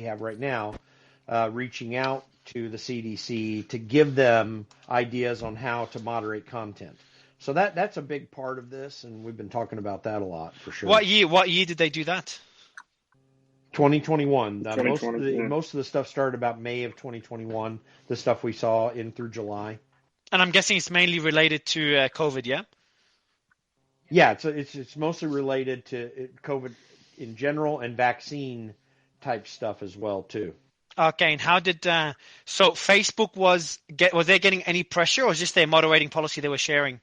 we have right now, reaching out to the CDC to give them ideas on how to moderate content. So that's a big part of this, and we've been talking about that a lot for sure. What year did they do that? 2021. 2020, Most of the stuff started about May of 2021. The stuff we saw in through July. And I'm guessing it's mainly related to COVID, yeah? Yeah, it's mostly related to COVID in general and vaccine type stuff as well too. Okay, and how did so Facebook was they getting any pressure, or was just their moderating policy they were sharing?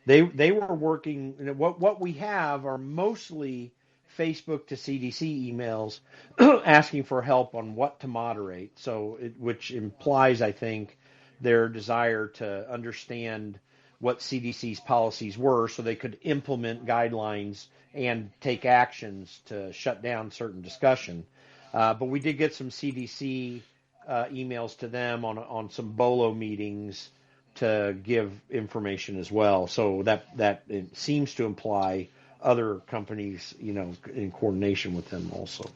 They were working. What we have are mostly Facebook to CDC emails asking for help on what to moderate. So, which implies, I think, their desire to understand what CDC's policies were, so they could implement guidelines and take actions to shut down certain discussion. But we did get some CDC emails to them on some BOLO meetings to give information as well. So that it seems to imply other companies, in coordination with them also.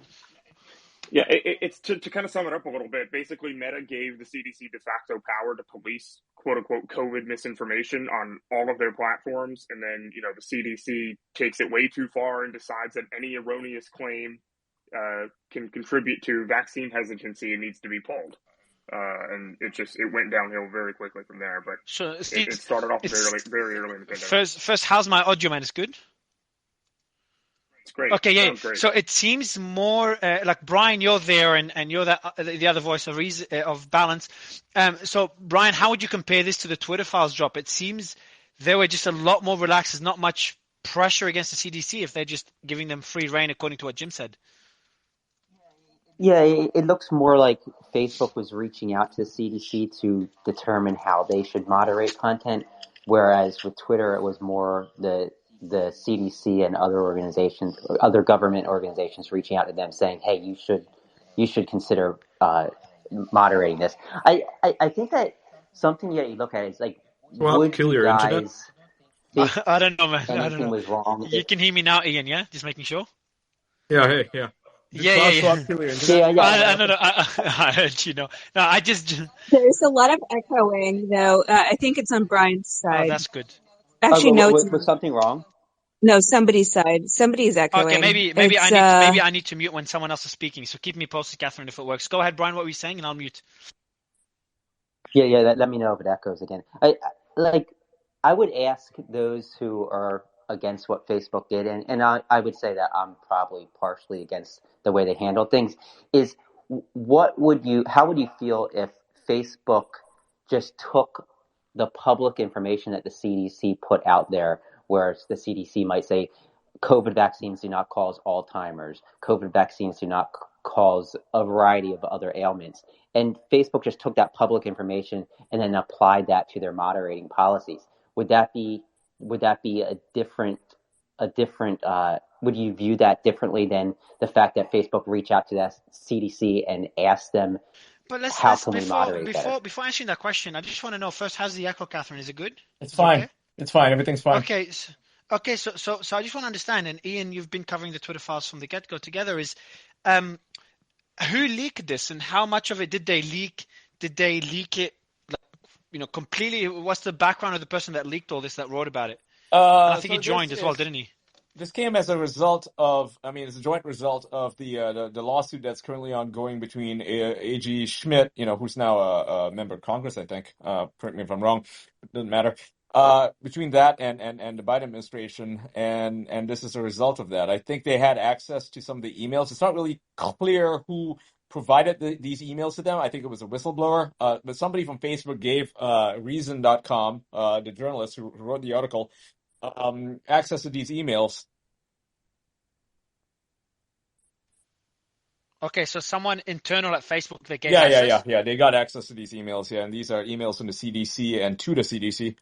Yeah, it's to kind of sum it up a little bit. Basically, Meta gave the CDC de facto power to police "quote unquote" COVID misinformation on all of their platforms, and then the CDC takes it way too far and decides that any erroneous claim can contribute to vaccine hesitancy and needs to be pulled. And it went downhill very quickly from there. But so it started off very early in the pandemic. First, how's my audio, man? It's good? It's great. Okay, yeah. Great. So it seems more like Brian, you're there, and you're the other voice of balance. So Brian, how would you compare this to the Twitter files drop? It seems they were just a lot more relaxed. There's not much pressure against the CDC if they're just giving them free reign, according to what Jim said. Yeah, it looks more like Facebook was reaching out to the CDC to determine how they should moderate content, whereas with Twitter it was more the CDC and other organizations, other government organizations reaching out to them saying, "Hey, you should consider moderating this." I think that something you look at is like, would kill you your guys internet? I don't know, man. I don't anything know. was wrong? You can hear me now, Ian? Yeah, just making sure. Yeah, hey, yeah. Yeah. I don't know. I heard you know. No, I just. There's a lot of echoing, though. I think it's on Brian's side. Oh, that's good. Actually, no, it's was something wrong? No, somebody's side. Somebody's echoing. Okay, maybe I need to mute when someone else is speaking. So keep me posted, Catherine, if it works. Go ahead, Brian. What were you saying, and I'll mute. Yeah. Let me know if it echoes again. I would ask those who are against what Facebook did, and I would say that I'm probably partially against the way they handled things, is how would you feel if Facebook just took the public information that the CDC put out there, whereas the CDC might say COVID vaccines do not cause Alzheimer's, COVID vaccines do not cause a variety of other ailments, and Facebook just took that public information and then applied that to their moderating policies? Would that be a different would you view that differently than the fact that Facebook reached out to the CDC and asked them, how can we moderate that? Before answering that question, I just want to know first, how's the echo, Catherine? Is it good? It's fine. Okay? It's fine. Everything's fine. Okay. So I just want to understand, and Ian, you've been covering the Twitter files from the get-go together, is who leaked this and how much of it did they leak? Did they leak it completely? What's the background of the person that leaked all this, that wrote about it? I think he joined as well, didn't he? This came as a result of, it's a joint result of the lawsuit that's currently ongoing between A.G. Schmidt, who's now a member of Congress, I think. Correct me if I'm wrong. It doesn't matter. Between that and the Biden administration, and this is a result of that. I think they had access to some of the emails. It's not really clear who provided these emails to them. I think it was a whistleblower, but somebody from Facebook gave Reason.com, the journalist who wrote the article, access to these emails. Okay, so someone internal at Facebook, they gave access? Yeah. They got access to these emails, and these are emails from the CDC and to the CDC.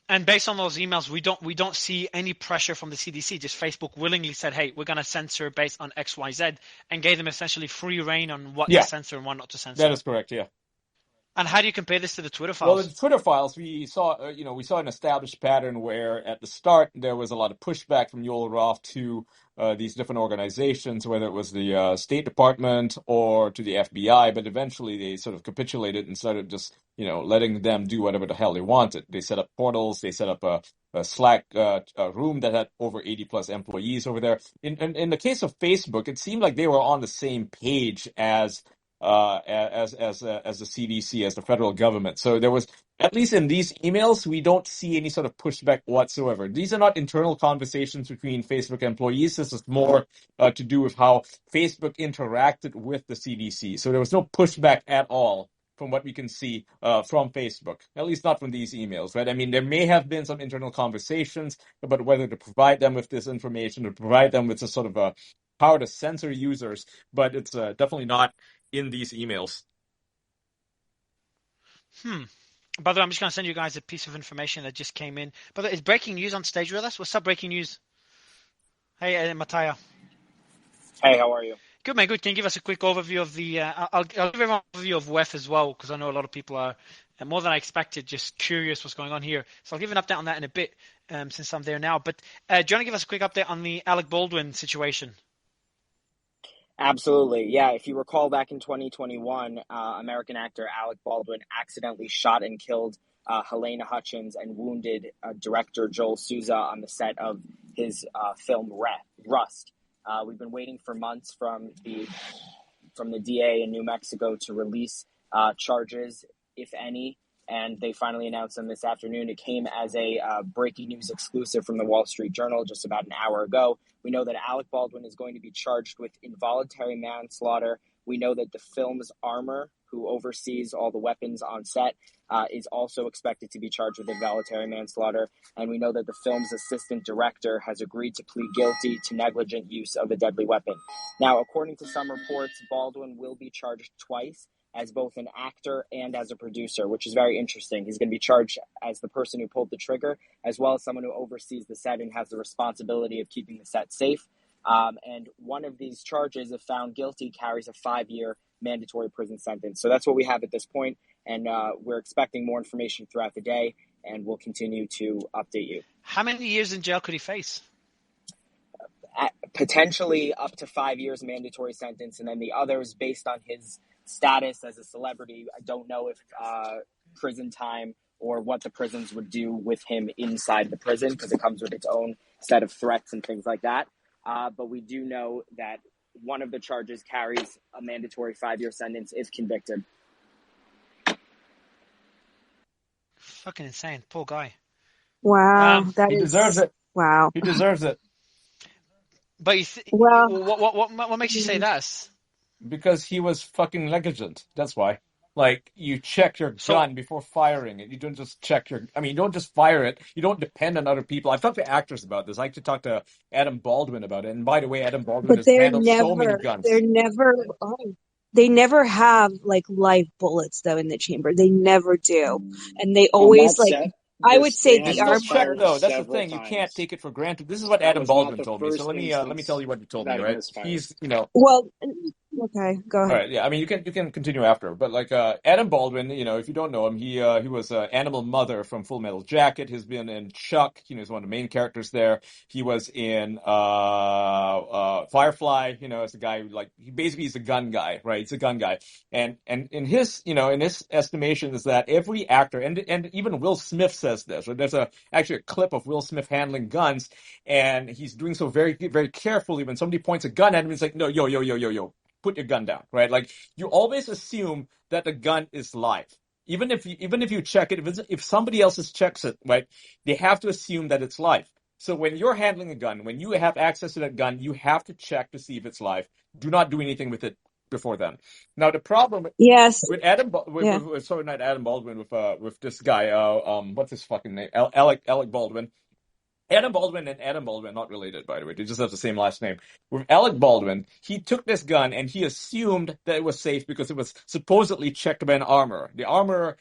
And based on those emails, we don't see any pressure from the CDC. Just Facebook willingly said, "Hey, we're going to censor based on X, Y, Z," and gave them essentially free reign on what to censor and what not to censor. That is correct. Yeah. And how do you compare this to the Twitter Well, files? in Twitter files, we saw an established pattern where at the start there was a lot of pushback from Yoel Roth to these different organizations, whether it was the State Department or to the FBI, but eventually they sort of capitulated and started just letting them do whatever the hell they wanted. They set up portals, they set up a Slack a room that had over 80 plus employees over there. In the case of Facebook, it seemed like they were on the same page as the CDC, as the federal government. So there was, at least in these emails, we don't see any sort of pushback whatsoever. These are not internal conversations between Facebook employees. This is more to do with how Facebook interacted with the CDC. So there was no pushback at all from what we can see from Facebook, at least not from these emails, right? I mean, there may have been some internal conversations about whether to provide them with this information, to provide them with a sort of a power to censor users, but it's definitely not in these emails. By the way, I'm just going to send you guys a piece of information that just came in. By the way, is breaking news on stage with us? What's up, breaking news? Hey, Mattia. Hey, how are you? Good, man. Good. Can you give us a quick overview of the? I'll give everyone an overview of WEF as well, because I know a lot of people are more than I expected, just curious what's going on here. So I'll give an update on that in a bit, since I'm there now. But do you want to give us a quick update on the Alec Baldwin situation? Absolutely. Yeah, if you recall back in 2021, American actor Alec Baldwin accidentally shot and killed Helena Hutchins and wounded director Joel Souza on the set of his film Rust. We've been waiting for months from the DA in New Mexico to release charges, if any, and they finally announced them this afternoon. It came as a breaking news exclusive from the Wall Street Journal just about an hour ago. We know that Alec Baldwin is going to be charged with involuntary manslaughter. We know that the film's armor, who oversees all the weapons on set, is also expected to be charged with involuntary manslaughter. And we know that the film's assistant director has agreed to plead guilty to negligent use of a deadly weapon. Now, according to some reports, Baldwin will be charged twice, as both an actor and as a producer, which is very interesting. He's going to be charged as the person who pulled the trigger, as well as someone who oversees the set and has the responsibility of keeping the set safe. And one of these charges, if found guilty, carries a 5-year mandatory prison sentence. So that's what we have at this point, and we're expecting more information throughout the day, and we'll continue to update you. How many years in jail could he face? Potentially up to 5 years mandatory sentence, and then the others based on his status as a celebrity. I don't know if prison time or what the prisons would do with him inside the prison, because it comes with its own set of threats and things like that. But we do know that one of the charges carries a mandatory 5-year sentence if convicted. Fucking insane. Poor guy. Wow. He deserves it. Wow. He deserves it. But Well, what makes you say that? Because he was fucking negligent. That's why. Like, you check your gun before firing it. You don't just you don't just fire it. You don't depend on other people. I've talked to actors about this. I actually talked to Adam Baldwin about it. And by the way, Adam Baldwin has handled so many guns. They never have like live bullets though in the chamber. They never do. And they always I would say the armor. Check, though. That's the thing. You can't take it for granted. This is what Adam Baldwin told me. So let me tell you what he told me. Right? He's Well, okay, go ahead. All right. Yeah. I mean, you can continue after. But like Adam Baldwin, if you don't know him, he was Animal Mother from Full Metal Jacket. He's been in Chuck. He's one of the main characters there. He was in Firefly. As a guy he's a gun guy, right? He's a gun guy. And in his estimation is that every actor and even Will Smith says this. Right? There's actually a clip of Will Smith handling guns, and he's doing so very, very carefully. When somebody points a gun at him, he's like, no, yo, put your gun down, right? Like, you always assume that the gun is live. Even if you check it, if somebody else checks it, right, they have to assume that it's live. So when you're handling a gun, when you have access to that gun, you have to check to see if it's live. Do not do anything with it before then. Now the problem with not Adam Baldwin, with this guy, what's his fucking name? Alec Baldwin. Adam Baldwin and Adam Baldwin, not related, by the way. They just have the same last name. With Alec Baldwin, he took this gun and he assumed that it was safe because it was supposedly checked by an armorer. The armorer,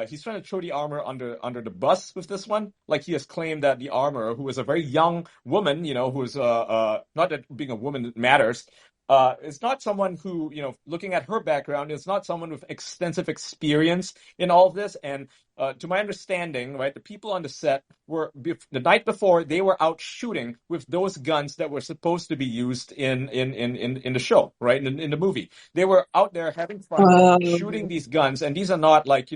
he's trying to throw the armor under the bus with this one. Like, he has claimed that the armorer, who is a very young woman, who's not that being a woman matters, is not someone who, looking at her background, is not someone with extensive experience in all of this. And to my understanding, right, the people on the set were the night before they were out shooting with those guns that were supposed to be used in the show, right, in the movie. They were out there having fun shooting these guns, and these are not like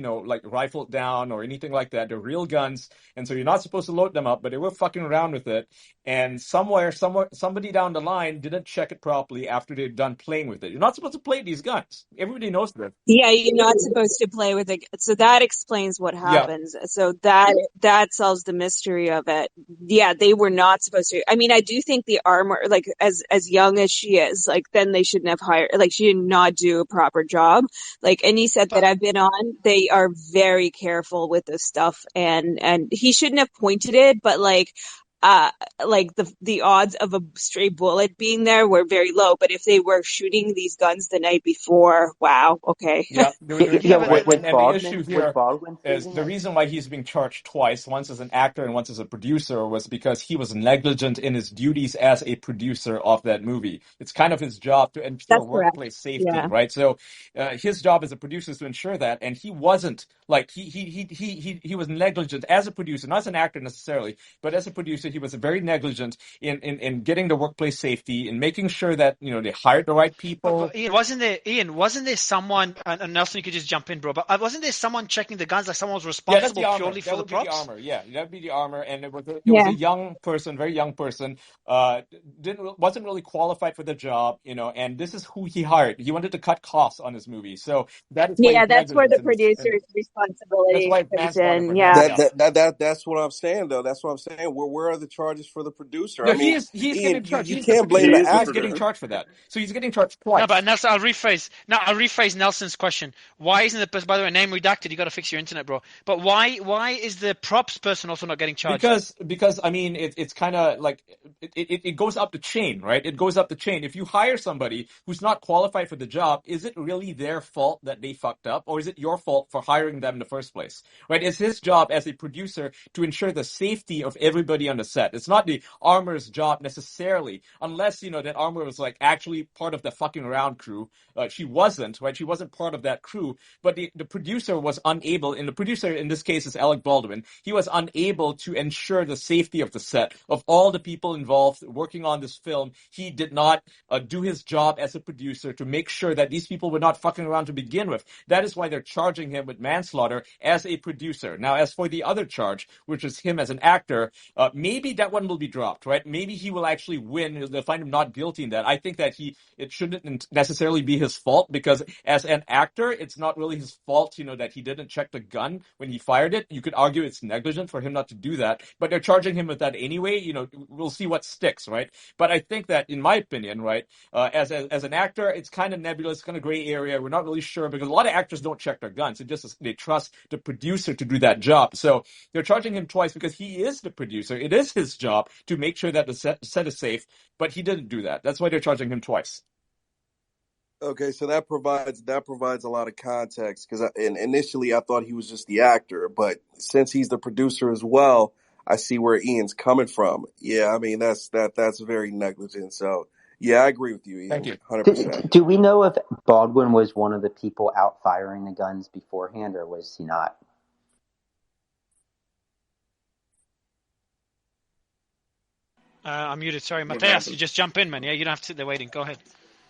rifled down or anything like that. They're real guns, and so you're not supposed to load them up. But they were fucking around with it, and somebody down the line didn't check it properly after they're done playing with it. You're not supposed to play these guns. Everybody knows that. Yeah, you're not supposed to play with it. So that explains what happens. Yeah. So that solves the mystery of it. Yeah, they were not supposed to. I mean, I do think the armor, like as young as she is, like then they shouldn't have hired. Like she did not do a proper job. Like any set that I've been on, they are very careful with this stuff, and he shouldn't have pointed it, but like the odds of a stray bullet being there were very low. But if they were shooting these guns the night before, wow, okay. Yeah, with Baldwin, the issue here is the reason why he's being charged twice, once as an actor and once as a producer, was because he was negligent in his duties as a producer of that movie. It's kind of his job to ensure workplace safety, right? So his job as a producer is to ensure that, and he wasn't like he was negligent as a producer, not as an actor necessarily, but as a producer. He was very negligent in getting the workplace safety, in making sure that they hired the right people. But Ian, wasn't there someone? And Nelson, you could just jump in, bro. But wasn't there someone checking the guns? Like someone was responsible purely for the props? That'd be the armor, and it was a young person, very young person. Wasn't really qualified for the job, And this is who he hired. He wanted to cut costs on his movie, so that is that's where the producer's responsibility comes in. Yeah, that's what I'm saying, though. That's what I'm saying. Where are the charges for the producer? No, he's getting charged. You can't blame the actor. He's getting charged for that. So he's getting charged twice. No, but Nelson, I'll rephrase Nelson's question. Why isn't the person, by the way, name redacted? You got to fix your internet, bro. But why is the props person also not getting charged? Because I mean, it's kind of like it goes up the chain, right? It goes up the chain. If you hire somebody who's not qualified for the job, is it really their fault that they fucked up, or is it your fault for hiring them in the first place? Right? It's his job as a producer to ensure the safety of everybody on the set. It's not the armor's job necessarily, unless that armor was like actually part of the fucking round crew. She wasn't, right? She wasn't part of that crew, but the producer was unable, and the producer in this case is Alec Baldwin. He was unable to ensure the safety of the set, of all the people involved working on this film. He did not do his job as a producer to make sure that these people were not fucking around to begin with. That is why they're charging him with manslaughter as a producer. Now, as for the other charge, which is him as an actor, maybe that one will be dropped, right? Maybe he will actually win. They'll find him not guilty in that. I think that it shouldn't necessarily be his fault, because as an actor, it's not really his fault, that he didn't check the gun when he fired it. You could argue it's negligent for him not to do that, but they're charging him with that anyway. We'll see what sticks, right? But I think that, in my opinion, right, as an actor, it's kind of nebulous, kind of gray area. We're not really sure, because a lot of actors don't check their guns. They trust the producer to do that job. So they're charging him twice because he is the producer. It is his job to make sure that the set is safe, but he didn't do that. That's why they're charging him twice. Okay, so that provides a lot of context, because initially I thought he was just the actor, but since he's the producer as well, I see where Ian's coming from. Yeah, I mean that's very negligent. So yeah, I agree with you, Ian. Thank you. 100%. Do we know if Baldwin was one of the people out firing the guns beforehand, or was he not? I'm muted. Sorry, Matthias, you just jump in, man. Yeah, you don't have to sit there waiting. Go ahead.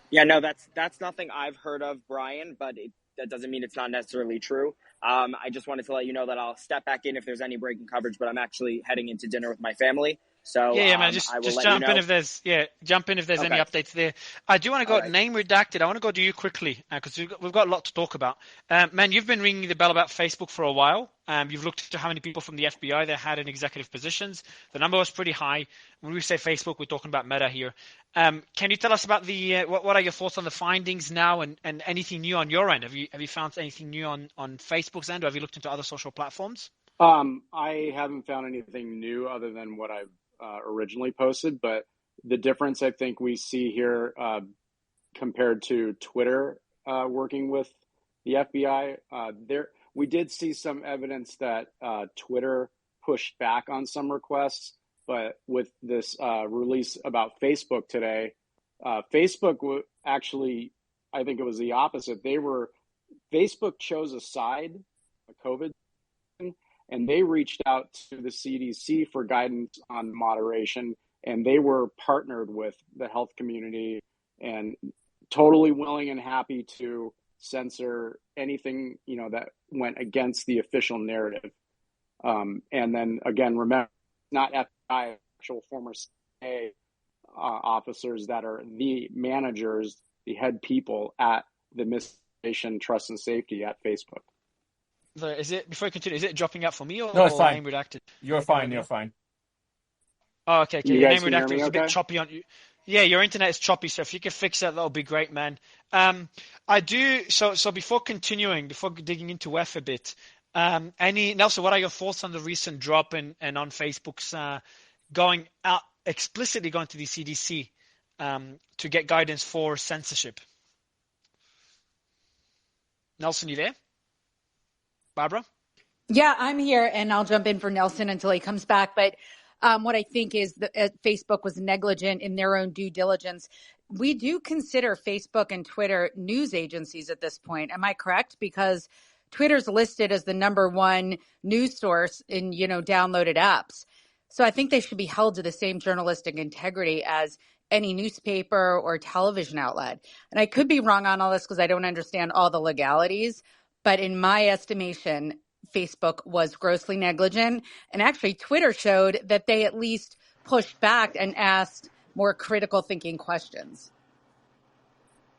Yeah, no, that's nothing I've heard of, Brian, but that doesn't mean it's not necessarily true. I just wanted to let you know that I'll step back in if there's any breaking coverage, but I'm actually heading into dinner with my family. So yeah, man, just jump in if there's any updates there. I do want to go name redacted. I want to go to you quickly because we've got a lot to talk about. Man, you've been ringing the bell about Facebook for a while. You've looked into how many people from the FBI that had in executive positions. The number was pretty high. When we say Facebook, we're talking about Meta here. Can you tell us about the what are your thoughts on the findings now, and anything new on your end? Have you found anything new on Facebook's end, or have you looked into other social platforms? I haven't found anything new other than what I've originally posted, but the difference I think we see here compared to Twitter working with the FBI, we did see some evidence that Twitter pushed back on some requests, but with this release about Facebook today, Facebook actually, I think it was the opposite. Facebook chose a side, a COVID, and they reached out to the CDC for guidance on moderation, and they were partnered with the health community and totally willing and happy to censor anything, that went against the official narrative. And then again, remember, not FBI, actual former CIA officers that are the managers, the head people at the Misinformation Trust and Safety at Facebook. So before I continue, is it dropping out for me or, No, it's or fine. name redacted? You're fine. You're fine. Oh, okay. You Your guys name can hear redacted me was a bit okay? choppy on you. Yeah, your internet is choppy, so if you could fix that would be great, man. I do. So before digging into WEF a bit, Nelson, what are your thoughts on the recent drop and on Facebook's explicitly going to the CDC to get guidance for censorship? Nelson, you there? Barbara? Yeah, I'm here, and I'll jump in for Nelson until he comes back. But what I think is that Facebook was negligent in their own due diligence. We do consider Facebook and Twitter news agencies at this point. Am I correct? Because Twitter's listed as the #1 news source in, downloaded apps. So I think they should be held to the same journalistic integrity as any newspaper or television outlet. And I could be wrong on all this because I don't understand all the legalities. But in my estimation, Facebook was grossly negligent. And actually, Twitter showed that they at least pushed back and asked more critical thinking questions.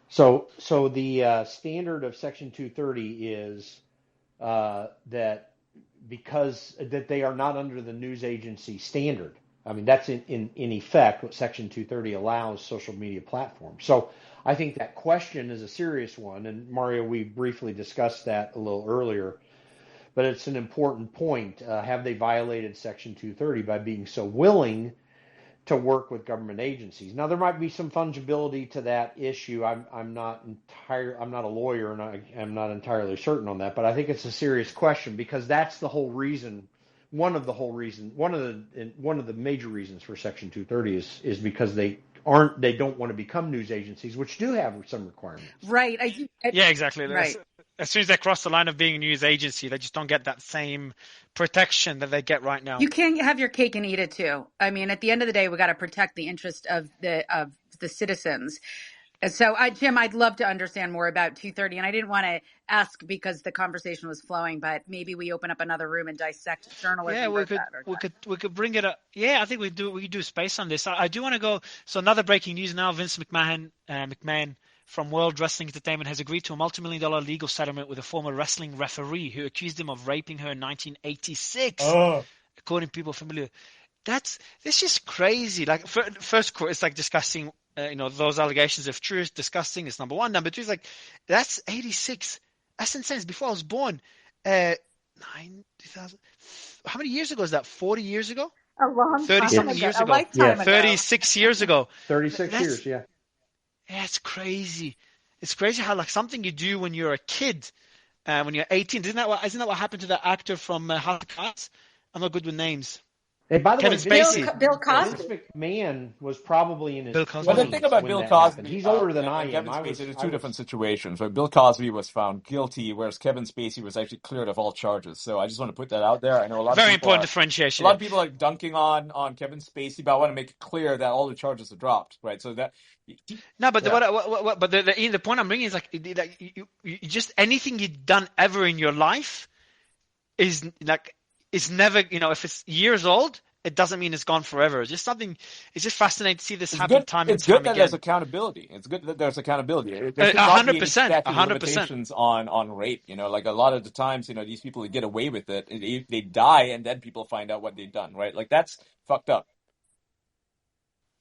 So the standard of Section 230 is that because that they are not under the news agency standard. I mean, that's in effect what Section 230 allows social media platforms. So I think that question is a serious one. And Mario, we briefly discussed that a little earlier, but it's an important point. Have they violated Section 230 by being so willing to work with government agencies? Now, there might be some fungibility to that issue. I'm not a lawyer, and I'm not entirely certain on that, but I think it's a serious question because that's the whole reason. One of the major reasons for Section 230 is because they don't want to become news agencies, which do have some requirements. Right. Yeah, exactly. Right. As soon as they cross the line of being a news agency, they just don't get that same protection that they get right now. You can't have your cake and eat it too. I mean, at the end of the day, we got to protect the interest of the citizens. And so, Jim, I'd love to understand more about 230. And I didn't want to ask because the conversation was flowing, but maybe we open up another room and dissect journalism. Yeah, we could bring it up. Yeah, I think we do space on this. I do want to go. So another breaking news now: Vince McMahon from World Wrestling Entertainment has agreed to a multi-million-dollar legal settlement with a former wrestling referee who accused him of raping her in 1986. According to people familiar, that's just crazy. Like first, it's like discussing. Those allegations, if true, is disgusting. It's number one. Number two is like, that's 86. That's insane. It's before I was born. 2000. How many years ago is that? 40 years ago? A long 30-something years ago. ago. A lifetime ago. 36 years ago. 36 years, yeah. Yeah, it's crazy. It's crazy how like something you do when you're a kid, when you're 18. Isn't that what happened to that actor from House of Cards? I'm not good with names. Hey, by the Kevin way, Spacey. Bill Cosby. Vince McMahon was probably in his 20s. Well, the thing about when Bill that Cosby, happened. He's older than I am. Kevin Spacey, there's two different situations. Right? Bill Cosby was found guilty, whereas Kevin Spacey was actually cleared of all charges. So I just want to put that out there. I know a lot Very of people important differentiation. A lot of people are dunking on Kevin Spacey, but I want to make it clear that all the charges are dropped, right? So that. No, but the point I'm bringing is like you just anything you've done ever in your life is like it's never if it's years old. It doesn't mean it's gone forever. It's just something. It's just fascinating to see this happen time and time again. It's good that there's accountability. It's good that there's accountability. 100%. 100% on rape. Like a lot of the times, these people that get away with it, they die, and then people find out what they've done. Right? Like that's fucked up.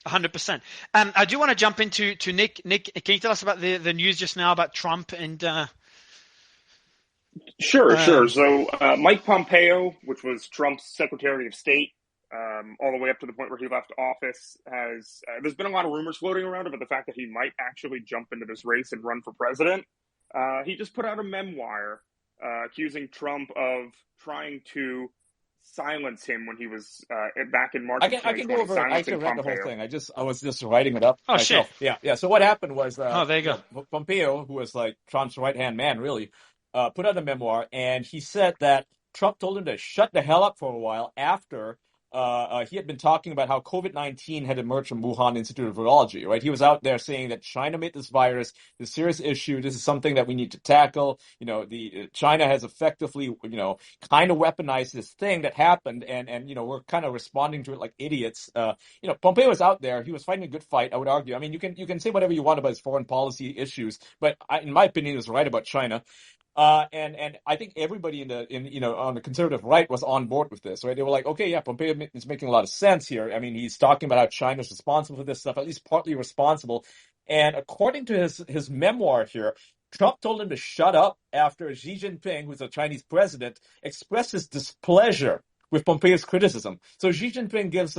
100%. I do want to jump into Nick. Nick, can you tell us about the news just now about Trump and? Sure. So Mike Pompeo, which was Trump's Secretary of State. All the way up to the point where he left office, there's been a lot of rumors floating around about the fact that he might actually jump into this race and run for president. He just put out a memoir accusing Trump of trying to silence him when he was back in March I of can 2020, go over. I silencing actually read the whole Pompeo. thing. I was just writing it up Oh shit! myself. Yeah. So what happened was, Oh, there you go. Pompeo, who was like Trump's right hand man, really, put out a memoir, and he said that Trump told him to shut the hell up for a while after he had been talking about how COVID-19 had emerged from Wuhan Institute of Virology, right? He was out there saying that China made this virus this serious issue. This is something that we need to tackle. China has effectively, kind of weaponized this thing that happened, and we're kind of responding to it like idiots. Pompeo was out there. He was fighting a good fight, I would argue. I mean, you can say whatever you want about his foreign policy issues, but in my opinion, he was right about China. And I think everybody on the conservative right was on board with this, right? They were like, okay, yeah, Pompeo is making a lot of sense here. I mean, he's talking about how China's responsible for this stuff, at least partly responsible. And according to his memoir here, Trump told him to shut up after Xi Jinping, who's a Chinese president, expressed his displeasure with Pompeo's criticism. So Xi Jinping gives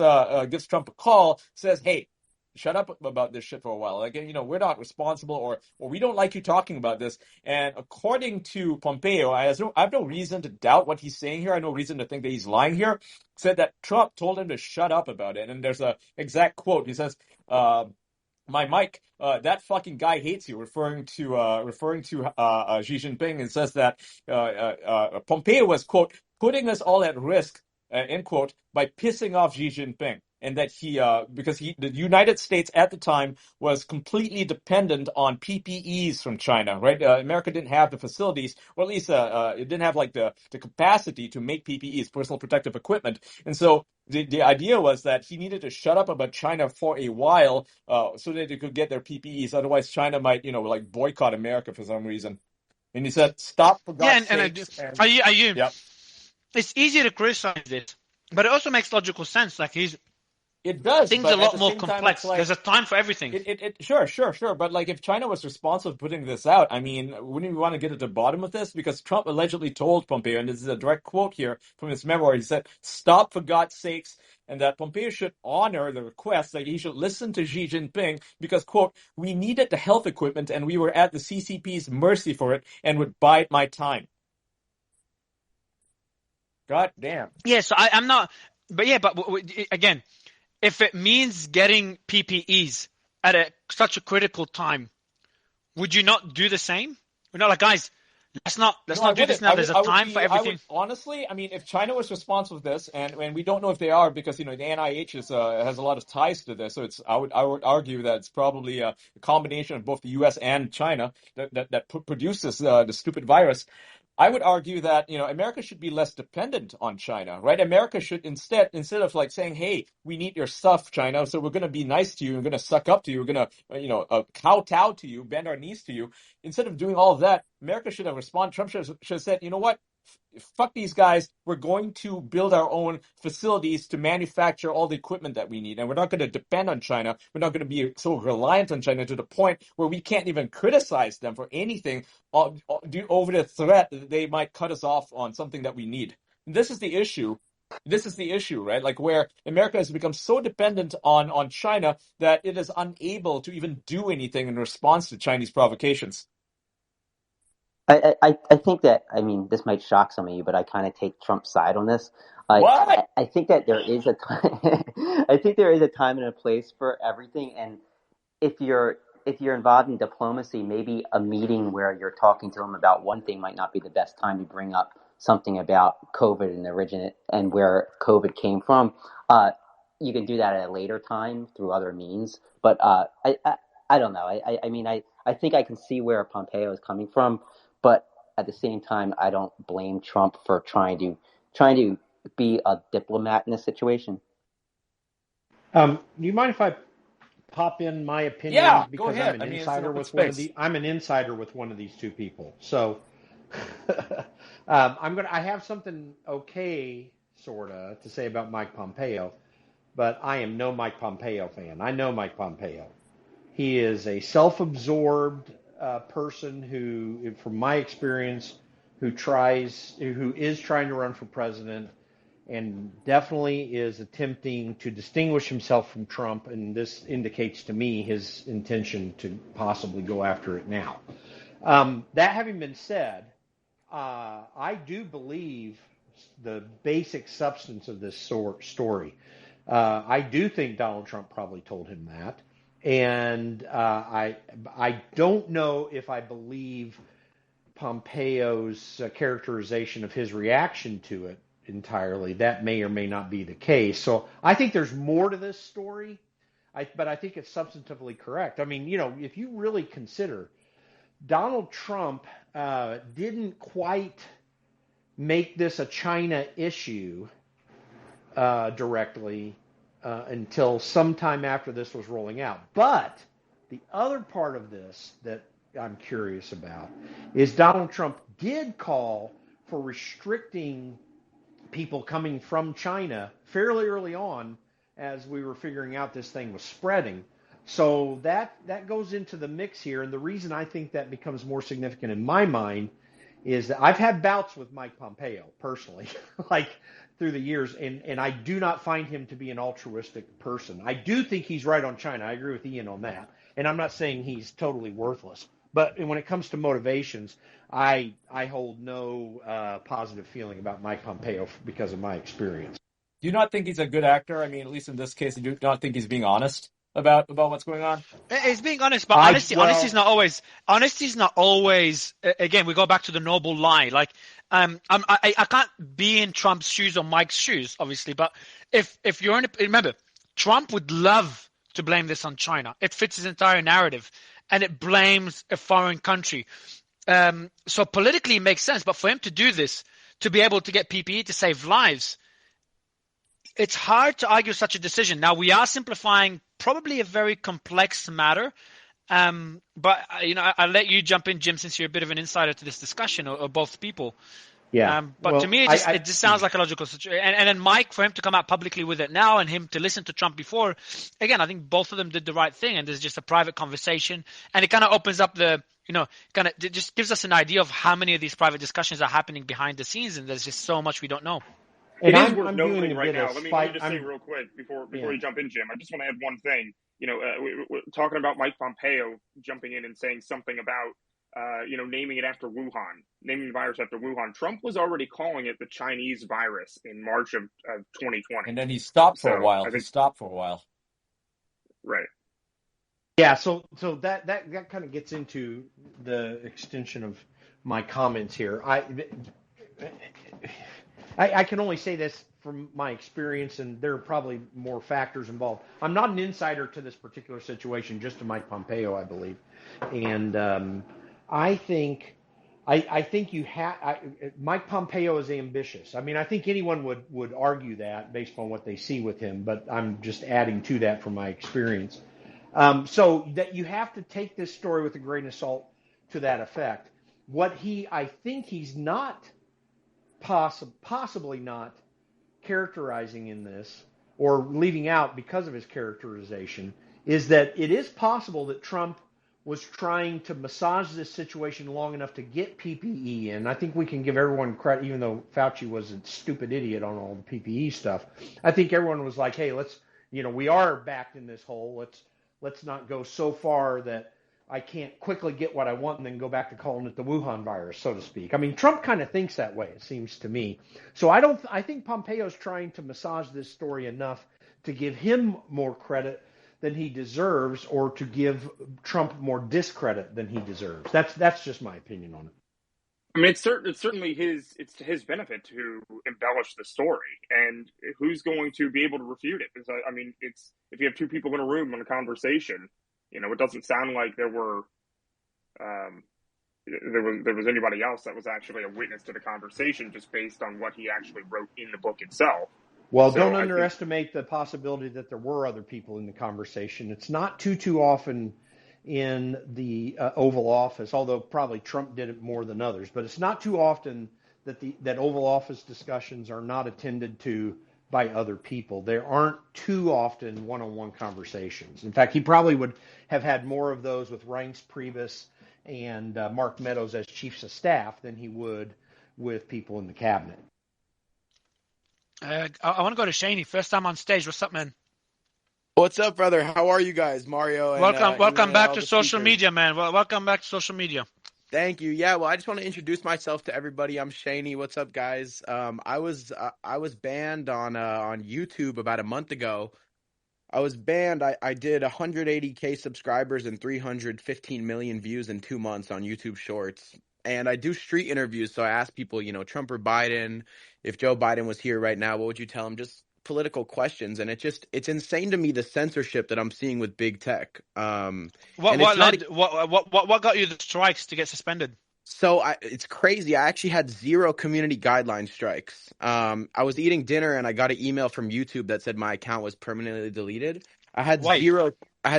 Trump a call, says, hey, shut up about this shit for a while. Like, we're not responsible, or we don't like you talking about this. And according to Pompeo, I have no reason to doubt what he's saying here. I have no reason to think that he's lying here. Said that Trump told him to shut up about it. And there's a exact quote. He says, my Mike, that fucking guy hates you, referring to Xi Jinping, and says that Pompeo was, quote, putting us all at risk, end quote, by pissing off Xi Jinping. And that because the United States at the time was completely dependent on PPEs from China, right? America didn't have the facilities, or at least it didn't have like the capacity to make PPEs, personal protective equipment. And so the idea was that he needed to shut up about China for a while, so that they could get their PPEs. Otherwise, China might, like boycott America for some reason. And he said, "Stop for God's sakes." Are you? Yep. It's easy to criticize this, but it also makes logical sense. Like It does. Things but are a lot at the more same time, complex. it's like, There's a time for everything. Sure. But like, if China was responsible for putting this out, I mean, wouldn't we want to get at the bottom of this? Because Trump allegedly told Pompeo, and this is a direct quote here from his memoir, he said, "Stop for God's sakes," and that Pompeo should honor the request, that he should listen to Xi Jinping because, quote, "we needed the health equipment and we were at the CCP's mercy for it and would bide my time." God damn. Yeah, so I'm not, but again, if it means getting PPEs at such a critical time, would you not do the same? We're not like, guys, let's not do this now. There's a time for everything. Honestly, I mean, if China was responsible for this, and we don't know if they are, because the NIH has a lot of ties to this, so I would argue that it's probably a combination of both the U.S. and China that produces the stupid virus. I would argue that, America should be less dependent on China, right? America should instead of like saying, hey, we need your stuff, China, so we're going to be nice to you, we're going to suck up to you, we're going to, kowtow to you, bend our knees to you. Instead of doing all of that, America should have responded. Trump should have said, you know what? Fuck these guys. We're going to build our own facilities to manufacture all the equipment that we need. And we're not going to depend on China. We're not going to be so reliant on China to the point where we can't even criticize them for anything over the threat that they might cut us off on something that we need. And this is the issue. Right? Like, where America has become so dependent on China that it is unable to even do anything in response to Chinese provocations. I think that, I mean, this might shock some of you, but I kind of take Trump's side on this. What? I think that there is a time. I think there is a time and a place for everything. And if you're involved in diplomacy, maybe a meeting where you're talking to them about one thing might not be the best time to bring up something about COVID and where COVID came from. You can do that at a later time through other means. But I don't know. I mean, I think I can see where Pompeo is coming from. But at the same time, I don't blame Trump for trying to be a diplomat in this situation. Do you mind if I pop in my opinion? Yeah, because go ahead. I'm an insider with one of these two people. So I have something okay sorta to say about Mike Pompeo, but I am no Mike Pompeo fan. I know Mike Pompeo. He is a self-absorbed person who, from my experience, who is trying to run for president, and definitely is attempting to distinguish himself from Trump. And this indicates to me his intention to possibly go after it now. That having been said, I do believe the basic substance of this story. I do think Donald Trump probably told him that, and I don't know if I believe Pompeo's characterization of his reaction to it entirely. That may or may not be the case. So I think there's more to this story, but I think it's substantively correct. I mean, if you really consider, Donald Trump didn't quite make this a China issue directly until sometime after this was rolling out. But the other part of this that I'm curious about is Donald Trump did call for restricting people coming from China fairly early on as we were figuring out this thing was spreading. So that goes into the mix here. And the reason I think that becomes more significant in my mind is that I've had bouts with Mike Pompeo personally, like through the years, and I do not find him to be an altruistic person. I do think he's right on China. I agree with Ian on that. And I'm not saying he's totally worthless. But when it comes to motivations, I hold no positive feeling about Mike Pompeo because of my experience. Do you not think he's a good actor? I mean, at least in this case, you do not think he's being honest about what's going on? He's being honest, but honesty's not always. Honesty's not always. Again, we go back to the noble lie. Like, I can't be in Trump's shoes or Mike's shoes, obviously. But if you're remember, Trump would love to blame this on China. It fits his entire narrative, and it blames a foreign country. So politically, it makes sense. But for him to do this, to be able to get PPE to save lives, it's hard to argue such a decision. Now, we are simplifying probably a very complex matter. But, I'll let you jump in, Jim, since you're a bit of an insider to this discussion, or both people. Yeah. But to me, it just sounds like a logical situation. And then Mike, for him to come out publicly with it now and him to listen to Trump before, again, I think both of them did the right thing. And there's just a private conversation. And it kind of opens up it just gives us an idea of how many of these private discussions are happening behind the scenes. And there's just so much we don't know. It is worth noting right now. Let me just say real quick before you jump in, Jim. I just want to add one thing. We're talking about Mike Pompeo jumping in and saying something about, naming it after Wuhan, naming the virus after Wuhan. Trump was already calling it the Chinese virus in March of 2020. And then he stopped for a while. Right. Yeah. So that kind of gets into the extension of my comments here. I can only say this from my experience, and there are probably more factors involved. I'm not an insider to this particular situation, just to Mike Pompeo, I believe. And I think Mike Pompeo is ambitious. I mean, I think anyone would argue that based on what they see with him, but I'm just adding to that from my experience. So that you have to take this story with a grain of salt to that effect. I think he's not possibly not characterizing in this, or leaving out because of his characterization, is that it is possible that Trump was trying to massage this situation long enough to get PPE in. I think we can give everyone credit, even though Fauci was a stupid idiot on all the PPE stuff. I think everyone was like, hey, we are backed in this hole. Let's not go so far that I can't quickly get what I want and then go back to calling it the Wuhan virus, so to speak. I mean, Trump kind of thinks that way, it seems to me. So I think Pompeo's trying to massage this story enough to give him more credit than he deserves, or to give Trump more discredit than he deserves. That's just my opinion on it. I mean, it's certainly to his benefit to embellish the story, and who's going to be able to refute it? Because I mean, it's if you have two people in a room on a conversation, it doesn't sound like there was anybody else that was actually a witness to the conversation, just based on what he actually wrote in the book itself. Well, don't underestimate the possibility that there were other people in the conversation. It's not too often in the Oval Office, although probably Trump did it more than others, but it's not too often that Oval Office discussions are not attended to by other people. There aren't too often one-on-one conversations. In fact, he probably would have had more of those with Reince Priebus and Mark Meadows as chiefs of staff than he would with people in the cabinet. I want to go to Shaney. First time on stage. What's up, man? What's up, brother? How are you guys, Mario? And, welcome back to social media, man. Welcome back to social media. Thank you. Yeah, well, I just want to introduce myself to everybody. I'm Shaney. What's up, guys? I was banned on YouTube about a month ago. I was banned. I did 180K subscribers and 315 million views in 2 months on YouTube Shorts. And I do street interviews, so I ask people, Trump or Biden, if Joe Biden was here right now, what would you tell him? Just political questions, and it's insane to me, the censorship that I'm seeing with big tech. And it's not. What got you the strikes to get suspended? So it's crazy. I actually had 0 community guideline strikes. I was eating dinner and I got an email from YouTube that said my account was permanently deleted. I had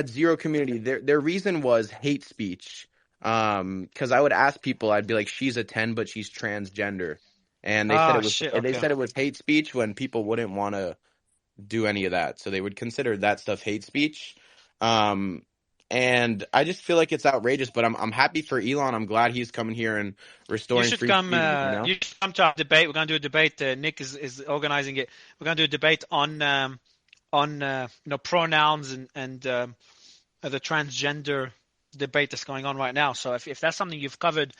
zero community. Their reason was hate speech. Because I would ask people, I'd be like, she's a 10, but she's transgender, and they said it was hate speech when people wouldn't want to do any of that, so they would consider that stuff hate speech. And I just feel like it's outrageous, but I'm happy for Elon. I'm glad he's coming here and restoring free speech. You should come to our debate. We're going to do a debate. Nick is organizing it. We're going to do a debate on pronouns and the transgender debate that's going on right now. So if that's something you've covered,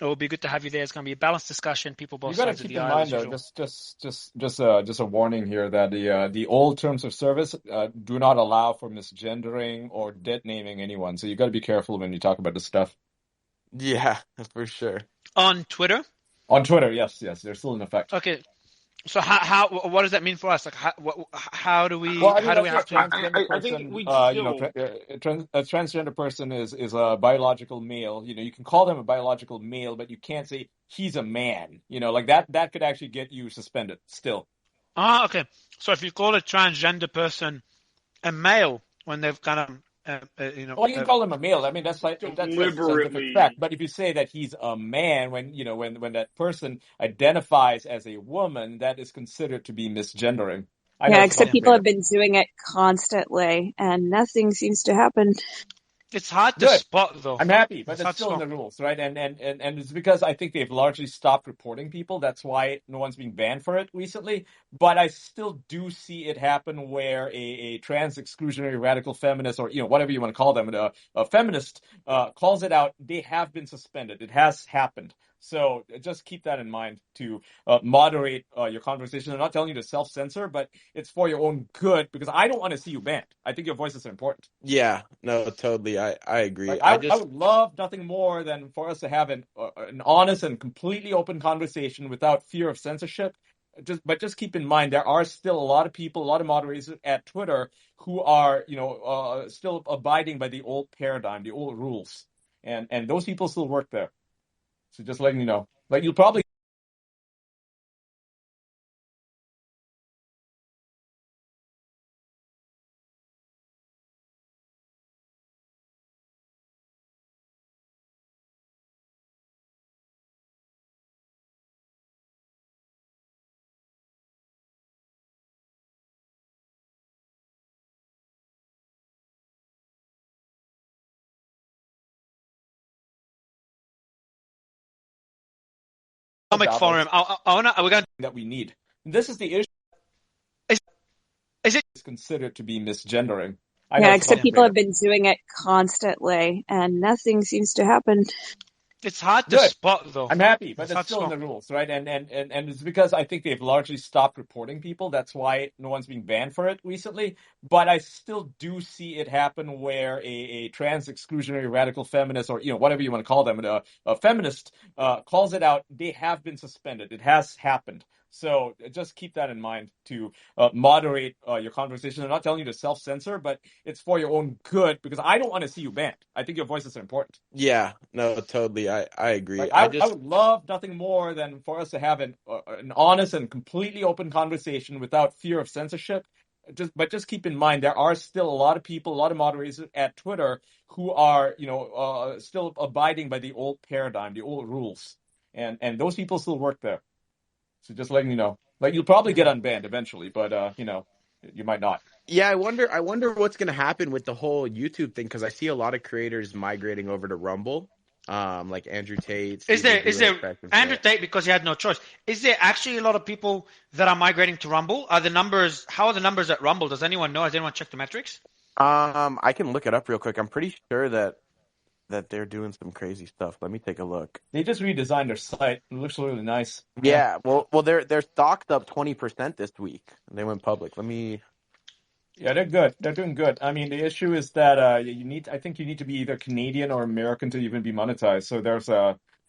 it will be good to have you there. It's going to be a balanced discussion. People both sides of the aisle. You got to keep in mind, though, just a warning here that the old terms of service do not allow for misgendering or dead naming anyone. So you got to be careful when you talk about this stuff. Yeah, for sure. On Twitter? On Twitter, yes, they're still in effect. Okay. So what does that mean for us? Like how do we? Well, how do we have to? I think we a transgender person is a biological male. You can call them a biological male, but you can't say he's a man. Like that could actually get you suspended still. Okay. So if you call a transgender person a male when they've kind of well, you can call him a male. I mean, that's a scientific fact. But if you say that he's a man, when that person identifies as a woman, that is considered to be misgendering. Except people have been doing it constantly, and nothing seems to happen. It's hard to spot, though. I'm happy, but it's still in the rules, right? And it's because I think they've largely stopped reporting people. That's why no one's being banned for it recently. But I still do see it happen where a trans exclusionary radical feminist, or whatever you want to call them, a feminist calls it out. They have been suspended. It has happened. So just keep that in mind to moderate your conversation. I'm not telling you to self-censor, but it's for your own good, because I don't want to see you banned. I think your voices are important. Yeah, no, totally. I agree. I would love nothing more than for us to have an honest and completely open conversation without fear of censorship. But just keep in mind, there are still a lot of people, a lot of moderators at Twitter who are, still abiding by the old paradigm, the old rules. And those people still work there. So just letting you know. Like, you'll probably forum. We're going that we need. This is the issue. Is it considered to be misgendering? Except people have been doing it constantly, and nothing seems to happen. It's hard to spot, though. I'm happy, but it's still in the rules, right? And it's because I think they've largely stopped reporting people. That's why no one's being banned for it recently. But I still do see it happen where a trans exclusionary radical feminist, or whatever you want to call them, a feminist calls it out. They have been suspended. It has happened. So just keep that in mind to moderate your conversation. I'm not telling you to self-censor, but it's for your own good, because I don't want to see you banned. I think your voices are important. Yeah, no, totally. I agree. Like, I would love nothing more than for us to have an honest and completely open conversation without fear of censorship. But just keep in mind, there are still a lot of people, a lot of moderators at Twitter who are, still abiding by the old paradigm, the old rules. And those people still work there. So just letting you know. Like, you'll probably get unbanned eventually, but you might not. Yeah, I wonder what's going to happen with the whole YouTube thing, because I see a lot of creators migrating over to Rumble, like Andrew Tate. Is there Andrew Tate, because he had no choice? Is there actually a lot of people that are migrating to Rumble? How are the numbers at Rumble? Does anyone know? Has anyone checked the metrics? I can look it up real quick. I'm pretty sure that that they're doing some crazy stuff. Let me take a look. They just redesigned their site. It looks really nice. Yeah, well, their stock's up 20% this week. They went public. Let me. Yeah, they're good. They're doing good. I mean, the issue is that I think you need to be either Canadian or American to even be monetized. So there's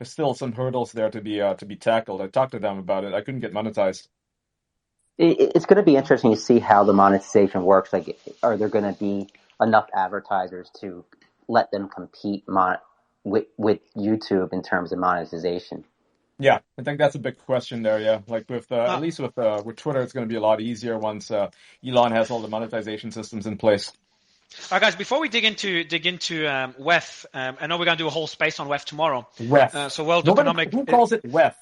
still some hurdles there to be tackled. I talked to them about it. I couldn't get monetized. It's going to be interesting to see how the monetization works. Like, are there going to be enough advertisers to let them compete with YouTube in terms of monetization? Yeah, I think that's a big question there. Yeah, like with at least with Twitter, it's going to be a lot easier once Elon has all the monetization systems in place. All right, guys. Before we dig into WEF, I know we're going to do a whole space on WEF tomorrow. WEF. So World Economic. Who calls it WEF?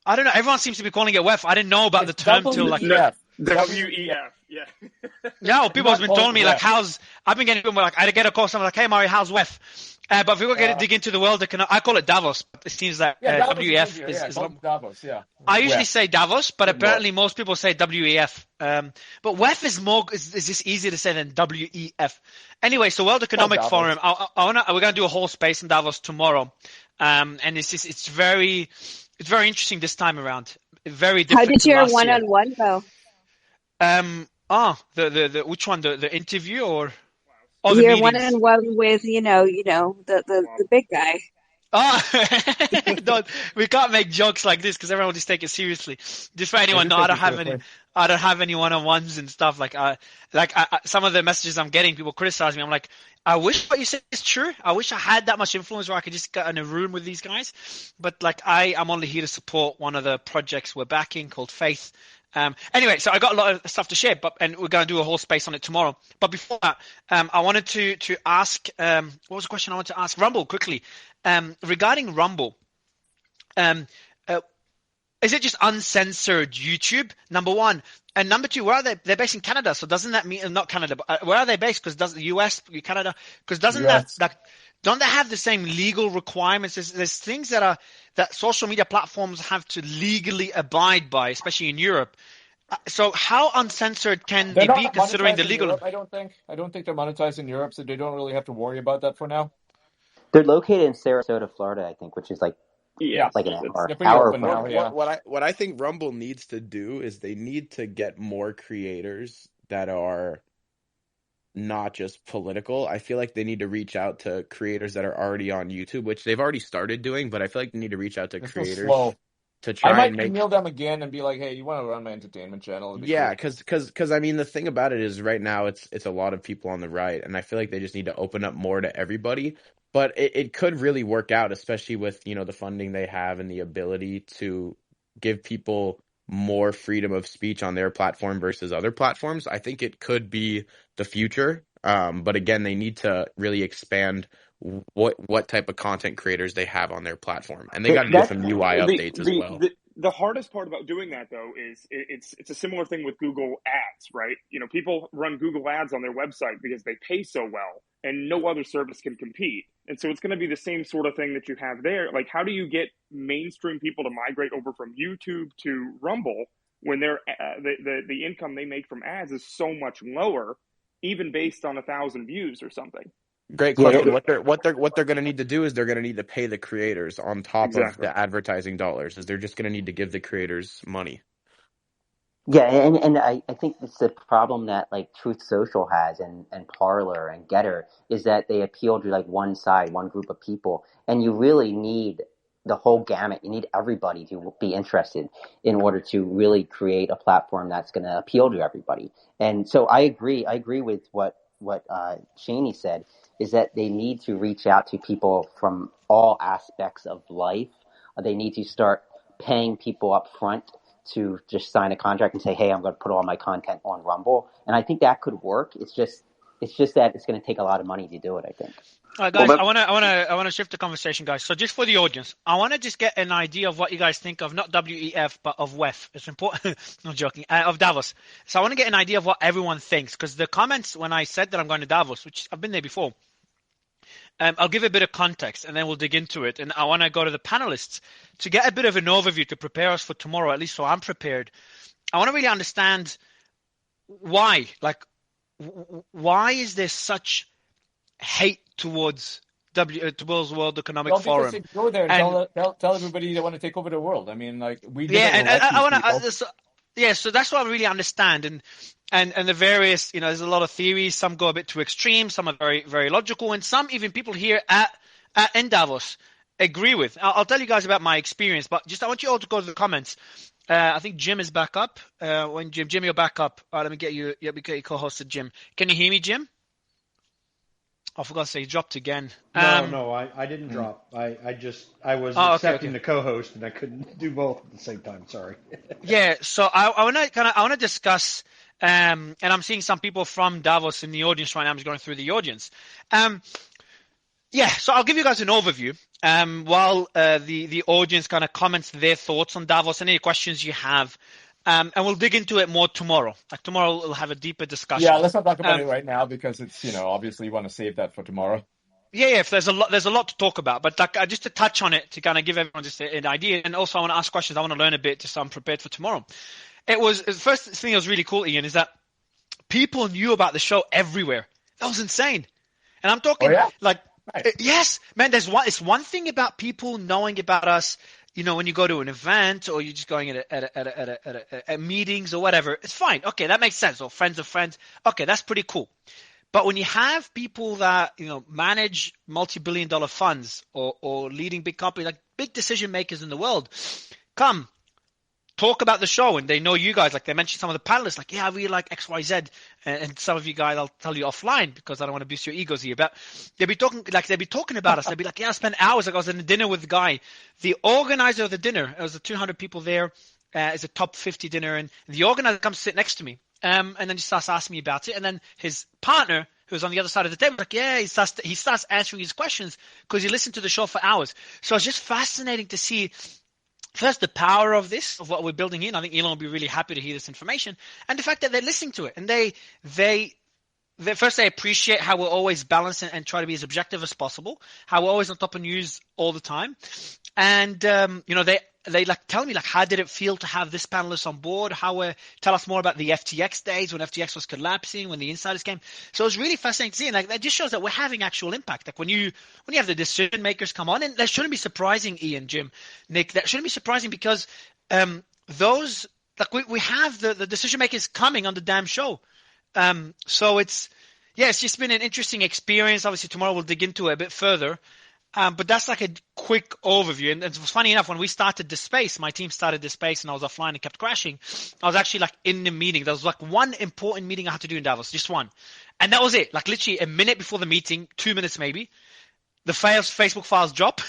I don't know. Everyone seems to be calling it WEF. I didn't know about the term till like WEF. Yeah. Yeah, well, people have been telling me like, I've been getting people like, I get a call, someone like, hey Mario, how's WEF? But if we're going to dig into the World Economic, I call it Davos. But it seems that WEF is Davos. Yeah. I usually say Davos, but apparently most people say WEF. But WEF is just easier to say than WEF. Anyway, so World Economic Forum. We're going to do a whole space in Davos tomorrow, and it's very interesting this time around. Very different. How did your one one-on-one go? The which one? The interview or the your one-on-one with the big guy. We can't make jokes like this because everyone will just take it seriously. Just for anyone, I don't have any one-on-ones and stuff like. Some of the messages I'm getting, people criticize me. I'm like, I wish what you said is true. I wish I had that much influence where I could just get in a room with these guys. But like, I'm only here to support one of the projects we're backing called Faith. Anyway, so I got a lot of stuff to share, and we're going to do a whole space on it tomorrow. But before that, I wanted to ask, what was the question I wanted to ask? Rumble, quickly. Regarding Rumble, is it just uncensored YouTube, number one? And number two, where are they? They're based in Canada, so doesn't that mean, not Canada, but where are they based? Because does the US, Canada, because doesn't that don't they have the same legal requirements? There's things that social media platforms have to legally abide by, especially in Europe. So how uncensored can they be considering the legal? I don't think they're monetized in Europe, so they don't really have to worry about that for now. They're located in Sarasota, Florida, I think, which is like an hour from now. What I think Rumble needs to do is they need to get more creators that are not just political. I feel like they need to reach out to creators that are already on YouTube, which they've already started doing, but I feel like they need to reach out to creators to try and email them again and be like, hey, you want to run my entertainment channel? Yeah, because I mean, the thing about it is right now it's a lot of people on the right, and I feel like they just need to open up more to everybody. But it could really work out, especially with, the funding they have and the ability to give people more freedom of speech on their platform versus other platforms. I think it could be the future. But again, they need to really expand what type of content creators they have on their platform. And they got to do some UI updates as well. The hardest part about doing that, though, is it's a similar thing with Google Ads, right? People run Google Ads on their website because they pay so well, and no other service can compete. And so it's going to be the same sort of thing that you have there. Like, how do you get mainstream people to migrate over from YouTube to Rumble when they're the income they make from ads is so much lower, even based on 1,000 views or something? Great question. What they're going to need to do is they're going to need to pay the creators on top of the advertising dollars. Is they're just going to need to give the creators money. Yeah, and I think it's the problem that like Truth Social has and Parler and Getter is that they appeal to like one side, one group of people, and you really need the whole gamut. You need everybody to be interested in order to really create a platform that's going to appeal to everybody. And so I agree with what Shaney said, is that they need to reach out to people from all aspects of life. They need to start paying people up front to just sign a contract and say, hey, I'm going to put all my content on Rumble. And I think that could work. It's just that it's going to take a lot of money to do it, I think. All right, guys, I want to shift the conversation, guys. So just for the audience, I want to just get an idea of what you guys think of, not WEF, but of WEF. It's important. Not joking. Of Davos. So I want to get an idea of what everyone thinks, because the comments when I said that I'm going to Davos, which I've been there before, I'll give a bit of context and then we'll dig into it. And I want to go to the panelists to get a bit of an overview to prepare us for tomorrow, at least so I'm prepared. I want to really understand why. Like, why is there such hate towards World Economic Well, because Forum. they go there and tell everybody they want to take over the world. I mean, like we didn't elect these people. So that's what I really understand, and the various, there's a lot of theories. Some go a bit too extreme, some are very, very logical, and some even people here in Davos agree with. I'll tell you guys about my experience, but just I want you all to go to the comments. I think Jim is back up. When Jim, you're back up. All right, let me get you. Yeah, we get you co-hosted, Jim. Can you hear me, Jim? I forgot to say he dropped again. No, I didn't drop. I was accepting the co-host, and I couldn't do both at the same time. Sorry. Yeah, so I want to discuss, and I'm seeing some people from Davos in the audience right now. I'm just going through the audience. So I'll give you guys an overview while the audience kind of comments their thoughts on Davos and any questions you have. And we'll dig into it more tomorrow. Like tomorrow, we'll have a deeper discussion. Yeah, let's not talk about it right now because it's obviously you want to save that for tomorrow. Yeah. If there's a lot to talk about, but like just to touch on it to kind of give everyone just an idea, and also I want to ask questions. I want to learn a bit just so I'm prepared for tomorrow. The first thing that was really cool, Ian, is that people knew about the show everywhere. That was insane, and I'm talking Right. Yes, man. It's one thing about people knowing about us. When you go to an event or you're just going at meetings or whatever, it's fine. Okay, that makes sense. Or friends of friends. Okay, that's pretty cool. But when you have people that, manage multi-billion-dollar funds or leading big companies, like big decision makers in the world, come talk about the show, and they know you guys. Like they mentioned some of the panelists, like, yeah, I really like XYZ, and some of you guys, I'll tell you offline because I don't want to boost your egos here. But they'll be talking about us. They'll be like, yeah, I spent hours. Like I was in a dinner with the guy, the organizer of the dinner. It was 200 people there. It's a top 50 dinner, and the organizer comes to sit next to me, and then he starts asking me about it, and then his partner, who was on the other side of the table, like, yeah, he starts answering his questions because he listened to the show for hours. So it's just fascinating to see. First, the power of what we're building in. I think Elon will be really happy to hear this information, and the fact that they're listening to it, and they appreciate how we're always balanced and try to be as objective as possible, how we're always on top of news all the time, and they like tell me like how did it feel to have this panelist on board? Tell us more about the FTX days when FTX was collapsing, when the insiders came. So it was really fascinating to see, and like that just shows that we're having actual impact. Like when you have the decision makers come on, and that shouldn't be surprising, Ian, Jim, Nick. That shouldn't be surprising because those like we have the decision makers coming on the damn show. So it's just been an interesting experience. Obviously tomorrow we'll dig into it a bit further. But that's like a quick overview. And it was funny enough, when we started this space, my team started this space and I was offline and kept crashing. I was actually like in the meeting. There was like one important meeting I had to do in Davos, just one. And that was it. Like literally a minute before the meeting, 2 minutes maybe, the Facebook files drop.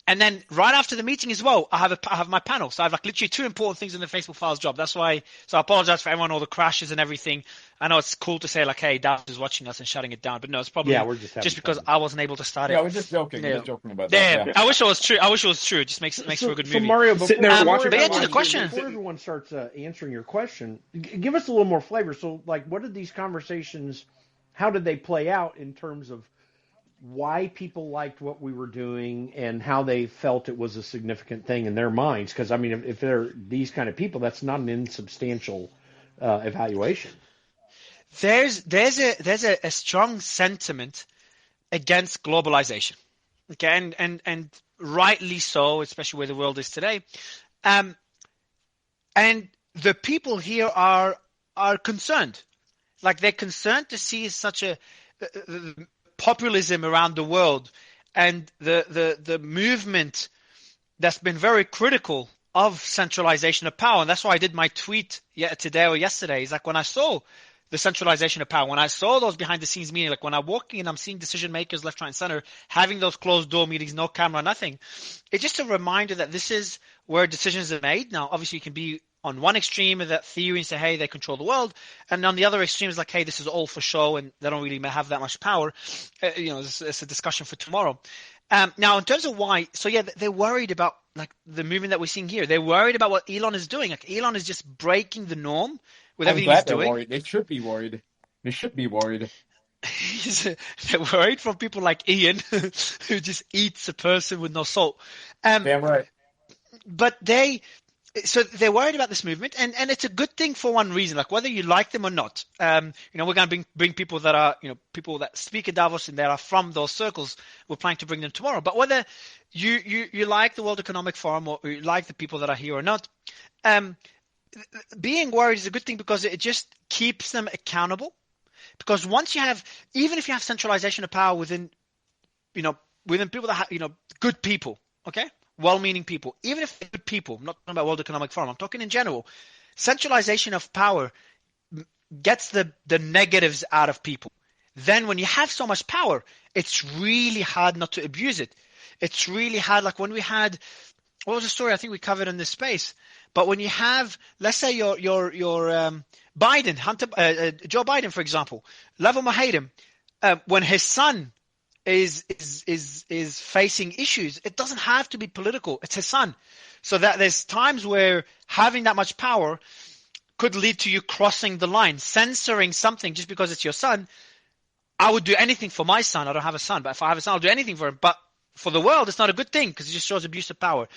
And then right after the meeting as well, I have my panel. So I have like literally two important things in the Facebook files job. That's why. So I apologize for everyone, all the crashes and everything. I know it's cool to say like, hey, Davos is watching us and shutting it down, but no, it's probably we're just because I wasn't able to start it. Yeah, we're just joking. We're just joking about that. Yeah. I wish it was true. It just makes for a good movie. So Mario, before before everyone starts answering your question, give us a little more flavor. So like, what did these conversations? How did they play out in terms of why people liked what we were doing and how they felt it was a significant thing in their minds? Because I mean, if they're these kind of people, that's not an insubstantial evaluation. There's a strong sentiment against globalization, okay, and rightly so, especially where the world is today. And the people here are concerned, like they're concerned to see such a populism around the world, and the movement that's been very critical of centralization of power. And that's why I did my tweet today or yesterday. Is like when I saw the centralization of power, when I saw those behind the scenes meetings, like when I'm walking and I'm seeing decision makers left, right, and center having those closed door meetings, no camera, nothing. It's just a reminder that this is where decisions are made. Now, obviously, you can be on one extreme of that theory and say, hey, they control the world. And on the other extreme is like, hey, this is all for show and they don't really have that much power. It's a discussion for tomorrow. Now, in terms of why, so yeah, they're worried about like the movement that we're seeing here. They're worried about what Elon is doing. Like Elon is just breaking the norm with everything he's doing. Worried. They should be worried. They're worried from people like Ian, who just eats a person with no salt. Damn right. But so they're worried about this movement, and it's a good thing for one reason, like whether you like them or not. We're going to bring people that are, people that speak at Davos and that are from those circles. We're planning to bring them tomorrow. But whether you like the World Economic Forum or you like the people that are here or not, being worried is a good thing because it just keeps them accountable. Because once you have, even if you have centralization of power within people that have, good people, okay? Well-meaning people, even if they're good people, I'm not talking about World Economic Forum, I'm talking in general, centralization of power gets the negatives out of people. Then when you have so much power, it's really hard not to abuse it. It's really hard, like when we had, what was the story I think we covered in this space, but when you have, let's say your Biden, Joe Biden, for example, love him or hate him, when his son is facing issues, it doesn't have to be political. It's his son. So that there's times where having that much power could lead to you crossing the line, censoring something just because it's your son. I would do anything for my son. I don't have a son, but if I have a son, I'll do anything for him. But for the world, it's not a good thing because it just shows abuse of power.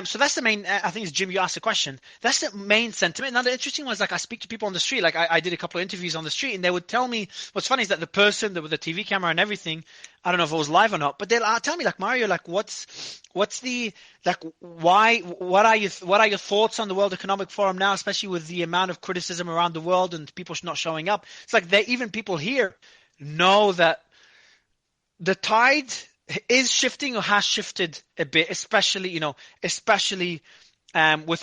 So that's the main, I think it's Jim, you asked the question. That's the main sentiment. Now, the interesting one is, like, I speak to people on the street. Like, I did a couple of interviews on the street, and they would tell me, what's funny is that the person with the TV camera and everything, I don't know if it was live or not, but they'll tell me, like, Mario, like, what's the, like, what are your thoughts on the World Economic Forum now, especially with the amount of criticism around the world and people not showing up? It's like even people here know that the tide is shifting or has shifted a bit, especially with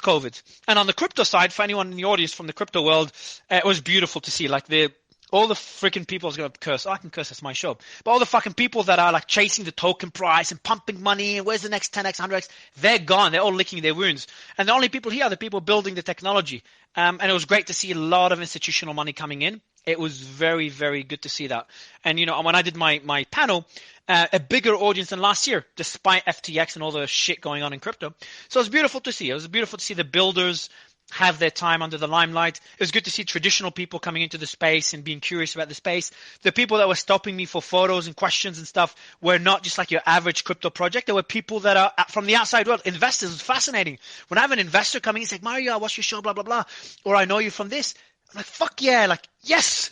COVID. And on the crypto side, for anyone in the audience from the crypto world, it was beautiful to see. Like all the freaking people, I was going to curse. I can curse, that's my show. But all the fucking people that are like chasing the token price and pumping money and where's the next 10x, 100x, they're gone. They're all licking their wounds. And the only people here are the people building the technology. And it was great to see a lot of institutional money coming in. It was very, very good to see that. And, when I did my panel, a bigger audience than last year, despite FTX and all the shit going on in crypto. So it was beautiful to see. It was beautiful to see the builders have their time under the limelight. It was good to see traditional people coming into the space and being curious about the space. The people that were stopping me for photos and questions and stuff were not just like your average crypto project. There were people that are from the outside world. Investors. It was fascinating. When I have an investor coming, he's like, Mario, I watched your show, blah, blah, blah. Or I know you from this. I'm like, fuck yeah, like, yes,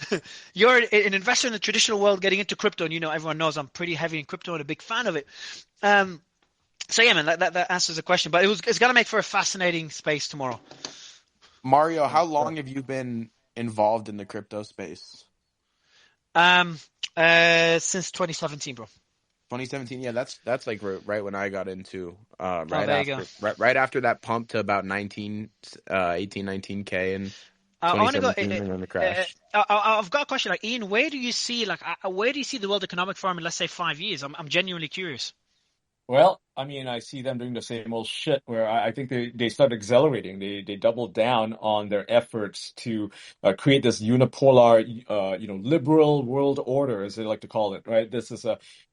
you're an investor in the traditional world getting into crypto. And, everyone knows I'm pretty heavy in crypto and a big fan of it. So, yeah, man, that answers the question. But it's going to make for a fascinating space tomorrow. Mario, how long have you been involved in the crypto space? Since 2017, bro. 2017, yeah, that's like right when I got into right after that pump to about 18, 19K and I want to go. and then the crash. I've got a question. Like, Ian, where do you see the World Economic Forum in, let's say, 5 years? I'm genuinely curious. Well, I mean, I see them doing the same old shit where I think they start accelerating. They double down on their efforts to create this unipolar, liberal world order, as they like to call it, right? This is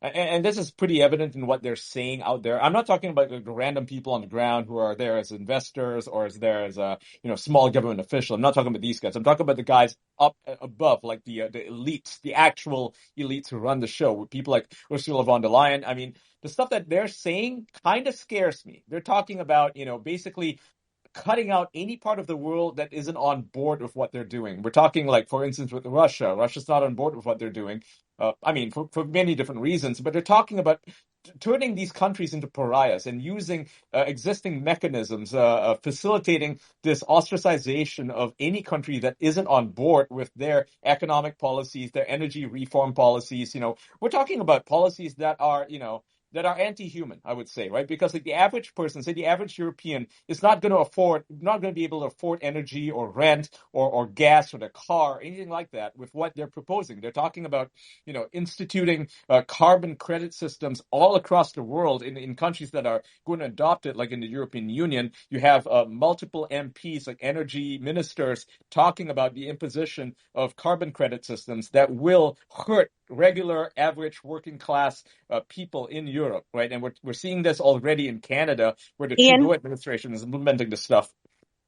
and this is pretty evident in what they're saying out there. I'm not talking about the random people on the ground who are there as investors or as there as a small government official. I'm not talking about these guys. I'm talking about the guys up above, like the elites, the actual elites who run the show. People like Ursula von der Leyen. I mean, the stuff that they're saying kind of scares me. They're talking about, basically cutting out any part of the world that isn't on board with what they're doing. We're talking, like, for instance, with Russia. Russia's not on board with what they're doing. For many different reasons, but they're talking about turning these countries into pariahs and using existing mechanisms, facilitating this ostracization of any country that isn't on board with their economic policies, their energy reform policies. We're talking about policies that are, that are anti-human, I would say, right? Because like the average person, say the average European, is not going to be able to afford energy or rent or gas or the car, anything like that with what they're proposing. They're talking about, instituting carbon credit systems all across the world in countries that are going to adopt it, like in the European Union. You have multiple MPs, like energy ministers, talking about the imposition of carbon credit systems that will hurt regular, average, working class people in Europe, right? And we're seeing this already in Canada, where the Ian? Trudeau administration is implementing this stuff.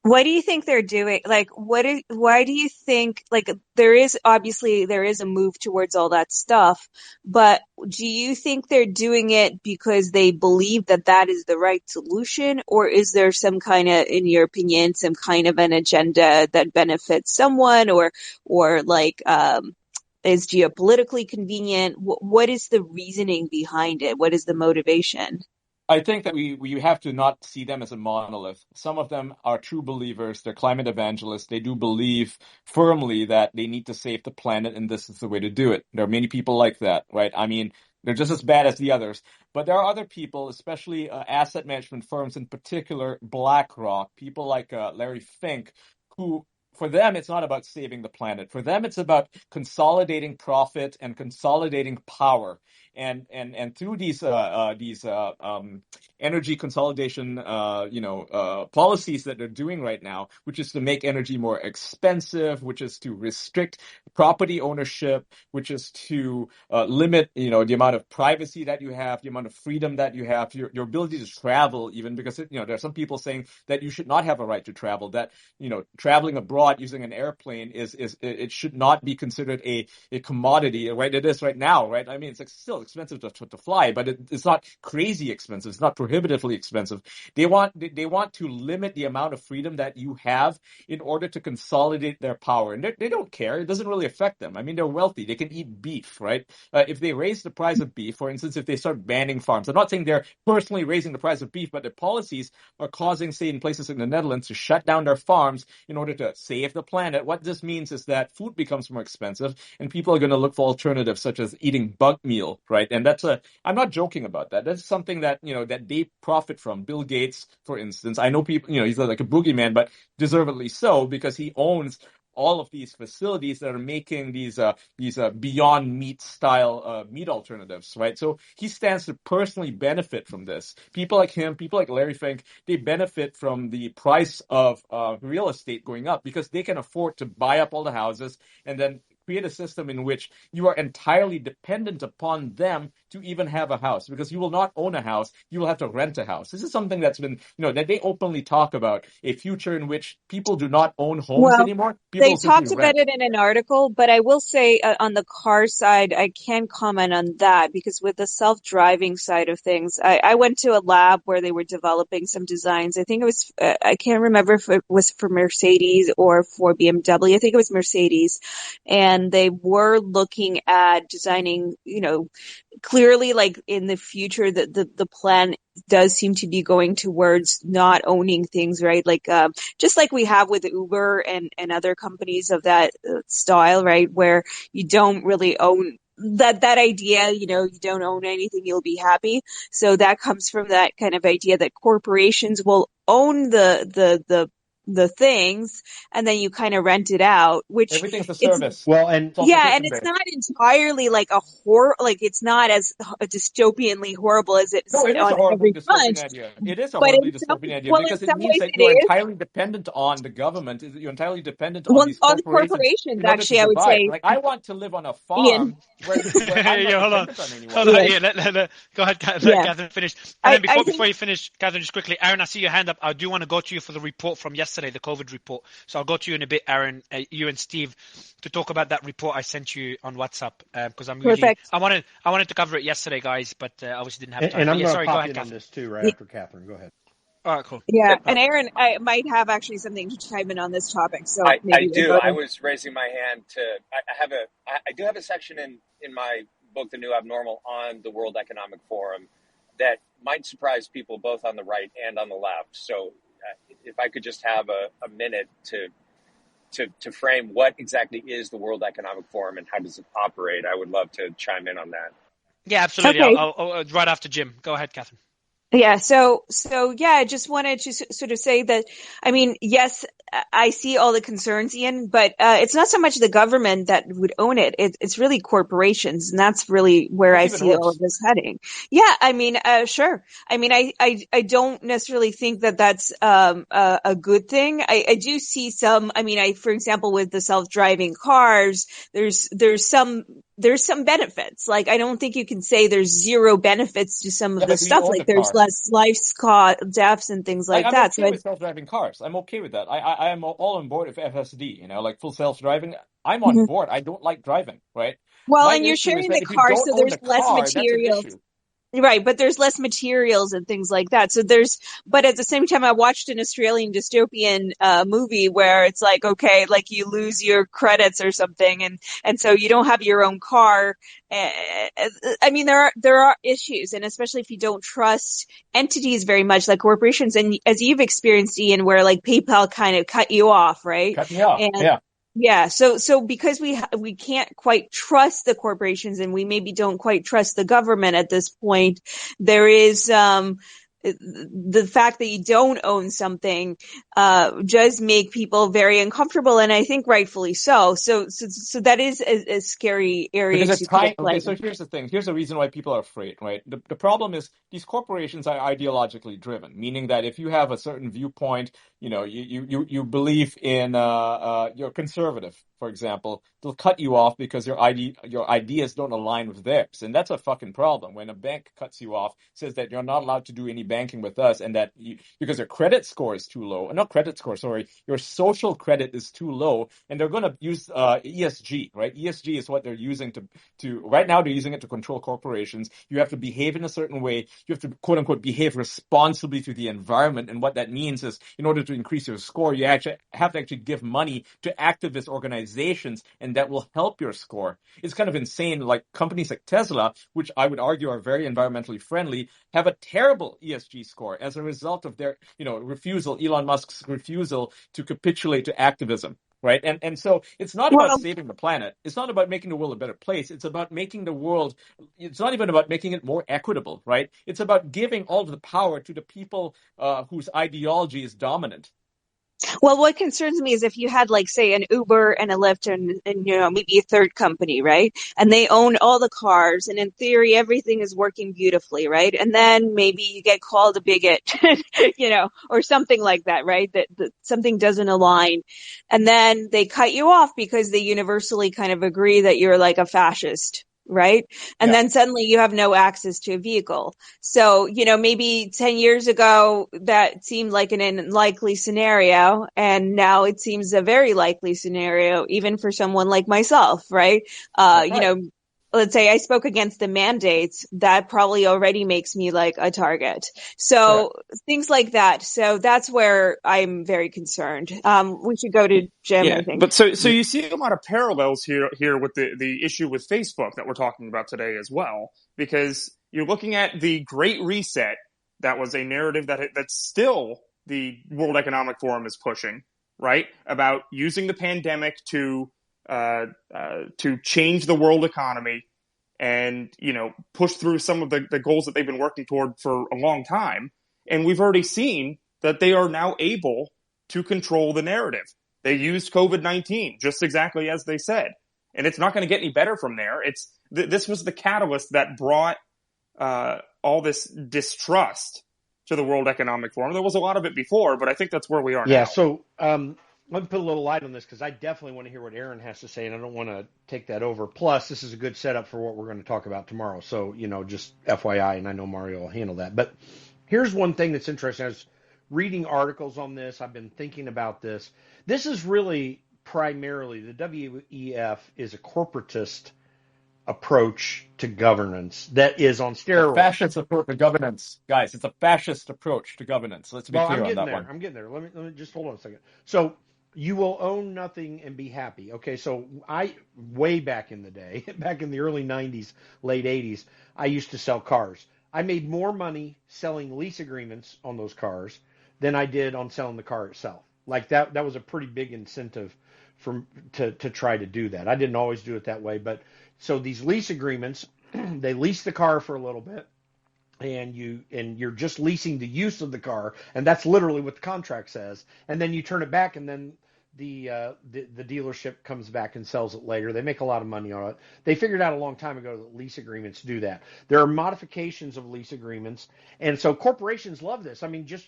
What do you think they're doing? Like, why do you think, like, there is a move towards all that stuff, but do you think they're doing it because they believe that that is the right solution? Or is there some kind of, in your opinion, some kind of an agenda that benefits someone or like, is geopolitically convenient? What is the reasoning behind it? What is the motivation? I think that we have to not see them as a monolith. Some of them are true believers. They're climate evangelists. They do believe firmly that they need to save the planet, and this is the way to do it. There are many people like that, right? I mean, they're just as bad as the others. But there are other people, especially asset management firms, in particular BlackRock, people like Larry Fink, who, for them, it's not about saving the planet. For them, it's about consolidating profit and consolidating power. And through these energy consolidation policies that they're doing right now, which is to make energy more expensive, which is to restrict property ownership, which is to limit the amount of privacy that you have, the amount of freedom that you have, your ability to travel, even because there are some people saying that you should not have a right to travel, that traveling abroad using an airplane it should not be considered a commodity, right? It is right now, right? I mean, it's still expensive to fly, but it's not crazy expensive. It's not prohibitively expensive. They want to limit the amount of freedom that you have in order to consolidate their power, and they don't care. It doesn't really affect them. I mean, they're wealthy. They can eat beef, right? If they raise the price of beef, for instance, if they start banning farms, I'm not saying they're personally raising the price of beef, but their policies are causing, say, in places in the Netherlands, to shut down their farms in order to save the planet. What this means is that food becomes more expensive, and people are going to look for alternatives such as eating bug meal, right? And I'm not joking about that. That's something that, that they profit from. Bill Gates, for instance, I know people, he's like a boogeyman, but deservedly so, because he owns all of these facilities that are making these Beyond Meat style meat alternatives, right? So he stands to personally benefit from this. People like him, people like Larry Fink, they benefit from the price of real estate going up because they can afford to buy up all the houses and then create a system in which you are entirely dependent upon them to even have a house, because you will not own a house, you will have to rent a house. This is something that's been, that they openly talk about, a future in which people do not own homes anymore. People They talked about it in an article, but I will say on the car side, I can't comment on that because with the self-driving side of things, I went to a lab where they were developing some designs. I think it was, I can't remember if it was for Mercedes or for BMW. I think it was Mercedes. And they were looking at designing, clearly, like in the future, the plan does seem to be going towards not owning things, right? Like, just like we have with Uber and other companies of that style, right? Where you don't really own that idea, you don't own anything, you'll be happy. So that comes from that kind of idea that corporations will own the things and then you kind of rent it out, which everything's a service. And it's not entirely like it's not as dystopianly horrible as it's no, it is on a horrible every dystopian punch. idea. It is a horribly dystopian idea because it means that you're entirely dependent on the government. You're entirely dependent on these corporations. Actually, I would say, like, I want to live on a farm where I'm not dependent on anyone. Hold on. Ian, go ahead, let Catherine finish. And then before you finish, Catherine, just quickly, Aaron, I see your hand up. I do want to go to you for the report from yesterday, the COVID report. So I'll go to you in a bit, Aaron, you and Steve, to talk about that report I sent you on WhatsApp, because I'm really, I wanted to cover it yesterday, guys, but obviously didn't have time. And I'm going to pop in on this too right after Catherine. Go ahead. All right, cool. Yeah, and Aaron, I might have actually something to chime in on this topic. So I do. I was raising my hand to. I do have a section in my book, The New Abnormal, on the World Economic Forum that might surprise people both on the right and on the left. So if I could just have a minute to frame what exactly is the World Economic Forum and how does it operate, I would love to chime in on that. Yeah, absolutely. Okay. I'll right after Jim. Go ahead, Catherine. Yeah. So yeah, I just wanted to sort of say that, I mean, yes, I see all the concerns, Ian, but it's not so much the government that would own it. It's really corporations. And that's really where I see all of this heading. Yeah. I mean, sure. I mean, I don't necessarily think that that's a good thing. I do see some, I mean, for example, with the self-driving cars, there's some there's some benefits. Like, I don't think you can say there's zero benefits to some of Yeah, the but do you stuff. own Like, the there's car? less deaths and things like I'm that. So okay with self-driving cars. I'm okay with that. I am all on board with FSD, like full self-driving. I'm on Mhm. board. I don't like driving, right? Well, My and you're issue is sharing that the if you car, don't so own there's the less car, that's an materials. issue. Right, but there's less materials and things like that. So but at the same time, I watched an Australian dystopian movie where it's like, okay, like you lose your credits or something, and so you don't have your own car. I mean, there are issues, and especially if you don't trust entities very much, like corporations, and as you've experienced, Ian, where like PayPal kind of cut you off, right? Cut me off. And Yeah. yeah, so because we can't quite trust the corporations, and we maybe don't quite trust the government at this point, there is the fact that you don't own something does make people very uncomfortable, and I think rightfully so. So that is a scary area Because to it's kind of time. play Okay, so here's the thing. Here's the reason why people are afraid, right? The problem is these corporations are ideologically driven, meaning that if you have a certain viewpoint, you believe in you're conservative, for example, they'll cut you off because your ideas don't align with theirs, and that's a fucking problem. When a bank cuts you off, says that you're not allowed to do any banking with us, and that because your credit score is too low, not credit score, sorry, your social credit is too low, and they're going to use ESG, right? ESG is what they're using to right now. They're using it to control corporations. You have to behave in a certain way. You have to quote unquote behave responsibly to the environment, and what that means is in order to increase your score, you actually have to give money to activist organizations, and that will help your score. It's kind of insane. Like companies like Tesla, which I would argue are very environmentally friendly, have a terrible ESG score as a result of their refusal, Elon Musk's refusal to capitulate to activism. Right. And so it's not about saving the planet. It's not about making the world a better place. It's about making the world. It's not even about making it more equitable. Right. It's about giving all of the power to the people whose ideology is dominant. Well, what concerns me is if you had, like, say, an Uber and a Lyft and maybe a third company, right? And they own all the cars, and in theory, everything is working beautifully, right? And then maybe you get called a bigot, or something like that, right? That something doesn't align. And then they cut you off because they universally kind of agree that you're like a fascist. Right. And then suddenly you have no access to a vehicle. So, maybe 10 years ago that seemed like an unlikely scenario. And now it seems a very likely scenario, even for someone like myself. Right. Let's say I spoke against the mandates, that probably already makes me like a target. So things like that. So that's where I'm very concerned. We should go to Jim, I think. But so you see a lot of parallels here with the issue with Facebook that we're talking about today as well, because you're looking at the Great Reset. That was a narrative that's still the World Economic Forum is pushing, right? About using the pandemic to change the world economy and, push through some of the goals that they've been working toward for a long time. And we've already seen that they are now able to control the narrative. They used COVID-19 just exactly as they said. And it's not going to get any better from there. This was the catalyst that brought all this distrust to the World Economic Forum. There was a lot of it before, but I think that's where we are now. Yeah, so let me put a little light on this because I definitely want to hear what Aaron has to say, and I don't want to take that over. Plus, this is a good setup for what we're going to talk about tomorrow. So, just FYI, and I know Mario will handle that. But here's one thing that's interesting. I was reading articles on this. I've been thinking about this. This is really primarily, the WEF is a corporatist approach to governance that is on steroids. A fascist approach to governance, guys. It's a fascist approach to governance. Let's be clear on that one. I'm getting there. Let me just hold on a second. So you will own nothing and be happy. Okay, so way back in the day, back in the early 90s, late 80s, I used to sell cars. I made more money selling lease agreements on those cars than I did on selling the car itself. Like that was a pretty big incentive to try to do that. I didn't always do it that way, but so these lease agreements, they lease the car for a little bit, and you're just leasing the use of the car, and that's literally what the contract says. And then you turn it back, and then the dealership comes back and sells it later. They make a lot of money on it. They figured out a long time ago that lease agreements do that. There are modifications of lease agreements, and so corporations love this. I mean, just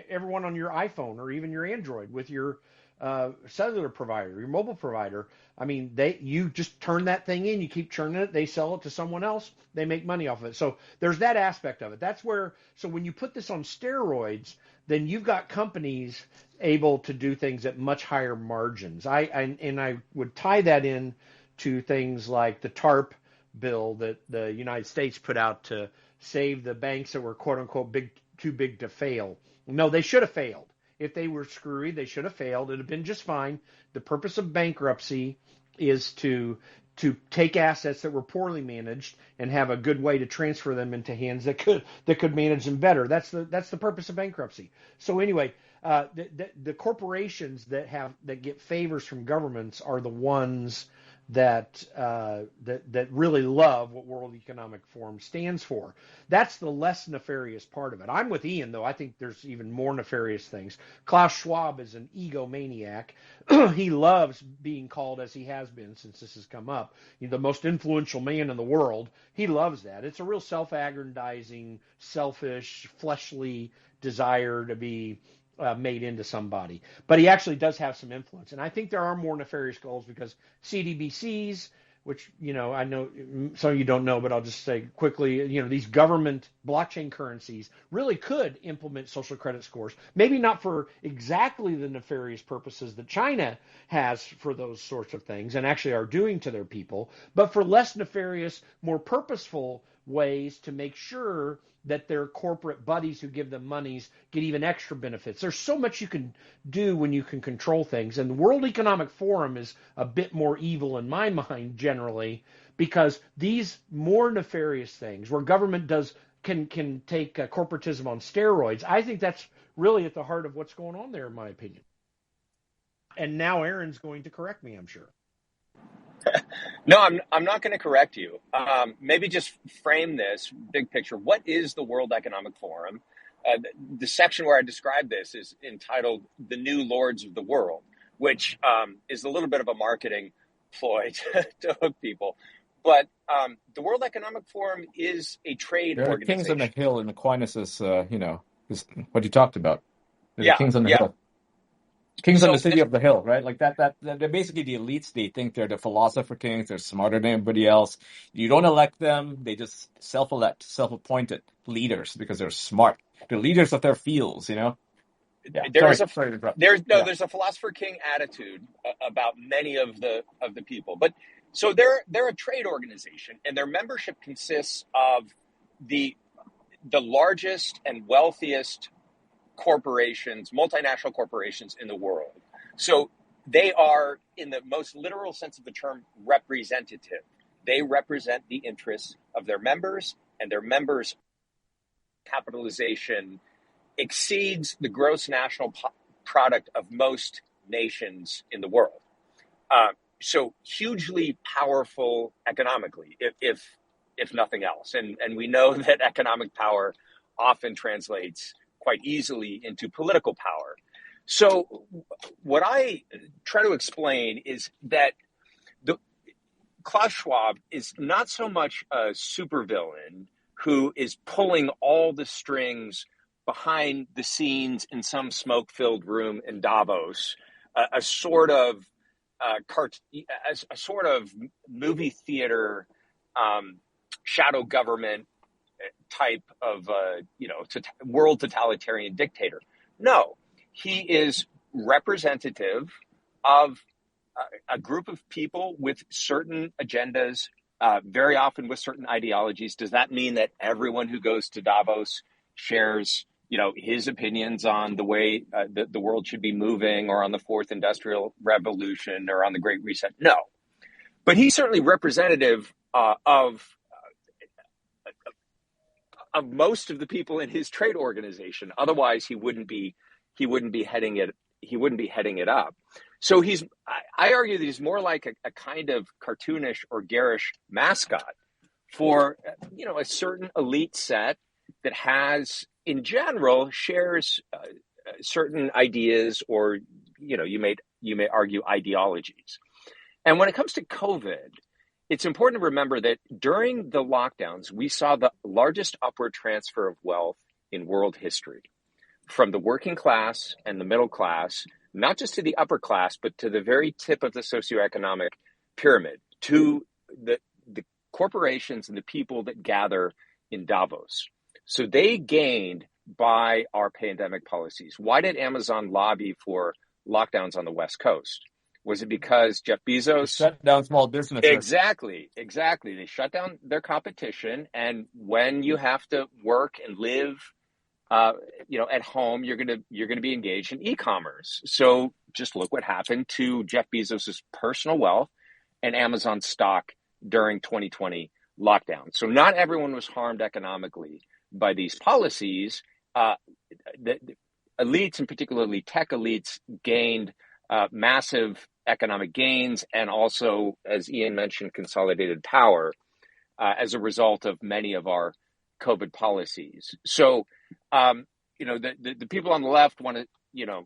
everyone on your iPhone or even your Android with your cellular provider, your mobile provider. I mean, you just turn that thing in, you keep churning it, they sell it to someone else, they make money off of it. So there's that aspect of it. That's where, so when you put this on steroids, then you've got companies able to do things at much higher margins. I would tie that in to things like the TARP bill that the United States put out to save the banks that were quote unquote too big to fail. No, they should have failed. If they were screwy, they should have failed. It'd have been just fine. The purpose of bankruptcy is to take assets that were poorly managed and have a good way to transfer them into hands that could manage them better. That's the purpose of bankruptcy. So anyway, the corporations that get favors from governments are the ones that really love what World Economic Forum stands for. That's the less nefarious part of it. I'm with Ian, though. I think there's even more nefarious things. Klaus Schwab is an egomaniac. He loves being called, as he has been since this has come up, the most influential man in the world. He loves that. It's a real self-aggrandizing, selfish, fleshly desire to be made into somebody. But he actually does have some influence. And I think there are more nefarious goals because CDBCs, which, I know some of you don't know, but I'll just say quickly, these government blockchain currencies really could implement social credit scores. Maybe not for exactly the nefarious purposes that China has for those sorts of things and actually are doing to their people, but for less nefarious, more purposeful ways to make sure that their corporate buddies who give them monies get even extra benefits. There's so much you can do when you can control things. And the World Economic Forum is a bit more evil in my mind generally because these more nefarious things where government can take corporatism on steroids, I think that's really at the heart of what's going on there, in my opinion. And now Aaron's going to correct me, I'm sure. No, I'm not going to correct you. Maybe just frame this big picture. What is the World Economic Forum? The section where I describe this is entitled "The New Lords of the World," which is a little bit of a marketing ploy to hook people. But the World Economic Forum is a trade organization. Kings on the Hill in Aquinas is, is what you talked about. Yeah, Kings on the Hill. Kings on the city of the hill, right? Like that. They're basically the elites. They think they're the philosopher kings. They're smarter than everybody else. You don't elect them. They just self-elect, self-appointed leaders because they're smart. They're leaders of their fields, Yeah. There's a philosopher king attitude about many of the people. But so they're a trade organization, and their membership consists of the largest and wealthiest corporations, multinational corporations in the world. So they are, in the most literal sense of the term, representative. They represent the interests of their members, and their members' capitalization exceeds the gross national product of most nations in the world. So hugely powerful economically, if nothing else. And we know that economic power often translates quite easily into political power. So what I try to explain is that Klaus Schwab is not so much a supervillain who is pulling all the strings behind the scenes in some smoke-filled room in Davos, a sort of movie theater shadow government type of world totalitarian dictator. No, he is representative of a group of people with certain agendas, very often with certain ideologies. Does that mean that everyone who goes to Davos shares his opinions on the way the world should be moving, or on the fourth industrial revolution, or on the Great Reset? No, but he's certainly representative of most of the people in his trade organization. Otherwise, he wouldn't be heading it up. So I argue that he's more like a kind of cartoonish or garish mascot for a certain elite set that has, in general, shares certain ideas, or you may argue ideologies. And when it comes to COVID, it's important to remember that during the lockdowns, we saw the largest upward transfer of wealth in world history, from the working class and the middle class not just to the upper class, but to the very tip of the socioeconomic pyramid, to the corporations and the people that gather in Davos. So they gained by our pandemic policies. Why did Amazon lobby for lockdowns on the West Coast? Was it because Jeff Bezos shut down small businesses? Exactly. They shut down their competition, and when you have to work and live, at home, you're gonna be engaged in e-commerce. So just look what happened to Jeff Bezos's personal wealth and Amazon stock during 2020 lockdown. So not everyone was harmed economically by these policies. The elites, and particularly tech elites, gained massive economic gains, and also, as Ian mentioned, consolidated power as a result of many of our COVID policies. So, the people on the left want to,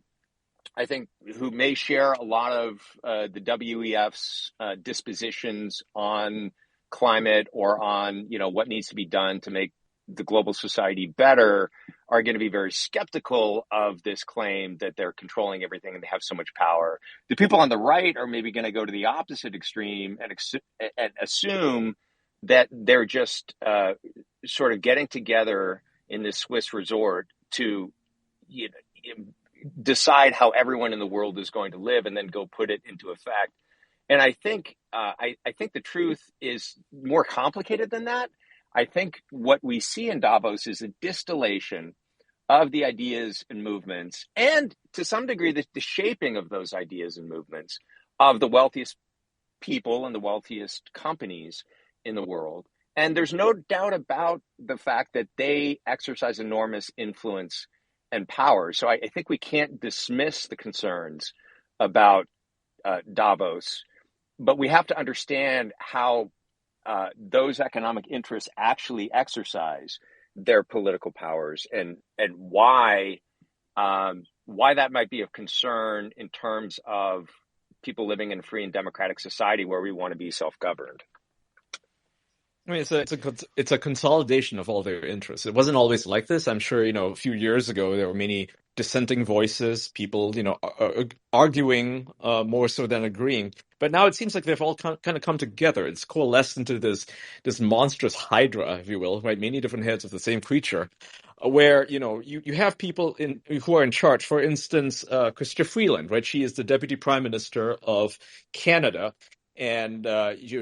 I think, who may share a lot of the WEF's dispositions on climate or on, what needs to be done to make the global society better, are going to be very skeptical of this claim that they're controlling everything and they have so much power. The people on the right are maybe going to go to the opposite extreme and assume that they're just sort of getting together in this Swiss resort to decide how everyone in the world is going to live and then go put it into effect. And I think I think the truth is more complicated than that. I think what we see in Davos is a distillation of the ideas and movements, and to some degree, the shaping of those ideas and movements of the wealthiest people and the wealthiest companies in the world. And there's no doubt about the fact that they exercise enormous influence and power. So I think we can't dismiss the concerns about Davos, but we have to understand how those economic interests actually exercise their political powers, and why that might be of concern in terms of people living in a free and democratic society where we want to be self-governed. I mean, it's a consolidation of all their interests. It wasn't always like this. I'm sure, a few years ago, there were many dissenting voices, people, arguing more so than agreeing. But now it seems like they've all kind of come together. It's coalesced into this monstrous hydra, if you will, right? Many different heads of the same creature, where, you have people who are in charge. For instance, Chrystia Freeland, right? She is the Deputy Prime Minister of Canada. And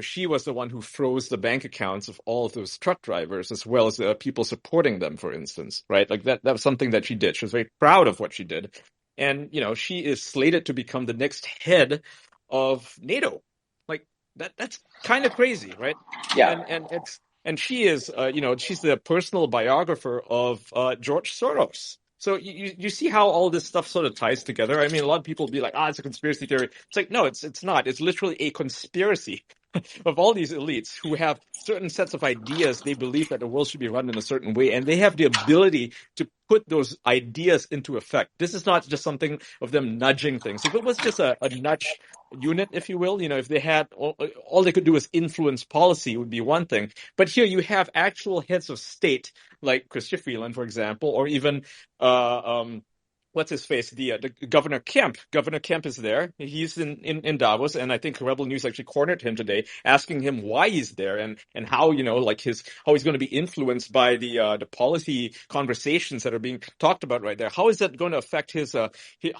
she was the one who froze the bank accounts of all of those truck drivers, as well as people supporting them, for instance, right? Like that was something that she did. She was very proud of what she did. And, she is slated to become the next head of NATO. Like that's kind of crazy, right? Yeah. And she is, she's the personal biographer of George Soros. So you see how all this stuff sort of ties together. I mean, a lot of people be like, it's a conspiracy theory. It's like, no, it's not. It's literally a conspiracy of all these elites who have certain sets of ideas. They believe that the world should be run in a certain way, and they have the ability to put those ideas into effect. This is not just something of them nudging things. If it was just a nudge unit, if you will, if they had all they could do is influence policy, would be one thing. But here you have actual heads of state, like Chrystia Freeland, for example, or even what's his face? The Governor Kemp. Governor Kemp is there. He's in Davos, and I think Rebel News actually cornered him today, asking him why he's there and how how he's going to be influenced by the policy conversations that are being talked about right there. How is that going to affect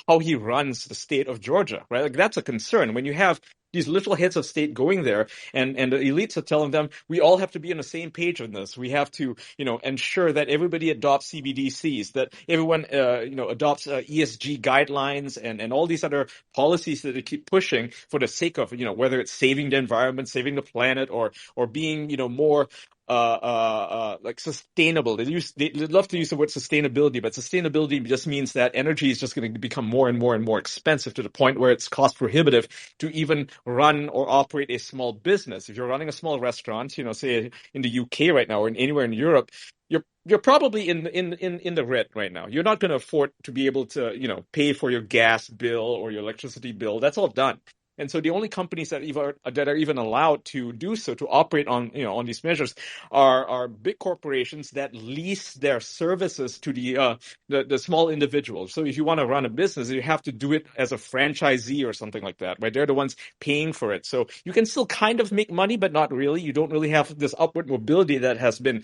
how he runs the state of Georgia? Right, like that's a concern when you have these little heads of state going there, and the elites are telling them, we all have to be on the same page on this. We have to, ensure that everybody adopts CBDCs, that everyone, adopts ESG guidelines and all these other policies that they keep pushing for the sake of, whether it's saving the environment, saving the planet, or being, more like sustainable. They love to use the word sustainability, but sustainability just means that energy is just going to become more and more and more expensive to the point where it's cost prohibitive to even run or operate a small business. If you're running a small restaurant, say in the UK right now or anywhere in Europe, you're probably in the red right now. You're not going to afford to be able to, pay for your gas bill or your electricity bill. That's all done. And so the only companies that are even allowed to do so, to operate on on these measures, are big corporations that lease their services to the small individuals. So if you want to run a business, you have to do it as a franchisee or something like that, right? They're the ones paying for it. So you can still kind of make money, but not really. You don't really have this upward mobility that has been,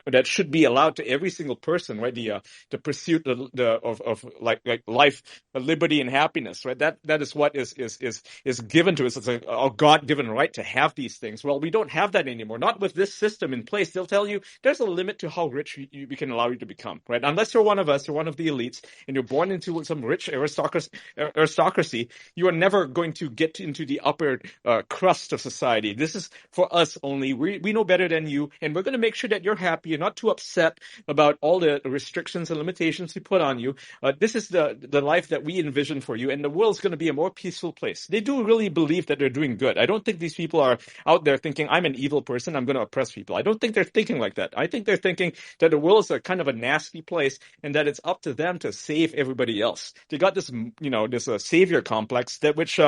that should be allowed to every single person, right? The pursuit of life, liberty, and happiness, right? That is what is given to us. It's a God-given right to have these things. Well, we don't have that anymore. Not with this system in place. They'll tell you there's a limit to how rich we can allow you to become, right? Unless you're one of us, you're one of the elites, and you're born into some rich aristocracy, you are never going to get into the upper crust of society. This is for us only. We know better than you, and we're going to make sure that you're happy. You're not too upset about all the restrictions and limitations we put on you. This is the life that we envision for you, and the world's going to be a more peaceful place. They do really believe that they're doing good. I don't think these people are out there thinking, I'm an evil person, I'm going to oppress people. I don't think they're thinking like that. I think they're thinking that the world is a kind of a nasty place, and that it's up to them to save everybody else. They got this, this savior complex that which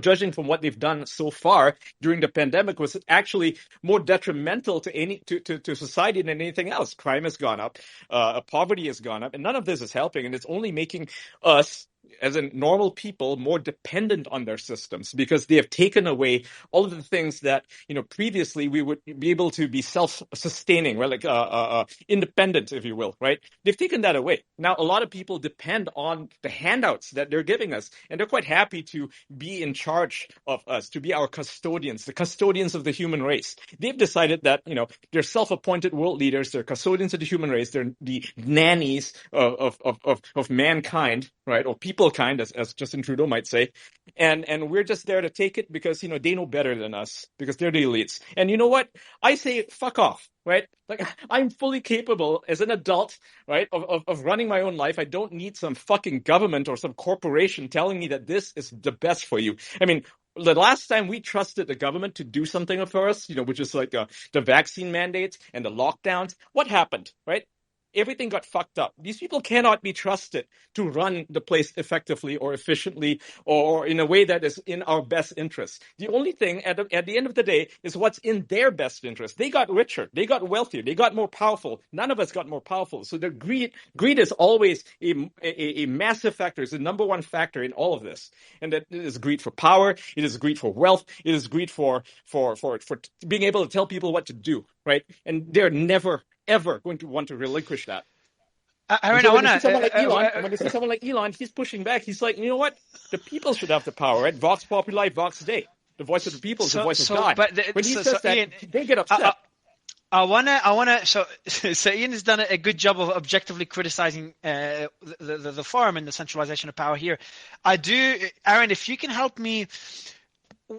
judging from what they've done so far during the pandemic, was actually more detrimental to society than anything else. Crime has gone up, poverty has gone up, and none of this is helping, and it's only making us, as in normal people, more dependent on their systems, because they have taken away all of the things that previously we would be able to be self-sustaining, right? Like independent, if you will, right? They've taken that away. Now a lot of people depend on the handouts that they're giving us, and they're quite happy to be in charge of us, to be our custodians, the custodians of the human race. They've decided that they're self-appointed world leaders, they're custodians of the human race, they're the nannies of mankind, right? Or people kind, as Justin Trudeau might say, and we're just there to take it because they know better than us, because they're the elites. And you know what? I say fuck off, right? Like, I'm fully capable as an adult, right, of running my own life. I don't need some fucking government or some corporation telling me that this is the best for you. I mean, the last time we trusted the government to do something for us, which is like the vaccine mandates and the lockdowns, what happened, right? Everything got fucked up. These people cannot be trusted to run the place effectively or efficiently or in a way that is in our best interest. The only thing at the end of the day is what's in their best interest. They got richer. They got wealthier. They got more powerful. None of us got more powerful. So the greed is always a massive factor. It's the number one factor in all of this. And that is greed for power. It is greed for wealth. It is greed for being able to tell people what to do, right? And they're never ever going to want to relinquish that. Aaron, so when they see someone like Elon, he's pushing back. He's like, you know what? The people should have the power, right? Vox populi, vox Dei. The voice of the people is the voice of God. When he says that, Ian, they get upset. I wanna. So Ian has done a good job of objectively criticizing the forum and the centralization of power here. I do, Aaron. If you can help me.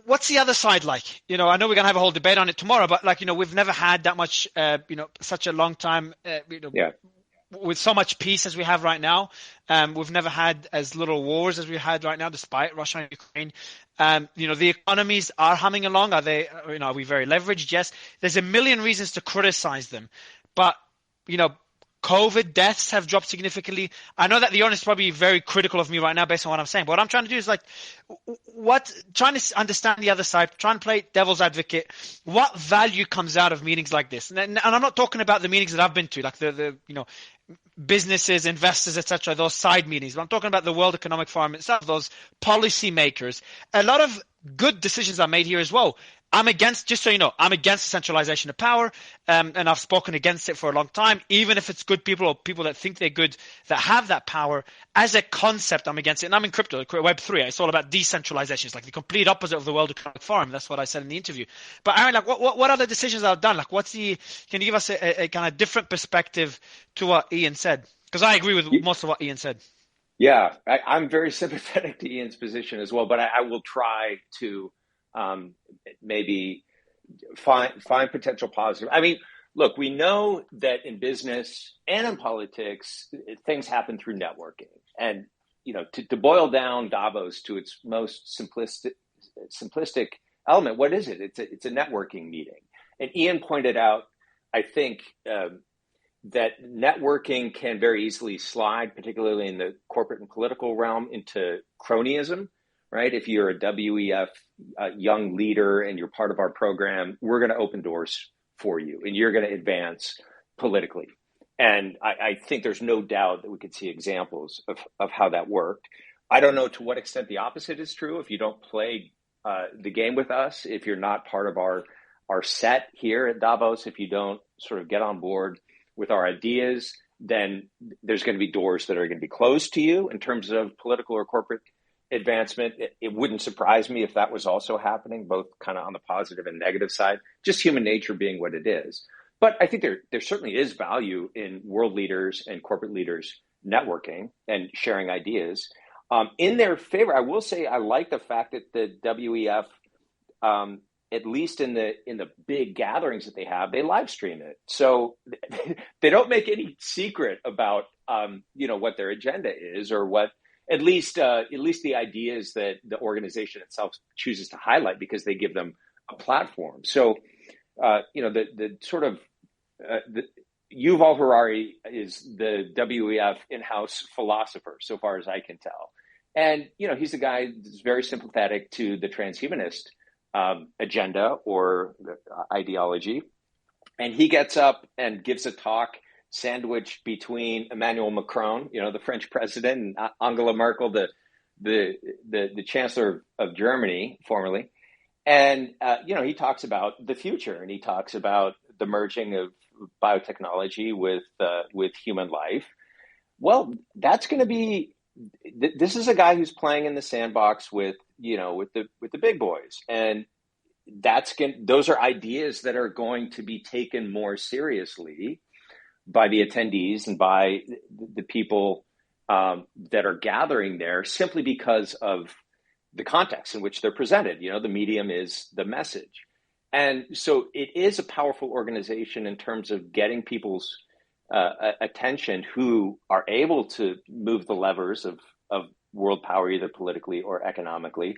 What's the other side like? I know we're going to have a whole debate on it tomorrow, but we've never had that much, such a long time, with so much peace as we have right now. We've never had as little wars as we had right now, despite Russia and Ukraine. The economies are humming along. Are they, are we very leveraged? Yes. There's a million reasons to criticize them, but, COVID deaths have dropped significantly. I know that the audience is probably very critical of me right now based on what I'm saying. But what I'm trying to do is trying to understand the other side, trying to play devil's advocate. What value comes out of meetings like this? And I'm not talking about the meetings that I've been to, like the businesses, investors, etc., those side meetings. But I'm talking about the World Economic Forum itself, those policy makers. A lot of good decisions are made here as well. I'm against, just so you know, I'm against centralization of power, and I've spoken against it for a long time. Even if it's good people or people that think they're good that have that power, as a concept, I'm against it. And I'm in crypto, Web3. It's all about decentralization. It's like the complete opposite of the World Economic Forum. That's what I said in the interview. But Aaron, what other decisions are done? Can you give us a kind of different perspective to what Ian said? Because I agree with most of what Ian said. Yeah, I'm very sympathetic to Ian's position as well, but I will try to maybe find potential positive. I mean, look, we know that in business and in politics, things happen through networking. And, to boil down Davos to its most simplistic element, what is it? It's a networking meeting. And Ian pointed out, I think, that networking can very easily slide, particularly in the corporate and political realm, into cronyism, right? If you're a WEF young leader and you're part of our program, we're going to open doors for you and you're going to advance politically. And I think there's no doubt that we could see examples of how that worked. I don't know to what extent the opposite is true. If you don't play the game with us, if you're not part of our set here at Davos, if you don't sort of get on board with our ideas, then there's going to be doors that are going to be closed to you in terms of political or corporate advancement. It wouldn't surprise me if that was also happening, both kind of on the positive and negative side, just human nature being what it is. But I think there certainly is value in world leaders and corporate leaders networking and sharing ideas. In their favor, I will say I like the fact that the WEF, at least in the big gatherings that they have, they live stream it. So they don't make any secret about what their agenda is, or what at least the ideas that the organization itself chooses to highlight, because they give them a platform. So the sort of Yuval Harari is the WEF in-house philosopher, so far as I can tell. And, he's a guy that's very sympathetic to the transhumanist agenda or ideology. And he gets up and gives a talk sandwiched between Emmanuel Macron, the French president, and Angela Merkel, the chancellor of Germany, formerly. And, he talks about the future, and he talks about the merging of biotechnology with human life. Well, that's going to be, this is a guy who's playing in the sandbox with the big boys. And those are ideas that are going to be taken more seriously by the attendees and by the people that are gathering there, simply because of the context in which they're presented. The medium is the message. And so it is a powerful organization in terms of getting people's attention who are able to move the levers of world power, either politically or economically,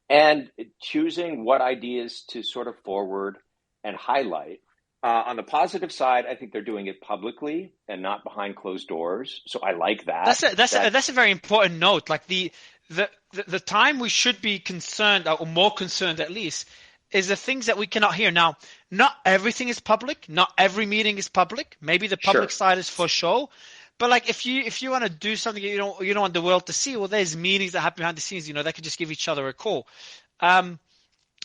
and choosing what ideas to sort of forward and highlight. On the positive side, I think they're doing it publicly and not behind closed doors. So I like that. That's a very important note. Like the time we should be concerned, or more concerned at least, is the things that we cannot hear. Now, not everything is public. Not every meeting is public. Maybe the public side is for show. But like if you want to do something you don't want the world to see, well, there's meetings that happen behind the scenes. They could just give each other a call.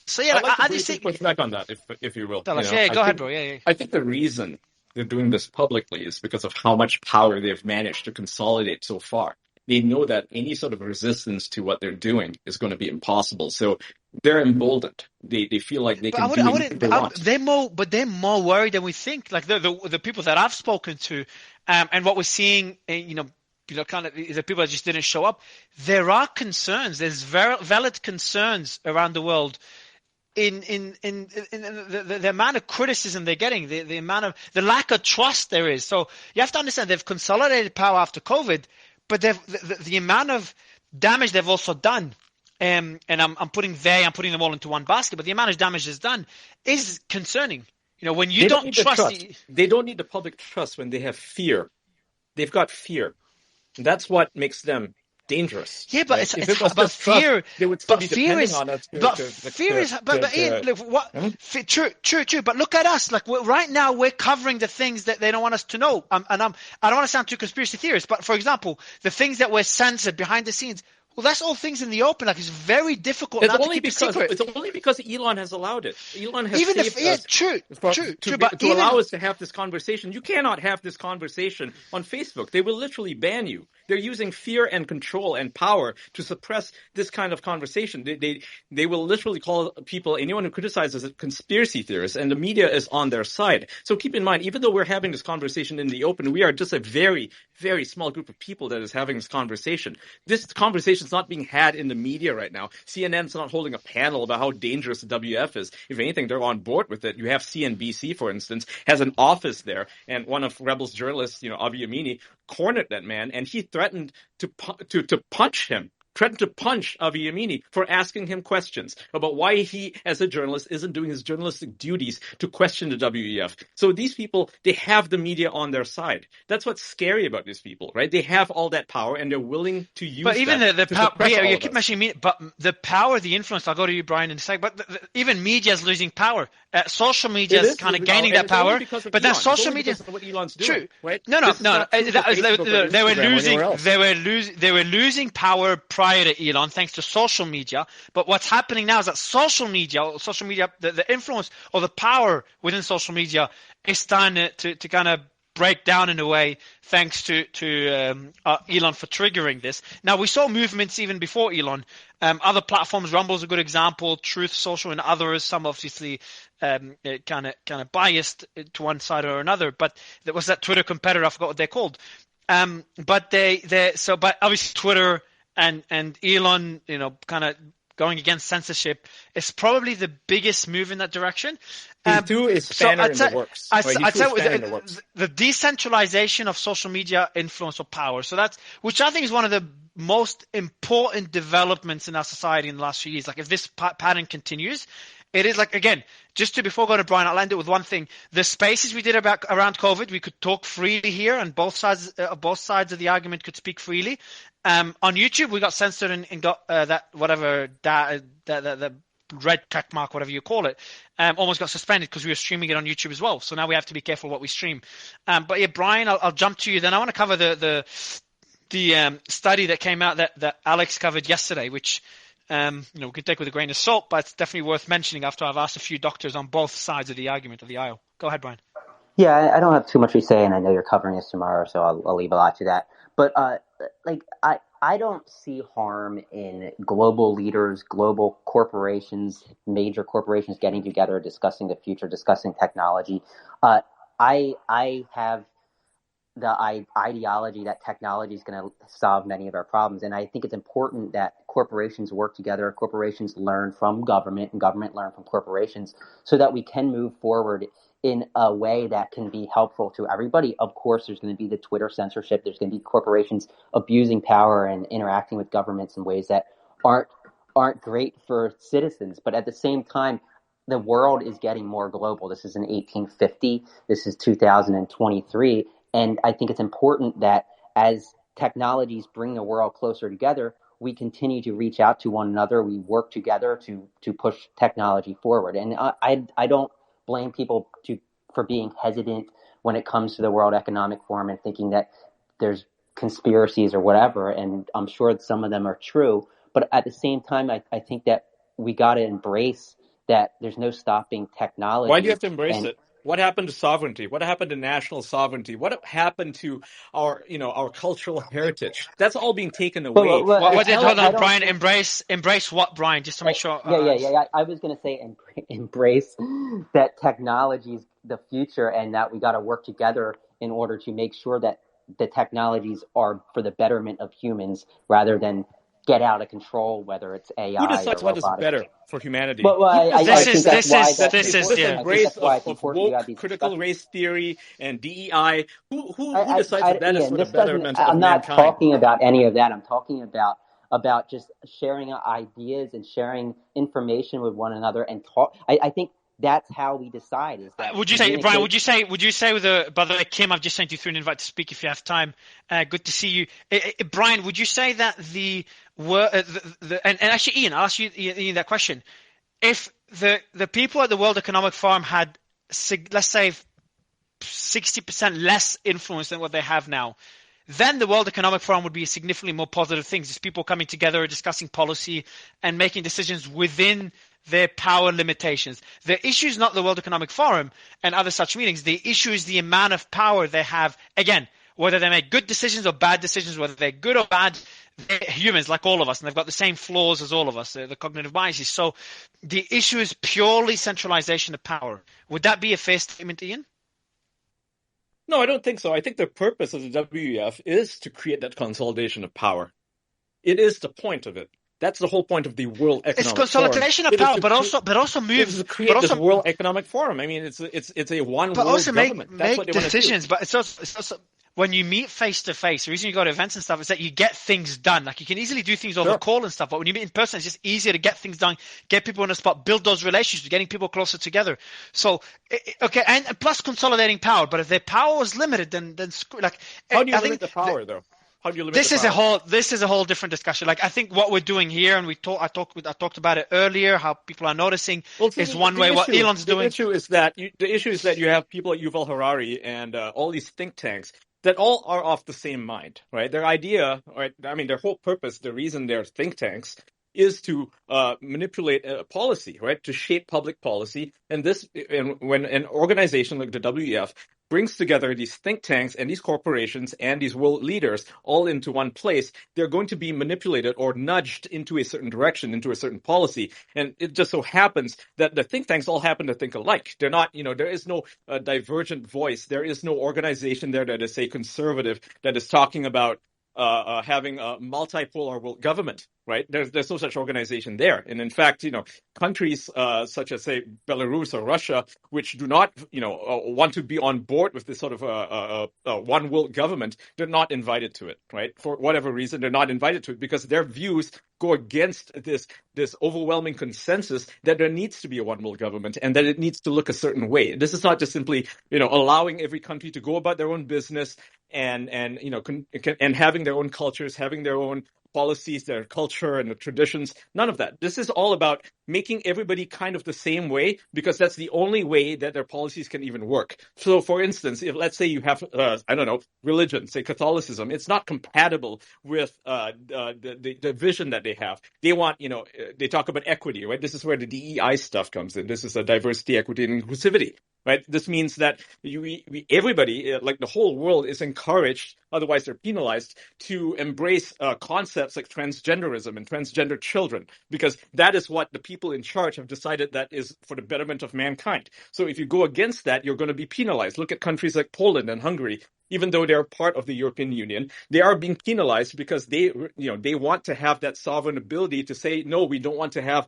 So yeah, I just think push back on that, if you will. Go ahead, bro. Yeah. I think the reason they're doing this publicly is because of how much power they've managed to consolidate so far. They know that any sort of resistance to what they're doing is going to be impossible. So they're emboldened. They feel like they can do what they want. They're more worried than we think. Like the people that I've spoken to, and what we're seeing, kind of the people that just didn't show up. There are concerns. There's valid concerns around the world in the amount of criticism they're getting, the amount of the lack of trust there is. So you have to understand they've consolidated power after COVID, but the amount of damage they've also done. And I'm putting them all into one basket, but the amount of damage that's done is concerning. When you don't trust, they don't need the public trust when they have fear. They've got fear. That's what makes them dangerous. Yeah, but right? it's but fear. They would still be depending on us. True. But look at us. Like right now, we're covering the things that they don't want us to know. I don't want to sound too conspiracy theorist, but for example, the things that were censored behind the scenes. Well, that's all things in the open. Like it's very difficult not to keep a secret. It's only because Elon has allowed it. Elon has saved us to allow us to have this conversation. You cannot have this conversation on Facebook. They will literally ban you. They're using fear and control and power to suppress this kind of conversation. They will literally call people, anyone who criticizes it, conspiracy theorists, and the media is on their side. So keep in mind, even though we're having this conversation in the open, we are just a very, very small group of people that is having this conversation. This conversation is not being had in the media right now. CNN's not holding a panel about how dangerous the WF is. If anything, they're on board with it. You have CNBC, for instance, has an office there, and one of Rebel's journalists, Avi Yamini, cornered that man, and he threatened to punch him threatened to punch Avi Yemini for asking him questions about why he, as a journalist, isn't doing his journalistic duties to question the WEF. So these people, they have the media on their side. That's what's scary about these people, right? They have all that power and they're willing to use but even that the to power, suppress all you of keep us. mentioning media, but the power, the influence, I'll go to you, Brian, in a sec, but even media is losing power. Social media is kind of gaining that power, but then social media, what Elon's doing, true. right? No. They were losing power prior to Elon thanks to social media. But what's happening now is that social media, the influence or the power within social media is starting to kind of break down in a way thanks to Elon for triggering this. Now, we saw movements even before Elon. Other platforms, Rumble's a good example, Truth Social and others, some obviously kind of biased to one side or another, but there was that Twitter competitor, I forgot what they're called. But but obviously Twitter and Elon, kind of going against censorship is probably the biggest move in that direction. He threw a spanner in the works. The decentralization of social media influence or power. So which I think is one of the most important developments in our society in the last few years. Like if this pattern continues, it is like, again, before going to Brian, I'll end it with one thing. The spaces we did around COVID, we could talk freely here, and both sides of the argument could speak freely. On YouTube, we got censored and got that red check mark, whatever you call it, almost got suspended because we were streaming it on YouTube as well. So now we have to be careful what we stream. But yeah, Brian, I'll jump to you. Then I want to cover the study that came out that Alex covered yesterday, which we can take with a grain of salt, but it's definitely worth mentioning after I've asked a few doctors on both sides of the argument of the aisle. Go ahead, Brian. Yeah, I don't have too much to say, and I know you're covering this tomorrow, so I'll leave a lot to that. But I don't see harm in global leaders, global corporations, major corporations getting together, discussing the future, discussing technology. I have the ideology that technology is going to solve many of our problems, and I think it's important that corporations work together, corporations learn from government, and government learn from corporations, so that we can move forward in a way that can be helpful to everybody. Of course, there's going to be the Twitter censorship. There's going to be corporations abusing power and interacting with governments in ways that aren't great for citizens. But at the same time, the world is getting more global. This is in 1850. This is 2023. And I think it's important that as technologies bring the world closer together, we continue to reach out to one another. We work together to push technology forward. And I don't blame people for being hesitant when it comes to the World Economic Forum and thinking that there's conspiracies or whatever. And I'm sure that some of them are true. But at the same time, I think that we got to embrace that there's no stopping technology. Why do you have to embrace it? What happened to sovereignty? What happened to national sovereignty? What happened to our cultural heritage? That's all being taken away. Hold on, Brian. Embrace what, Brian? Just to make sure. Yeah. I was going to say embrace that technology is the future, and that we got to work together in order to make sure that the technologies are for the betterment of humans rather than get out of control, whether it's AI Who decides or what is robotics. better for humanity? This is embrace of woke critical race theory and DEI. Who decides that is for the betterment of I'm not mankind? talking about any of that. I'm talking about just sharing ideas and sharing information with one another and talk. I think that's how we decide. Is that would you say, Brian? Would you say by the way, Kim, I've just sent you through an invite to speak if you have time. Good to see you, Brian. Would you say that and actually, Ian, I'll ask you Ian that question. If the people at the World Economic Forum had, let's say, 60% less influence than what they have now, then the World Economic Forum would be a significantly more positive thing. Just people coming together, discussing policy, and making decisions within their power limitations. The issue is not the World Economic Forum and other such meetings. The issue is the amount of power they have. Again, whether they make good decisions or bad decisions, whether they're good or bad, they're humans like all of us, and they've got the same flaws as all of us, the cognitive biases. So the issue is purely centralization of power. Would that be a fair statement, Ian? No, I don't think so. I think the purpose of the WEF is to create that consolidation of power. It is the point of it. That's the whole point of the World Economic Forum. It's consolidation of power, but also move. It's to create this World Economic Forum. I mean, it's a one world government. Make decisions, but it's also when you meet face to face, the reason you go to events and stuff is that you get things done. Like you can easily do things over Sure. call and stuff, but when you meet in person, it's just easier to get things done, get people on the spot, build those relationships, getting people closer together. So, okay, and plus consolidating power. But if their power was limited, then like How do you I limit think the power, though? How do you limit this the is power? this is a whole different discussion. Like I think what we're doing here, and I talked about it earlier, how people are noticing Well, see, is one way. What Elon's doing. The issue is that you have people like Yuval Harari and all these think tanks that all are off the same mind, right? Their idea, right? I mean, their whole purpose, the reason they're think tanks, is to manipulate policy, right? To shape public policy, and when an organization like the WEF brings together these think tanks and these corporations and these world leaders all into one place, they're going to be manipulated or nudged into a certain direction, into a certain policy. And it just so happens that the think tanks all happen to think alike. They're not, there is no divergent voice. There is no organization there that is, say, conservative, that is talking about having a multipolar world government, right? There's no such organization there. And in fact, countries such as, say, Belarus or Russia, which do not, want to be on board with this sort of one world government, they're not invited to it, right? For whatever reason, they're not invited to it because their views go against this overwhelming consensus that there needs to be a one world government and that it needs to look a certain way. This is not just simply, allowing every country to go about their own business and having their own cultures, having their own policies, their culture and the traditions, none of that. This is all about making everybody kind of the same way because that's the only way that their policies can even work. So, for instance, if let's say you have, religion, say Catholicism, it's not compatible with the vision that they have. They want, they talk about equity, right? This is where the DEI stuff comes in. This is diversity, equity, and inclusivity. Right. This means that everybody, like the whole world, is encouraged, otherwise they're penalized, to embrace concepts like transgenderism and transgender children, because that is what the people in charge have decided that is for the betterment of mankind. So if you go against that, you're going to be penalized. Look at countries like Poland and Hungary. Even though they're part of the European Union, they are being penalized because they want to have that sovereign ability to say, no, we don't want to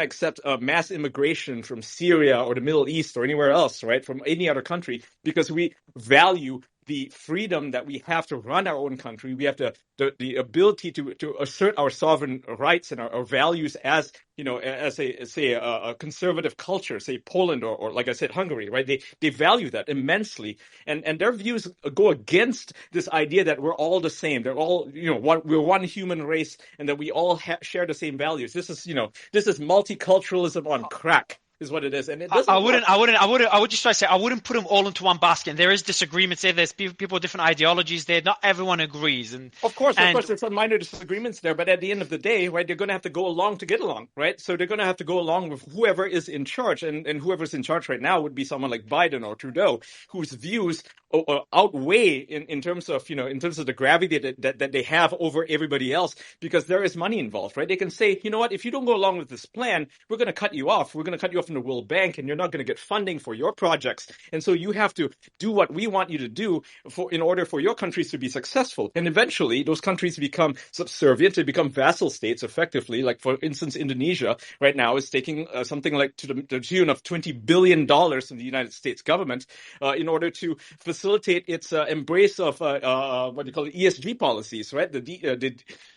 accept mass immigration from Syria or the Middle East or anywhere else, right? From any other country, because we value the freedom that we have to run our own country. We have the ability to assert our sovereign rights and our values as a conservative culture, say Poland or like I said, Hungary, right? They value that immensely, and their views go against this idea that we're all the same. They're all we're one human race, and that we all share the same values. This is multiculturalism on crack. Is what it is, and it doesn't. I would just try to say I wouldn't put them all into one basket. And there is disagreements there. There's people with different ideologies there. Not everyone agrees, and of course, there's some minor disagreements there. But at the end of the day, right, they're going to have to go along to get along, right? So they're going to have to go along with whoever is in charge, and whoever's in charge right now would be someone like Biden or Trudeau, whose views outweigh in terms of the gravity that they have over everybody else, because there is money involved, right? They can say, you know what, if you don't go along with this plan, we're going to cut you off. We're going to cut you off from the World Bank, and you're not going to get funding for your projects. And so you have to do what we want you to do in order for your countries to be successful. And eventually, those countries become subservient. They become vassal states, effectively. Like, for instance, Indonesia right now is taking something like to the tune of $20 billion from the United States government in order to facilitate its embrace of what you call ESG policies, right?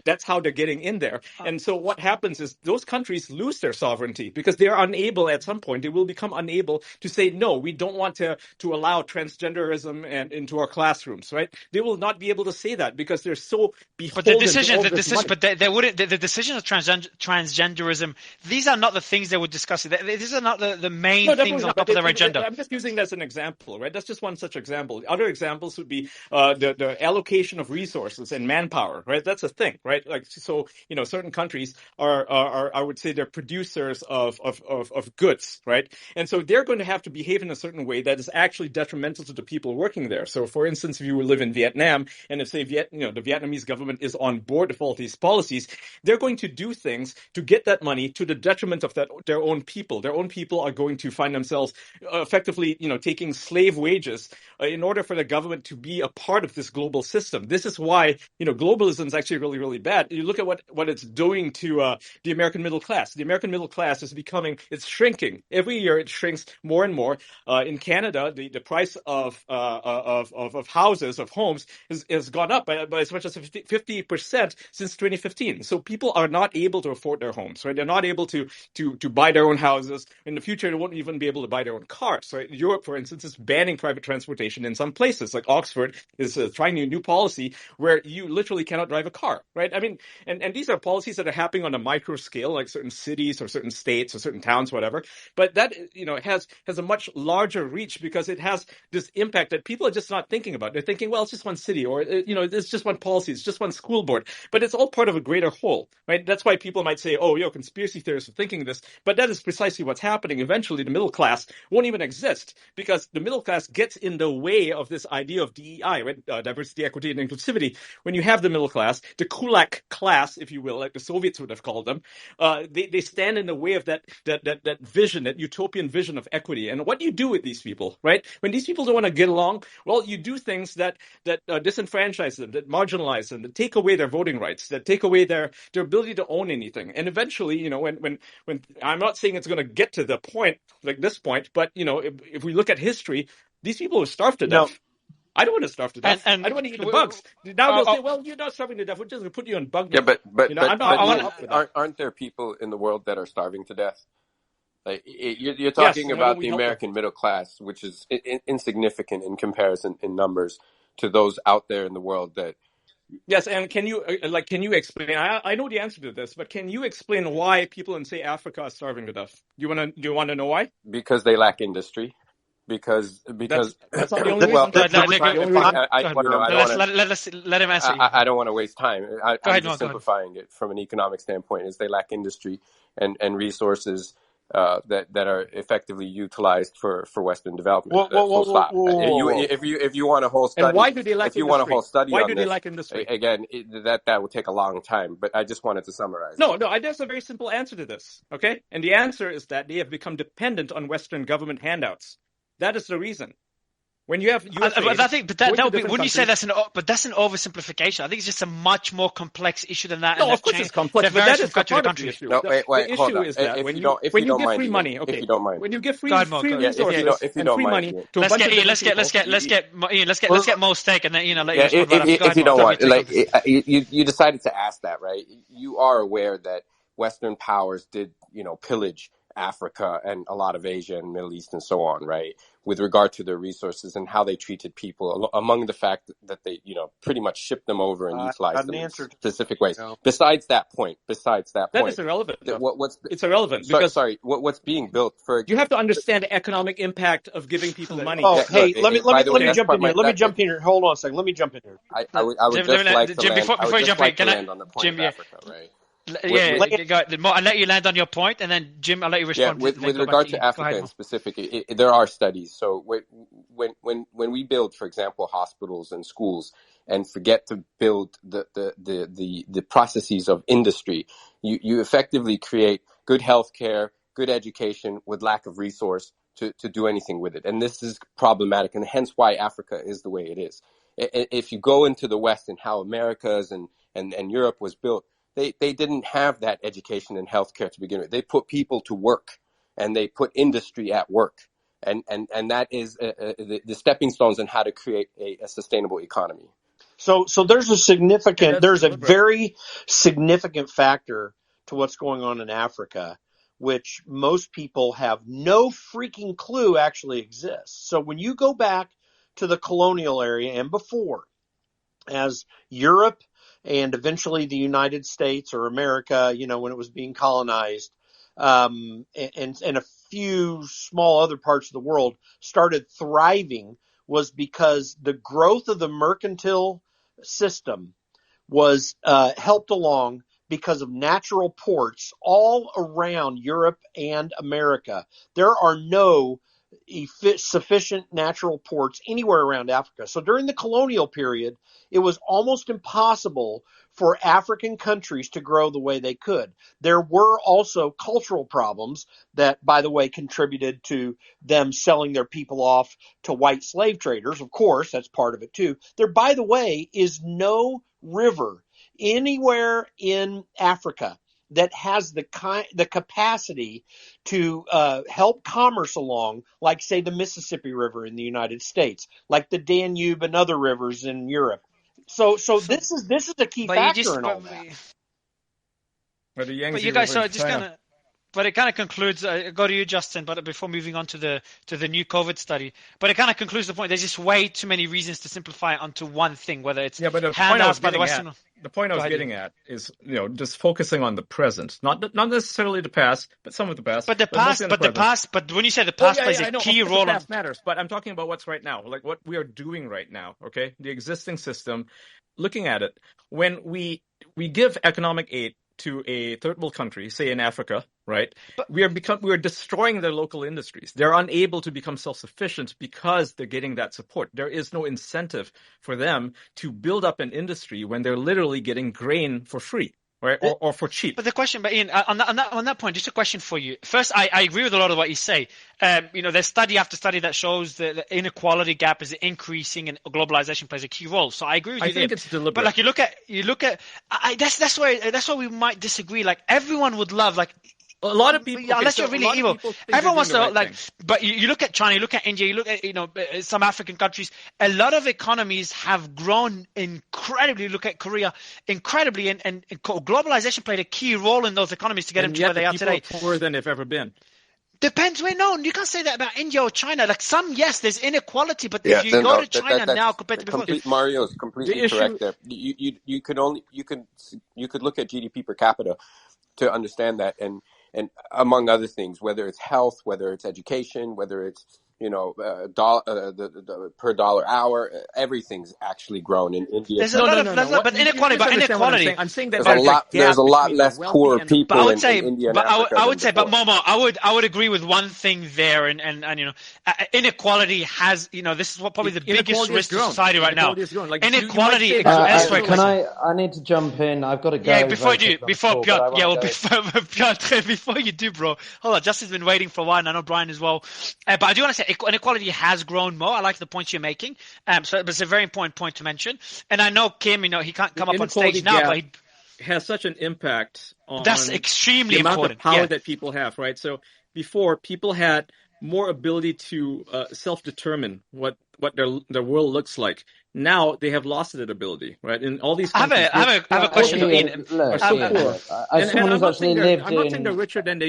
That's how they're getting in there. And so what happens is those countries lose their sovereignty because they are unable, at some point, they will become unable to say, no, we don't want to allow transgenderism into our classrooms, right? They will not be able to say that because they're so beholden to all this money. But they wouldn't. The decision of transgenderism, these are not the things they would discuss. These are not the main things on top of their agenda. I'm just using that as an example, right? That's just one such example. Other examples would be the allocation of resources and manpower, right? That's a thing, right? Like, so, certain countries are I would say they're producers of goods, right? And so they're going to have to behave in a certain way that is actually detrimental to the people working there. So, for instance, if you live in Vietnam, and if, say, the Vietnamese government is on board with all these policies, they're going to do things to get that money to the detriment of their own people. Their own people are going to find themselves effectively, taking slave wages in order for the government to be a part of this global system. This is why, globalism is actually really, really bad. You look at what it's doing to the American middle class. The American middle class is shrinking. shrinking. Every year it shrinks more and more. In Canada, the price of houses, of homes, has gone up by as much as 50% since 2015. So people are not able to afford their homes, right? They're not able to buy their own houses. In the future, they won't even be able to buy their own cars, right? Europe, for instance, is banning private transportation in some places. Like Oxford is trying a new policy where you literally cannot drive a car, right? I mean, and these are policies that are happening on a micro scale, like certain cities or certain states or certain towns, whatever. But that, has a much larger reach because it has this impact that people are just not thinking about. They're thinking, well, it's just one city, or it's just one policy, it's just one school board. But it's all part of a greater whole, right? That's why people might say, oh, conspiracy theorists are thinking this. But that is precisely what's happening. Eventually, the middle class won't even exist because the middle class gets in the way of this idea of DEI, right? Diversity, equity, and inclusivity. When you have the middle class, the kulak class, if you will, like the Soviets would have called them, they stand in the way of that vision, that utopian vision of equity. And what do you do with these people, right? When these people don't want to get along, well, you do things that disenfranchise them, that marginalize them, that take away their voting rights, that take away their ability to own anything. And eventually, when I'm not saying it's going to get to the point like this point, but if we look at history, these people are starved to death. I don't want to starve to death. And I don't want to eat the bugs. Now they'll say, well, you're not starving to death. We're just going to put you on bug. Yeah, but I'm aren't there people in the world that are starving to death? Like you're talking about the American middle class, which is insignificant in comparison in numbers to those out there in the world that. Yes, and can you explain? I know the answer to this, but can you explain why people in, say, Africa are starving to death? Do you want to know why? Because they lack industry. Because that's not the only reason. Let him answer. I don't want to waste time. I'm just simplifying it from an economic standpoint. Is they lack industry and resources that are effectively utilized for Western development. Full stop. If you want a whole study, and why do they lack if you want a whole study, why do they lack industry? Again, that will take a long time. But I just wanted to summarize. No, there's a very simple answer to this. Okay, and the answer is that they have become dependent on Western government handouts. That is the reason. When you have US aid, wouldn't you say that's an oversimplification? I think it's just a much more complex issue than that. No, of course it's complex, but that is part of the issue. No, wait, the issue is that when you give free money, if you don't mind, when you give free resources and free money to a bunch of let's get Mo's take, and then if you don't want, you decided to ask that, right? You are aware that Western powers did, pillage Africa and a lot of Asia and Middle East and so on, right? With regard to their resources and how they treated people, among the fact that they, pretty much shipped them over and utilized them in specific ways. No. Besides that point, that is irrelevant. It's irrelevant because what's being built for you have to understand the economic impact of giving people money. Oh, hey, let me jump in here. Let me jump in here. Hold on a second. Let me jump in here. I would just like to land. Before you jump in, can I? Jim, Africa, right? I'll let you land on your point, and then Jim, I'll let you respond. With regard to Africa in specific, there are studies. So when we build, for example, hospitals and schools, and forget to build the processes of industry, you effectively create good healthcare, good education with lack of resource to do anything with it, and this is problematic, and hence why Africa is the way it is. If you go into the West and how America's and Europe was built. They didn't have that education and healthcare to begin with. They put people to work, and they put industry at work, and that is the stepping stones in how to create a sustainable economy. So there's a very significant factor to what's going on in Africa, which most people have no freaking clue actually exists. So when you go back to the colonial area and before, as Europe and eventually the United States or America, when it was being colonized, and a few small other parts of the world started thriving, was because the growth of the mercantile system was helped along because of natural ports all around Europe and America. There are no sufficient natural ports anywhere around Africa. So during the colonial period, it was almost impossible for African countries to grow the way they could. There were also cultural problems that, by the way, contributed to them selling their people off to white slave traders. Of course, that's part of it too. There, by the way, is no river anywhere in Africa that has the capacity to help commerce along, like say the Mississippi River in the United States, like the Danube and other rivers in Europe. So this is a key factor in all that. But you guys, so just kind of. But it kind of concludes. Go to you, Justin. But before moving on to the new COVID study, but it kind of concludes the point. There's just way too many reasons to simplify it onto one thing. Whether it's handouts by the Western. The point I was getting at is, just focusing on the present, not necessarily the past, but some of the past. But when you say the past plays a key role. The past matters, but I'm talking about what's right now, like what we are doing right now. Okay, the existing system. Looking at it, when we give economic aid to a third world country, say in Africa, right? But we are destroying their local industries. They're unable to become self-sufficient because they're getting that support. There is no incentive for them to build up an industry when they're literally getting grain for free. Right? Or for cheap. But the question, Ian, on that point, just a question for you. First, I agree with a lot of what you say. There's study after study that shows the inequality gap is increasing and globalization plays a key role. So I agree with you. I think it's deliberate. But like you look at, that's where we might disagree. Like everyone would love a lot of people, unless you're really evil, everyone wants to But you look at China, you look at India, you look at some African countries. A lot of economies have grown incredibly. Look at Korea, incredibly, and globalization played a key role in those economies to get them to where they are today. People are poorer than they've ever been. Depends where. No, you can't say that about India or China. Like some, yes, there's inequality, but if you go to China now compared to before, Mario is completely correct there. You could look at GDP per capita to understand that, and among other things, whether it's health, whether it's education, whether it's the per dollar hour, everything's actually grown in India. There's but inequality. I'm saying that there's a lot less poor people in India and Africa. I would say, but Momo, I would agree with one thing there, and inequality has, this is what probably the biggest risk to society right now. Inequality is very Can I need to jump in. I've got to go. Yeah, before Piotr, before you do, bro. Hold on, Justin's been waiting for a while, and I know Brian as well. But I do want to say inequality has grown more. I like the points you're making. So it's a very important point to mention. And I know Kim, he can't come up on stage now, but he has such an impact on that's extremely the amount important. of power that people have, right? So before, people had more ability to self-determine what their world looks like. Now they have lost that ability, right? In all these countries, I have a question to Ian. I'm not saying they're richer than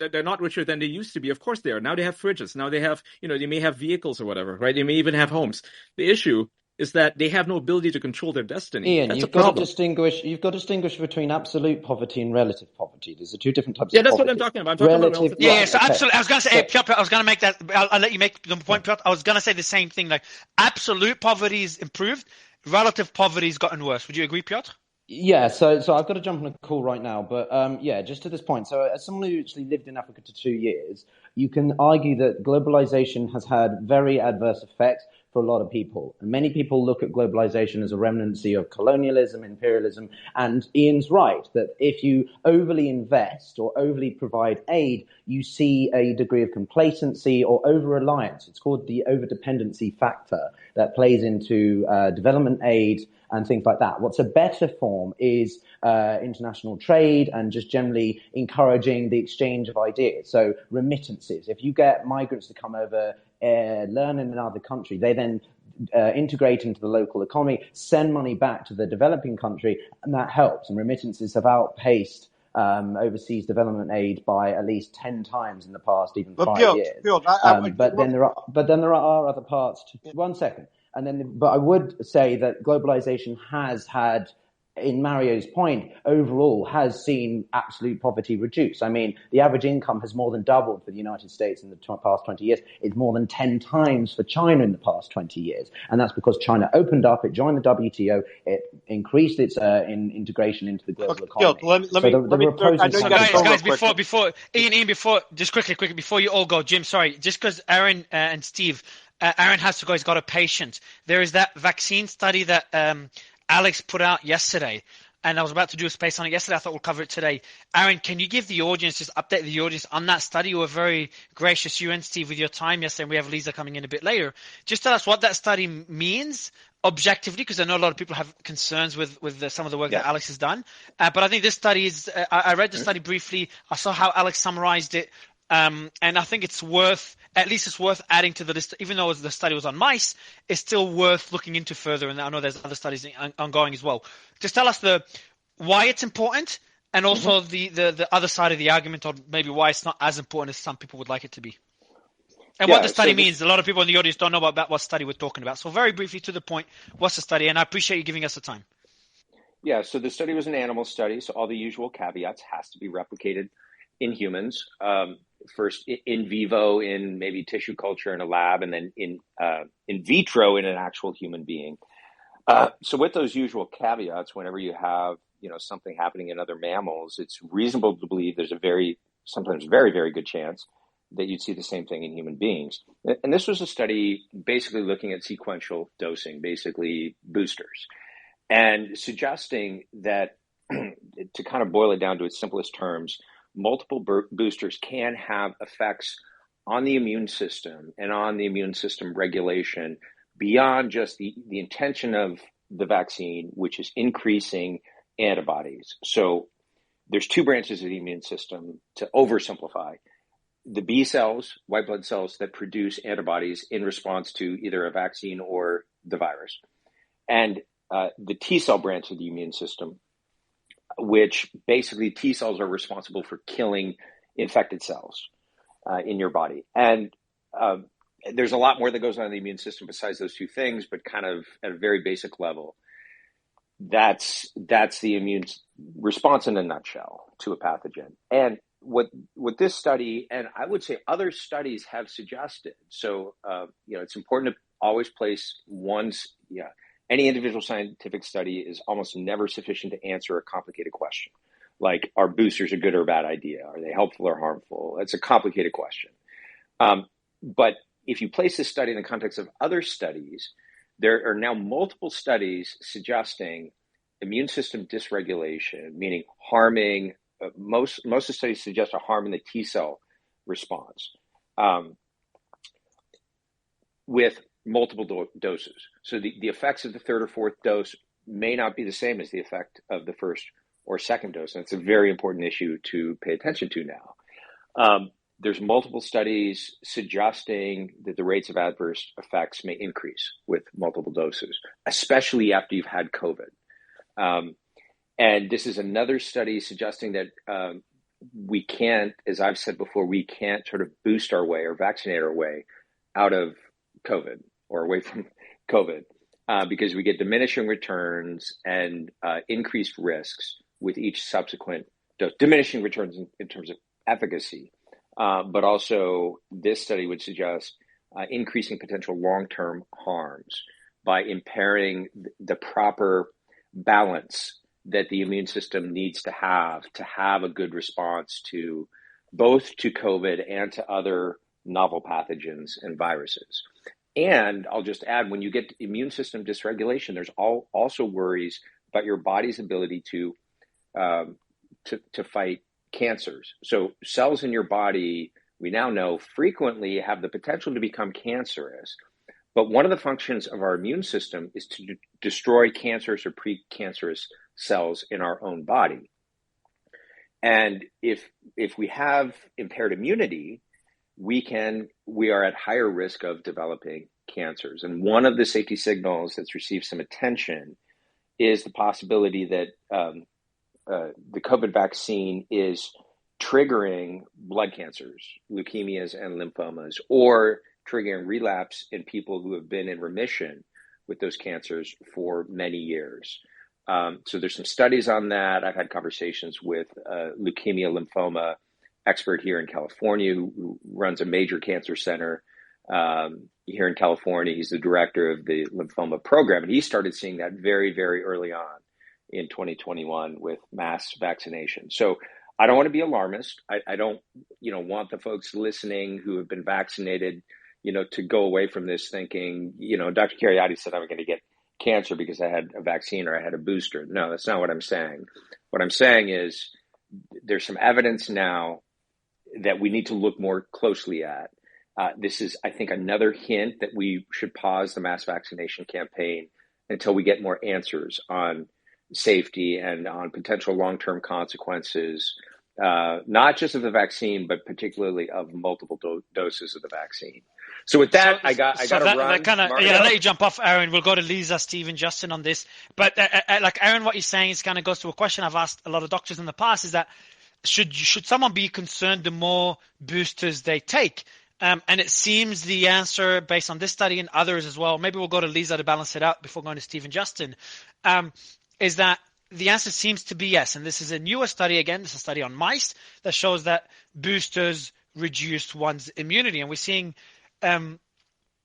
they're not richer than they used to be. Of course they are. Now they have fridges. Now they have, they may have vehicles or whatever, right? They may even have homes. The issue is that they have no ability to control their destiny. Ian, you've got to distinguish between absolute poverty and relative poverty. There's two different types of poverty. Yeah, that's what I'm talking about. I'm talking about relative. Yeah, so absolutely. I was going to say, Piotr, I was going to make that. I'll let you make the point, Piotr. I was going to say the same thing. Like absolute poverty is improved, relative poverty has gotten worse. Would you agree, Piotr? Yeah, so I've got to jump on a call right now, but just to this point. So as someone who actually lived in Africa for 2 years, you can argue that globalization has had very adverse effects for a lot of people. And many people look at globalization as a remnancy of colonialism, imperialism, and Ian's right that if you overly invest or overly provide aid, you see a degree of complacency or over-reliance. It's called the over-dependency factor that plays into development aid and things like that. What's a better form is international trade and just generally encouraging the exchange of ideas. So remittances. If you get migrants to come over, learn in another country, they then integrate into the local economy, send money back to the developing country, and that helps. And remittances have outpaced overseas development aid by at least 10 times in the past, even 5 years. But then there are other parts. One second. But I would say that globalization has had, in Mario's point, overall has seen absolute poverty reduce. I mean, the average income has more than doubled for the United States in the past 20 years. It's more than 10 times for China in the past 20 years. And that's because China opened up, it joined the WTO, it increased its integration into the global economy. Guys, before Ian, just quickly, before you all go, Jim, sorry, just because Aaron and Steve, Aaron has to go, he's got a patient. There is that vaccine study that Alex put out yesterday, and I was about to do a space on it yesterday. I thought we'll cover it today. Aaron, can you give the audience, just update the audience on that study? You were very gracious, you and Steve, with your time yesterday, and we have Lisa coming in a bit later. Just tell us what that study means, objectively, because I know a lot of people have concerns with some of the work Yeah. that Alex has done. But I think this study is, I read the study briefly. I saw how Alex summarized it. And I think it's worth adding to the list, even though the study was on mice, it's still worth looking into further. And I know there's other studies ongoing as well. Just tell us why it's important, and also the other side of the argument, or maybe why it's not as important as some people would like it to be. And what the study means. A lot of people in the audience don't know about what study we're talking about. So very briefly, to the point, what's the study? And I appreciate you giving us the time. Yeah, so the study was an animal study, so all the usual caveats has to be replicated in humans. First in vivo in maybe tissue culture in a lab, and then in vitro in an actual human being. So with those usual caveats, whenever you have something happening in other mammals, it's reasonable to believe there's sometimes very, very good chance that you'd see the same thing in human beings. And this was a study basically looking at sequential dosing, basically boosters, and suggesting that, to kind of boil it down to its simplest terms, multiple boosters can have effects on the immune system and on the immune system regulation beyond just the intention of the vaccine, which is increasing antibodies. So there's two branches of the immune system, to oversimplify: the B cells, white blood cells, that produce antibodies in response to either a vaccine or the virus, and the T cell branch of the immune system, which basically T cells are responsible for killing infected cells in your body. And there's a lot more that goes on in the immune system besides those two things, but kind of at a very basic level, that's the immune response in a nutshell to a pathogen. And what this study, and I would say other studies, have suggested, so it's important to always place any individual scientific study is almost never sufficient to answer a complicated question. Like, are boosters a good or bad idea? Are they helpful or harmful? It's a complicated question. But if you place this study in the context of other studies, there are now multiple studies suggesting immune system dysregulation, meaning harming, most of the studies suggest a harm in the T cell response with multiple doses. So the effects of the third or fourth dose may not be the same as the effect of the first or second dose. And it's a very important issue to pay attention to now. There's multiple studies suggesting that the rates of adverse effects may increase with multiple doses, especially after you've had COVID. And this is another study suggesting that we can't, as I've said before, we can't sort of boost our way or vaccinate our way out of COVID or away from COVID because we get diminishing returns and increased risks with each subsequent dose. Diminishing returns in terms of efficacy, but also this study would suggest increasing potential long-term harms by impairing the proper balance that the immune system needs to have a good response to both to COVID and to other novel pathogens and viruses. And I'll just add, when you get immune system dysregulation, there's also worries about your body's ability to fight cancers. So cells in your body, we now know, frequently have the potential to become cancerous. But one of the functions of our immune system is to destroy cancerous or precancerous cells in our own body. And if we have impaired immunity, we are at higher risk of developing cancers. And one of the safety signals that's received some attention is the possibility that the COVID vaccine is triggering blood cancers, leukemias and lymphomas, or triggering relapse in people who have been in remission with those cancers for many years. So there's some studies on that. I've had conversations with a leukemia lymphoma expert here in California who runs a major cancer center here in California. He's the director of the lymphoma program, and he started seeing that very, very early on in 2021 with mass vaccination. So I don't want to be alarmist. I don't, want the folks listening who have been vaccinated, to go away from this thinking, Dr. Kheriaty said I'm going to get cancer because I had a vaccine or I had a booster. No, that's not what I'm saying. What I'm saying is there's some evidence now that we need to look more closely at. This is, I think, another hint that we should pause the mass vaccination campaign until we get more answers on safety and on potential long-term consequences, not just of the vaccine, but particularly of multiple doses of the vaccine. So with that, I got to run. I'll let you jump off, Aaron. We'll go to Lisa, Stephen, Justin on this. But like Aaron, what you're saying is kind of goes to a question I've asked a lot of doctors in the past: is that should someone be concerned the more boosters they take? And it seems the answer, based on this study and others as well, maybe we'll go to Lisa to balance it out before going to Stephen, Justin, is that the answer seems to be yes. And this is a newer study. Again, this is a study on mice that shows that boosters reduce one's immunity, and we're seeing. Again,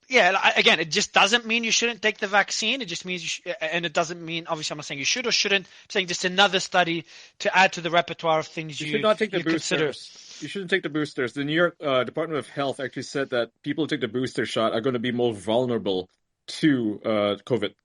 it just doesn't mean you shouldn't take the vaccine. It just means and it doesn't mean, obviously, I'm not saying you should or shouldn't. I'm saying just another study to add to the repertoire of things you should not take the consider. boosters. You shouldn't take the boosters. The New York Department of Health actually said that people who take the booster shot are going to be more vulnerable to COVID.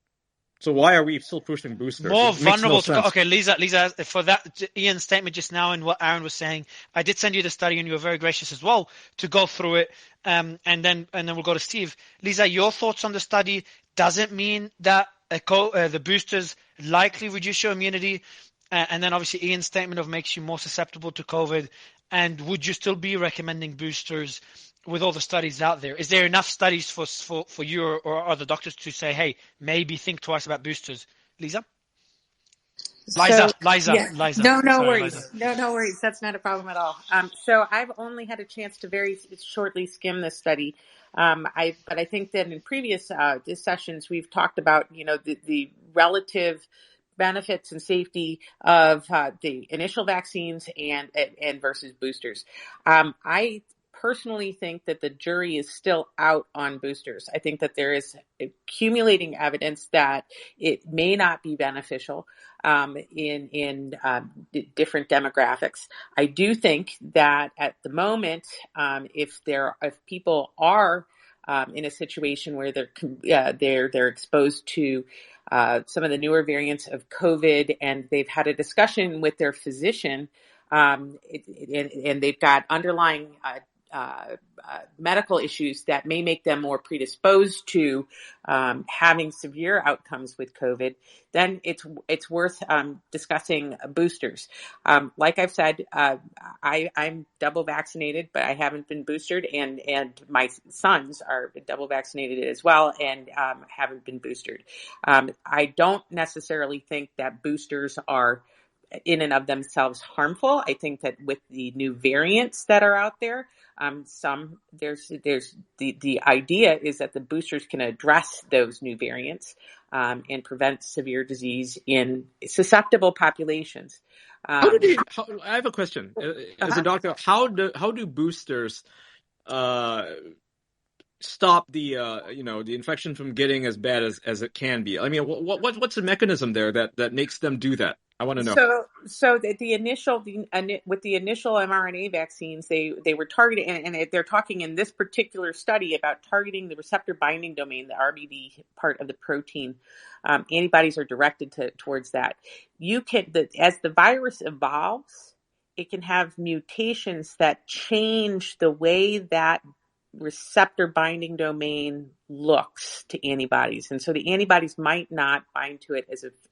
So why are we still pushing boosters? More vulnerable to. Okay, Lisa, for that Ian's statement just now and what Aaron was saying, I did send you the study and you were very gracious as well to go through it. And then we'll go to Steve. Lisa, your thoughts on the study? Does it mean that the boosters likely reduce your immunity? And then obviously Ian's statement of makes you more susceptible to COVID. And would you still be recommending boosters with all the studies out there? Is there enough studies for you or other doctors to say, hey, maybe think twice about boosters? Liza? Liza. No worries. Liza. No worries. That's not a problem at all. So I've only had a chance to very shortly skim this study. But I think that in previous sessions, we've talked about, the relative benefits and safety of the initial vaccines and versus boosters. I personally think that the jury is still out on boosters. I think that there is accumulating evidence that it may not be beneficial in different demographics. I do think that at the moment, if people are in a situation where they're exposed to some of the newer variants of COVID and they've had a discussion with their physician, and they've got underlying medical issues that may make them more predisposed to having severe outcomes with COVID, then it's worth discussing boosters. Like I've said, I'm double vaccinated, but I haven't been boosted, and my sons are double vaccinated as well and haven't been boosted. I don't necessarily think that boosters are in and of themselves harmful. I think that with the new variants that are out there, there's the idea is that the boosters can address those new variants and prevent severe disease in susceptible populations. I have a question. As a doctor, how do boosters stop the the infection from getting as bad as it can be? I mean, what's the mechanism there that makes them do that? I want to know. So with the initial mRNA vaccines, they were targeting, and they're talking in this particular study about targeting the receptor binding domain, the RBD part of the protein. Antibodies are directed towards that. As the virus evolves, it can have mutations that change the way that receptor binding domain looks to antibodies, and so the antibodies might not bind to it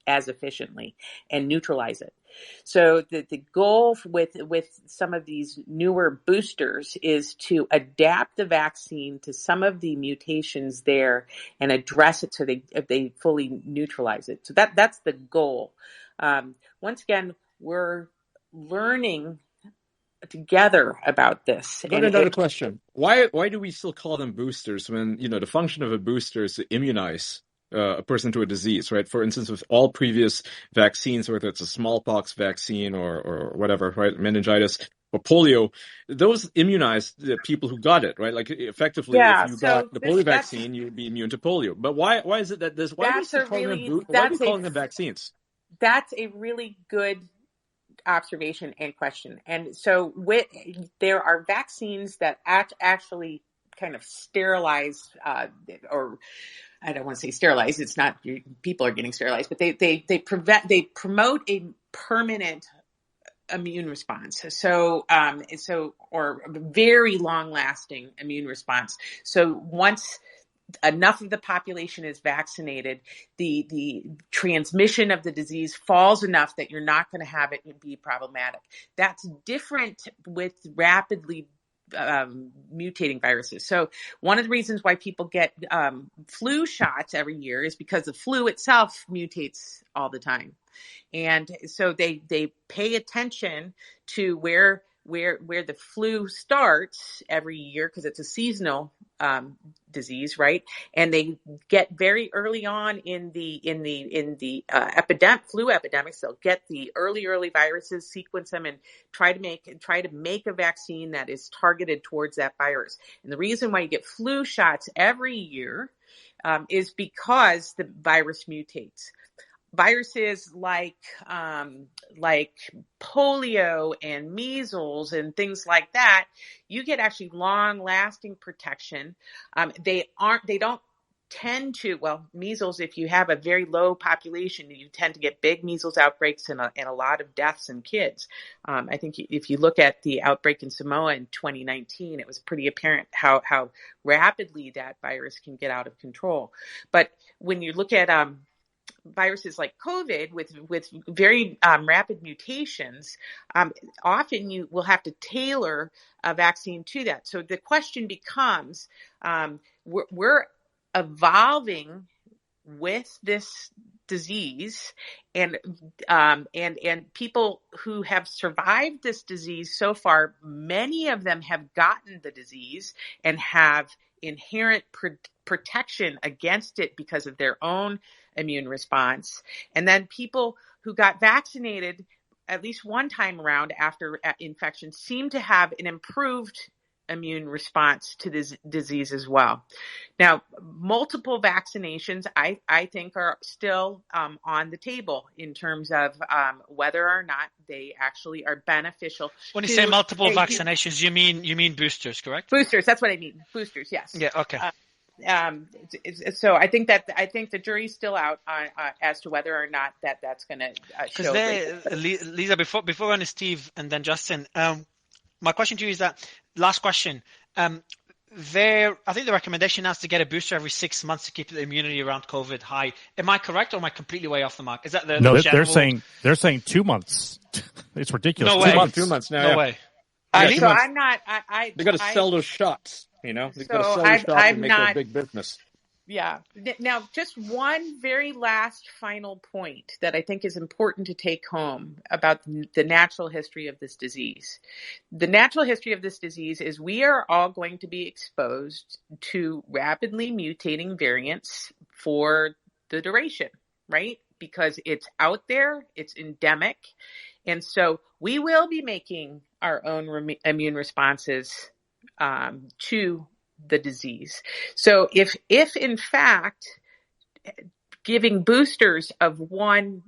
as efficiently and neutralize it. So the goal with some of these newer boosters is to adapt the vaccine to some of the mutations there and address it so they fully neutralize it. So that's the goal. Once again, we're learning together about this. Got another question. Why do we still call them boosters when the function of a booster is to immunize a person to a disease, right? For instance, with all previous vaccines, whether it's a smallpox vaccine or whatever, right, meningitis or polio, those immunize the people who got it, right? Like effectively, if you got the polio vaccine, you would be immune to polio. But why is it that this? Why are we still calling them vaccines? That's a really good observation and question. And so there are vaccines that actually kind of sterilize, or I don't want to say sterilize, it's not people are getting sterilized, but they promote a permanent immune response. So or very long lasting immune response. So once enough of the population is vaccinated, the transmission of the disease falls enough that you're not going to have it be problematic. That's different with rapidly mutating viruses. So one of the reasons why people get flu shots every year is because the flu itself mutates all the time. And so they pay attention to where the flu starts every year, because it's a seasonal disease, right? And they get very early on in the flu epidemics. They'll get the early viruses, sequence them, and try to make a vaccine that is targeted towards that virus. And the reason why you get flu shots every year is because the virus mutates. Viruses like polio and measles and things like that, you get actually long-lasting protection. They don't tend to, well, measles, if you have a very low population, you tend to get big measles outbreaks and a lot of deaths in kids. I think if you look at the outbreak in Samoa in 2019, it was pretty apparent how rapidly that virus can get out of control. But when you look at viruses like COVID with very rapid mutations, often you will have to tailor a vaccine to that. So the question becomes, we're evolving with this disease, and people who have survived this disease so far, many of them have gotten the disease and have inherent protection against it because of their own immune response. And then people who got vaccinated at least one time around after infection seem to have an improved immune response to this disease as well. Now, multiple vaccinations, I think, are still on the table in terms of whether or not they actually are beneficial. When you say multiple vaccinations, you mean boosters, correct? Boosters, that's what I mean. Boosters, yes. Yeah. Okay. So I think the jury's still out as to whether or not that's going to show. Lisa, before we run to Steve and then Justin, my question to you is that last question. I think the recommendation now is to get a booster every 6 months to keep the immunity around COVID high. Am I correct, or am I completely way off the mark? Is that the no? general... They're saying 2 months. It's ridiculous. No way. 2 months now. No yeah. way. So I'm not. They got to sell those shots. They got to sell those shots and make that big business. Yeah. Now, just one very last final point that I think is important to take home about the natural history of this disease. The natural history of this disease is we are all going to be exposed to rapidly mutating variants for the duration, right? Because it's out there, it's endemic. And so we will be making our own immune responses to the disease. So if in fact giving boosters of one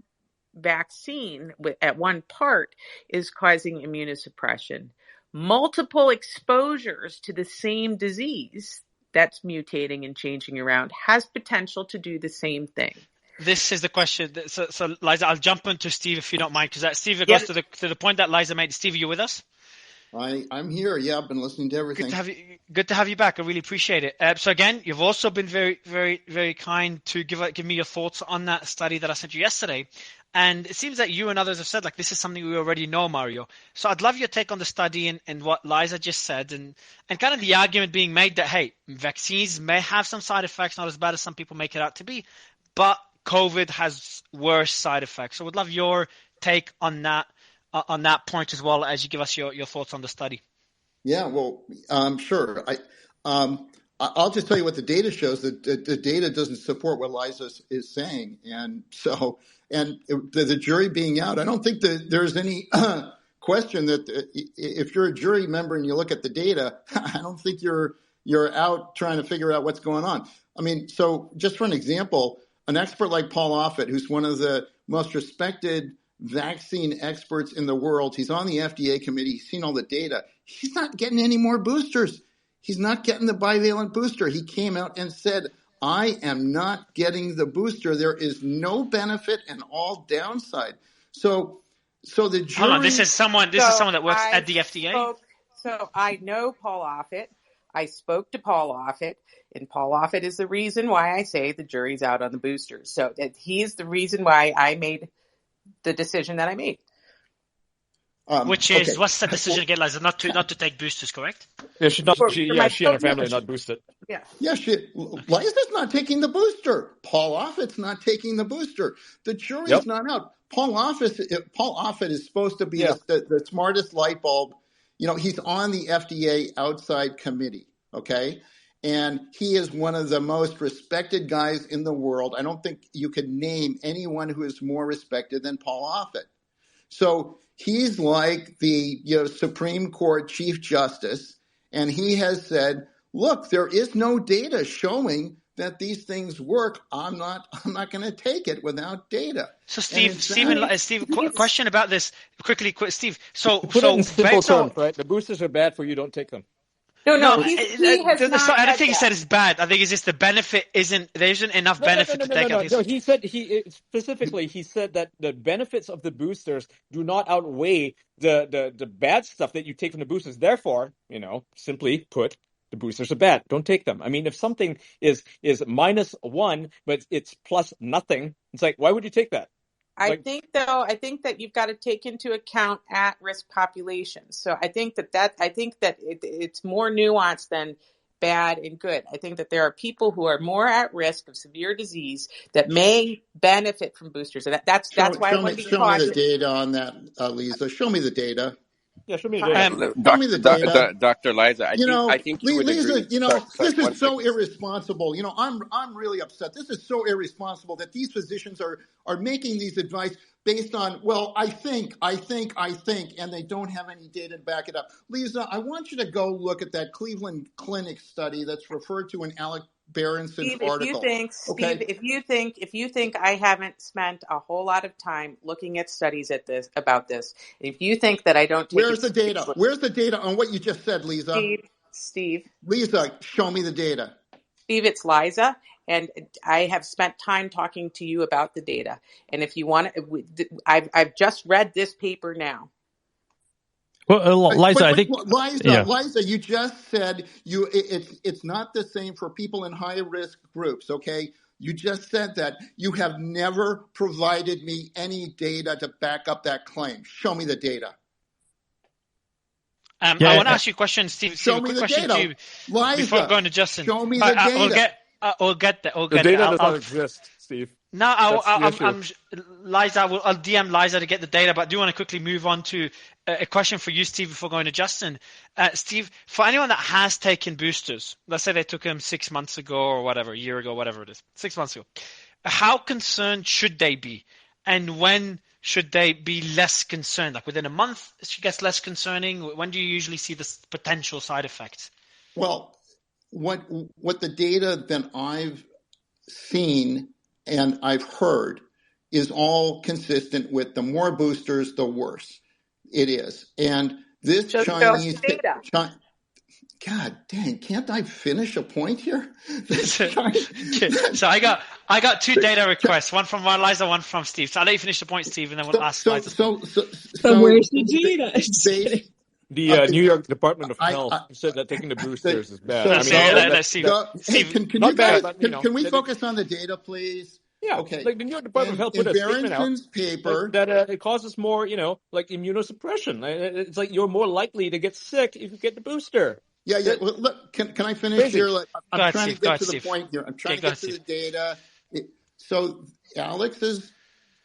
vaccine at one part is causing immunosuppression, multiple exposures to the same disease that's mutating and changing around has potential to do the same thing. This is the question. So Liza, I'll jump into Steve if you don't mind, because Steve, it goes to the point that Liza made. Steve, are you with us? I'm here. Yeah, I've been listening to everything. Good to have you back. I really appreciate it. So again, you've also been very, very, very kind to give me your thoughts on that study that I sent you yesterday. And it seems that you and others have said, like, this is something we already know, Mario. So I'd love your take on the study and what Liza just said, and kind of the argument being made that, hey, vaccines may have some side effects, not as bad as some people make it out to be, but COVID has worse side effects. So we'd love your take on that point as well, as you give us your thoughts on the study. Yeah, well, sure. I'll just tell you what the data shows. That the data doesn't support what Liza is saying, and so the jury being out, I don't think that there's any question that if you're a jury member and you look at the data, I don't think you're out trying to figure out what's going on. I mean, so just for an example, an expert like Paul Offit, who's one of the most respected vaccine experts in the world, he's on the FDA committee, he's seen all the data. He's not getting any more boosters. He's not getting the bivalent booster. He came out and said, I am not getting the booster. There is no benefit and all downside. So the jury... Hold on, this is someone that works at the FDA? So I know Paul Offit. I spoke to Paul Offit. And Paul Offit is the reason why I say the jury's out on the boosters. So he's the reason why I made the decision that I made. Which is, what's the decision again, Liza? Not to take boosters, correct? Yeah, she and her family are not boosted. Yeah. Yeah, Liza's not taking the booster. Paul Offit's not taking the booster. The jury's not out. Paul Offit is supposed to be the smartest light bulb. You know, he's on the FDA outside committee, okay? And he is one of the most respected guys in the world. I don't think you could name anyone who is more respected than Paul Offit. So he's like the Supreme Court Chief Justice, and he has said, look, there is no data showing that these things work. I'm not going to take it without data. So Steve, question about this quickly, Steve. So put it in simple terms, right? The boosters are bad for you. Don't take them. No. He has not. I don't think he said it's bad. I think it's just the benefit there isn't enough benefit to take it. No, he said he said that the benefits of the boosters do not outweigh the bad stuff that you take from the boosters. Therefore, simply put, the boosters are bad. Don't take them. I mean, if something is -1, but it's plus nothing, it's like, why would you take that? I think that you've got to take into account at-risk populations. So I think that it's more nuanced than bad and good. I think that there are people who are more at risk of severe disease that may benefit from boosters, and that's why I want to be cautious. Show me the data on that, Lisa. Show me the data. Yeah, show me the data. Show me the data. Dr. Liza, I think you would Lisa, agree. This is so irresponsible. I'm really upset. This is so irresponsible that these physicians are making these advice based on, well, I think, and they don't have any data to back it up. Lisa, I want you to go look at that Cleveland Clinic study that's referred to in Alec Berenson's article. If you think I haven't spent a whole lot of time looking at studies about this, if you think that I don't take Where's the data? Where's the data on what you just said, Lisa? Steve. Lisa, show me the data. Steve, it's Liza, and I have spent time talking to you about the data. And if you want, I've just read this paper now. Well, Liza, I think Liza, you just said it's not the same for people in high risk groups. Okay, you just said that. You have never provided me any data to back up that claim. Show me the data. I want to ask you a question, Steve. Show me the data, Liza, before going to Justin. Show me the data. We'll get there. The data does not exist, Steve. No, Liza, I'll DM Liza to get the data, but I do want to quickly move on to a question for you, Steve, before going to Justin. Steve, for anyone that has taken boosters, let's say they took them 6 months ago or whatever, a year ago, whatever it is, 6 months ago, how concerned should they be? And when should they be less concerned? Like within a month, it gets less concerning? When do you usually see the potential side effects? Well, what the data that I've seen and I've heard is all consistent with the more boosters, the worse it is. And this just Chinese data. God dang, can't I finish a point here? So I got two data requests, one from Liza, one from Steve. So I'll let you finish the point, Steve, and then we'll ask Liza. So where's the data? The New York Department of Health said that taking the boosters is bad. Can we focus on the data, please? Yeah. Okay. Like the New York Department of Health put a statement out paper that it causes more, like immunosuppression. It's like you're more likely to get sick if you get the booster. Yeah. Well, look, can I finish here? I'm trying to get to the point here. I'm trying to get to the data. So Alex's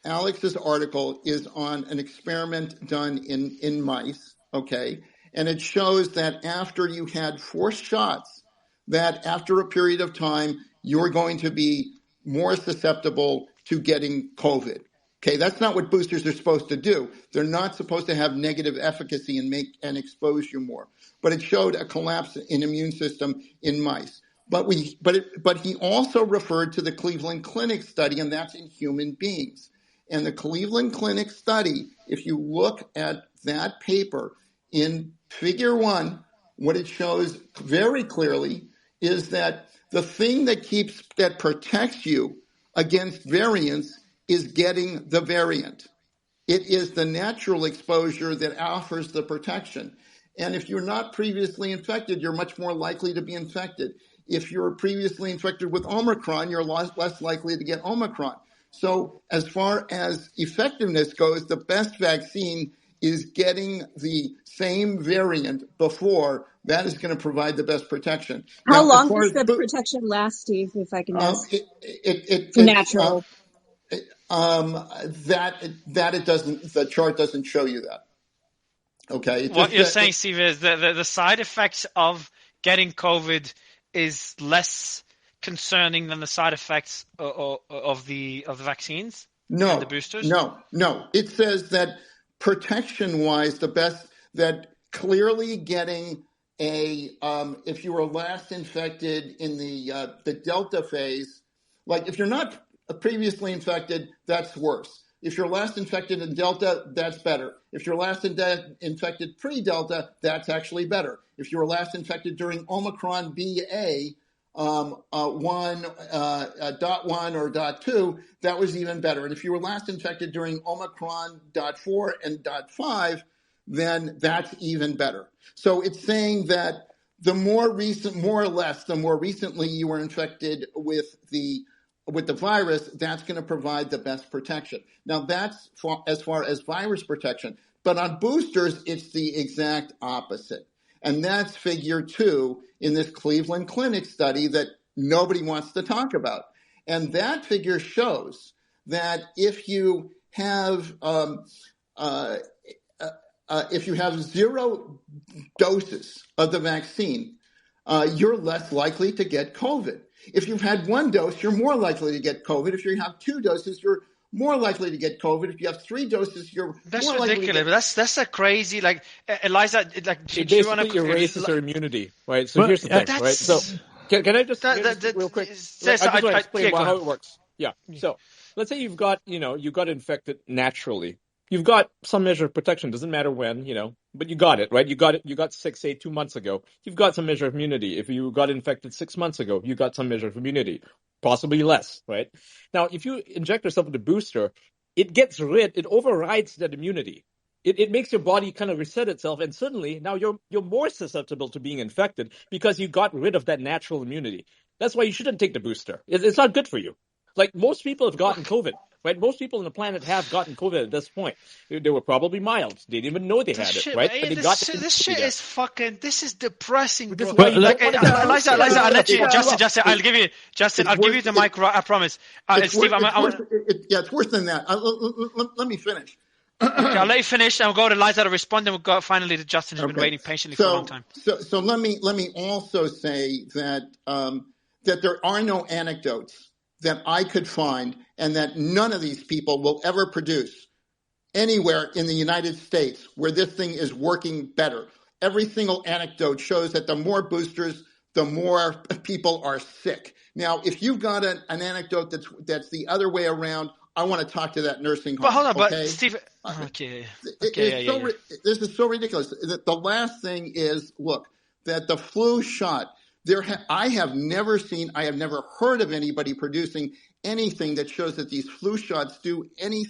article is on an experiment done in mice. Okay. And it shows that after you had 4 shots, that after a period of time, you're going to be more susceptible to getting COVID. Okay. That's not what boosters are supposed to do. They're not supposed to have negative efficacy and expose you more. But it showed a collapse in immune system in mice. But he also referred to the Cleveland Clinic study, and that's in human beings. And the Cleveland Clinic study, if you look at that paper in figure 1, what it shows very clearly is that the thing that protects you against variants is getting the variant. It is the natural exposure that offers the protection. And if you're not previously infected, you're much more likely to be infected. if you're previously infected with Omicron, you're less likely to get Omicron. So as far as effectiveness goes, the best vaccine is getting the same variant before. That is going to provide the best protection. How Now, long does the protection last, Steve, if I can ask? Natural. That it doesn't, the chart doesn't show you that. Okay. What you're saying, Steve, is that the side effects of getting COVID is less concerning than the side effects of the vaccines and the boosters? No. It says that protection-wise, the best, that clearly getting if you were last infected in the Delta phase, like if you're not previously infected, that's worse. If you're last infected in Delta, that's better. If you're last infected pre-Delta, that's actually better. If you were last infected during Omicron BA, 1.1 or .2, that was even better. And if you were last infected during Omicron .4 and .5, then that's even better. So it's saying that the more recently you were infected with the virus, that's going to provide the best protection. Now that's as far as virus protection. But on boosters, it's the exact opposite. And that's figure 2 in this Cleveland Clinic study that nobody wants to talk about. And that figure shows that if you have 0 doses of the vaccine, you're less likely to get COVID. If you've had 1 dose, you're more likely to get COVID. If you have 2 doses, you're more likely to get COVID. If you have 3 doses, you're that's more likely ridiculous. to get... That's a crazy, like, Eliza, like, do It you want basically to erases their immunity, right? So here's the thing, right? So can I just real quick? I just want to explain how it works. Yeah. So let's say you've got infected naturally. You've got some measure of protection. Doesn't matter when, but you got it, right? You got sick, say 2 months ago. You've got some measure of immunity. If you got infected 6 months ago, you got some measure of immunity, possibly less, right? Now, if you inject yourself with a booster, it overrides that immunity. It makes your body kind of reset itself, and suddenly now you're more susceptible to being infected because you got rid of that natural immunity. That's why you shouldn't take the booster. It's not good for you. Like, most people have gotten COVID, right? Most people on the planet have gotten COVID at this point. They were probably mild. They didn't even know they had it, right? But this shit is fucking. This is depressing, bro. Eliza, I'll let you. Justin, I'll give you the mic. I promise. Steve, it's worse than that. Let me finish. Okay, I'll let you finish, and we'll go to Eliza to respond, and we'll go finally to Justin, who's been waiting patiently for a long time. So let me also say that that there are no anecdotes that I could find, and that none of these people will ever produce anywhere in the United States where this thing is working better. Every single anecdote shows that the more boosters, the more people are sick. Now, if you've got an anecdote that's the other way around, I want to talk to that nursing home. But hold on, okay? but Steve. This is so ridiculous. The last thing is, look, that the flu shot. I have never heard of anybody producing anything that shows that these flu shots do any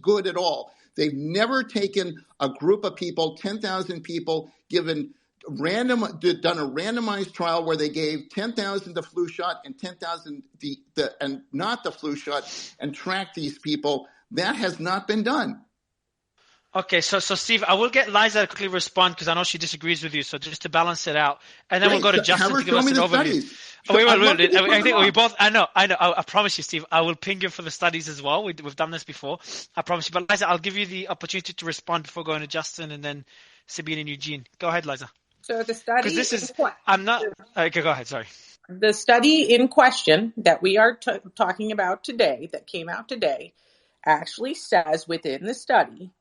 good at all. They've never taken a group of people, 10,000 people, done a randomized trial where they gave 10,000 the flu shot and 10,000 and not the flu shot, and tracked these people. That has not been done. Okay, so Steve, I will get Liza to quickly respond because I know she disagrees with you. So just to balance it out, and then we'll go to Justin to give us an overview. I think we both. I know. I promise you, Steve. I will ping you for the studies as well. We've done this before. I promise you. But Liza, I'll give you the opportunity to respond before going to Justin and then Sabine and Eugene. Go ahead, Liza. So the study. Because this is. I'm not. Okay, go ahead. Sorry. The study in question that we are talking about today, that came out today, actually says within the study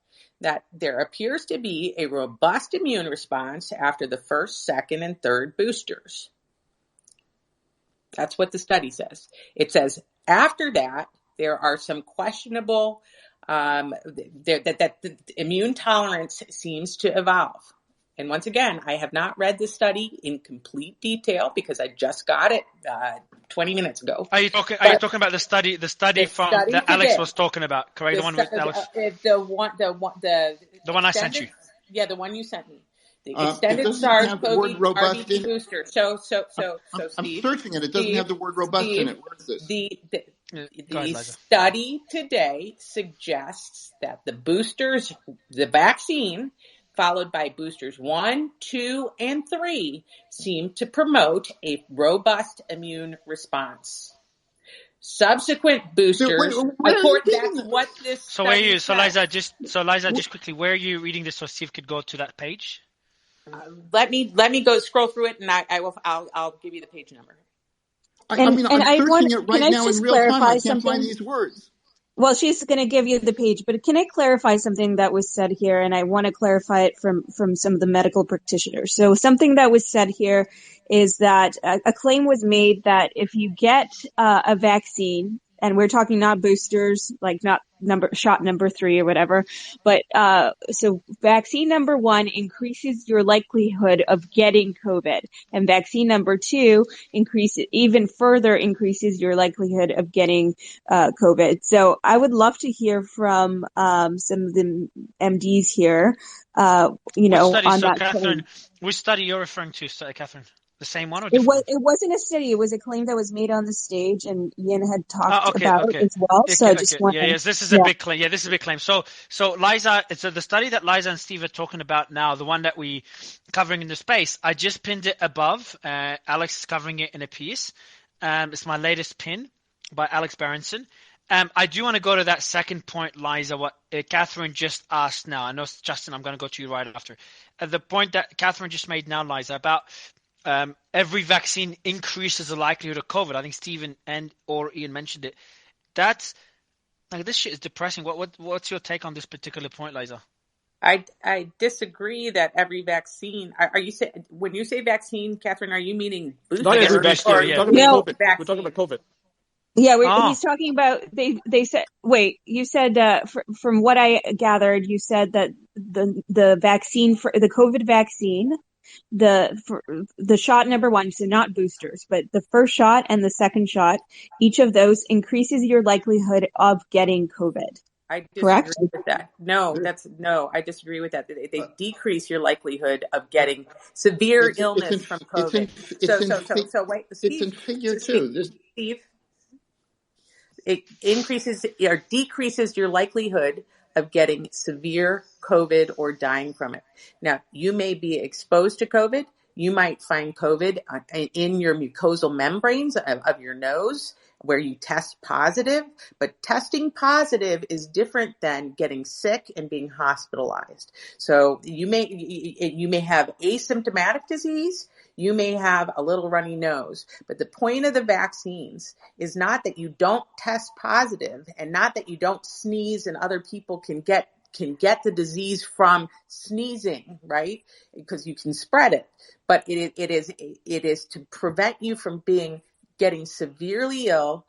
that there appears to be a robust immune response after the first, second, and third boosters. That's what the study says. It says after that, there are some questionable, that the immune tolerance seems to evolve. And once again, I have not read this study in complete detail because I just got it 20 minutes ago. Are you talking about the study that Alex was talking about? Correct, the one with Alex. The one I sent you. Yeah, the one you sent me. The It extended doesn't have the word SARS-CoV robust in RBD it. booster. I'm Steve, searching it. It doesn't have the word robust in Steve, it. Where is this? Go ahead, the Liza. study today suggests that the vaccine, followed by boosters 1, 2, and 3, seem to promote a robust immune response. Subsequent boosters, that's what this So where are study you? So says. Liza, just quickly, where are you reading this so Steve could go to that page? Let me go scroll through it, and I'll give you the page number. I'm searching it right now in real time. I can't find these words. Well, she's going to give you the page, but can I clarify something that was said here? And I want to clarify it from some of the medical practitioners. So something that was said here is that a claim was made that if you get a vaccine, and we're talking not boosters, like not shot number 3 or whatever, but so vaccine number 1 increases your likelihood of getting COVID, and vaccine number 2 even further increases your likelihood of getting COVID. So I would love to hear from some of the MDs here, on that Catherine, claim. which study you're referring to, Catherine? The same one or different? It wasn't a study. It was a claim that was made on the stage, and Ian had talked Okay. about it as well. So I just want Yes, this is a big claim. Yeah, this is a big claim. So Liza, it's the study that Liza and Steve are talking about now, the one that we covering in the space. I just pinned it above. Alex is covering it in a piece. It's my latest pin by Alex Berenson. I do want to go to that second point, Liza, what Catherine just asked now. I know, Justin, I'm going to go to you right after. The point that Catherine just made now, Liza, about every vaccine increases the likelihood of COVID. I think Stephen or Ian mentioned it. That's like, this shit is depressing. What's your take on this particular point, Liza? I disagree that every vaccine. When you say vaccine, Catherine, are you meaning booster? Not every vaccine. We're talking about COVID. We're talking about COVID. Yeah, he's talking about, they said, wait, you said, from what I gathered, you said that the vaccine for the COVID vaccine, the shot number 1, so not boosters, but the first shot and the second shot, each of those increases your likelihood of getting COVID. I disagree correct? with that. I disagree with that. They decrease your likelihood of getting severe illness from COVID. It's in figure 2. Steve, it increases or decreases your likelihood of getting severe COVID or dying from it. Now, you may be exposed to COVID. You might find COVID in your mucosal membranes of your nose where you test positive, but testing positive is different than getting sick and being hospitalized. So you may have asymptomatic disease. You may have a little runny nose, but the point of the vaccines is not that you don't test positive and not that you don't sneeze and other people can get the disease from sneezing, right? Because you can spread it. But it is to prevent you from getting severely ill,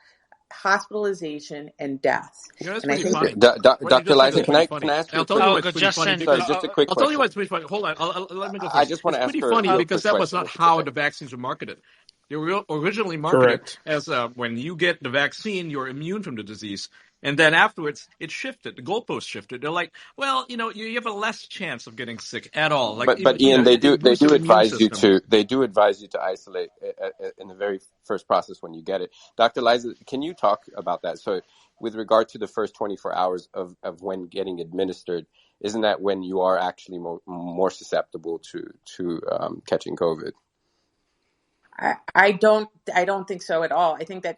hospitalization, and death. That's and pretty funny. Dr. Liza, can I ask you I'll tell you what's pretty funny. Sorry, just a quick I'll tell you what's pretty funny. Hold on. Let me go first. I just want to ask It's her pretty funny a because quick that was question. not how the vaccines were marketed. They were originally marketed as when you get the vaccine, you're immune from the disease. And then afterwards, it shifted. The goalpost shifted. They're like, well, you have a less chance of getting sick at all. Like, But Ian, they do advise you to. They do advise you to isolate in the very first process when you get it. Dr. Liza, can you talk about that? So, with regard to the first 24 hours of when getting administered, isn't that when you are actually more susceptible to catching COVID? I don't think so at all. I think that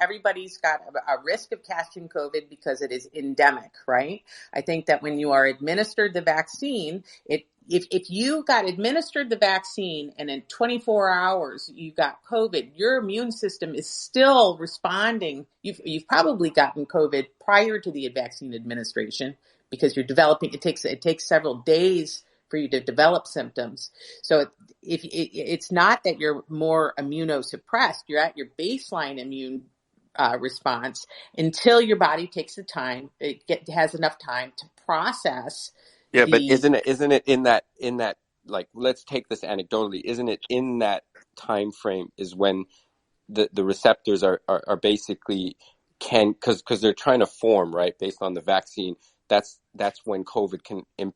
everybody's got a risk of catching COVID because it is endemic, right? I think that when you are administered the vaccine, if you got administered the vaccine and in 24 hours you got COVID, your immune system is still responding. You've probably gotten COVID prior to the vaccine administration because you're developing. It takes several days for you to develop symptoms. So if it's not that you're more immunosuppressed, you're at your baseline immune response until your body takes the time, has enough time to process. Yeah, but isn't it in that like, let's take this anecdotally, isn't it in that time frame is when the receptors are basically because they're trying to form, right, based on the vaccine, that's when COVID can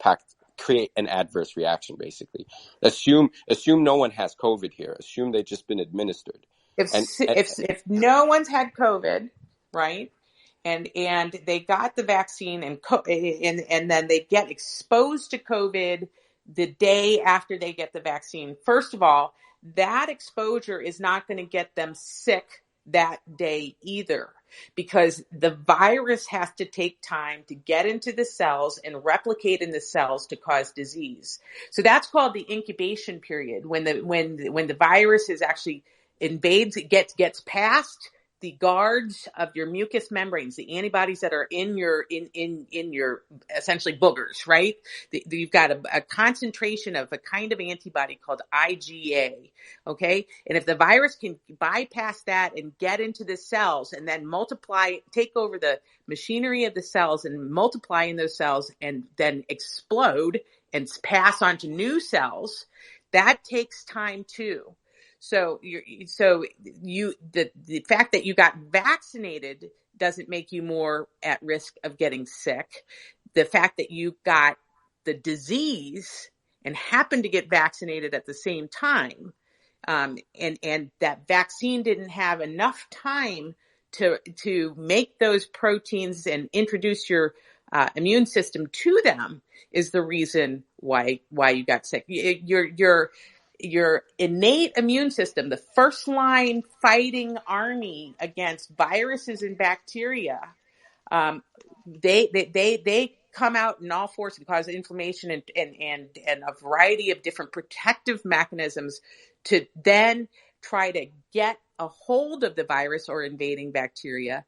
create an adverse reaction. Basically, assume no one has COVID here. Assume they've just been administered. If no one's had COVID, right, and they got the vaccine and then they get exposed to COVID the day after they get the vaccine, first of all, that exposure is not going to get them sick that day either, because the virus has to take time to get into the cells and replicate in the cells to cause disease. So that's called the incubation period, when the virus is actually invades, it gets past the guards of your mucous membranes, the antibodies that are in your essentially boogers, right? You've got a concentration of a kind of antibody called IgA, okay? And if the virus can bypass that and get into the cells and then multiply, take over the machinery of the cells and multiply in those cells and then explode and pass on to new cells, that takes time too. So the fact that you got vaccinated doesn't make you more at risk of getting sick. The fact that you got the disease and happened to get vaccinated at the same time, and that vaccine didn't have enough time to make those proteins and introduce your immune system to them, is the reason why you got sick. Your innate immune system, the first line fighting army against viruses and bacteria, they come out in all force and cause inflammation and a variety of different protective mechanisms to then try to get a hold of the virus or invading bacteria.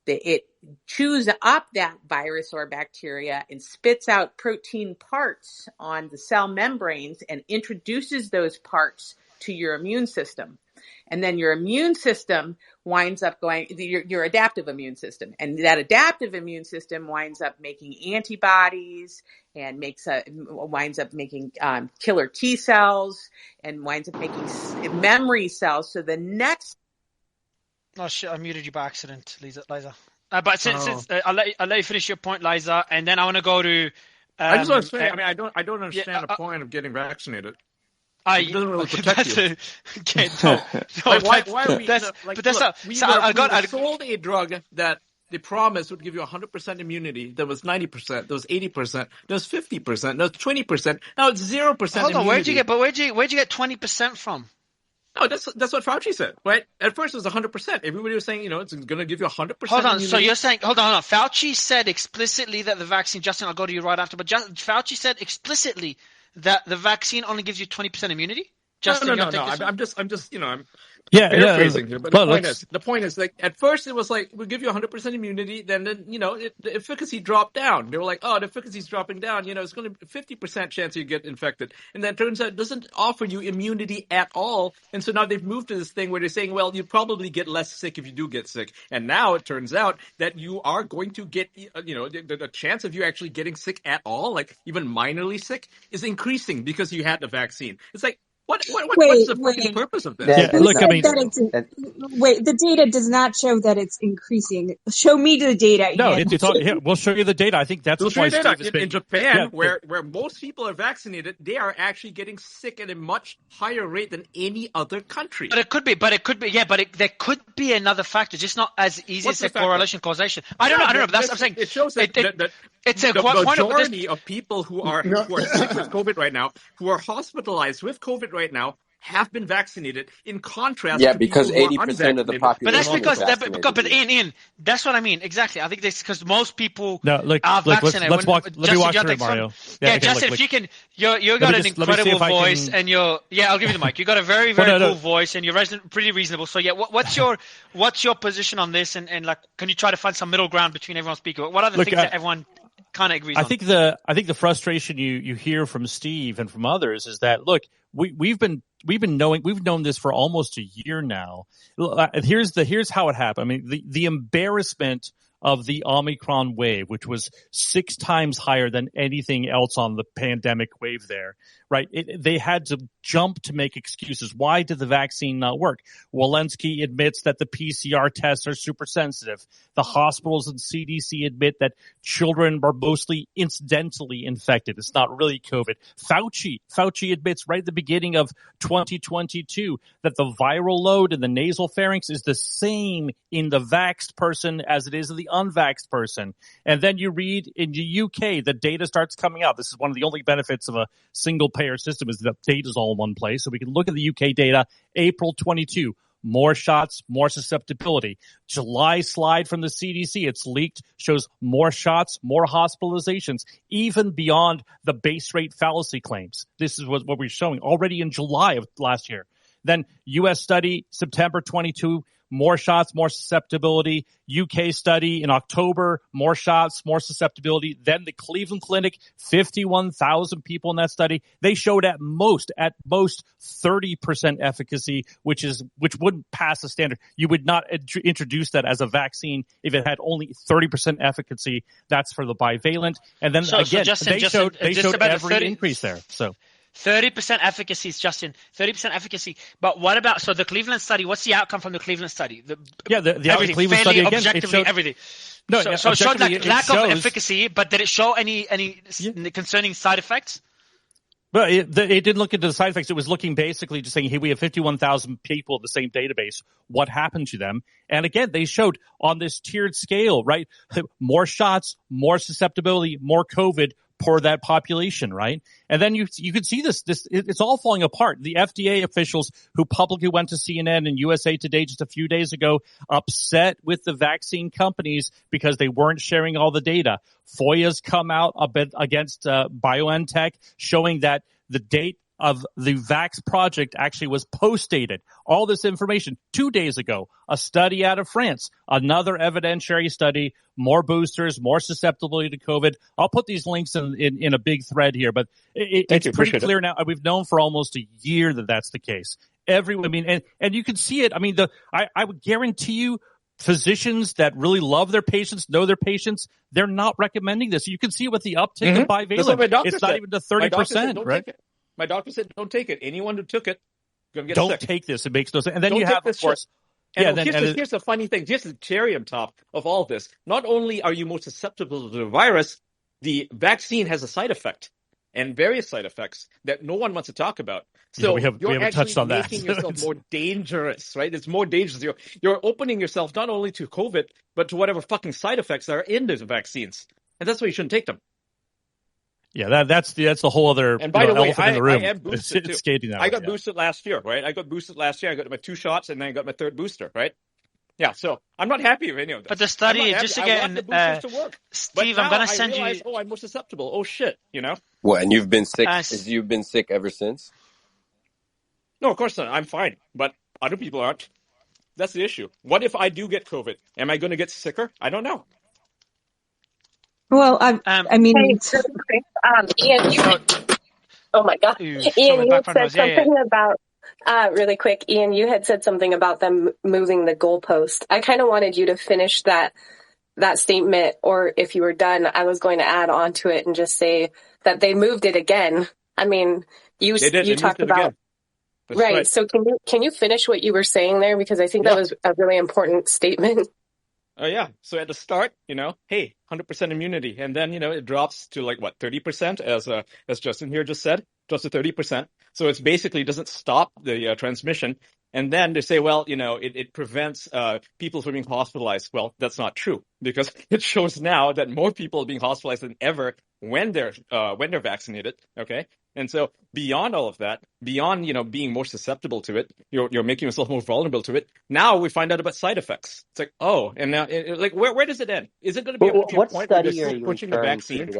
It chews up that virus or bacteria and spits out protein parts on the cell membranes and introduces those parts to your immune system. And then your immune system winds up going, your adaptive immune system. And that adaptive immune system winds up making antibodies and winds up making killer T cells and winds up making memory cells. So the next... Oh shit! I muted you by accident, Liza. But since I'll let you finish your point, Liza, and then I want to go to. I just want to say, I don't understand the point of getting vaccinated. It doesn't really protect you. Okay, no, why are we? We sold a drug that they promised would give you 100% immunity. That was 90%. That was 80%. That was 50%. That was 20%. Now it's 0% immunity. Hold on, where'd you get 20% from? No, that's what Fauci said, right? At first it was 100%. Everybody was saying, it's going to give you 100%. Hold on, immunity. So you're saying, hold on. Fauci said explicitly that the vaccine, Justin, I'll go to you right after, but Fauci said explicitly that the vaccine only gives you 20% immunity? Justin, No. I'm just, I'm paraphrasing here. But the point is, like, at first it was like, we'll give you 100% immunity. Then the efficacy dropped down. They were like, the efficacy's dropping down. It's going to 50% chance you get infected. And then it turns out it doesn't offer you immunity at all. And so now they've moved to this thing where they're saying, well, you probably get less sick if you do get sick. And now it turns out that you are going to get, the chance of you actually getting sick at all, like even minorly sick, is increasing because you had the vaccine. It's like, what's the purpose of this? The data does not show that it's increasing. Show me the data. No, we'll show you the data. I think that's why Steve has been... In Japan, where most people are vaccinated, they are actually getting sick at a much higher rate than any other country. There could be another factor, just not as easy as a correlation causation. I don't know. But that's what I'm saying. It shows that the majority of people who are sick with COVID right now, who are hospitalized with COVID right now, have been vaccinated. In contrast, to because people 80% of the population. But that's because Ian, that's what I mean exactly. I think that's because most people are vaccinated. Let me walk through it, Mario. Justin, if you can, you got an incredible voice, and I'll give you the mic. You got a very cool voice, and you're pretty reasonable. So what's your position on this? And like, can you try to find some middle ground between everyone speaking? What are the things that everyone kind of agrees on? I think the frustration you hear from Steve and from others is that, look, we've known this for almost a year now. Here's how it happened. I mean, the embarrassment of the Omicron wave, which was 6 times higher than anything else on the pandemic wave there, right? They had to jump to make excuses. Why did the vaccine not work? Walensky admits that the PCR tests are super sensitive. The hospitals and CDC admit that children are mostly incidentally infected. It's not really COVID. Fauci admits right at the beginning of 2022 that the viral load in the nasal pharynx is the same in the vaxxed person as it is in the unvaxxed person. And then you read in the UK, the data starts coming out. This is one of the only benefits of a single payer system is that data is all in one place. So we can look at the UK data, April 22. More shots, more susceptibility. July slide from the CDC, it's leaked, shows more shots, more hospitalizations, even beyond the base rate fallacy claims. This is what we're showing already in July of last year. Then U.S. study, September 22, more shots, more susceptibility. UK study in October, more shots, more susceptibility. Then the Cleveland Clinic, 51,000 people in that study. They showed at most 30% efficacy, which wouldn't pass the standard. You would not introduce that as a vaccine if it had only 30% efficacy. That's for the bivalent. And then Justin, they showed every 30, increase there. So 30% efficacy is Justin. 30% efficacy. But what about the Cleveland study? What's the outcome from the Cleveland study? The Cleveland study again, objectively, it showed everything. No, so it showed lack shows, of efficacy, but did it show any concerning side effects? Well, it didn't look into the side effects. It was looking basically just saying, hey, we have 51,000 people in the same database. What happened to them? And again, they showed on this tiered scale, right? More shots, more susceptibility, more COVID for that population, right? And then you could see this, it's all falling apart. The FDA officials who publicly went to CNN and USA Today just a few days ago, upset with the vaccine companies because they weren't sharing all the data. FOIA's come out a bit against BioNTech, showing that the date of the Vax project actually was post-dated. All this information 2 days ago, a study out of France, another evidentiary study, more boosters, more susceptibility to COVID. I'll put these links in a big thread here, but it's pretty clear now. We've known for almost a year that that's the case. And you can see it. I mean, I would guarantee you, physicians that really love their patients, know their patients, they're not recommending this. You can see it with the uptick of bivalent. It's not even to 30%, right? My doctor said, don't take it. Anyone who took it, going to get sick. Don't take this. It makes no sense. And then don't you have, of course. Here's the funny thing. Here's the cherry on top of all this. Not only are you more susceptible to the virus, the vaccine has a side effect and various side effects that no one wants to talk about. So we haven't touched on that. Making yourself more dangerous, right? It's more dangerous. You're opening yourself not only to COVID, but to whatever fucking side effects are in the vaccines. And that's why you shouldn't take them. Yeah, that's the whole other and by the way, elephant in the room. I am boosted too. I got boosted last year, right? I got my 2 shots and then I got my 3rd booster, right? Yeah, so I'm not happy with any of this. But the study, just again, I want the boosters to work. Steve, but I'm going to send you. Oh, I'm more susceptible. Oh shit, What? And you've been sick? You've been sick ever since? No, of course not. I'm fine, but other people aren't. That's the issue. What if I do get COVID? Am I going to get sicker? I don't know. Well, I mean, Ian, oh my God, Ian, you had said something about really quick. Ian, you had said something about them moving the goalpost. I kind of wanted you to finish that statement, or if you were done, I was going to add on to it and just say that they moved it again. I mean, you talked about right. So can you finish what you were saying there, because I think that was a really important statement. Oh yeah. So at the start, hey, 100% immunity, and then it drops to 30%, as Justin here just said, drops to 30%. So it's basically doesn't stop the transmission. And then they say, well, it prevents people from being hospitalized. Well, that's not true, because it shows now that more people are being hospitalized than ever when they're vaccinated. Okay. And so beyond all of that, beyond, being more susceptible to it, you're making yourself more vulnerable to it. Now we find out about side effects. It's like, oh, and now where does it end? Is it going to be a point where they're still pushing the vaccine and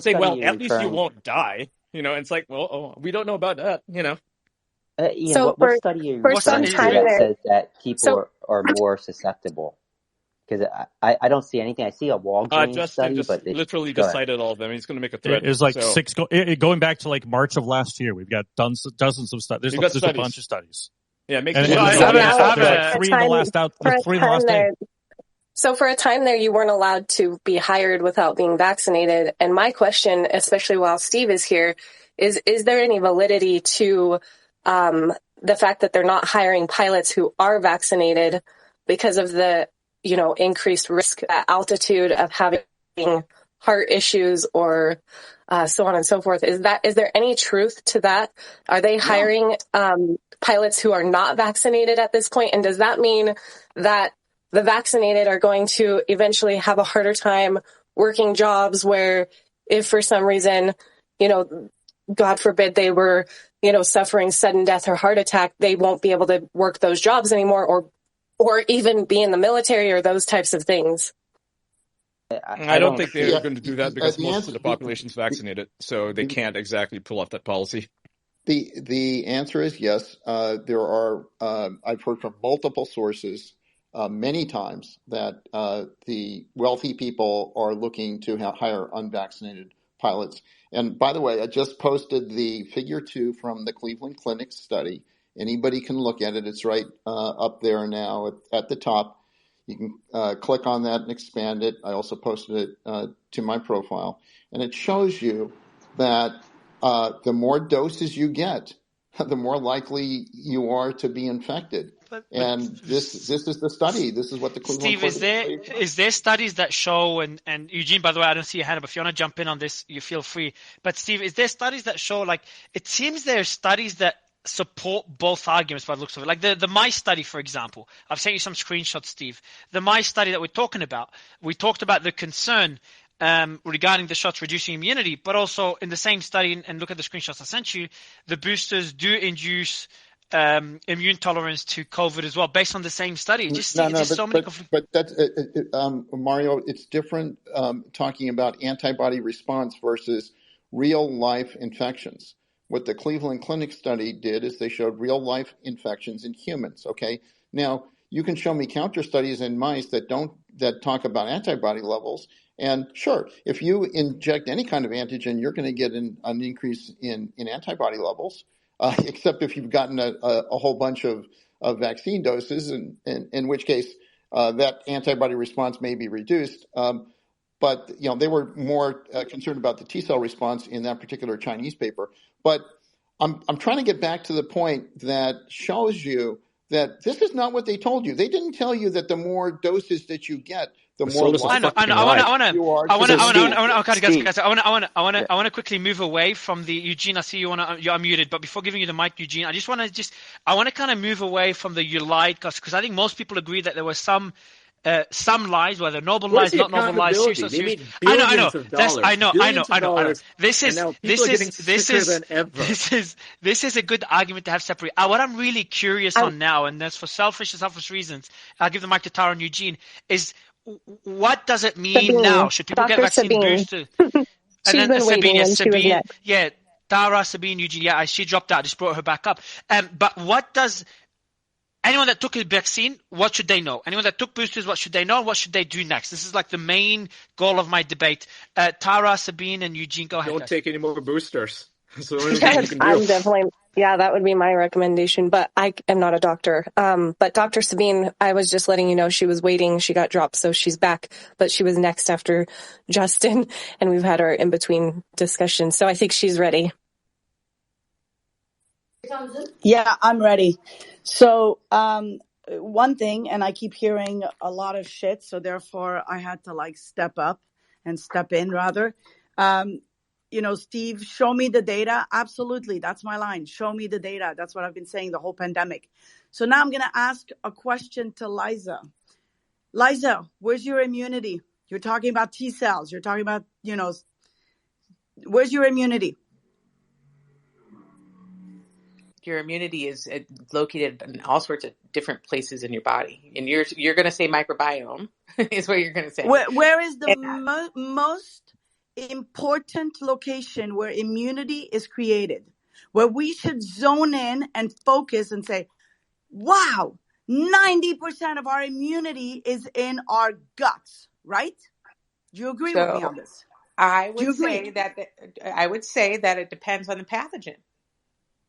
say, well, at least you won't die? It's like, well, we don't know about that, Ian, what study are you referring to that says that people are more susceptible? Because I don't see anything. I see a Walgreens study, but literally just cited all of them. He's going to make a thread. It was 6 going back to March of last year. We've got dozens of studies. There's a bunch of studies. Yeah, three in the last day. So for a time there, you weren't allowed to be hired without being vaccinated. And my question, especially while Steve is here, is there any validity to the fact that they're not hiring pilots who are vaccinated because of the, increased risk at altitude of having heart issues or so on and so forth? Is there any truth to that? Are they hiring pilots who are not vaccinated at this point? And does that mean that the vaccinated are going to eventually have a harder time working jobs where if for some reason, God forbid they were, suffering sudden death or heart attack, they won't be able to work those jobs anymore or even be in the military or those types of things? I don't think they're going to do that because most of the population's vaccinated, so they can't exactly pull off that policy. The answer is yes. There are, I've heard from multiple sources many times that the wealthy people are looking to hire unvaccinated pilots. And by the way, I just posted the figure 2 from the Cleveland Clinic study. Anybody can look at it. It's right up there now at the top. You can click on that and expand it. I also posted it to my profile. And it shows you that the more doses you get, the more likely you are to be infected. And this is the study. This is what the Cleveland Steve, is there studies that show, and Eugene, by the way, I don't see your hand up. If you want to jump in on this, you feel free. But Steve, is there studies that show, it seems there are studies that support both arguments by the looks of it. Like the mice study, for example. I've sent you some screenshots, Steve. The mice study that we're talking about, we talked about the concern regarding the shots reducing immunity, but also in the same study, and look at the screenshots I sent you, the boosters do induce immune tolerance to COVID as well, based on the same study. But that's Mario. It's different talking about antibody response versus real life infections. What the Cleveland Clinic study did is they showed real life infections in humans. Okay, now you can show me counter studies in mice that talk about antibody levels. And sure, if you inject any kind of antigen, you're going to get an increase in antibody levels. Except if you've gotten a whole bunch of vaccine doses, in which case that antibody response may be reduced. But they were more concerned about the T cell response in that particular Chinese paper. But I'm trying to get back to the point that shows you that this is not what they told you. They didn't tell you that the more doses that you get, the more I want to quickly move away from the Eugene. I see you're unmuted, but before giving you the mic, Eugene, I want to kind of move away from the you lied, because I think most people agree that there were some lies, whether noble lies, not noble lies, serious. I know. This is a good argument to have separate. What I'm really curious on now, and that's for selfish reasons, I'll give the mic to Tara and Eugene, is what does it mean now? Should people get vaccine boosted? She's been waiting and she was next. Yeah, Tara, Sabine, Eugene. Yeah, she dropped out. I just brought her back up. But what does anyone that took a vaccine, what should they know? Anyone that took boosters, what should they know? What should they do next? This is like the main goal of my debate. Tara, Sabine, and Eugene, go ahead. Don't take any more boosters. So I'm definitely, that would be my recommendation, but I am not a doctor. But Dr. Sabine, I was just letting you know she was waiting. She got dropped, so she's back, but she was next after Justin, and we've had our in-between discussion. So I think she's ready. Yeah, I'm ready. So one thing, and I keep hearing a lot of shit, so therefore I had to step in rather. Steve, show me the data. Absolutely. That's my line. Show me the data. That's what I've been saying the whole pandemic. So now I'm going to ask a question to Liza. Liza, where's your immunity? You're talking about T cells. You're talking about, where's your immunity? Your immunity is located in all sorts of different places in your body. And you're going to say microbiome is what you're going to say. Where is the most important location where immunity is created, where we should zone in and focus and say, wow, 90% of our immunity is in our guts, right? Do you agree with me on this? I would say that it depends on the pathogen.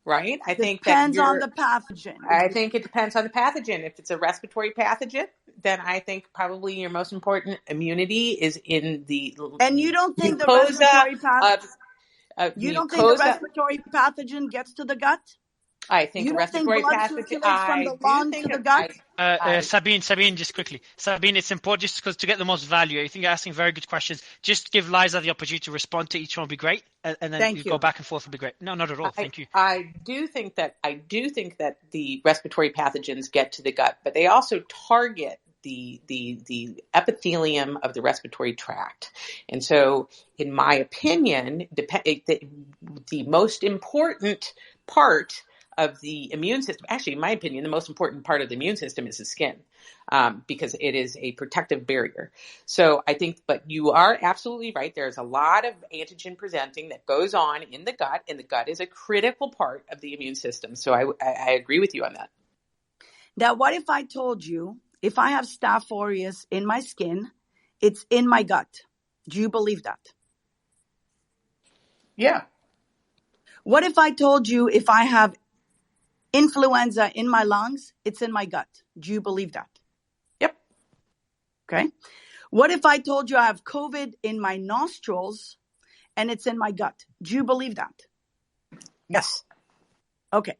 right? I think Depends on the pathogen. I think it depends on the pathogen. If it's a respiratory pathogen, then I think probably your most important immunity is in the And you don't think the mucosa respiratory pathogen? You don't think the respiratory pathogen gets to the gut? I think you don't think respiratory blood pathogen. circulates from the lung to the gut? Sabine, just quickly. Sabine, it's important just because to get the most value. I think you're asking very good questions. Just give Liza the opportunity to respond to each one would be great, and then you go back and forth would be great. No, not at all. Thank you. I do think that the respiratory pathogens get to the gut, but they also target the epithelium of the respiratory tract. And so, in my opinion, the most important part of the immune system, actually, in my opinion, the most important part of the immune system is the skin, because it is a protective barrier. So I think, but you are absolutely right. There's a lot of antigen presenting that goes on in the gut, and the gut is a critical part of the immune system. So I agree with you on that. Now, what if I told you, if I have Staph aureus in my skin, it's in my gut? Do you believe that? Yeah. What if I told you if I have influenza in my lungs, it's in my gut? Do you believe that? Yep. Okay. What if I told you I have COVID in my nostrils and it's in my gut? Do you believe that? Yes. Okay.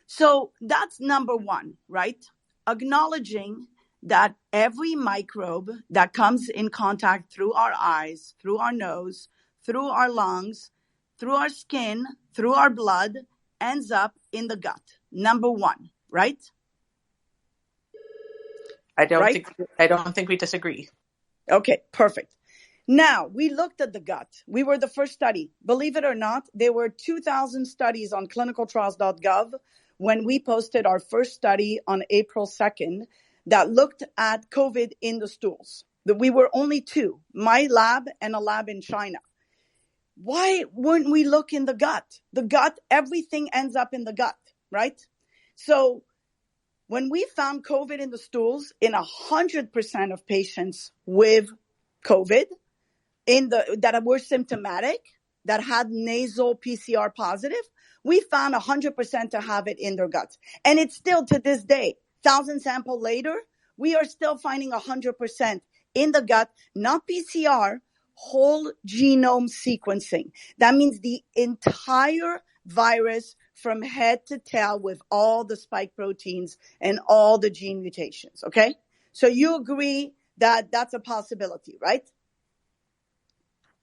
So that's number one, right? Acknowledging that every microbe that comes in contact through our eyes, through our nose, through our lungs, through our skin, through our blood, ends up in the gut. Number one, right? I don't think we disagree. Okay, perfect. Now, we looked at the gut. We were the first study. Believe it or not, there were 2,000 studies on clinicaltrials.gov when we posted our first study on April 2nd that looked at COVID in the stools. We were only two, my lab and a lab in China. Why wouldn't we look in the gut? The gut, everything ends up in the gut, right? So when we found COVID in the stools in 100% of patients with COVID that were symptomatic, that had nasal PCR positive, we found 100% to have it in their guts. And it's still to this day, 1,000 sample later, we are still finding 100% in the gut, not PCR, whole genome sequencing. That means the entire virus from head to tail with all the spike proteins and all the gene mutations, okay? So you agree that that's a possibility, right?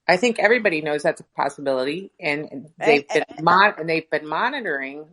I think everybody knows that's a possibility, and they've been monitoring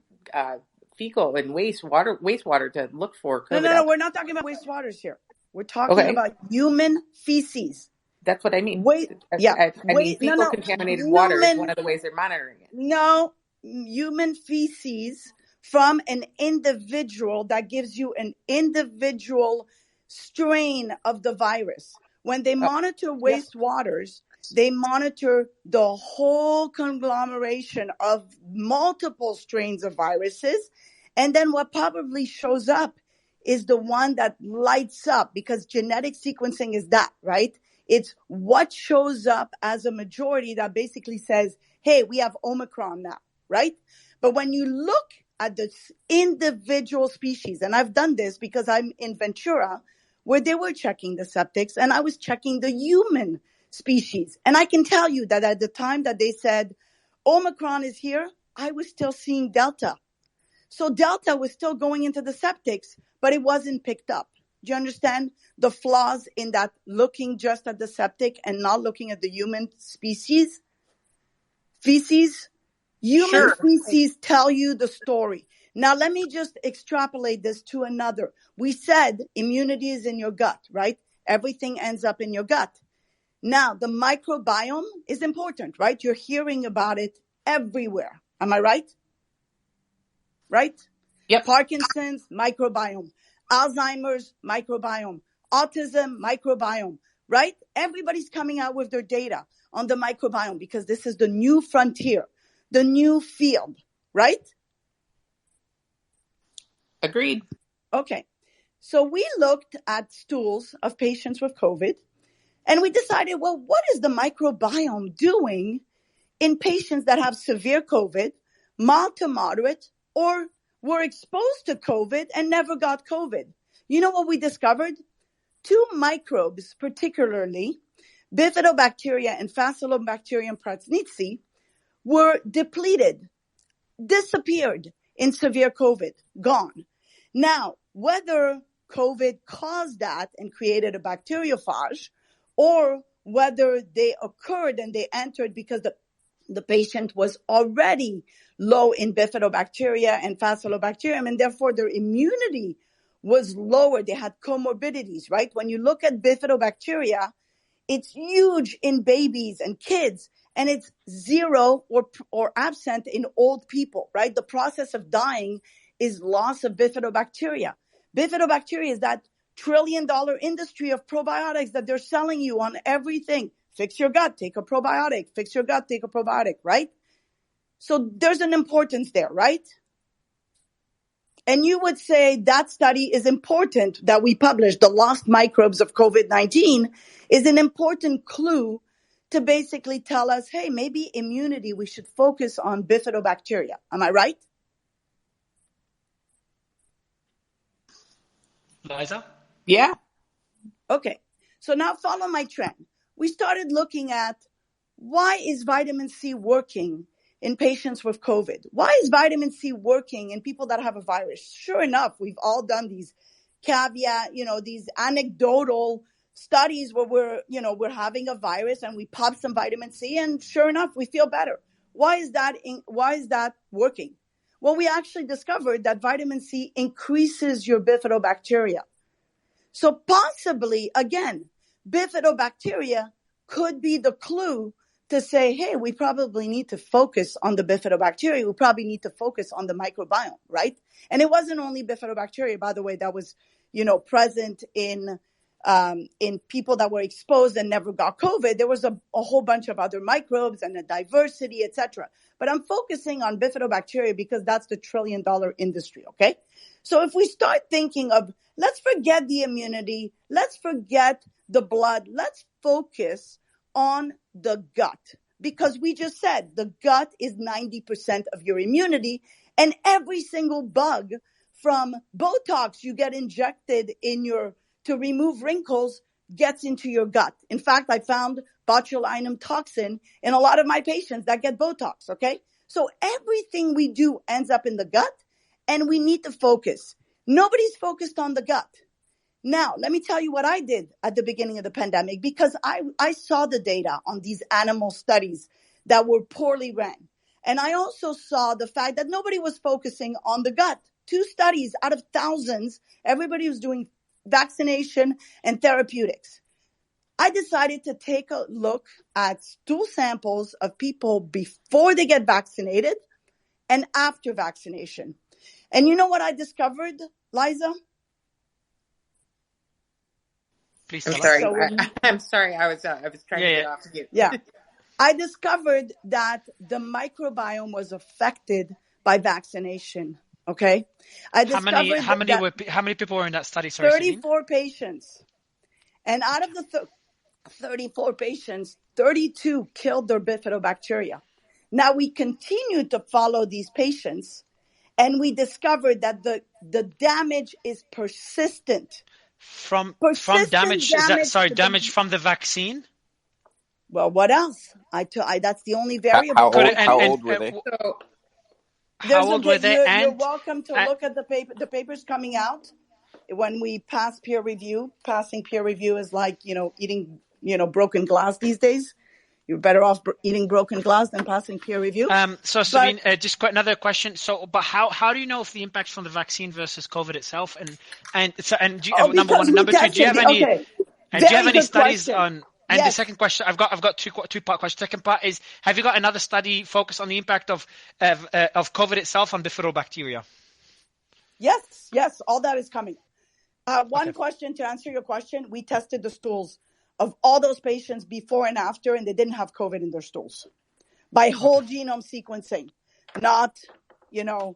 fecal and wastewater to look for COVID. No, we're not talking about wastewaters here. We're talking about human feces. That's what I mean. Fecal contaminated water is one of the ways they're monitoring it. No, human feces from an individual that gives you an individual strain of the virus. When they monitor wastewaters, they monitor the whole conglomeration of multiple strains of viruses. And then what probably shows up is the one that lights up, because genetic sequencing is that, right? It's what shows up as a majority that basically says, hey, we have Omicron now, right? But when you look at the individual species, and I've done this because I'm in Ventura, where they were checking the septics, and I was checking the human species. And I can tell you that at the time that they said Omicron is here, I was still seeing Delta. So Delta was still going into the septics, but it wasn't picked up. Do you understand the flaws in that, looking just at the septic and not looking at the human feces? Human feces tell you the story. Now, let me just extrapolate this to another. We said immunity is in your gut, right? Everything ends up in your gut. Now, the microbiome is important, right? You're hearing about it everywhere. Am I right? Right? Yep. Parkinson's, microbiome. Alzheimer's, microbiome. Autism, microbiome, right? Everybody's coming out with their data on the microbiome because this is the new frontier, the new field, right? Agreed. Okay. So we looked at stools of patients with COVID, and we decided, well, what is the microbiome doing in patients that have severe COVID, mild to moderate, or were exposed to COVID and never got COVID. You know what we discovered? 2 microbes, particularly Bifidobacteria and Faecalibacterium prausnitzii, were depleted, disappeared in severe COVID, gone. Now, whether COVID caused that and created a bacteriophage, or whether they occurred and they entered because the patient was already low in Bifidobacteria and Faecalibacterium, and therefore their immunity was lower. They had comorbidities, right? When you look at Bifidobacteria, it's huge in babies and kids, and it's zero or absent in old people, right? The process of dying is loss of Bifidobacteria. Bifidobacteria is that trillion-dollar industry of probiotics that they're selling you on everything. Fix your gut, take a probiotic. Fix your gut, take a probiotic, right? So there's an importance there, right? And you would say that study is important that we published. The lost microbes of COVID-19 is an important clue to basically tell us, hey, maybe immunity, we should focus on Bifidobacteria. Am I right? Liza? Yeah. Okay. So now follow my trend. We started looking at why is vitamin C working in patients with COVID? Why is vitamin C working in people that have a virus? Sure enough, we've all done these caveat, these anecdotal studies where we're having a virus and we pop some vitamin C and sure enough, we feel better. Why is that working? Well, we actually discovered that vitamin C increases your Bifidobacteria. So possibly, again, Bifidobacteria could be the clue to say, hey, we probably need to focus on the Bifidobacteria. We probably need to focus on the microbiome, right? And it wasn't only Bifidobacteria, by the way, that was, present in people that were exposed and never got COVID. There was a whole bunch of other microbes and a diversity, etc. But I'm focusing on Bifidobacteria because that's the trillion-dollar industry, okay? So if we start thinking of, let's forget the immunity, let's forget the blood, let's focus on the gut, because we just said the gut is 90% of your immunity, and every single bug from Botox you get injected to remove wrinkles gets into your gut. In fact, I found botulinum toxin in a lot of my patients that get Botox, okay? So everything we do ends up in the gut, and we need to focus. Nobody's focused on the gut. Now, let me tell you what I did at the beginning of the pandemic, because I saw the data on these animal studies that were poorly ran. And I also saw the fact that nobody was focusing on the gut. 2 studies out of thousands, everybody was doing vaccination and therapeutics. I decided to take a look at stool samples of people before they get vaccinated and after vaccination. And you know what I discovered, Liza? Please I'm tell sorry. us. I'm sorry. I was trying to get off mute. Yeah. I discovered that the microbiome was affected by vaccination. Okay. I discovered how many people were in that study? Sorry, 34 patients. And out of the 34 patients, 32 killed their Bifidobacteria. Now we continue to follow these patients, and we discovered that the damage is persistent. From damage from the vaccine? Well, what else? That's the only variable. How old were they? How old were they? You're welcome to look at the paper. The paper's coming out when we pass peer review. Passing peer review is like, eating, broken glass these days. You're better off eating broken glass than passing peer review. So Sabine, just quite another question. But how do you know if the impacts from the vaccine versus COVID itself? Number one, and number two, do you have any studies on? And yes. The second question, I've got two-part question. Second part is, have you got another study focused on the impact of COVID itself on Bifidobacteria? Yes, all that is coming. One question to answer your question: we tested the stools of all those patients before and after, and they didn't have COVID in their stools by whole genome sequencing, not, PCR.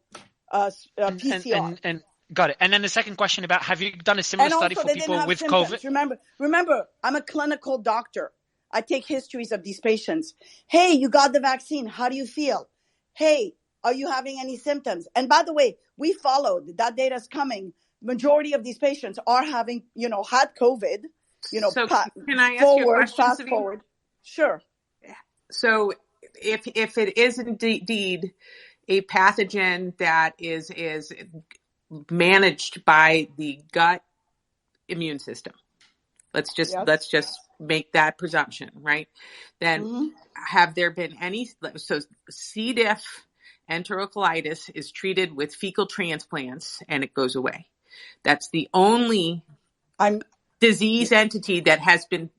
And got it. And then the second question about, have you done a similar study for people with COVID? Remember, I'm a clinical doctor. I take histories of these patients. Hey, you got the vaccine. How do you feel? Hey, Are you having any symptoms? And by the way, we followed that data is coming. Majority of these patients are having, had COVID, So can I ask you a question, fast Sabine? forward. Sure. So if it is indeed a pathogen that is managed by the gut immune system, let's just make that presumption, right? Then have there been any, so C. diff enterocolitis is treated with fecal transplants and it goes away. That's the only disease entity that has been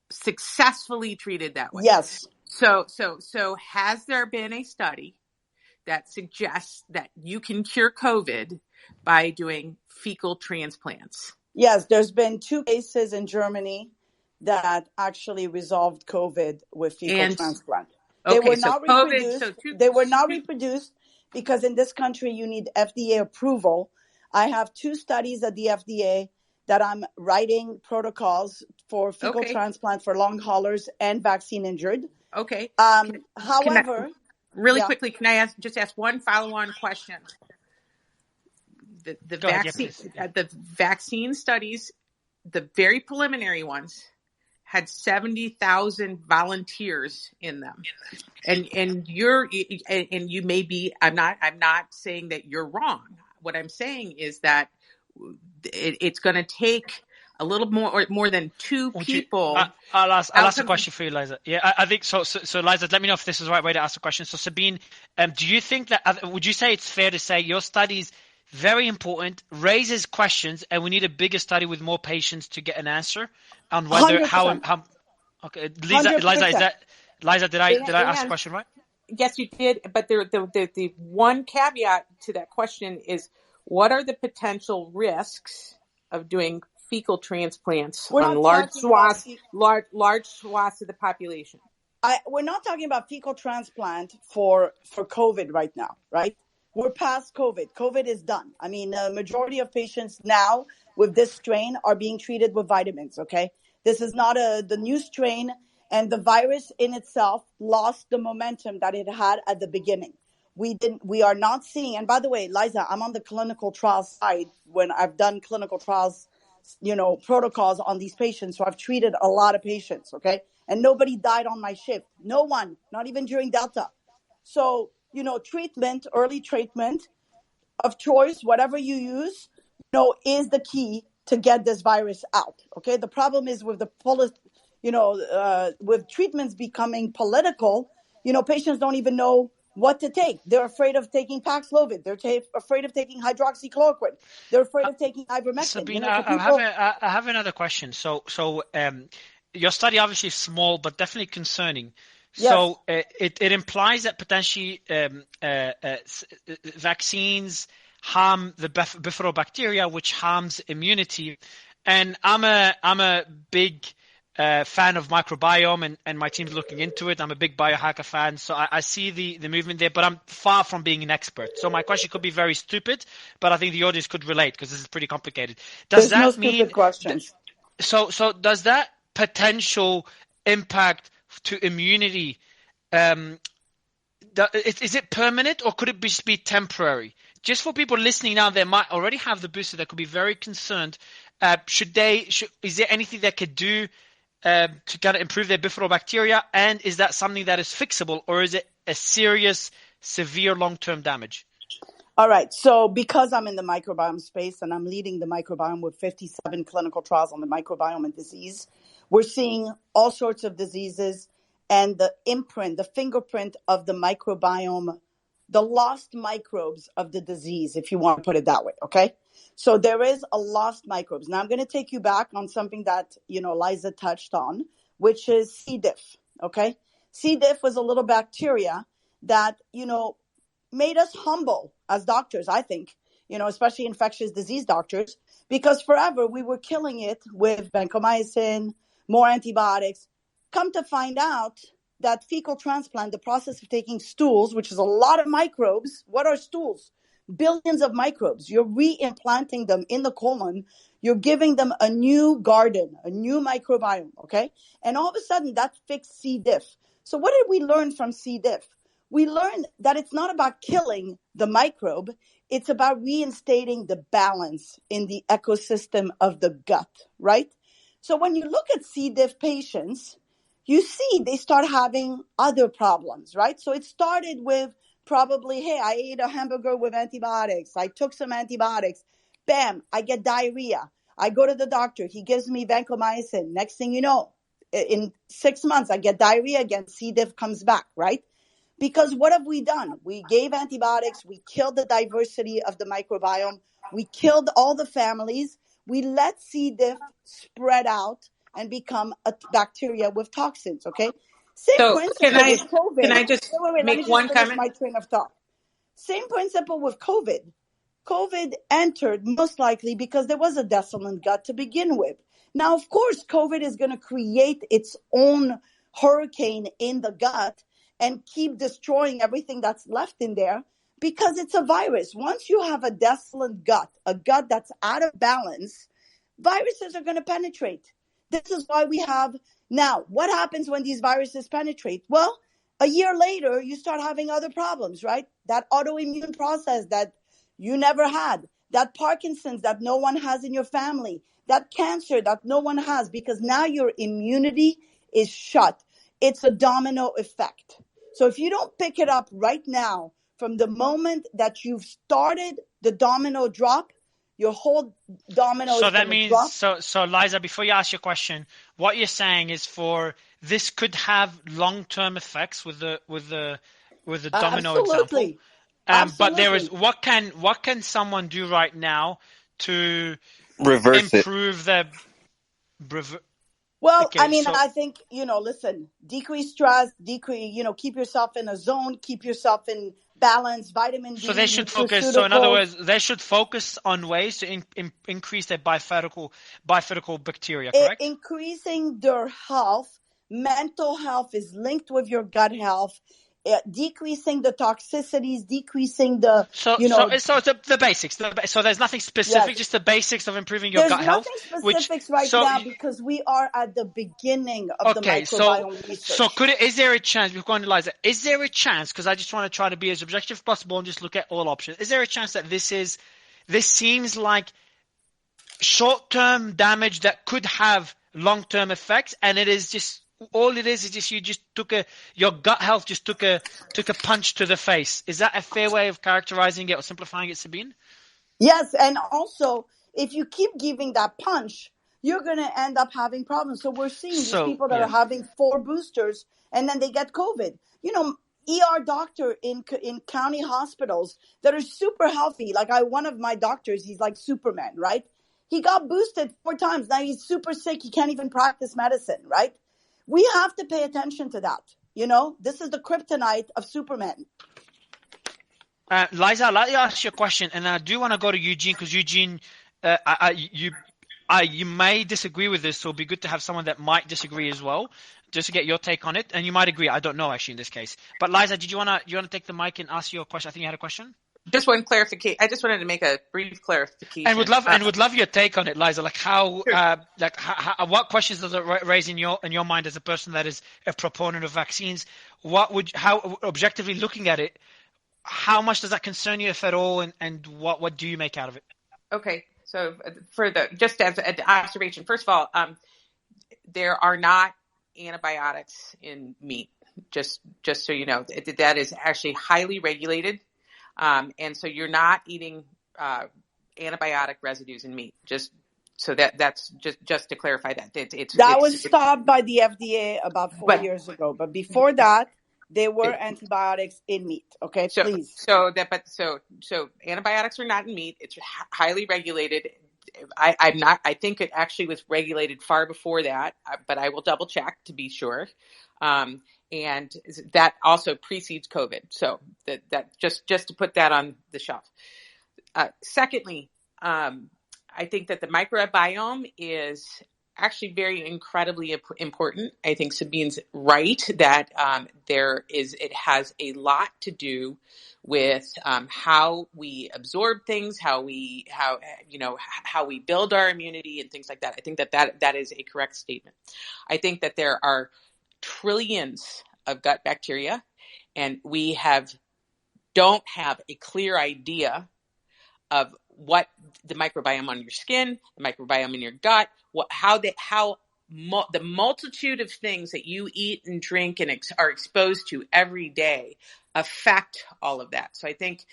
successfully treated that way. Yes. So has there been a study that suggests that you can cure COVID by doing fecal transplants? Yes, there's been 2 cases in Germany that actually resolved COVID with fecal transplant. They were not reproduced. They were not reproduced because in this country you need FDA approval. I have 2 studies at the FDA that I'm writing protocols for fecal transplant for long haulers and vaccine injured. Okay. However, quickly, can I ask one follow-on question? The vaccine studies, the very preliminary ones, had 70,000 volunteers in them, and you may be. I'm not saying that you're wrong. What I'm saying is that it's going to take a little more than 2 people. I'll ask a question for you, Liza. Yeah, I think so. So, Liza, let me know if this is the right way to ask the question. So, Sabine, do you think that? Would you say it's fair to say your study's very important, raises questions, and we need a bigger study with more patients to get an answer on whether 100%. how? Okay, Liza, did I ask the question right? Yes, you did. But the one caveat to that question is, what are the potential risks of doing fecal transplants on large swaths of the population? We're not talking about fecal transplant for COVID right now, right? We're past COVID. COVID is done. I mean, the majority of patients now with this strain are being treated with vitamins, okay? This is not the new strain, and the virus in itself lost the momentum that it had at the beginning. We are not seeing, and by the way, Liza, I'm on the clinical trial side when I've done clinical trials, protocols on these patients. So I've treated a lot of patients, okay? And nobody died on my shift. No one, not even during Delta. So, early treatment of choice, whatever you use, is the key to get this virus out, okay? The problem is with with treatments becoming political, patients don't even know what to take. They're afraid of taking Paxlovid. They're afraid of taking hydroxychloroquine. They're afraid of taking ivermectin. Sabine, I have another question. So your study obviously is small, but definitely concerning. Yes. So it implies that potentially vaccines harm the bifidobacteria, which harms immunity. And I'm a big fan of microbiome, and my team's looking into it. I'm a big biohacker fan, so I see the movement there, but I'm far from being an expert. So my question could be very stupid, but I think the audience could relate because this is pretty complicated. Does that mean stupid questions? So does that potential impact to immunity, is it permanent or could it be temporary? Just for people listening now, they might already have the booster that could be very concerned. Is there anything they could do to kind of improve their bifidobacteria? And is that something that is fixable, or is it a serious, severe long-term damage? All right. So because I'm in the microbiome space and I'm leading the microbiome with 57 clinical trials on the microbiome and disease, we're seeing all sorts of diseases and the imprint, the fingerprint of the microbiome, the lost microbes of the disease, if you want to put it that way. Okay. So there is a lost microbes. Now I'm going to take you back on something that, Liza touched on, which is C. diff. Okay. C. diff was a little bacteria that, made us humble as doctors, I think, especially infectious disease doctors, because forever we were killing it with vancomycin, more antibiotics. Come to find out that fecal transplant, the process of taking stools, which is a lot of microbes. What are stools? Billions of microbes. You're reimplanting them in the colon. You're giving them a new garden, a new microbiome, okay? And all of a sudden that fixed C. diff. So what did we learn from C. diff? we learned that it's not about killing the microbe. It's about reinstating the balance in the ecosystem of the gut, right? So when you look at C. diff patients, you see they start having other problems, right? So it started with probably, hey, I ate a hamburger with antibiotics. I took some antibiotics. Bam, I get diarrhea. I go to the doctor. He gives me vancomycin. Next thing you know, in 6 months, I get diarrhea again. C. diff comes back, right? Because what have we done? We gave antibiotics. We killed the diversity of the microbiome. We killed all the families. We let C. diff spread out and become a bacteria with toxins, okay? Same So principle can I with COVID. can I just Wait, let me make just one finish comment? my train of thought. Same principle with COVID. COVID entered most likely because there was a desolate gut to begin with. Now, of course, COVID is going to create its own hurricane in the gut and keep destroying everything that's left in there because it's a virus. Once you have a desolate gut, a gut that's out of balance, viruses are going to penetrate. This is why we have now, what happens when these viruses penetrate? Well, a year later, you start having other problems, right? That autoimmune process that you never had, that Parkinson's that no one has in your family, that cancer that no one has, because now your immunity is shut. It's a domino effect. So if you don't pick it up right now, from the moment that you've started the domino drop, your whole domino So is that going to means, drop. so Liza, before you ask your question, what you're saying is this could have long-term effects with the domino example. Absolutely. But there is Absolutely. what can someone do right now to Reverse it. improve their Well, okay, I mean, so I think, listen, decrease stress, keep yourself in a zone, keep yourself in balance, vitamin D, they should focus. So in other nutraceuticals. words, they should focus on ways to increase their bifidal bacteria, correct? Increasing their health, mental health is linked with your gut health, decreasing the toxicities, decreasing the, So the basics. So there's nothing specific, yes. just the basics of improving your There's gut health. nothing specifics right now because we are at the beginning of the microbiome research. Is there a chance, we've gone to Liza, is there a chance, because I just want to try to be as objective as possible and just look at all options, is there a chance that this seems like short-term damage that could have long-term effects, and it is just, all it is just you just your gut health just took a punch to the face? Is that a fair way of characterizing it or simplifying it, Sabine? Yes, and also if you keep giving that punch, you're going to end up having problems. So we're seeing these people that are having 4 boosters and then they get COVID. ER doctor in county hospitals that are super healthy. Like one of my doctors, he's like Superman, right? He got boosted 4 times. Now he's super sick. He can't even practice medicine, right? We have to pay attention to that. This is the kryptonite of Superman. Liza, I'd like to ask you a question, and I do want to go to Eugene because Eugene, you may disagree with this, so it'll be good to have someone that might disagree as well, just to get your take on it. And you might agree. I don't know actually in this case. But Liza, did you want to take the mic and ask your question? I think you had a question. Just one clarification. I just wanted to make a brief clarification. And would love your take on it, Liza. Like how what questions does it raise in your mind as a person that is a proponent of vaccines? How objectively looking at it, how much does that concern you, if at all, and what do you make out of it? Okay, so just as an observation, first of all, there are not antibiotics in meat. Just so you know, that is actually highly regulated. And so you're not eating antibiotic residues in meat. Just so that's just to clarify that. That was stopped by the FDA about 4 years ago. But before that, there were antibiotics in meat. Okay, please. So antibiotics are not in meat. It's highly regulated. I think it actually was regulated far before that, but I will double check to be sure. And that also precedes COVID. So that just to put that on the shelf. Secondly, I think that the microbiome is actually very incredibly important. I think Sabine's right that it has a lot to do with how we absorb things, how we build our immunity and things like that. I think that is a correct statement. I think that there are trillions of gut bacteria, and we don't have a clear idea of what the microbiome on your skin, the microbiome in your gut, the multitude of things that you eat and drink and are exposed to every day affect all of that. So I think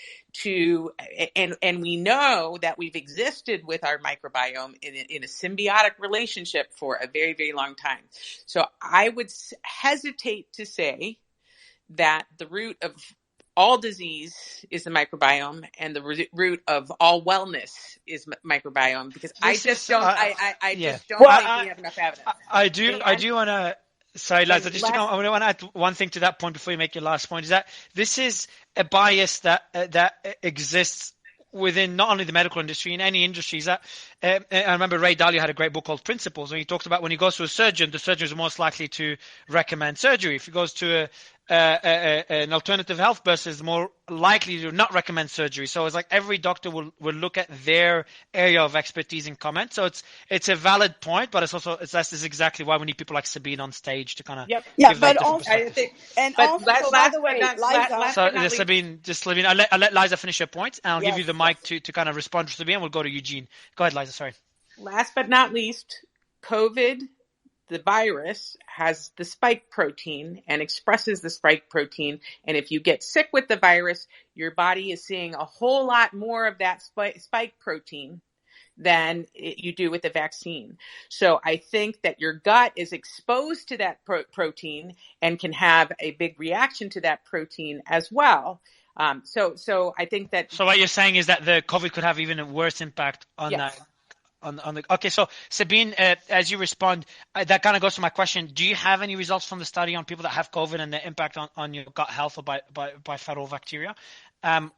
and we know that we've existed with our microbiome in a symbiotic relationship for a very, very long time. So I would hesitate to say that the root of all disease is the microbiome, and the root of all wellness is microbiome. Because I just don't think we have enough evidence. I do want to. Sorry, Liza. I want to add one thing to that point before you make your last point. Is that this is a bias that exists within not only the medical industry, in any industries. That I remember Ray Dalio had a great book called Principles, and he talked about when he goes to a surgeon, the surgeon is most likely to recommend surgery. If he goes to an alternative health person, is more likely to not recommend surgery. So it's like every doctor will look at their area of expertise and comment. So it's a valid point, but that's exactly why we need people like Sabine on stage to kind of give that different perspective. By the way, Liza. Sabine, I'll let Liza finish her point, and I'll give you the mic to kind of respond to Sabine, and we'll go to Eugene. Go ahead, Liza. Sorry. Last but not least, COVID, the virus, has the spike protein and expresses the spike protein. And if you get sick with the virus, your body is seeing a whole lot more of that spike protein than you do with the vaccine. So I think that your gut is exposed to that protein and can have a big reaction to that protein as well. So I think that. So what you're saying is that the COVID could have even a worse impact on that. Okay, so Sabine, as you respond, that kind of goes to my question. Do you have any results from the study on people that have COVID and the impact on your gut health or by feral bacteria,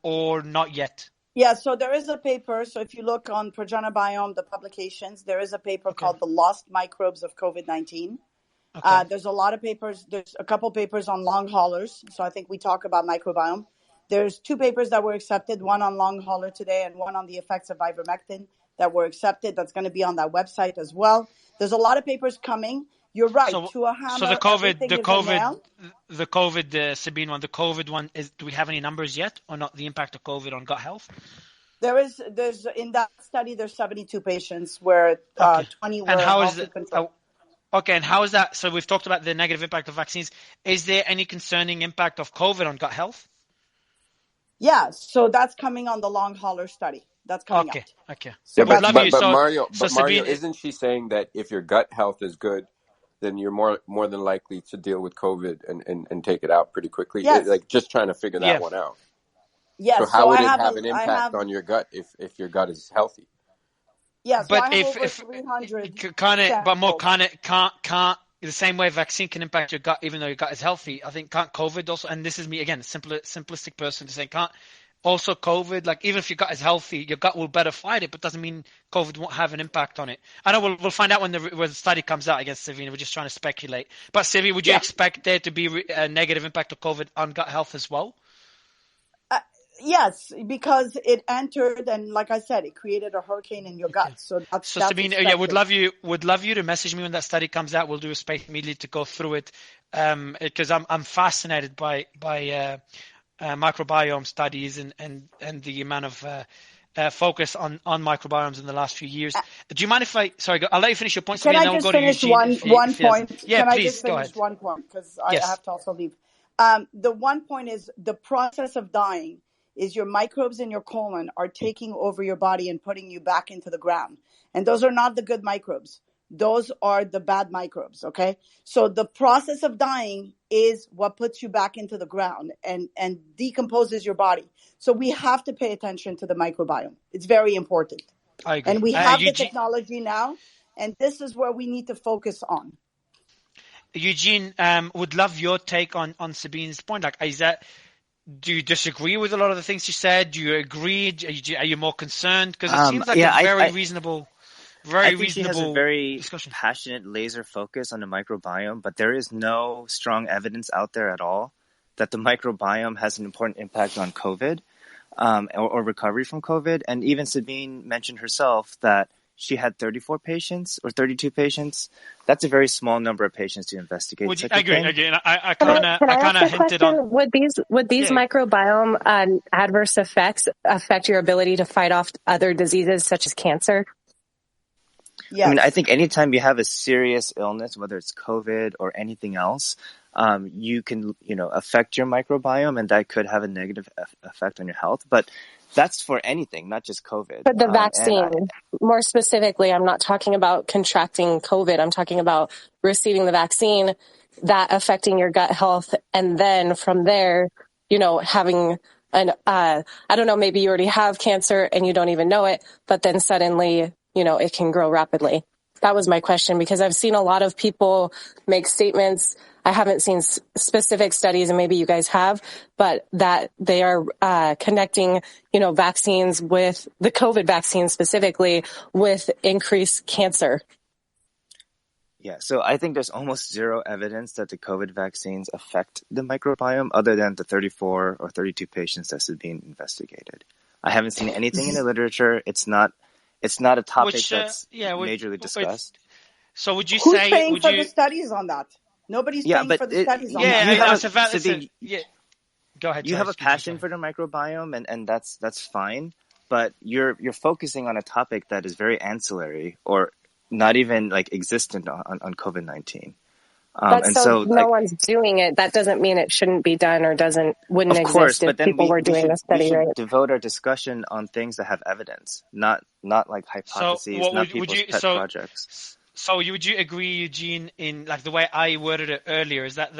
or not yet? Yeah, so there is a paper. So if you look on Progenobiome, the publications, there is a paper called The Lost Microbes of COVID-19. Okay. There's a lot of papers. There's a couple papers on long haulers. So I think we talk about microbiome. There's 2 papers that were accepted, one on long hauler today and one on the effects of ivermectin that were accepted. That's going to be on that website as well. There's a lot of papers coming. You're right. So the COVID, Sabine one, the COVID one is. Do we have any numbers yet, or not? The impact of COVID on gut health? There's in that study. There's 72 patients where 20 were healthy control. Okay, and how is that? So we've talked about the negative impact of vaccines. Is there any concerning impact of COVID on gut health? Yeah, so that's coming on the long hauler study. That's coming out. Okay. So but Mario, Sabine, isn't she saying that if your gut health is good, then you're more than likely to deal with COVID and take it out pretty quickly? Yes. Like just trying to figure that one out. Yes. So how would it have an impact on your gut if your gut is healthy? Yes. Yeah, so but if 300 can't the same way a vaccine can impact your gut even though your gut is healthy, I think can't COVID also, and this is me again, a simplistic person to say, can't also COVID, like even if your gut is healthy, your gut will better fight it, but doesn't mean COVID won't have an impact on it. I know we'll find out when the study comes out against Savina. We're just trying to speculate. But Savina, would you expect there to be a negative impact of COVID on gut health as well? Yes, because it entered and, like I said, it created a hurricane in your gut. So Sabine, would love you to message me when that study comes out. We'll do a space immediately to go through it, because I'm fascinated by microbiome studies and the amount of focus on microbiomes in the last few years. Do you mind if I'll let you finish your point. Can I just finish one point? Yeah, Can please, I just finish go ahead. one point? Because I have to also leave. The one point is the process of dying is your microbes in your colon are taking over your body and putting you back into the ground. And those are not the good microbes. Those are the bad microbes, okay? So the process of dying is what puts you back into the ground and decomposes your body. So we have to pay attention to the microbiome. It's very important. I agree. And we have the technology now, and this is where we need to focus on. Eugene, would love your take on Sabine's point. Like, do you disagree with a lot of the things she said? Do you agree? Are you more concerned? Because it seems like a very reasonable. I think she has a very passionate laser focus on the microbiome, but there is no strong evidence out there at all that the microbiome has an important impact on COVID or recovery from COVID. And even Sabine mentioned herself that she had 34 patients or 32 patients. That's a very small number of patients to investigate. I agree. Again, I kind of hinted on. Would these microbiome adverse effects affect your ability to fight off other diseases such as cancer? Yes. I mean, I think anytime you have a serious illness, whether it's COVID or anything else, you can, affect your microbiome, and that could have a negative effect on your health. But that's for anything, not just COVID. But the vaccine, more specifically, I'm not talking about contracting COVID. I'm talking about receiving the vaccine, that affecting your gut health, and then from there, having I don't know, maybe you already have cancer and you don't even know it, but then suddenly, it can grow rapidly. That was my question, because I've seen a lot of people make statements. I haven't seen specific studies, and maybe you guys have, but that they are connecting, vaccines with the COVID vaccine specifically with increased cancer. Yeah, so I think there's almost zero evidence that the COVID vaccines affect the microbiome other than the 34 or 32 patients that's being investigated. I haven't seen anything in the literature. It's not a topic that's majorly discussed. So would you Who's say... paying for the studies on that? Nobody's paying for the studies on that. Go ahead. You have a passion for the microbiome, and that's fine. But you're focusing on a topic that is very ancillary or not even existent on COVID-19. So no one's doing it. That doesn't mean it shouldn't be done or wouldn't exist if people were doing the study. We should devote our discussion on things that have evidence, not like hypotheses, not people's pet projects. So would you agree, Eugene, in the way I worded it earlier, is that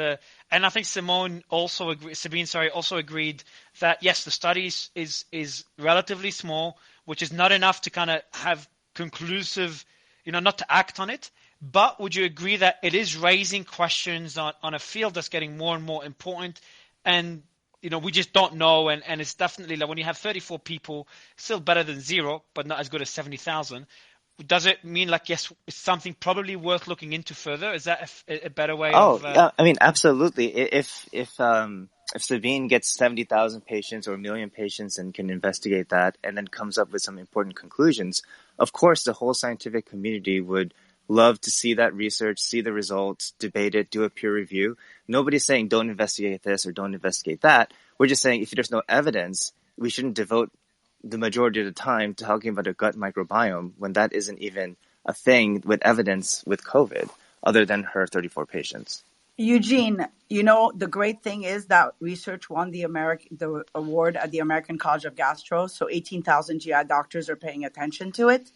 and I think Sabine also agreed that yes, the study is relatively small, which is not enough to kind of have conclusive, not to act on it. But would you agree that it is raising questions on a field that's getting more and more important, and we just don't know, and it's definitely when you have 34 people, still better than zero, but not as good as 70,000. Does it mean yes, it's something probably worth looking into further? Is that a better way of... yeah, I mean, absolutely. If Sabine gets 70,000 patients or 1 million patients and can investigate that and then comes up with some important conclusions, of course, the whole scientific community would love to see that research, see the results, debate it, do a peer review. Nobody's saying don't investigate this or don't investigate that. We're just saying if there's no evidence, we shouldn't devote the majority of the time to talking about a gut microbiome when that isn't even a thing with evidence with COVID, other than her 34 patients. Eugene, the great thing is that research won the award at the American College of Gastro, so 18,000 GI doctors are paying attention to it.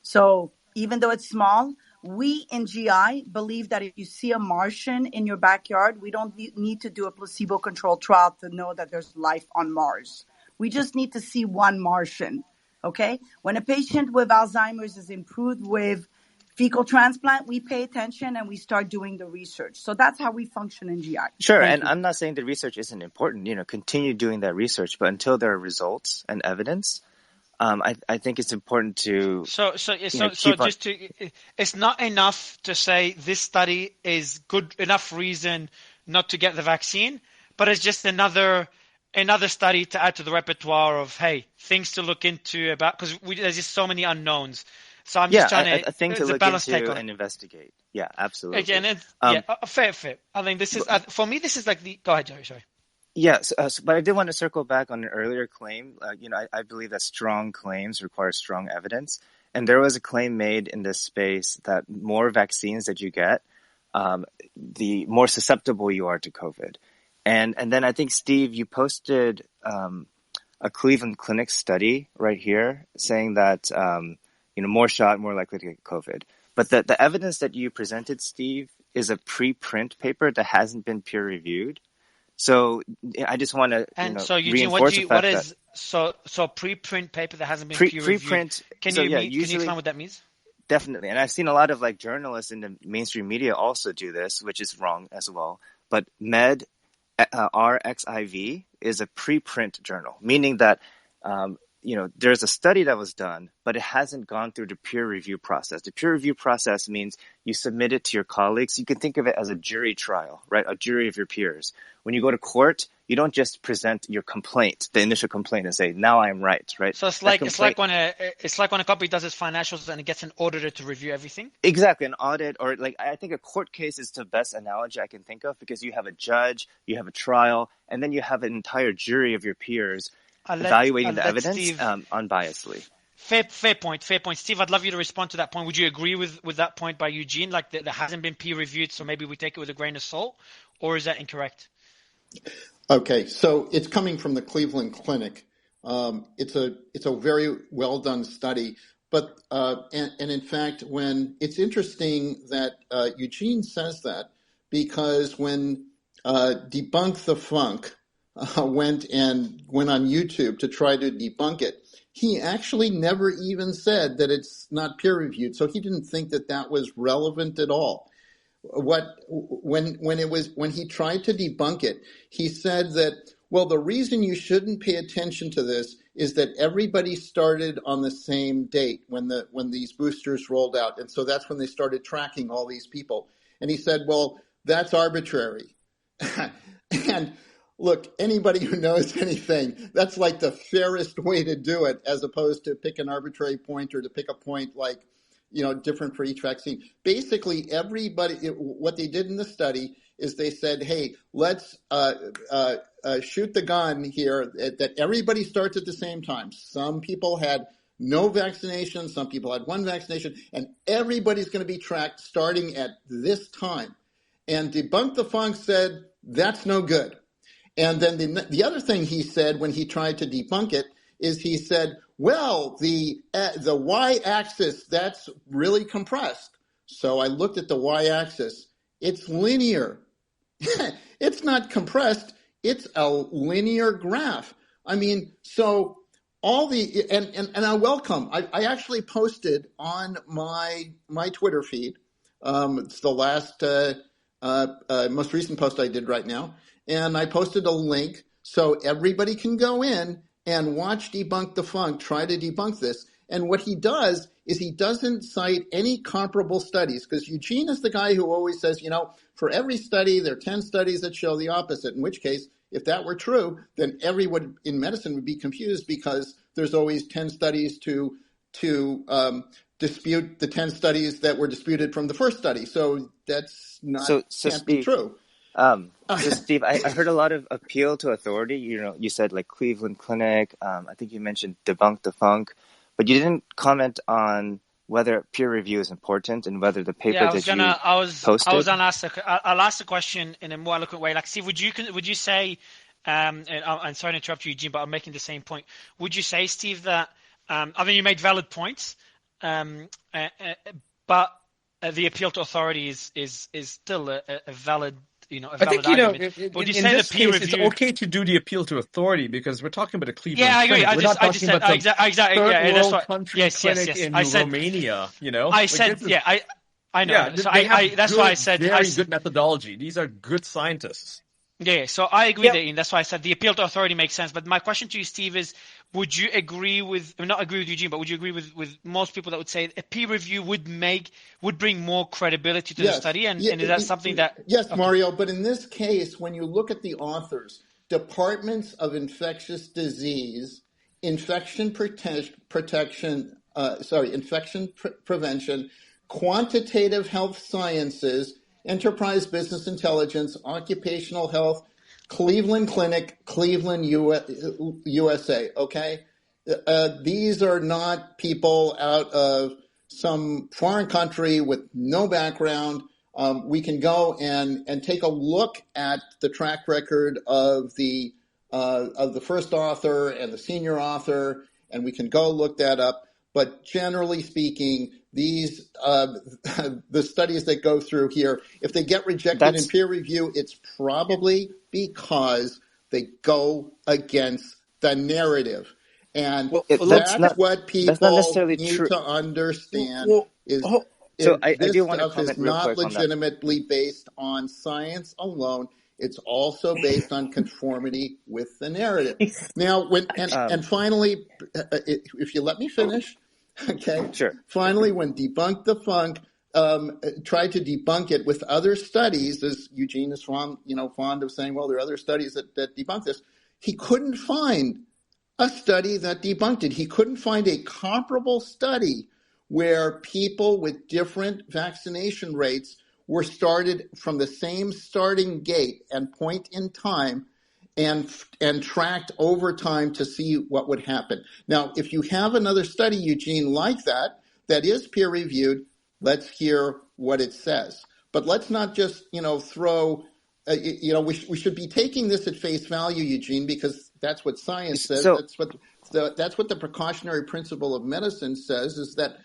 So even though it's small, we in GI believe that if you see a Martian in your backyard, we don't need to do a placebo-controlled trial to know that there's life on Mars. We just need to see one Martian, okay? When a patient with Alzheimer's is improved with fecal transplant, we pay attention and we start doing the research. So that's how we function in GI. Sure, I'm not saying the research isn't important. Continue doing that research, but until there are results and evidence, I think it's important to. It's not enough to say this study is good enough reason not to get the vaccine, but it's just another study to add to the repertoire of things to look into about, because there's just so many unknowns. So I'm just trying to a thing to look into and investigate. Yeah, absolutely. Again, fair. I think this is for me. This is the. Go ahead, Jerry. Sorry. Yes, but I did want to circle back on an earlier claim. I believe that strong claims require strong evidence, and there was a claim made in this space that more vaccines that you get, the more susceptible you are to COVID. And then I think, Steve, you posted a Cleveland Clinic study right here saying that more shot, more likely to get COVID. But the evidence that you presented, Steve, is a preprint paper that hasn't been peer reviewed. So I just want to reinforce the fact that preprint paper that hasn't been peer reviewed. Can you explain what that means? Definitely, and I've seen a lot of journalists in the mainstream media also do this, which is wrong as well. But RXIV is a preprint journal, meaning that there's a study that was done, but it hasn't gone through the peer review process. The peer review process means you submit it to your colleagues. You can think of it as a jury trial, right? A jury of your peers. When you go to court, You don't just present your complaint, the initial complaint, and say, now I'm right, right? So it's like when a company does its financials and it gets an auditor to review everything? Exactly, an audit, or like I think a court case is the best analogy I can think of, because you have a judge, you have a trial, and then you have an entire jury of your peers evaluating the evidence unbiasedly. Fair point. Steve, I'd love you to respond to that point. Would you agree with that point by Eugene, like that hasn't been peer reviewed, so maybe we take it with a grain of salt, or is that incorrect? Okay, so it's coming from the Cleveland Clinic. It's a very well done study, but and in fact, when it's interesting that Eugene says that, because when Debunk the Funk went on YouTube to try to debunk it, he actually never even said that it's not peer reviewed, so he didn't think that was relevant at all. When he tried to debunk it, he said that, well, the reason you shouldn't pay attention to this is that everybody started on the same date when these boosters rolled out, and so that's when they started tracking all these people. And he said, well, that's arbitrary. And look, anybody who knows anything, that's like the fairest way to do it, as opposed to pick an arbitrary point or to pick a point like, different for each vaccine. Basically, what they did in the study is they said, hey, let's shoot the gun here that everybody starts at the same time. Some people had no vaccination, some people had one vaccination, and everybody's going to be tracked starting at this time. And Debunk the Funk said, that's no good. And then the other thing he said when he tried to debunk it is he said, well, the y-axis, that's really compressed. So I looked at the y-axis. It's linear. It's not compressed. It's a linear graph. I mean, so all the and I welcome. I actually posted on my Twitter feed. It's the last most recent post I did right now. And I posted a link so everybody can go in and watch Debunk the Funk try to debunk this. And what he does is he doesn't cite any comparable studies, because Eugene is the guy who always says, for every study, there are 10 studies that show the opposite, in which case, if that were true, then everyone in medicine would be confused, because there's always 10 studies to dispute the 10 studies that were disputed from the first study. So that's can't be true. So Steve, I heard a lot of appeal to authority. You said like Cleveland Clinic. I think you mentioned Debunk the Funk, but you didn't comment on whether peer review is important and whether the paper posted. I'll ask the question in a more eloquent way. Like, Steve, would you say? And I'm sorry to interrupt you, Eugene, but I'm making the same point. Would you say, Steve, that I mean you made valid points, but the appeal to authority is still a valid. I think, in this case, it's okay to do the appeal to authority, because we're talking about a Cleveland clinic. Yeah, I agree. We're not talking about exactly. Third world country clinic in Romania. I said, I know. Yeah, so that's why I said very good methodology. These are good scientists. Yeah, so I agree with Ian. That's why I said the appeal to authority makes sense. But my question to you, Steve, is would you agree with, not agree with Eugene, but would you agree with most people that would say a peer review would bring more credibility to the study? And is that something that... Yes, okay. Mario, but in this case, when you look at the authors, departments of infectious disease, infection prevention, quantitative health sciences, enterprise business intelligence, occupational health, Cleveland Clinic, Cleveland, USA, okay? These are not people out of some foreign country with no background. We can go and take a look at the track record of the first author and the senior author, and we can go look that up. But generally speaking, these the studies that go through here, if they get rejected in peer review, it's probably because they go against the narrative. And that's what people need to understand is this stuff is not legitimately based on science alone. It's also based on conformity with the narrative. Now, and finally, if you let me finish, okay? Sure. Finally, when Debunk the Funk tried to debunk it with other studies, as Eugene is fond of saying, well, there are other studies that debunk this. He couldn't find a study that debunked it. He couldn't find a comparable study where people with different vaccination rates were started from the same starting gate and point in time and tracked over time to see what would happen. Now, if you have another study, Eugene, like that is peer-reviewed, let's hear what it says. But let's not just, throw, we should be taking this at face value, Eugene, because that's what science says. That's what the precautionary principle of medicine says, is that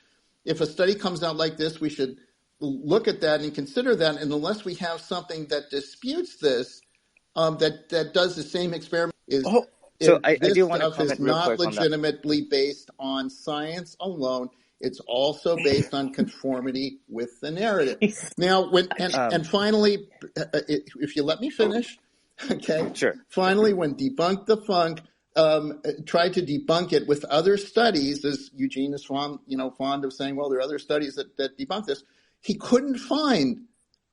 if a study comes out like this, we should look at that and consider that. And unless we have something that disputes this, that does the same experiment, I do want to comment is real not quick on that. legitimately based on science alone. It's also based on conformity with the narrative. Now, and finally, if you let me finish, okay? Sure. Finally, when Debunk the Funk tried to debunk it with other studies, as Eugene is fond of saying, well, there are other studies that debunk this. He couldn't find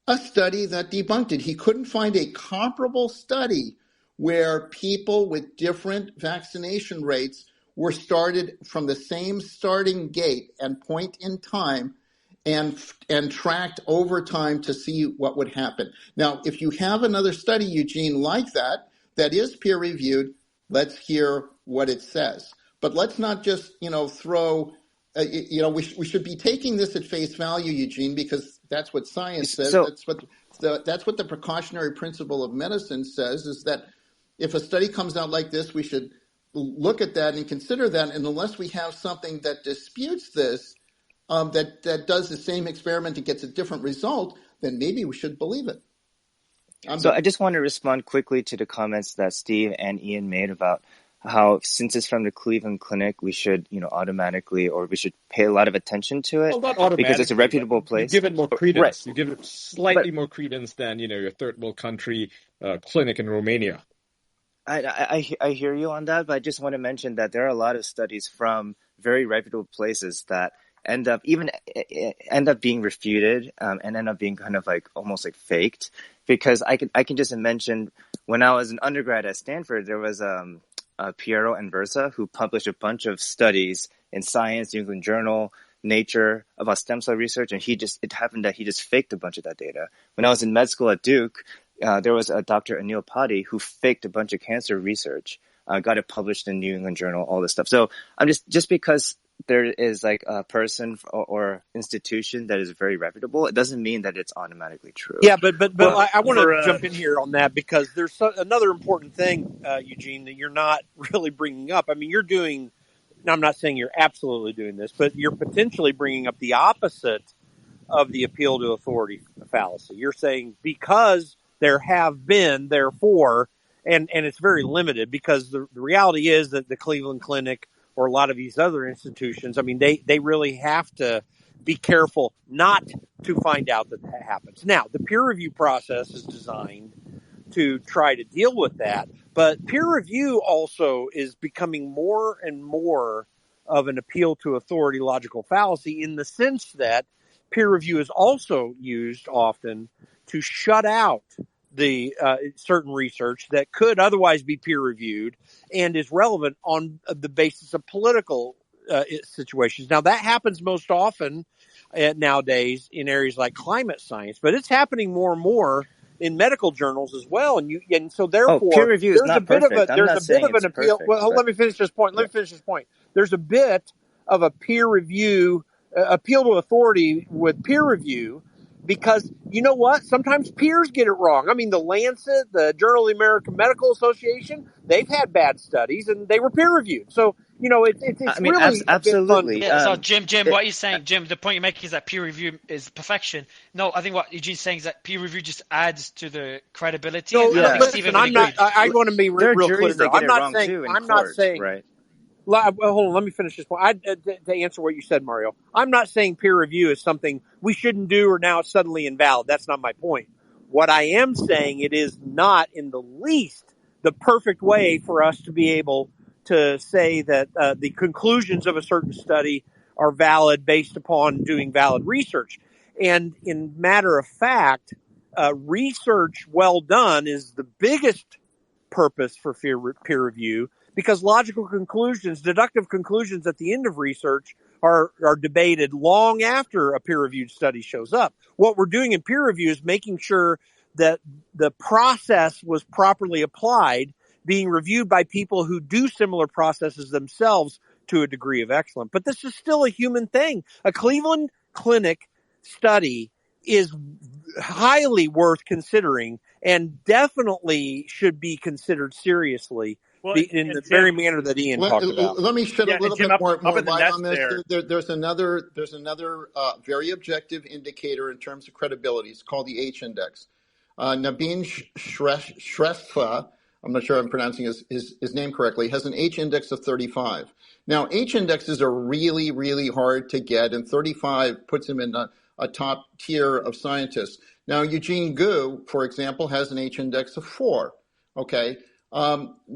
a study that debunked it. He couldn't find a comparable study where people with different vaccination rates were started from the same starting gate and point in time and tracked over time to see what would happen. Now, if you have another study, Eugene, like that is peer-reviewed, let's hear what it says. But let's not just, throw, we should be taking this at face value, Eugene, because that's what science says. That's what the precautionary principle of medicine says, is that if a study comes out like this, we should look at that and consider that. And unless we have something that disputes this, that does the same experiment and gets a different result, then maybe we should believe it. I just want to respond quickly to the comments that Steve and Ian made about how, since it's from the Cleveland Clinic, we should, automatically, or we should pay a lot of attention to it, because it's a reputable place. You give it more credence. Right. You give it slightly more credence than, your third world country clinic in Romania. I hear you on that, but I just want to mention that there are a lot of studies from very reputable places that end up being refuted and end up being kind of like almost like faked. Because I can just mention, when I was an undergrad at Stanford, there was Piero Anversa, who published a bunch of studies in Science, New England Journal, Nature, about stem cell research, and it happened that he just faked a bunch of that data. When I was in med school at Duke, there was a Dr. Anil Padi who faked a bunch of cancer research, got it published in New England Journal, all this stuff. So I'm just because there is like a person or institution that is very reputable, it doesn't mean that it's automatically true. Yeah, but I want to jump in here on that, because there's another important thing, Eugene, that you're not really bringing up. I mean, you're doing, and I'm not saying you're absolutely doing this, but you're potentially bringing up the opposite of the appeal to authority fallacy. You're saying because there have been, therefore, and it's very limited, because the reality is that the Cleveland Clinic or a lot of these other institutions, I mean, they really have to be careful not to find out that happens. Now, the peer review process is designed to try to deal with that, but peer review also is becoming more and more of an appeal to authority logical fallacy, in the sense that peer review is also used often to shut out the certain research that could otherwise be peer reviewed and is relevant on the basis of political situations. Now, that happens most often nowadays in areas like climate science, but it's happening more and more in medical journals as well. And so therefore, peer review is not perfect. There's a bit of an appeal. Well, let me finish this point. There's a bit of a peer review appeal to authority with peer review, because you know what? Sometimes peers get it wrong. I mean, the Lancet, the Journal of the American Medical Association, they've had bad studies and they were peer reviewed. So, it's really absolutely. So Jim, what you're saying, Jim, the point you're making is that peer review is perfection. No, I think what Eugene's saying is that peer review just adds to the credibility. No, listen, I want to be real clear. I'm not saying. Right. Well, hold on, let me finish this point. To answer what you said, Mario, I'm not saying peer review is something we shouldn't do or now it's suddenly invalid. That's not my point. What I am saying, it is not in the least the perfect way for us to be able to say that the conclusions of a certain study are valid based upon doing valid research. And in matter of fact, research well done is the biggest purpose for peer review, because logical conclusions, deductive conclusions at the end of research are debated long after a peer-reviewed study shows up. What we're doing in peer review is making sure that the process was properly applied, being reviewed by people who do similar processes themselves to a degree of excellence. But this is still a human thing. A Cleveland Clinic study is highly worth considering and definitely should be considered seriously in the very manner that Ian talked about. Let me shed a little bit more light on this. There's another very objective indicator in terms of credibility. It's called the H-index. Nabin Shrestha, I'm not sure I'm pronouncing his name correctly, has an H-index of 35. Now, H-indexes are really, really hard to get, and 35 puts him in a top tier of scientists. Now, Eugene Gu, for example, has an H-index of 4. Okay, Nabin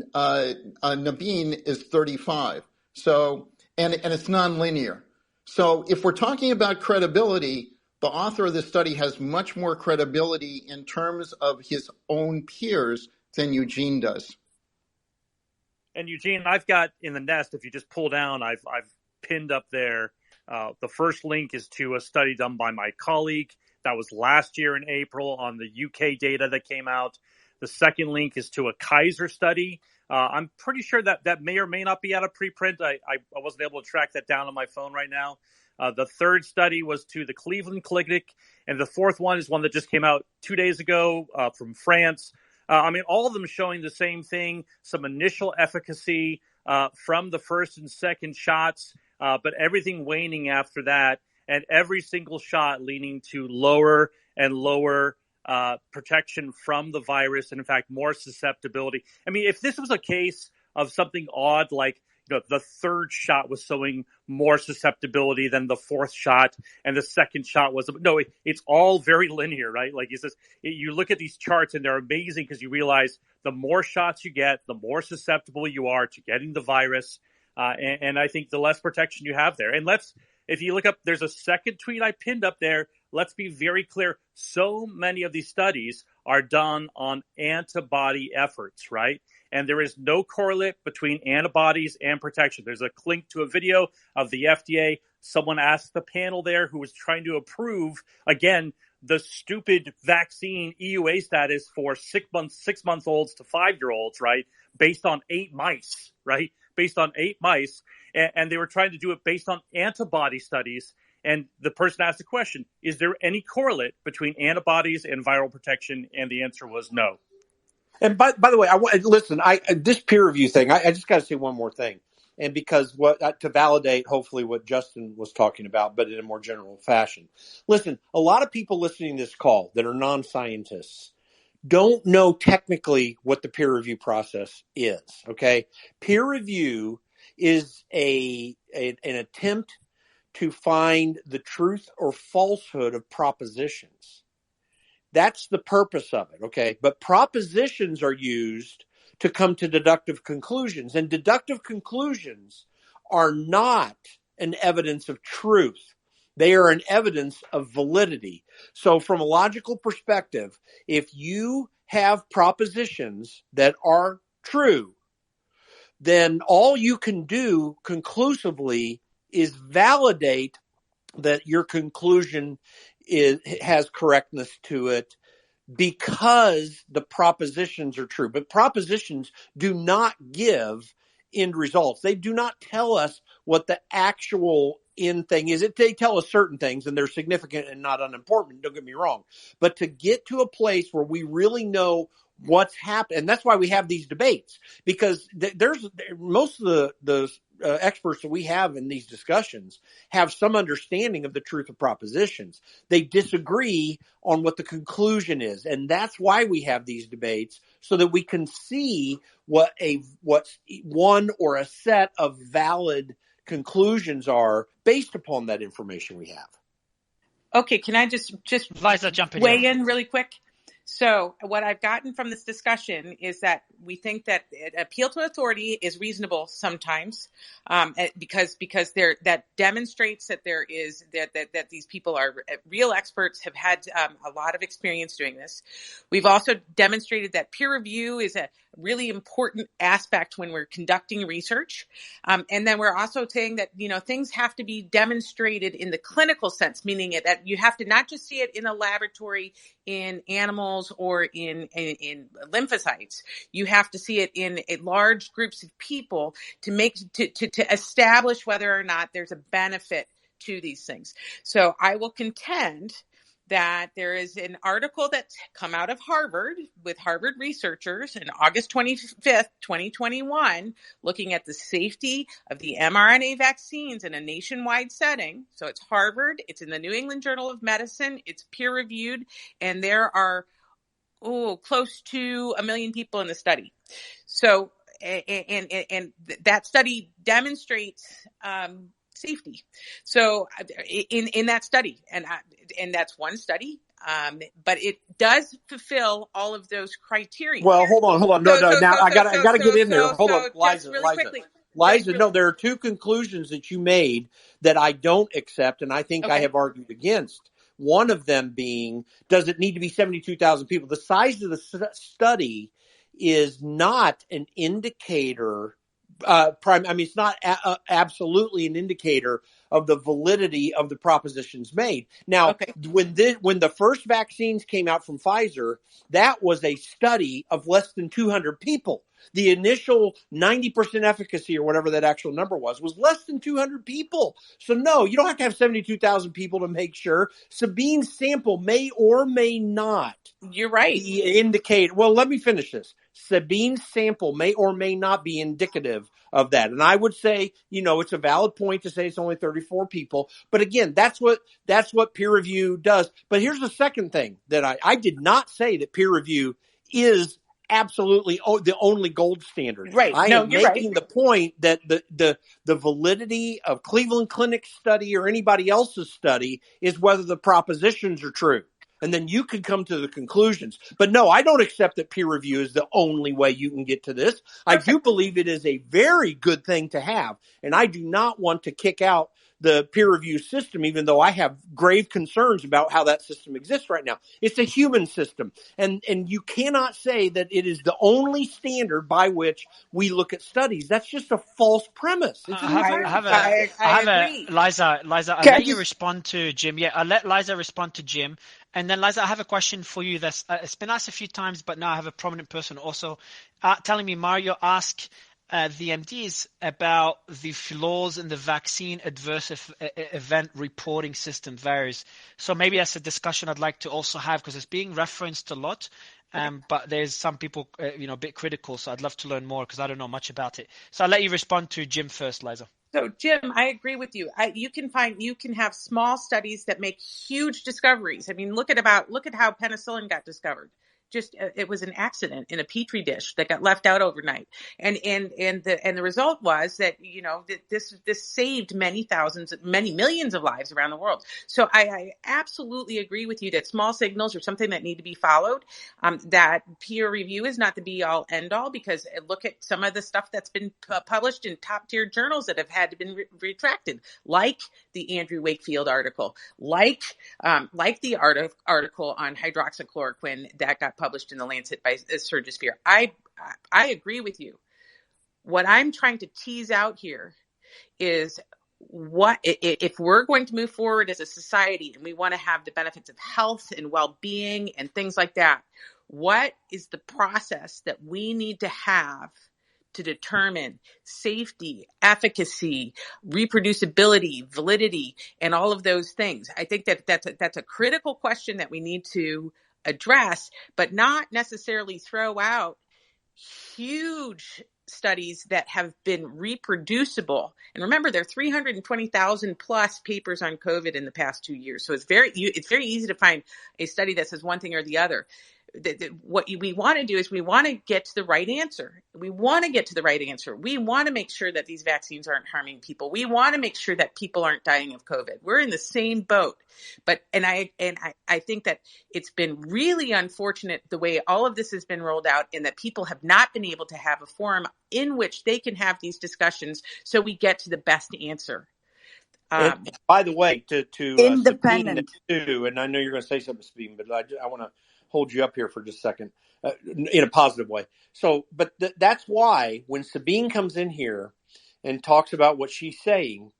is 35. So, and it's nonlinear. So, if we're talking about credibility, the author of this study has much more credibility in terms of his own peers than Eugene does. And Eugene, I've got in the nest, if you just pull down, I've pinned up there. The first link is to a study done by my colleague that was last year in April on the UK data that came out. The second link is to a Kaiser study. I'm pretty sure that may or may not be out of preprint. I wasn't able to track that down on my phone right now. The third study was to the Cleveland Clinic, and the fourth one is one that just came out 2 days ago from France. All of them showing the same thing, some initial efficacy from the first and second shots, but everything waning after that, and every single shot leading to lower and lower protection from the virus, and in fact, more susceptibility. If this was a case of something odd, like the third shot was showing more susceptibility than the fourth shot, and the second shot was it's all very linear, right? Like he says, you look at these charts and they're amazing because you realize the more shots you get, the more susceptible you are to getting the virus, and I think the less protection you have there. And if you look up, there's a second tweet I pinned up there. Let's be very clear. So many of these studies are done on antibody efforts, right? And there is no correlate between antibodies and protection. There's a link to a video of the FDA. Someone asked the panel there who was trying to approve, again, the stupid vaccine EUA status for 6 months olds to 5-year-olds, right? Based on 8 mice, right? Based on 8 mice. And they were trying to do it based on antibody studies. And the person asked the question, is there any correlate between antibodies and viral protection? And the answer was no. And by the way, this peer review thing, I just got to say one more thing. And because to validate hopefully what Justin was talking about, but in a more general fashion. Listen, a lot of people listening to this call that are non-scientists don't know technically what the peer review process is. Okay. Peer review is an attempt to find the truth or falsehood of propositions. That's the purpose of it, okay? But propositions are used to come to deductive conclusions, and deductive conclusions are not an evidence of truth. They are an evidence of validity. So from a logical perspective, if you have propositions that are true, then all you can do conclusively is validate that your conclusion has correctness to it because the propositions are true. But propositions do not give end results. They do not tell us what the actual end thing is. They tell us certain things, and they're significant and not unimportant, don't get me wrong. But to get to a place where we really know what's happened, and that's why we have these debates, because there's most of the experts that we have in these discussions have some understanding of the truth of propositions. They disagree on what the conclusion is, and that's why we have these debates, so that we can see what's one or a set of valid conclusions are based upon that information we have. Okay, can I just Liza, jump in weigh in really quick? So what I've gotten from this discussion is that we think that appeal to authority is reasonable sometimes, because that demonstrates that there is that these people are real experts, have had a lot of experience doing this. We've also demonstrated that peer review is a really important aspect when we're conducting research, and then we're also saying that things have to be demonstrated in the clinical sense, meaning that you have to not just see it in a laboratory in animals or in lymphocytes. You have to see it in large groups of people to establish whether or not there's a benefit to these things. So I will contend that there is an article that's come out of Harvard with Harvard researchers in August 25th, 2021, looking at the safety of the mRNA vaccines in a nationwide setting. So it's Harvard, it's in the New England Journal of Medicine, it's peer reviewed, and there are close to 1 million people in the study. So, and that study demonstrates safety. So in that study, and that's one study, but it does fulfill all of those criteria. Well, hold on. No, I gotta get in there. Hold on, Liza. No, there are two conclusions that you made that I don't accept, and I think I have argued against. One of them being, does it need to be 72,000 people? The size of the study is not an indicator. It's not absolutely an indicator of the validity of the propositions made. Now, when the first vaccines came out from Pfizer, that was a study of less than 200 people. The initial 90% efficacy, or whatever that actual number was less than 200 people. So no, you don't have to have 72,000 people to make sure. Sabine's sample may or may not. You're right. Indicate. Well, let me finish this. Sabine's sample may or may not be indicative of that. And I would say, it's a valid point to say it's only 34 people. But again, that's what peer review does. But here's the second thing that I did not say that peer review is absolutely the only gold standard. Right. I am making the point that the validity of Cleveland Clinic study or anybody else's study is whether the propositions are true. And then you can come to the conclusions. But no, I don't accept that peer review is the only way you can get to this. I do believe it is a very good thing to have. And I do not want to kick out the peer review system, even though I have grave concerns about how that system exists right now. It's a human system. And you cannot say that it is the only standard by which we look at studies. That's just a false premise. I agree. Liza, I'll let you respond to Jim. Yeah, I'll let Liza respond to Jim. And then, Liza, I have a question for you that's it's been asked a few times, but now I have a prominent person also telling me, Mario, ask the MDs about the flaws in the vaccine adverse event reporting system varies. So maybe that's a discussion I'd like to also have, because it's being referenced a lot, but there's some people, a bit critical. So I'd love to learn more because I don't know much about it. So I'll let you respond to Jim first, Liza. So Jim, I agree with you. You can have small studies that make huge discoveries. I mean, look at how penicillin got discovered. It was an accident in a petri dish that got left out overnight, and the result was that this saved many millions of lives around the world. So I absolutely agree with you that small signals are something that need to be followed. That peer review is not the be all end all, because look at some of the stuff that's been published in top tier journals that have had to be retracted, like the Andrew Wakefield article, like the article on hydroxychloroquine that got published in the Lancet by Surgisphere. I agree with you. What I'm trying to tease out here is what if we're going to move forward as a society and we want to have the benefits of health and well-being and things like that, what is the process that we need to have to determine safety, efficacy, reproducibility, validity, and all of those things? I think that's a critical question that we need to address, but not necessarily throw out huge studies that have been reproducible. And remember, there are 320,000 plus papers on COVID in the past 2 years. So it's very easy to find a study that says one thing or the other. what we want to do is we want to get to the right answer. We want to get to the right answer. We want to make sure that these vaccines aren't harming people. We want to make sure that people aren't dying of COVID. We're in the same boat. But I think that it's been really unfortunate the way all of this has been rolled out, and that people have not been able to have a forum in which they can have these discussions so we get to the best answer. And by the way, to independent Sabine too, and I know you're going to say something, Sabine, but I want to hold you up here for just a second in a positive way. So, but that's why when Sabine comes in here and talks about what she's saying,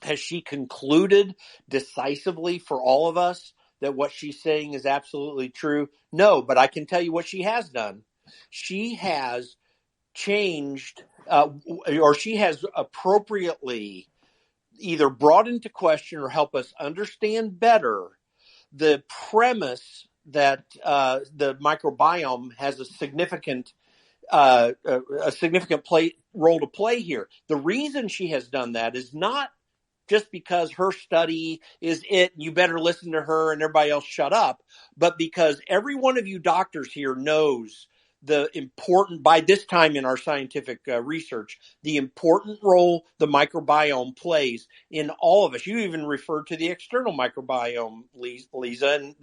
has she concluded decisively for all of us that what she's saying is absolutely true? No, but I can tell you what she has done. She has changed, or she has appropriately either brought into question or help us understand better the premise that the microbiome has a significant role to play here. The reason she has done that is not just because her study is it, you better listen to her and everybody else shut up, but because every one of you doctors here knows the important, by this time in our scientific research, the important role the microbiome plays in all of us. You even referred to the external microbiome, Eliza, and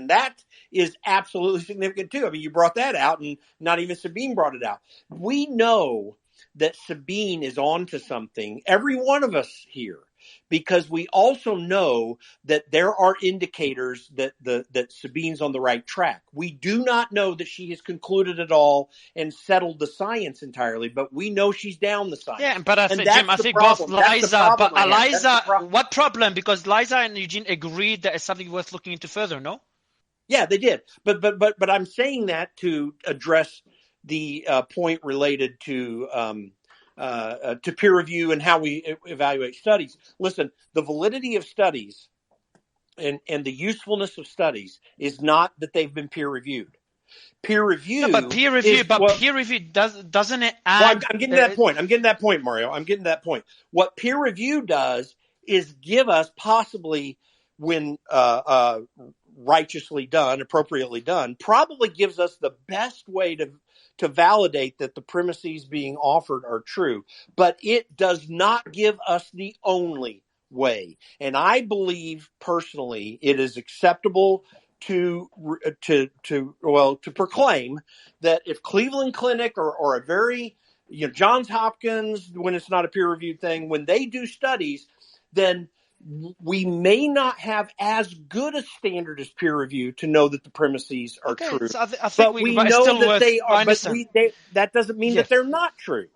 that is absolutely significant too. I mean, you brought that out, and not even Sabine brought it out. We know that Sabine is on to something, every one of us here, because we also know that there are indicators that Sabine's on the right track. We do not know that she has concluded it all and settled the science entirely, but we know she's down the science. Yeah, but I think, Jim, I think both Liza, but Eliza, what problem? Because Liza and Eugene agreed that it's something worth looking into further, no? Yeah, they did. But I'm saying that to address the point related to peer review and how we evaluate studies. Listen, the validity of studies and the usefulness of studies is not that they've been peer reviewed. Peer review, peer review doesn't it add? Well, I'm getting to that point. I'm getting to that point, Mario. I'm getting to that point. What peer review does is give us, possibly when righteously done, appropriately done, probably gives us the best way to validate that the premises being offered are true, but it does not give us the only way. And I believe personally it is acceptable to proclaim that if Cleveland Clinic or a very, Johns Hopkins, when it's not a peer reviewed thing, when they do studies, then we may not have as good a standard as peer review to know that the premises are true. So I think we know that they are, but that doesn't mean that they're not true.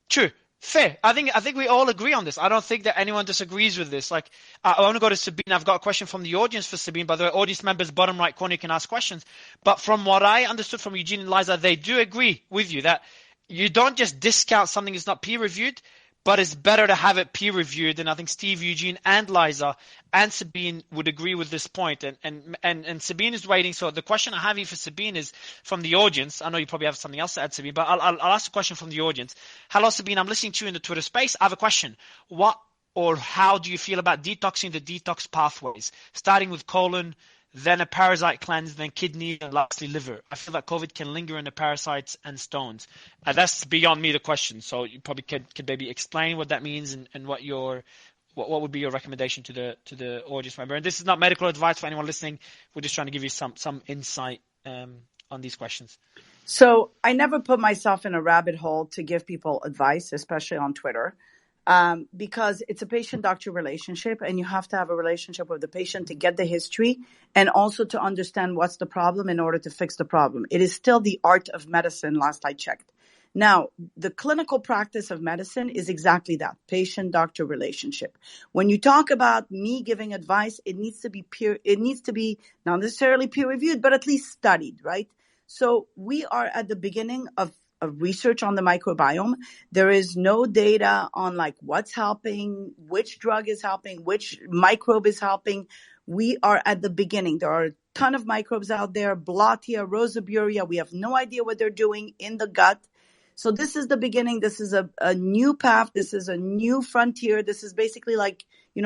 True. Fair. I think we all agree on this. I don't think that anyone disagrees with this. Like, I want to go to Sabine. I've got a question from the audience for Sabine. By the way, audience members, bottom right corner, you can ask questions. But from what I understood from Eugene and Liza, they do agree with you that you don't just discount something that's not peer reviewed, but it's better to have it peer reviewed. And I think Steve, Eugene, and Liza and Sabine would agree with this point. And Sabine is waiting. So the question I have here for Sabine is from the audience. I know you probably have something else to add, Sabine, but I'll ask a question from the audience. Hello, Sabine. I'm listening to you in the Twitter space. I have a question. What or how do you feel about detoxing the detox pathways, starting with colon, then a parasite cleanse, then kidney, and lastly liver? I feel that COVID can linger in the parasites and stones. That's beyond me, the question. So you probably could maybe explain what that means and what would be your recommendation to the audience member. And this is not medical advice for anyone listening. We're just trying to give you some insight on these questions. So I never put myself in a rabbit hole to give people advice, especially on Twitter. Because it's a patient-doctor relationship, and you have to have a relationship with the patient to get the history and also to understand what's the problem in order to fix the problem. It is still the art of medicine, last I checked. Now, the clinical practice of medicine is exactly that, patient-doctor relationship. When you talk about me giving advice, it needs to be not necessarily peer-reviewed, but at least studied, right? So we are at the beginning of research on the microbiome. There is no data on like what's helping, which drug is helping, which microbe is helping. We are at the beginning. There are a ton of microbes out there, Blottia, Rosaburia. We have no idea what they're doing in the gut. So this is the beginning. This is a new path. This is a new frontier. This is basically like,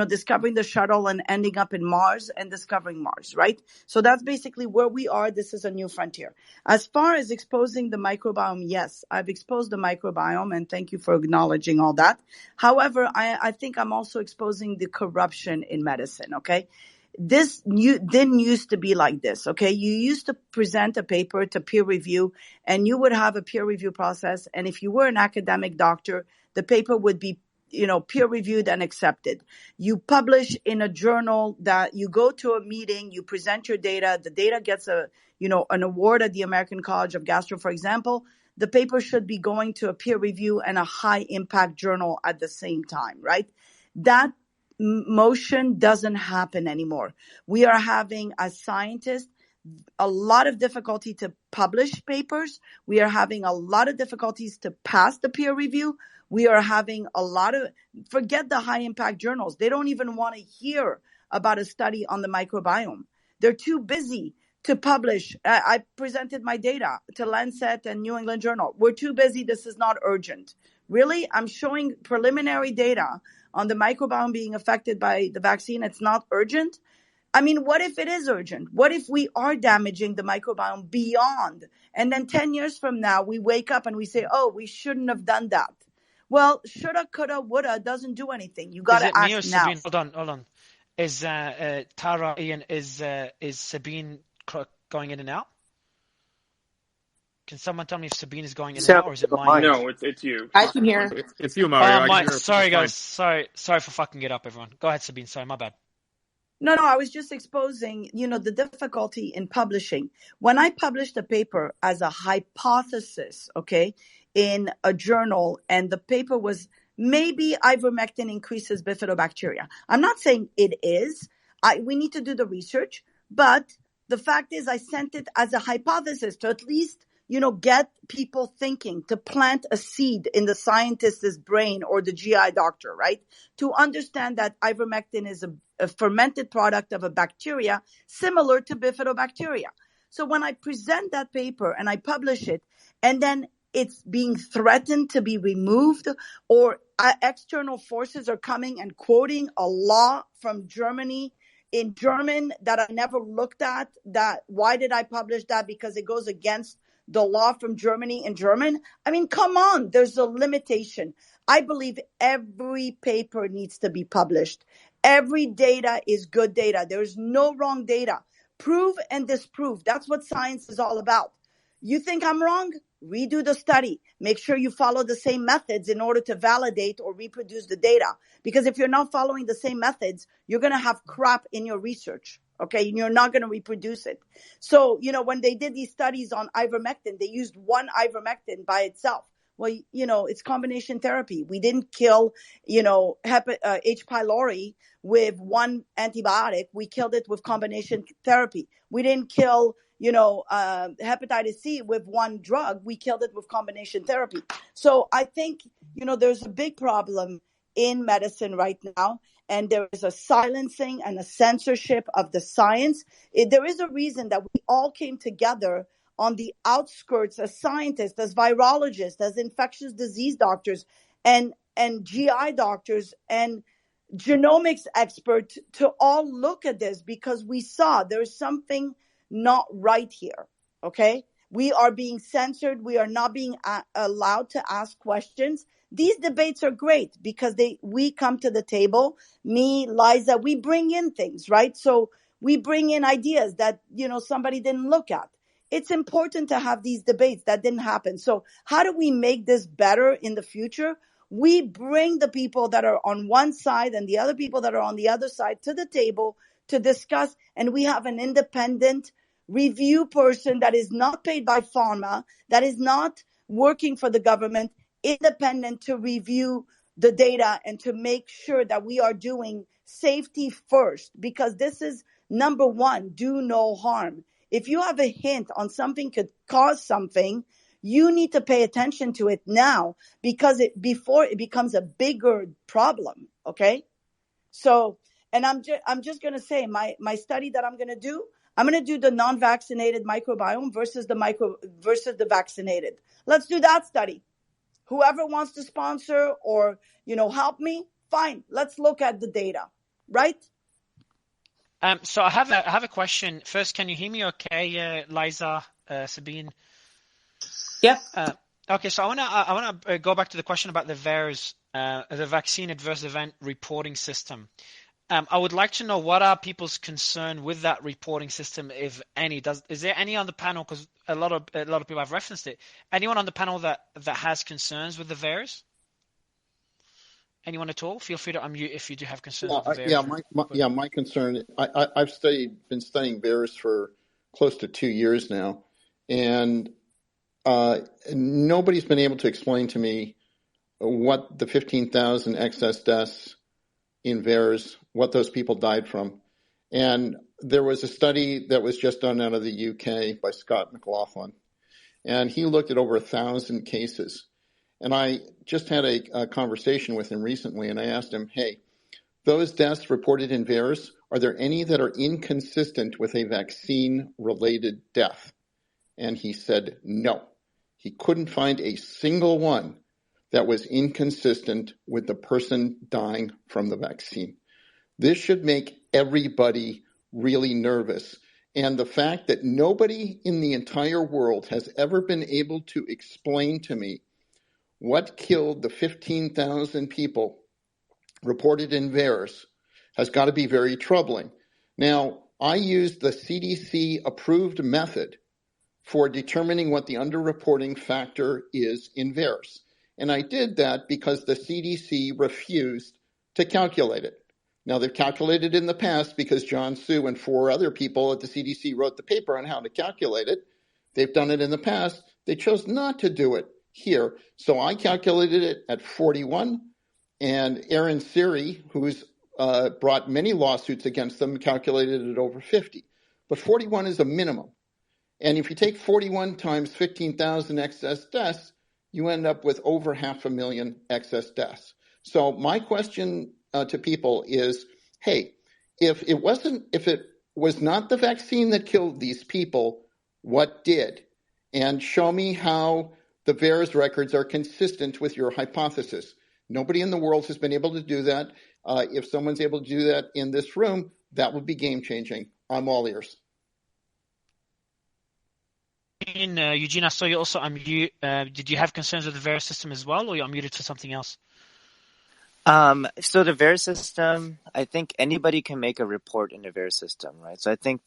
discovering the shuttle and ending up in Mars and discovering Mars, right? So that's basically where we are. This is a new frontier. As far as exposing the microbiome, yes, I've exposed the microbiome, and thank you for acknowledging all that. However, I think I'm also exposing the corruption in medicine, okay? This didn't used to be like this, okay? You used to present a paper to peer review, and you would have a peer review process, and if you were an academic doctor, the paper would be peer reviewed and accepted. You publish in a journal, that you go to a meeting, you present your data, the data gets an award at the American College of Gastro, for example. The paper should be going to a peer review and a high impact journal at the same time, right? That motion doesn't happen anymore. We are having, as scientists, a lot of difficulty to publish papers. We are having a lot of difficulties to pass the peer review. We are having forget the high impact journals. They don't even want to hear about a study on the microbiome. They're too busy to publish. I presented my data to Lancet and New England Journal. We're too busy. This is not urgent. Really? I'm showing preliminary data on the microbiome being affected by the vaccine. It's not urgent. I mean, what if it is urgent? What if we are damaging the microbiome beyond? And then 10 years from now, we wake up and we say, oh, we shouldn't have done that. Well, shoulda, coulda, woulda doesn't do anything. You got to act now. Sabine? Hold on. Is Tara, Ian, is Sabine going in and out? Can someone tell me if Sabine is going in and out, or is it mine? No, it's you. I can hear. It's you, Mario. Sorry, guys. Sorry for fucking it up, everyone. Go ahead, Sabine. Sorry, my bad. No, I was just exposing, the difficulty in publishing. When I published a paper as a hypothesis, okay, in a journal, and the paper was maybe ivermectin increases bifidobacteria. I'm not saying it is. We need to do the research, but the fact is I sent it as a hypothesis to at least, get people thinking, to plant a seed in the scientist's brain or the GI doctor, right? To understand that ivermectin is a fermented product of a bacteria similar to bifidobacteria. So when I present that paper and I publish it, and then it's being threatened to be removed, or external forces are coming and quoting a law from Germany in German that I never looked at, that why did I publish that? Because it goes against the law from Germany in German. I mean, come on, there's a limitation. I believe every paper needs to be published. Every data is good data. There's no wrong data. Prove and disprove. That's what science is all about. You think I'm wrong? Redo the study. Make sure you follow the same methods in order to validate or reproduce the data. Because if you're not following the same methods, you're going to have crap in your research. Okay, and you're not going to reproduce it. So, when they did these studies on ivermectin, they used one ivermectin by itself. Well, it's combination therapy. We didn't kill, H. pylori with one antibiotic. We killed it with combination therapy. We didn't kill, hepatitis C with one drug. We killed it with combination therapy. So I think, there's a big problem in medicine right now. And there is a silencing and a censorship of the science. There is a reason that we all came together on the outskirts as scientists, as virologists, as infectious disease doctors, and GI doctors, and genomics experts to all look at this, because we saw there's something not right here, okay? We are being censored. We are not being allowed to ask questions. These debates are great because we come to the table, me, Liza, we bring in things, right? So we bring in ideas that, somebody didn't look at. It's important to have these debates. That didn't happen. So how do we make this better in the future? We bring the people that are on one side and the other people that are on the other side to the table to discuss, and we have an independent review person that is not paid by pharma, that is not working for the government, independent, to review the data and to make sure that we are doing safety first, because this is number one, do no harm. If you have a hint on something could cause something, you need to pay attention to it now, because before it becomes a bigger problem. Okay. So, and I'm just going to say my study that I'm going to do the non-vaccinated microbiome versus the vaccinated. Let's do that study. whoever wants to sponsor or, help me, fine. Let's look at the data, right? So I have a question. First, can you hear me okay, Liza, Sabine? Yep. Okay, so I wanna go back to the question about the VAERS, the Vaccine Adverse Event Reporting System. I would like to know what are people's concern with that reporting system, if any. Is there any on the panel? Because a lot of people have referenced it. Anyone on the panel that has concerns with the VAERS? Anyone at all? Feel free to unmute if you do have concerns with the VAERS. My concern. I've been studying VAERS for close to 2 years now, and nobody's been able to explain to me what the 15,000 excess deaths in VAERS, what those people died from. And there was a study that was just done out of the UK by Scott McLaughlin, and he looked at over 1,000 cases. And I just had a conversation with him recently, and I asked him, hey, those deaths reported in VAERS, are there any that are inconsistent with a vaccine-related death? And he said no. He couldn't find a single one that was inconsistent with the person dying from the vaccine. This should make everybody really nervous. And the fact that nobody in the entire world has ever been able to explain to me what killed the 15,000 people reported in VAERS has got to be very troubling. Now, I used the CDC approved method for determining what the underreporting factor is in VAERS. And I did that because the CDC refused to calculate it. Now, they've calculated it in the past because John Su and 4 other people at the CDC wrote the paper on how to calculate it. They've done it in the past. They chose not to do it here. So I calculated it at 41, and Aaron Siri, who's brought many lawsuits against them, calculated it over 50. But 41 is a minimum. And if you take 41 times 15,000 excess deaths, you end up with over 500,000 excess deaths. So my question to people is, hey, if it was not the vaccine that killed these people, what did? And show me how the VAERS records are consistent with your hypothesis. Nobody in the world has been able to do that. If someone's able to do that in this room, that would be game-changing. I'm all ears. Eugene, I saw you also unmute. Did you have concerns with the VAERS system as well, or you unmuted for something else? So the VAERS system, I think anybody can make a report in the VAERS system, right? So I think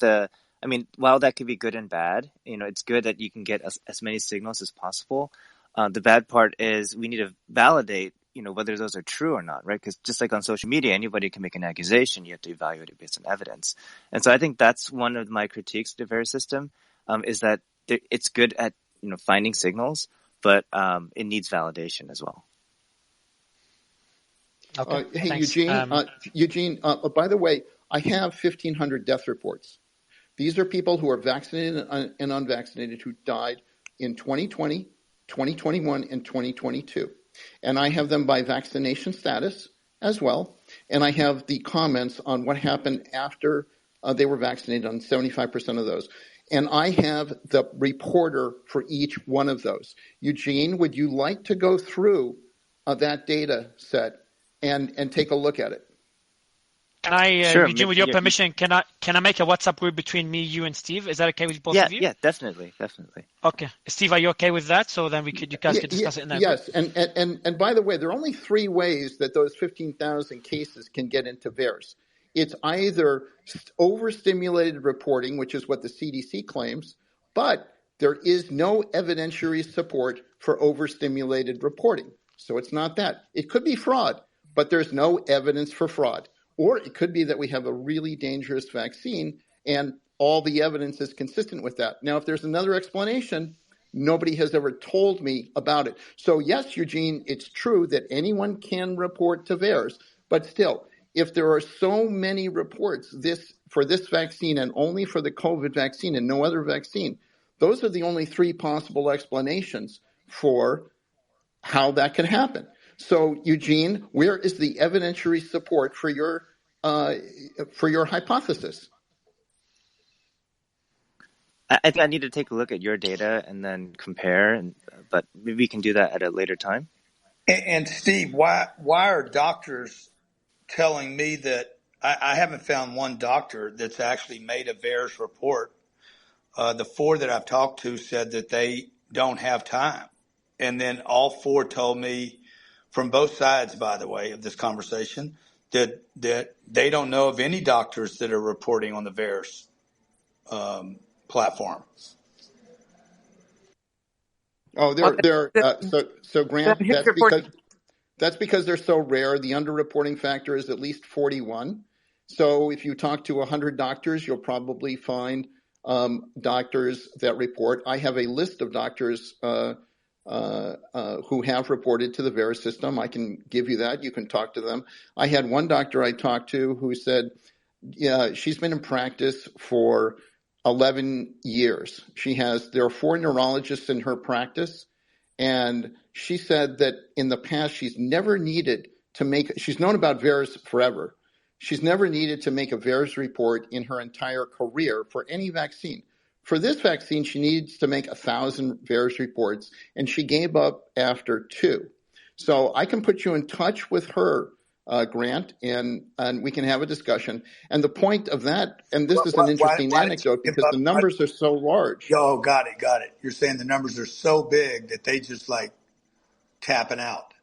while that could be good and bad, it's good that you can get as many signals as possible. The bad part is we need to validate, whether those are true or not, right? Because just like on social media, anybody can make an accusation. You have to evaluate it based on evidence. And so I think that's one of my critiques of the VAERS system, is that it's good at, finding signals, but it needs validation as well. Okay, hey, thanks. Eugene, by the way, I have 1,500 death reports. These are people who are vaccinated and unvaccinated who died in 2020, 2021, and 2022. And I have them by vaccination status as well. And I have the comments on what happened after they were vaccinated on 75% of those. And I have the reporter for each one of those. Eugene, would you like to go through that data set and take a look at it? Can I, Sure, Eugene, with your permission, can I make a WhatsApp group between me, you, and Steve? Is that okay with both of you? Yeah, definitely. Okay, Steve, are you okay with that? So then you guys could discuss it in that. Yes, and by the way, there are only 3 ways that those 15,000 cases can get into VAERS. It's either overstimulated reporting, which is what the CDC claims, but there is no evidentiary support for overstimulated reporting. So it's not that. It could be fraud, but there's no evidence for fraud. Or it could be that we have a really dangerous vaccine and all the evidence is consistent with that. Now, if there's another explanation, nobody has ever told me about it. So yes, Eugene, it's true that anyone can report to VAERS, but still, if there are so many reports for this vaccine and only for the COVID vaccine and no other vaccine, those are the only 3 possible explanations for how that can happen. So, Eugene, where is the evidentiary support for your hypothesis? I think I need to take a look at your data and then compare, but maybe we can do that at a later time. And Steve, why are doctors telling me that I haven't found one doctor that's actually made a VAERS report? The 4 that I've talked to said that they don't have time. And then all 4 told me, from both sides, by the way, of this conversation, that they don't know of any doctors that are reporting on the VAERS platform. Oh, so Grant, that's because they're so rare. The underreporting factor is at least 41. So if you talk to 100 doctors, you'll probably find doctors that report. I have a list of doctors who have reported to the VAERS system. I can give you that. You can talk to them. I had one doctor I talked to who said, yeah, she's been in practice for 11 years. There are 4 neurologists in her practice, and she said that in the past she's never needed to she's known about VAERS forever. She's never needed to make a VAERS report in her entire career for any vaccine. For this vaccine, she needs to make 1,000 VAERS reports, and she gave up after 2. So I can put you in touch with her, Grant, and we can have a discussion. And the point of that, and this is an interesting anecdote because the numbers are so large. Oh, got it. You're saying the numbers are so big that they just like tapping out.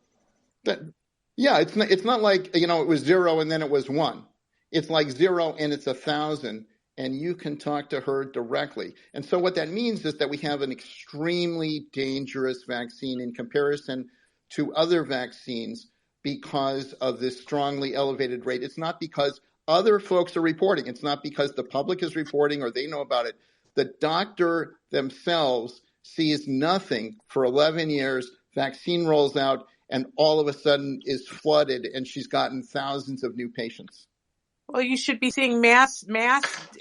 Yeah, it's not like, it was 0 and then it was 1. It's like 0 and it's 1,000, and you can talk to her directly. And so what that means is that we have an extremely dangerous vaccine in comparison to other vaccines because of this strongly elevated rate. It's not because other folks are reporting. It's not because the public is reporting or they know about it. The doctor themselves sees nothing for 11 years, vaccine rolls out, and all of a sudden is flooded, and she's gotten thousands of new patients. Well, you should be seeing mass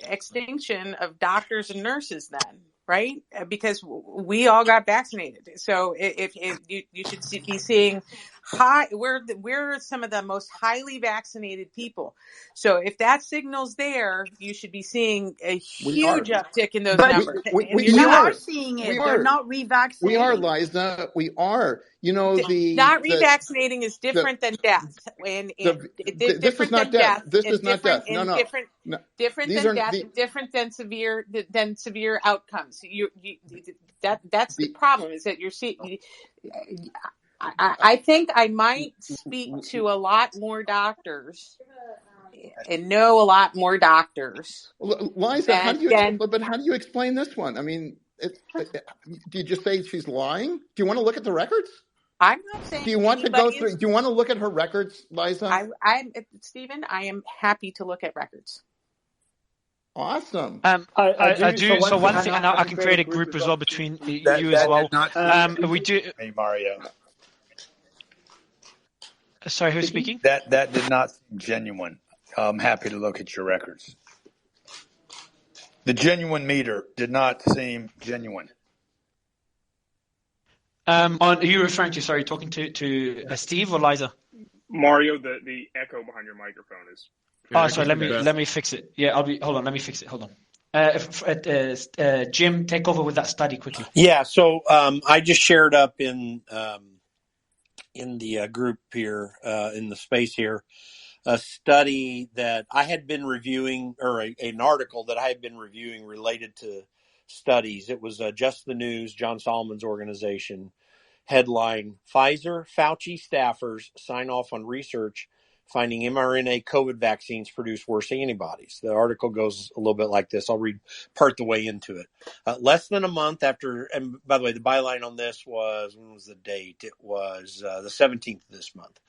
extinction of doctors and nurses then, right? Because we all got vaccinated. So if you should be seeing we're some of the most highly vaccinated people. So if that signal's there, you should be seeing a huge uptick in those numbers. We are seeing it. They're not revaccinating. We are, Liza. We are. Not revaccinating is different than death. This is not death. This is not death. No. Different than death. Different than severe outcomes. That's the problem. Is that you're seeing. I think I might speak to a lot more doctors and know a lot more doctors. Liza, but how do you explain this one? I mean, do you just say she's lying? Do you want to look at the records? I'm not saying. Do you want to go through? Do you want to look at her records, Liza? Stephen, I am happy to look at records. Awesome. I do. So one thing, and I can create a group as well between you as well. We do. Hey, Mario. Sorry, who's speaking? That did not seem genuine. I'm happy to look at your records. The genuine meter did not seem genuine. Are you referring to? Sorry, talking to Steve or Liza? Mario, the echo behind your microphone is. Sorry. Let me fix it. Yeah, hold on. Let me fix it. Hold on. Jim, take over with that study quickly. Yeah. So I just shared up in the group here in the space here a study that I had been reviewing, or an article that I had been reviewing related to studies. It was Just the News, John Solomon's organization. Headline: Pfizer, Fauci staffers sign off on research finding mRNA COVID vaccines produce worse antibodies. The article goes a little bit like this. I'll read part the way into it. Less than a month after, and by the way, the byline on this was, when was the date? It was the 17th of this month.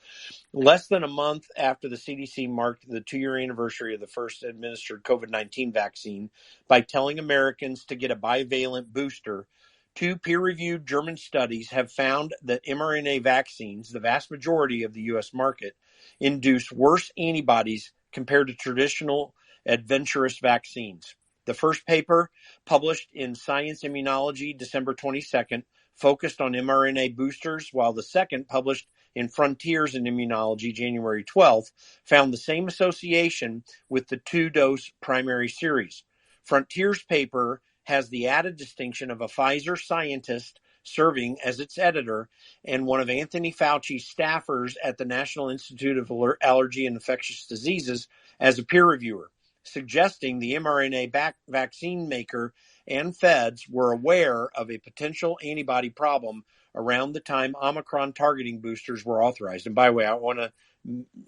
Less than a month after the CDC marked the 2-year anniversary of the first administered COVID-19 vaccine by telling Americans to get a bivalent booster, 2 peer-reviewed German studies have found that mRNA vaccines, the vast majority of the U.S. market, induce worse antibodies compared to traditional adventurous vaccines. The first paper, published in Science Immunology December 22nd, focused on mRNA boosters, while the second, published in Frontiers in Immunology January 12th, found the same association with the 2-dose primary series. Frontiers paper has the added distinction of a Pfizer scientist serving as its editor, and one of Anthony Fauci's staffers at the National Institute of Allergy and Infectious Diseases as a peer reviewer, suggesting the mRNA vaccine maker and feds were aware of a potential antibody problem around the time Omicron targeting boosters were authorized. And by the way, I want to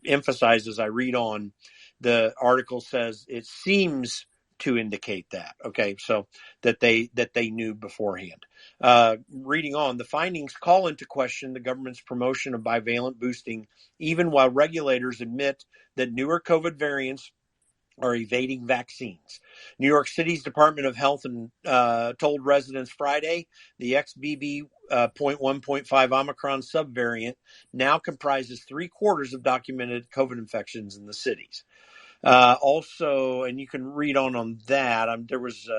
emphasize as I read on, the article says it seems to indicate that, okay, so that they knew beforehand. Reading on, the findings call into question the government's promotion of bivalent boosting, even while regulators admit that newer COVID variants are evading vaccines. New York City's Department of Health told residents Friday the XBB.1.5 Omicron subvariant now comprises 3/4 of documented COVID infections in the cities. Also, and you can read on that. There's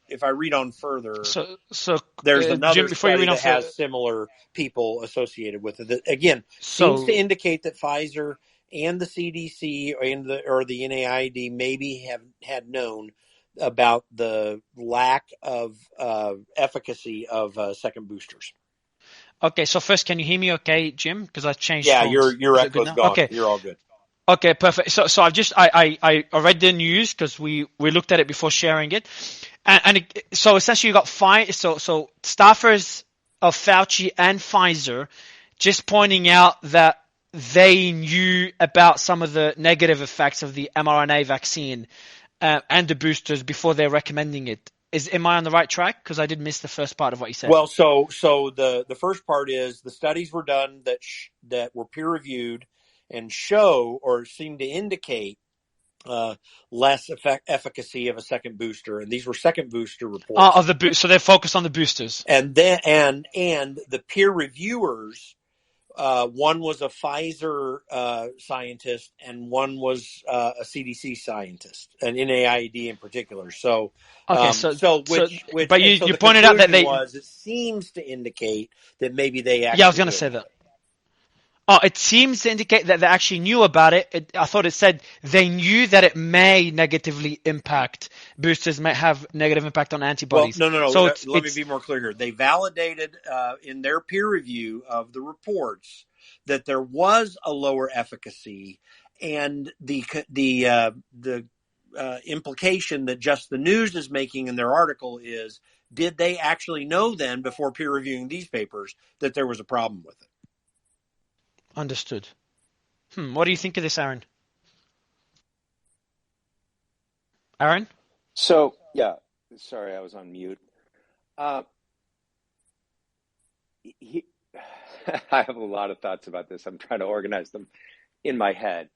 if I read on further, there's another Jim, before you study read on that has further, similar people associated with it. That, again, so seems to indicate that Pfizer and the CDC or the NIAID maybe have had known about the lack of efficacy of second boosters. okay. So first, can you hear me? Okay, Jim, because I changed. Yeah, phones. your Is it good echo's now? gone. Okay. You're all good. Okay, perfect. So I've just I read the news because we looked at it before sharing it, so essentially you got so staffers of Fauci and Pfizer just pointing out that they knew about some of the negative effects of the mRNA vaccine and the boosters before they're recommending it. Am I on the right track? Because I did miss the first part of what you said. Well, so the first part is the studies were done that were peer reviewed and show or seem to indicate less efficacy of a second booster, and these were second booster reports. So they're focused on the boosters, and then and the peer reviewers, one was a Pfizer scientist and one was a CDC scientist, an NIAID in particular. So okay, but you pointed out that it seems to indicate that maybe they actually. Yeah, I was going to say that. Oh, it seems to indicate that they actually knew about it. I thought it said they knew that it may negatively impact boosters, may have negative impact on antibodies. Well, no. So let me be more clear here. They validated in their peer review of the reports that there was a lower efficacy, and the implication that Just the News is making in their article is, did they actually know then, before peer reviewing these papers, that there was a problem with it? Understood. What do you think of this, Aaron? Aaron? So, yeah, sorry, I was on mute. I have a lot of thoughts about this. I'm trying to organize them in my head.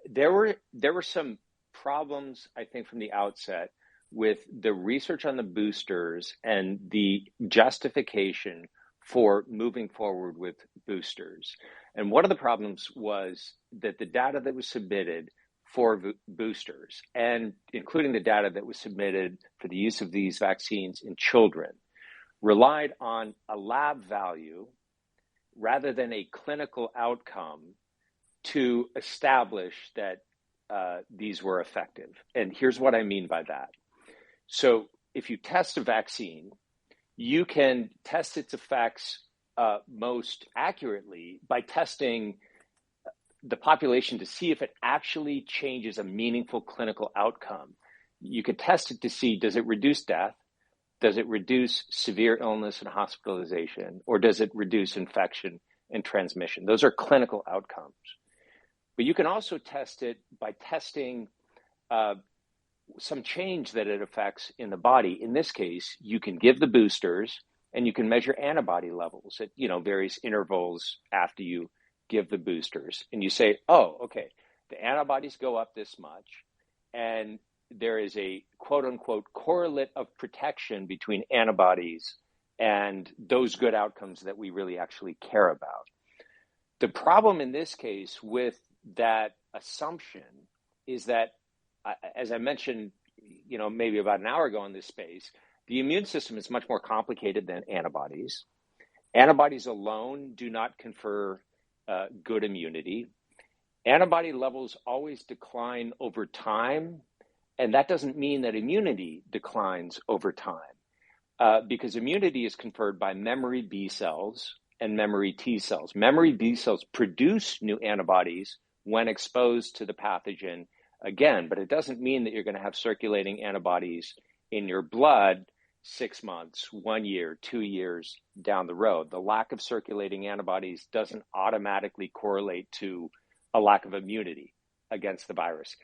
There were some problems, I think, from the outset with the research on the boosters and the justification for moving forward with boosters. And one of the problems was that the data that was submitted for boosters, and including the data that was submitted for the use of these vaccines in children, relied on a lab value rather than a clinical outcome to establish that these were effective. And here's what I mean by that. So if you test a vaccine, you can test its effects most accurately by testing the population to see if it actually changes a meaningful clinical outcome. You could test it to see, does it reduce death? Does it reduce severe illness and hospitalization? Or does it reduce infection and transmission? Those are clinical outcomes. But you can also test it by testing some change that it affects in the body. In this case, you can give the boosters and you can measure antibody levels at various intervals after you give the boosters. And you say, oh, okay, the antibodies go up this much, and there is a quote unquote correlate of protection between antibodies and those good outcomes that we really actually care about. The problem in this case with that assumption is that, as I mentioned, maybe about an hour ago in this space, the immune system is much more complicated than antibodies. Antibodies alone do not confer good immunity. Antibody levels always decline over time, and that doesn't mean that immunity declines over time. because immunity is conferred by memory B cells and memory T cells. Memory B cells produce new antibodies when exposed to the pathogen again, but it doesn't mean that you're going to have circulating antibodies in your blood 6 months, 1 year, 2 years down the road. The lack of circulating antibodies doesn't automatically correlate to a lack of immunity against the virus.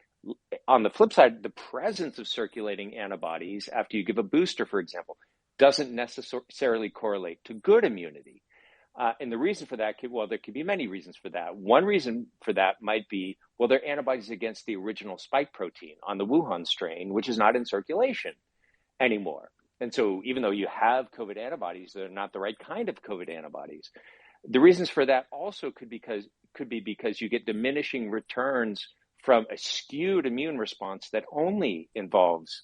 On the flip side, the presence of circulating antibodies after you give a booster, for example, doesn't necessarily correlate to good immunity. And the reason for that, there could be many reasons for that. One reason for that might be, they're antibodies against the original spike protein on the Wuhan strain, which is not in circulation anymore. And so even though you have COVID antibodies, they're not the right kind of COVID antibodies. The reasons for that also could be because you get diminishing returns from a skewed immune response that only involves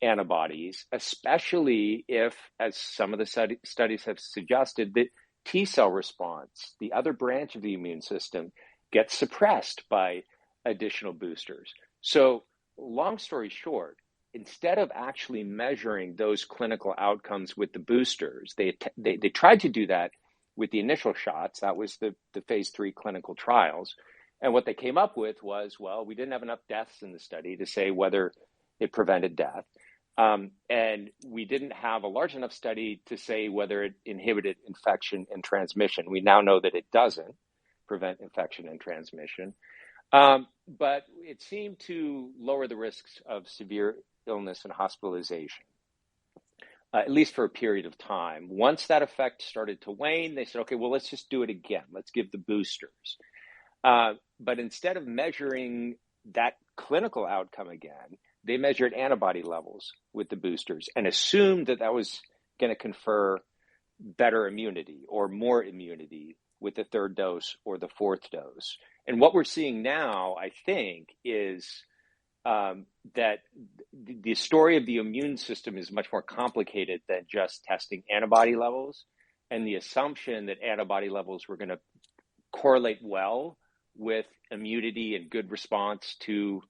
antibodies, especially if, as some of the studies have suggested, that T cell response, the other branch of the immune system, gets suppressed by additional boosters. So long story short, instead of actually measuring those clinical outcomes with the boosters, they tried to do that with the initial shots. That was the phase 3 clinical trials. And what they came up with was, we didn't have enough deaths in the study to say whether it prevented death. And we didn't have a large enough study to say whether it inhibited infection and transmission. We now know that it doesn't prevent infection and transmission. But it seemed to lower the risks of severe illness and hospitalization, at least for a period of time. Once that effect started to wane, they said, okay, let's just do it again. Let's give the boosters. But instead of measuring that clinical outcome again, they measured antibody levels with the boosters and assumed that was going to confer better immunity or more immunity with the third dose or the fourth dose. And what we're seeing now, I think, is that the story of the immune system is much more complicated than just testing antibody levels. And the assumption that antibody levels were going to correlate well with immunity and good response to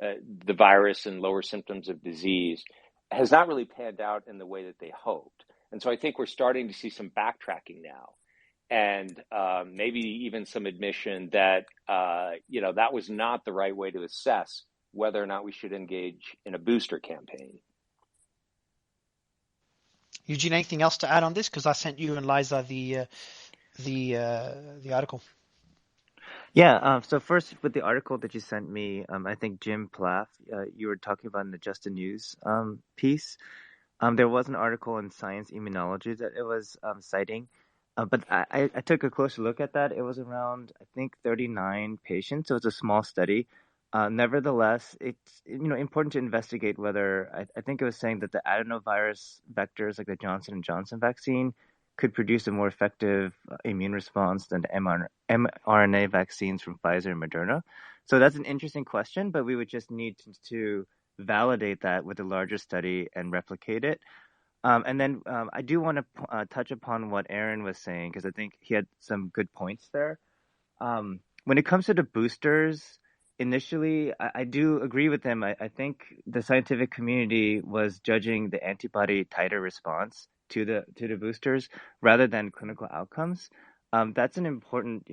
the virus and lower symptoms of disease has not really panned out in the way that they hoped. And so I think we're starting to see some backtracking now, and maybe even some admission that, that was not the right way to assess whether or not we should engage in a booster campaign. Eugene, anything else to add on this? Because I sent you and Liza the article. Yeah. So first, with the article that you sent me, I think Jim Plath, you were talking about in the Just the News piece. There was an article in Science Immunology that it was citing, but I took a closer look at that. It was around, I think, 39 patients. So it's a small study. Nevertheless, it's important to investigate whether I think it was saying that the adenovirus vectors like the Johnson & Johnson vaccine could produce a more effective immune response than the mRNA vaccines from Pfizer and Moderna. So that's an interesting question, but we would just need to validate that with a larger study and replicate it. And then I do want to touch upon what Aaron was saying, because I think he had some good points there. When it comes to the boosters, initially, I do agree with him. I think the scientific community was judging the antibody titer response to the boosters rather than clinical outcomes. That's an important,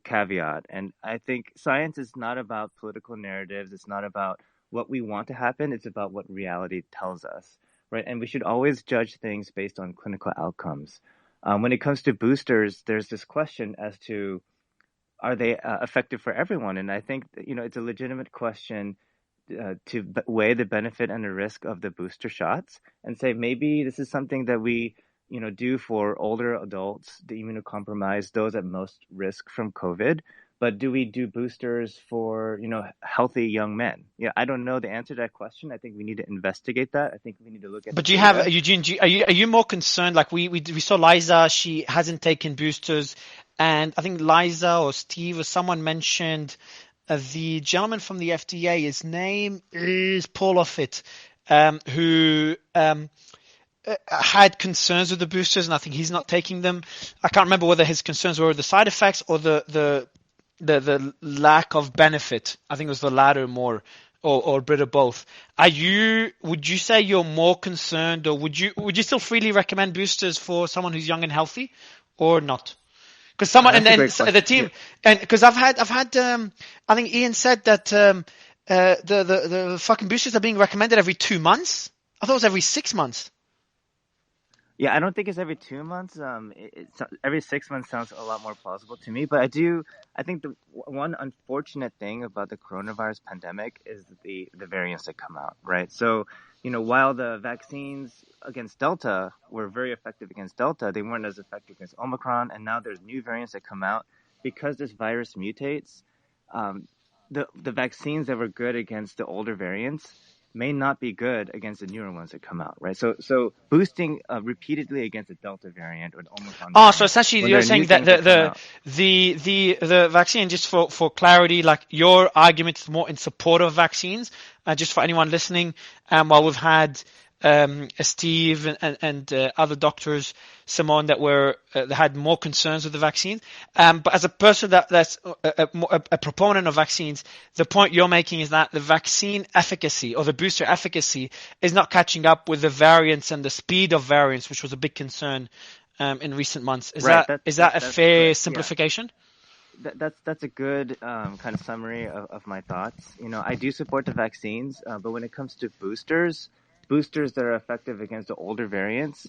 caveat. And I think science is not about political narratives. It's not about what we want to happen. It's about what reality tells us, right? And we should always judge things based on clinical outcomes. When it comes to boosters, there's this question as to, are they effective for everyone? And I think, it's a legitimate question to weigh the benefit and the risk of the booster shots and say, maybe this is something that we, do for older adults, the immunocompromised, those at most risk from COVID. But do we do boosters for, healthy young men? Yeah, I don't know the answer to that question. I think we need to investigate that. I think we need to look at. But do you have, Eugene? Are you more concerned? Like we saw Liza, she hasn't taken boosters, and I think Liza or Steve or someone mentioned the gentleman from the FDA. His name is Paul Offit, who had concerns with the boosters, and I think he's not taking them. I can't remember whether his concerns were the side effects or the lack of benefit. I think it was the latter more. or a bit of both. Would you say you're more concerned, or would you still freely recommend boosters for someone who's young and healthy, or not? Because someone and then the team, and because I've had I think Ian said that the fucking boosters are being recommended every 2 months. I thought it was every 6 months. Yeah, I don't think it's every 2 months. Every 6 months sounds a lot more plausible to me. But I think the one unfortunate thing about the coronavirus pandemic is the variants that come out, right? So, while the vaccines against Delta were very effective against Delta, they weren't as effective against Omicron. And now there's new variants that come out because this virus mutates. The vaccines that were good against the older variants may not be good against the newer ones that come out, right? So boosting repeatedly against the Delta variant or the Omicron variant. So essentially you're saying that the vaccine, just for clarity, like your argument is more in support of vaccines, just for anyone listening, while we've had Steve and other doctors, Simone, that had more concerns with the vaccine. But as a person that's a proponent of vaccines, the point you're making is that the vaccine efficacy or the booster efficacy is not catching up with the variants and the speed of variants, which was a big concern in recent months. Is that a fair simplification? Yeah. That's a good kind of summary of my thoughts. I do support the vaccines, but when it comes to boosters that are effective against the older variants,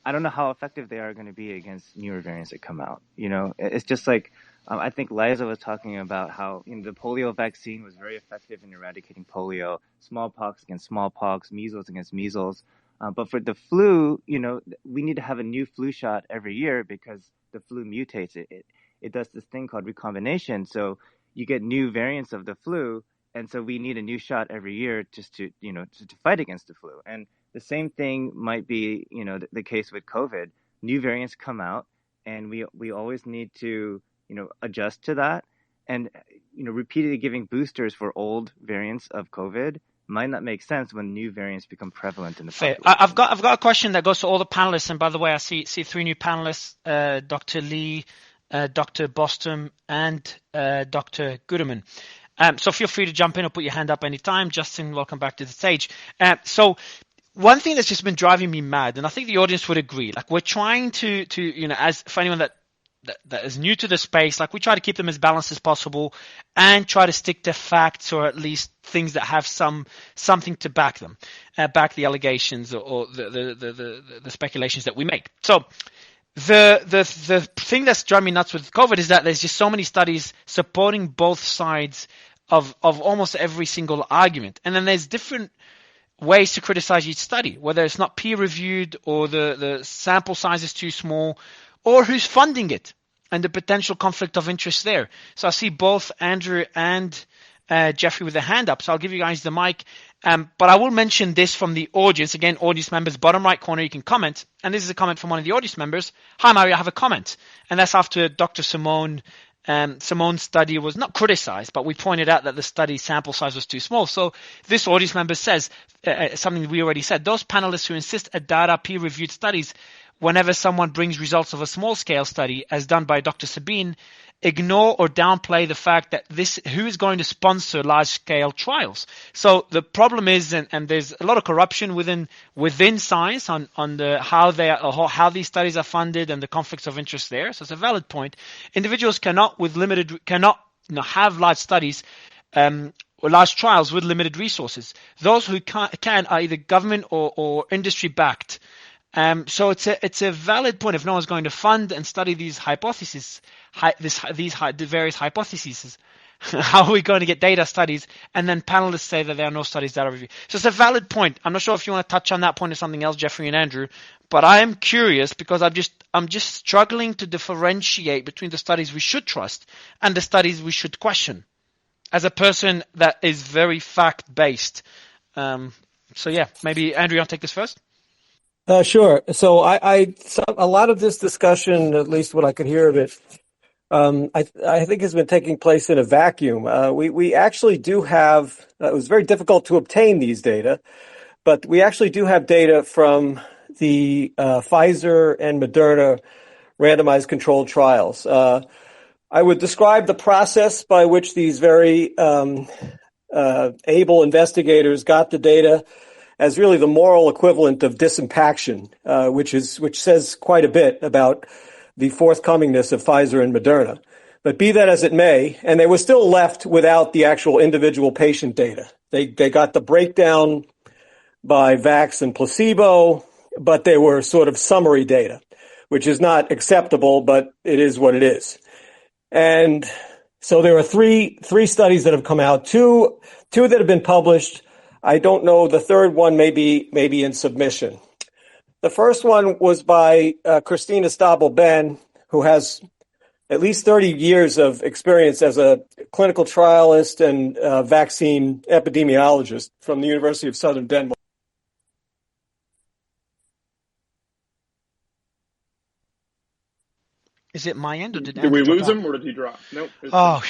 I don't know how effective they are going to be against newer variants that come out. It's just like, I think Liza was talking about how the polio vaccine was very effective in eradicating polio, smallpox against smallpox, measles against measles. But for the flu, we need to have a new flu shot every year because the flu mutates. It does this thing called recombination. So you get new variants of the flu. And so we need a new shot every year just to fight against the flu. And the same thing might be, the case with COVID. New variants come out, and we always need to, adjust to that. And, repeatedly giving boosters for old variants of COVID might not make sense when new variants become prevalent in the population. I've got a question that goes to all the panelists. And by the way, I see 3 new panelists, Dr. Lee, Dr. Bostom, and Dr. Guterman. So feel free to jump in or put your hand up anytime. Justin, welcome back to the stage. So one thing that's just been driving me mad, and I think the audience would agree, like we're trying to as for anyone that is new to the space, like we try to keep them as balanced as possible and try to stick to facts, or at least things that have something to back them, back the allegations or the speculations that we make. So the thing that's driving me nuts with COVID is that there's just so many studies supporting both sides of almost every single argument. And then there's different ways to criticize each study, whether it's not peer reviewed or the sample size is too small, or who's funding it and the potential conflict of interest there. So I see both Andrew and Jeffrey with their hand up, so I'll give you guys the mic. But I will mention this from the audience. Again, audience members, bottom right corner, you can comment. And this is a comment from one of the audience members. Hi, Mario, I have a comment. And that's after Dr. Simone. Simone's study was not criticized, but we pointed out that the study sample size was too small. So this audience member says something we already said. Those panelists who insist at data peer-reviewed studies whenever someone brings results of a small-scale study, as done by Dr. Sabine, ignore or downplay the fact that who is going to sponsor large-scale trials. So the problem is, and there's a lot of corruption within science on how these studies are funded and the conflicts of interest there. So it's a valid point. Individuals cannot have large studies or large trials with limited resources. Those who can are either government or industry backed. So it's a valid point. If no one's going to fund and study these hypotheses, the various hypotheses, how are we going to get data studies? And then panelists say that there are no studies data review. So it's a valid point. I'm not sure if you want to touch on that point or something else, Jeffrey and Andrew, but I am curious because I'm just struggling to differentiate between the studies we should trust and the studies we should question, as a person that is very fact based. So yeah, maybe Andrew, you want to take this first? Sure. So a lot of this discussion, at least what I could hear of it, I think has been taking place in a vacuum. We actually do have, it was very difficult to obtain these data, but we actually do have data from the Pfizer and Moderna randomized controlled trials. I would describe the process by which these very able investigators got the data as really the moral equivalent of disimpaction, which says quite a bit about the forthcomingness of Pfizer and Moderna. But be that as it may, and they were still left without the actual individual patient data. They got the breakdown by vax and placebo, but they were sort of summary data, which is not acceptable, but it is what it is. And so there are three studies that have come out, two that have been published. I don't know, the third one may be in submission. The first one was by Christina Stabile-Ben, who has at least 30 years of experience as a clinical trialist and vaccine epidemiologist from the University of Southern Denmark. Is it my end, or did we Andrew lose drop out? him, or did he drop? Nope. Oh,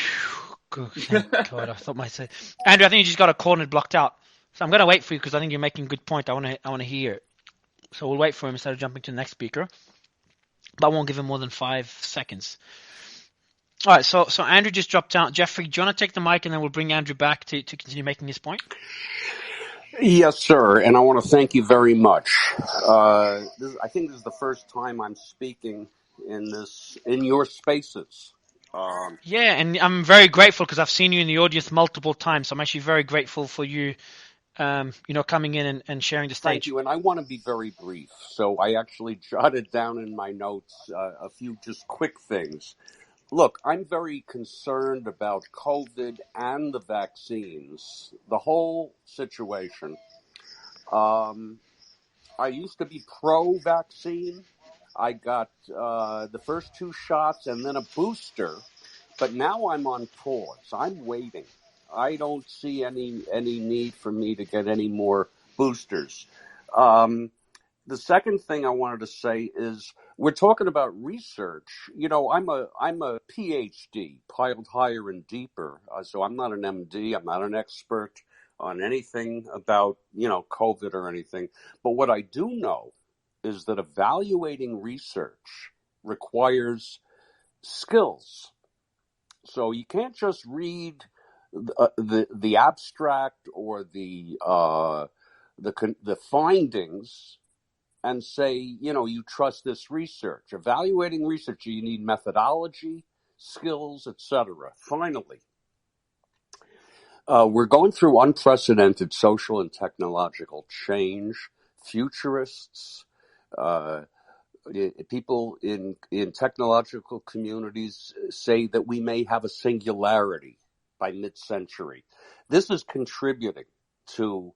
good. Thank God. I thought myself. Andrew, I think you just got a corner blocked out. So I'm going to wait for you because I think you're making a good point. I want to hear it. So we'll wait for him instead of jumping to the next speaker. But I won't give him more than 5 seconds. All right, so Andrew just dropped out. Jeffrey, do you want to take the mic, and then we'll bring Andrew back to continue making his point? Yes, sir, and I want to thank you very much. I think this is the first time I'm speaking in your spaces. Yeah, and I'm very grateful because I've seen you in the audience multiple times. So I'm actually very grateful for you, coming in and sharing the stage. Thank you, and I want to be very brief. So I actually jotted down in my notes a few just quick things. Look, I'm very concerned about COVID and the vaccines, the whole situation. I used to be pro-vaccine. I got the first 2 shots and then a booster, but now I'm on pause. I'm waiting. I don't see any need for me to get any more boosters. The second thing I wanted to say is we're talking about research. You know, I'm a PhD, piled higher and deeper. So I'm not an MD. I'm not an expert on anything about, COVID or anything. But what I do know is that evaluating research requires skills. So you can't just read the abstract or the findings and say, you trust this research. Evaluating research, you need methodology, skills, etc. Finally, we're going through unprecedented social and technological change. Futurists, people in technological communities say that we may have a singularity by mid-century. This is contributing to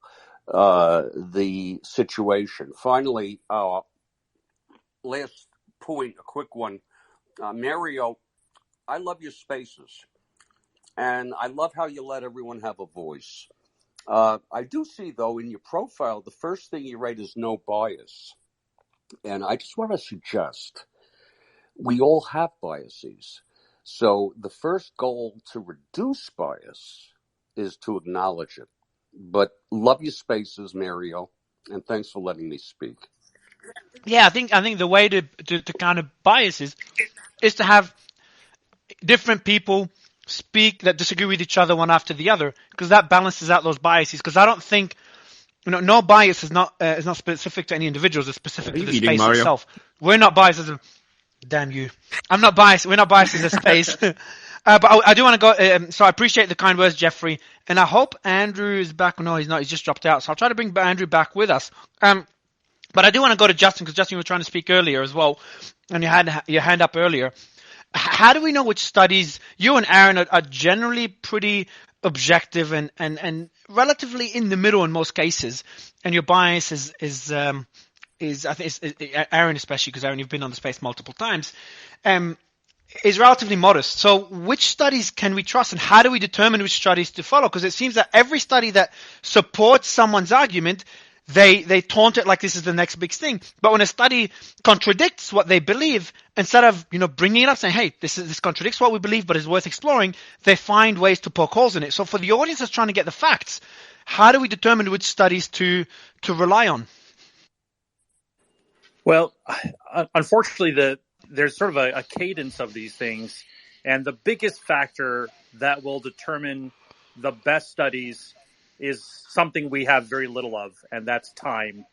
the situation. Finally, last point, a quick one. Mario, I love your spaces, and I love how you let everyone have a voice. I do see, though, in your profile, the first thing you write is no bias. And I just want to suggest we all have biases. So the first goal to reduce bias is to acknowledge it. But love your spaces, Mario, and thanks for letting me speak. Yeah, I think the way to kind of bias is to have different people speak that disagree with each other one after the other, because that balances out those biases. Because I don't think, no bias is not specific to any individuals. It's specific to the space itself. We're not biased as a, damn you. I'm not biased. We're not biased as a space. But I do want to go. So I appreciate the kind words, Jeffrey, and I hope Andrew is back. No, he's not. He's just dropped out. So I'll try to bring Andrew back with us. But I do want to go to Justin, because Justin, you were trying to speak earlier as well, and you had your hand up earlier. How do we know which studies, you and Aaron are generally pretty objective and relatively in the middle in most cases, and your bias is I think it's Aaron especially, because Aaron, you've been on the space multiple times, is relatively modest. So which studies can we trust, and how do we determine which studies to follow? Because it seems that every study that supports someone's argument, they taunt it like this is the next big thing. But when a study contradicts what they believe, instead of bringing it up saying, hey, this contradicts what we believe but is worth exploring, they find ways to poke holes in it. So for the audience that's trying to get the facts, how do we determine which studies to rely on? Well, unfortunately, there's sort of a cadence of these things, and the biggest factor that will determine the best studies is something we have very little of, and that's time,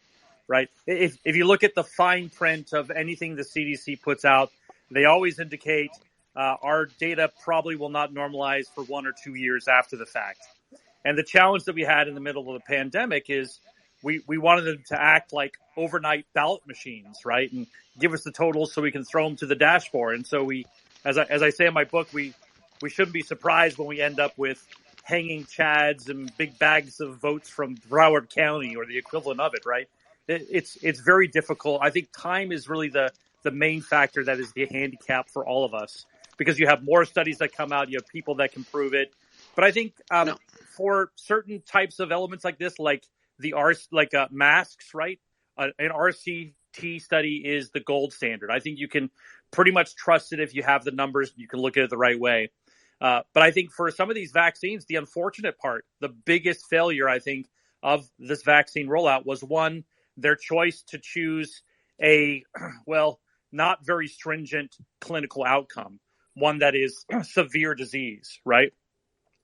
right? If you look at the fine print of anything the CDC puts out, they always indicate our data probably will not normalize for 1 or 2 years after the fact. And the challenge that we had in the middle of the pandemic is we wanted them to act like overnight ballot machines, right? And give us the totals so we can throw them to the dashboard. And so we, as I say in my book, we shouldn't be surprised when we end up with hanging chads and big bags of votes from Broward County or the equivalent of it, right? It's very difficult. I think time is really the main factor that is the handicap for all of us, because you have more studies that come out, you have people that can prove it. But I think for certain types of elements like this, like masks, right? An RCT study is the gold standard. I think you can pretty much trust it if you have the numbers, you can look at it the right way. But I think for some of these vaccines, the unfortunate part, the biggest failure, I think, of this vaccine rollout was, one, their choice to choose a, not very stringent clinical outcome, one that is severe disease, right?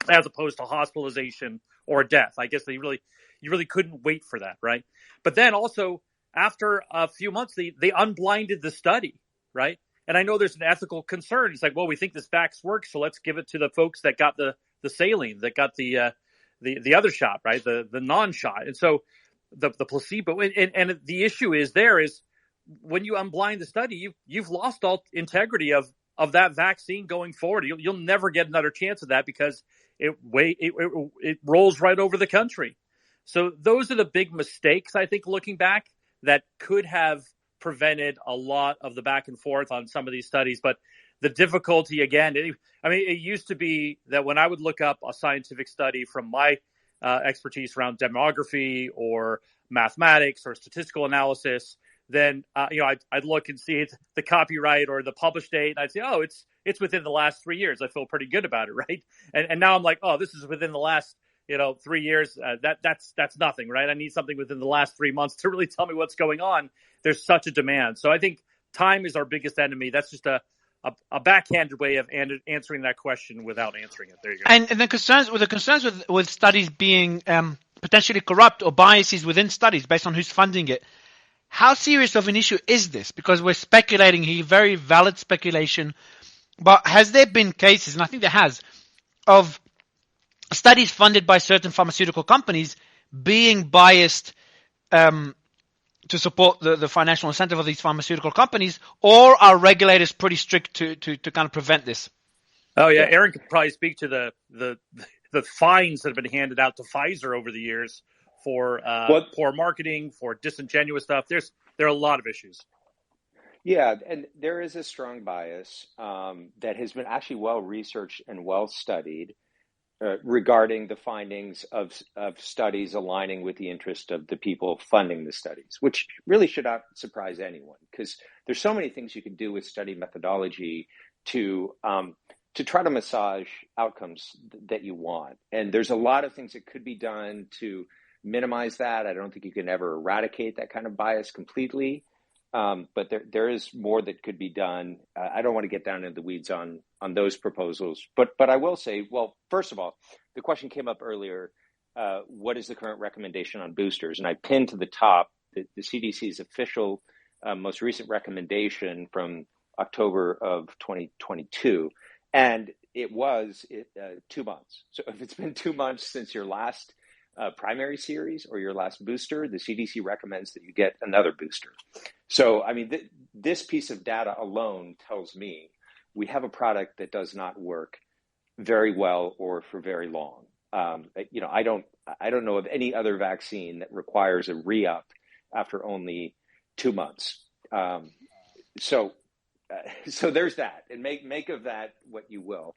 As opposed to hospitalization or death. I guess you really couldn't wait for that, right? But then also, after a few months, they unblinded the study, right? And I know there's an ethical concern. It's like, well, we think this vax works, so let's give it to the folks that got the saline, that got the other shot, right? The non-shot. And so the placebo. And the issue is when you unblind the study, you've lost all integrity of that vaccine going forward. You'll never get another chance of that, because it rolls right over the country. So those are the big mistakes, I think, looking back, that could have prevented a lot of the back and forth on some of these studies. But the difficulty, again, it used to be that when I would look up a scientific study from my expertise around demography or mathematics or statistical analysis, then I'd look and see the copyright or the published date, and I'd say, oh, it's within the last 3 years. I feel pretty good about it, right? And now I'm like, oh, this is within the last 3 years. That's nothing, right? I need something within the last 3 months to really tell me what's going on. There's such a demand. So I think time is our biggest enemy. That's just a backhanded way of answering that question without answering it. There you go. And the concerns with studies being potentially corrupt or biases within studies based on who's funding it. How serious of an issue is this? Because we're speculating here, very valid speculation. But has there been cases, and I think there has, of studies funded by certain pharmaceutical companies being biased to support the financial incentive of these pharmaceutical companies, or are regulators pretty strict to kind of prevent this? Oh yeah, Aaron could probably speak to the fines that have been handed out to Pfizer over the years for poor marketing, for disingenuous stuff. There are a lot of issues. Yeah, and there is a strong bias that has been actually well researched and well studied regarding the findings of studies aligning with the interest of the people funding the studies, which really should not surprise anyone, because there's so many things you can do with study methodology to try to massage outcomes that you want. And there's a lot of things that could be done to minimize that. I don't think you can ever eradicate that kind of bias completely. But there is more that could be done. I don't want to get down into the weeds on those proposals, but I will say, well, first of all, the question came up earlier. What is the current recommendation on boosters? And I pinned to the top the CDC's official most recent recommendation from October of 2022, and it was 2 months. So if it's been 2 months since your last primary series or your last booster, the CDC recommends that you get another booster. So, I mean, this piece of data alone tells me we have a product that does not work very well or for very long. I don't know of any other vaccine that requires a re-up after only 2 months. So there's that, and make of that what you will.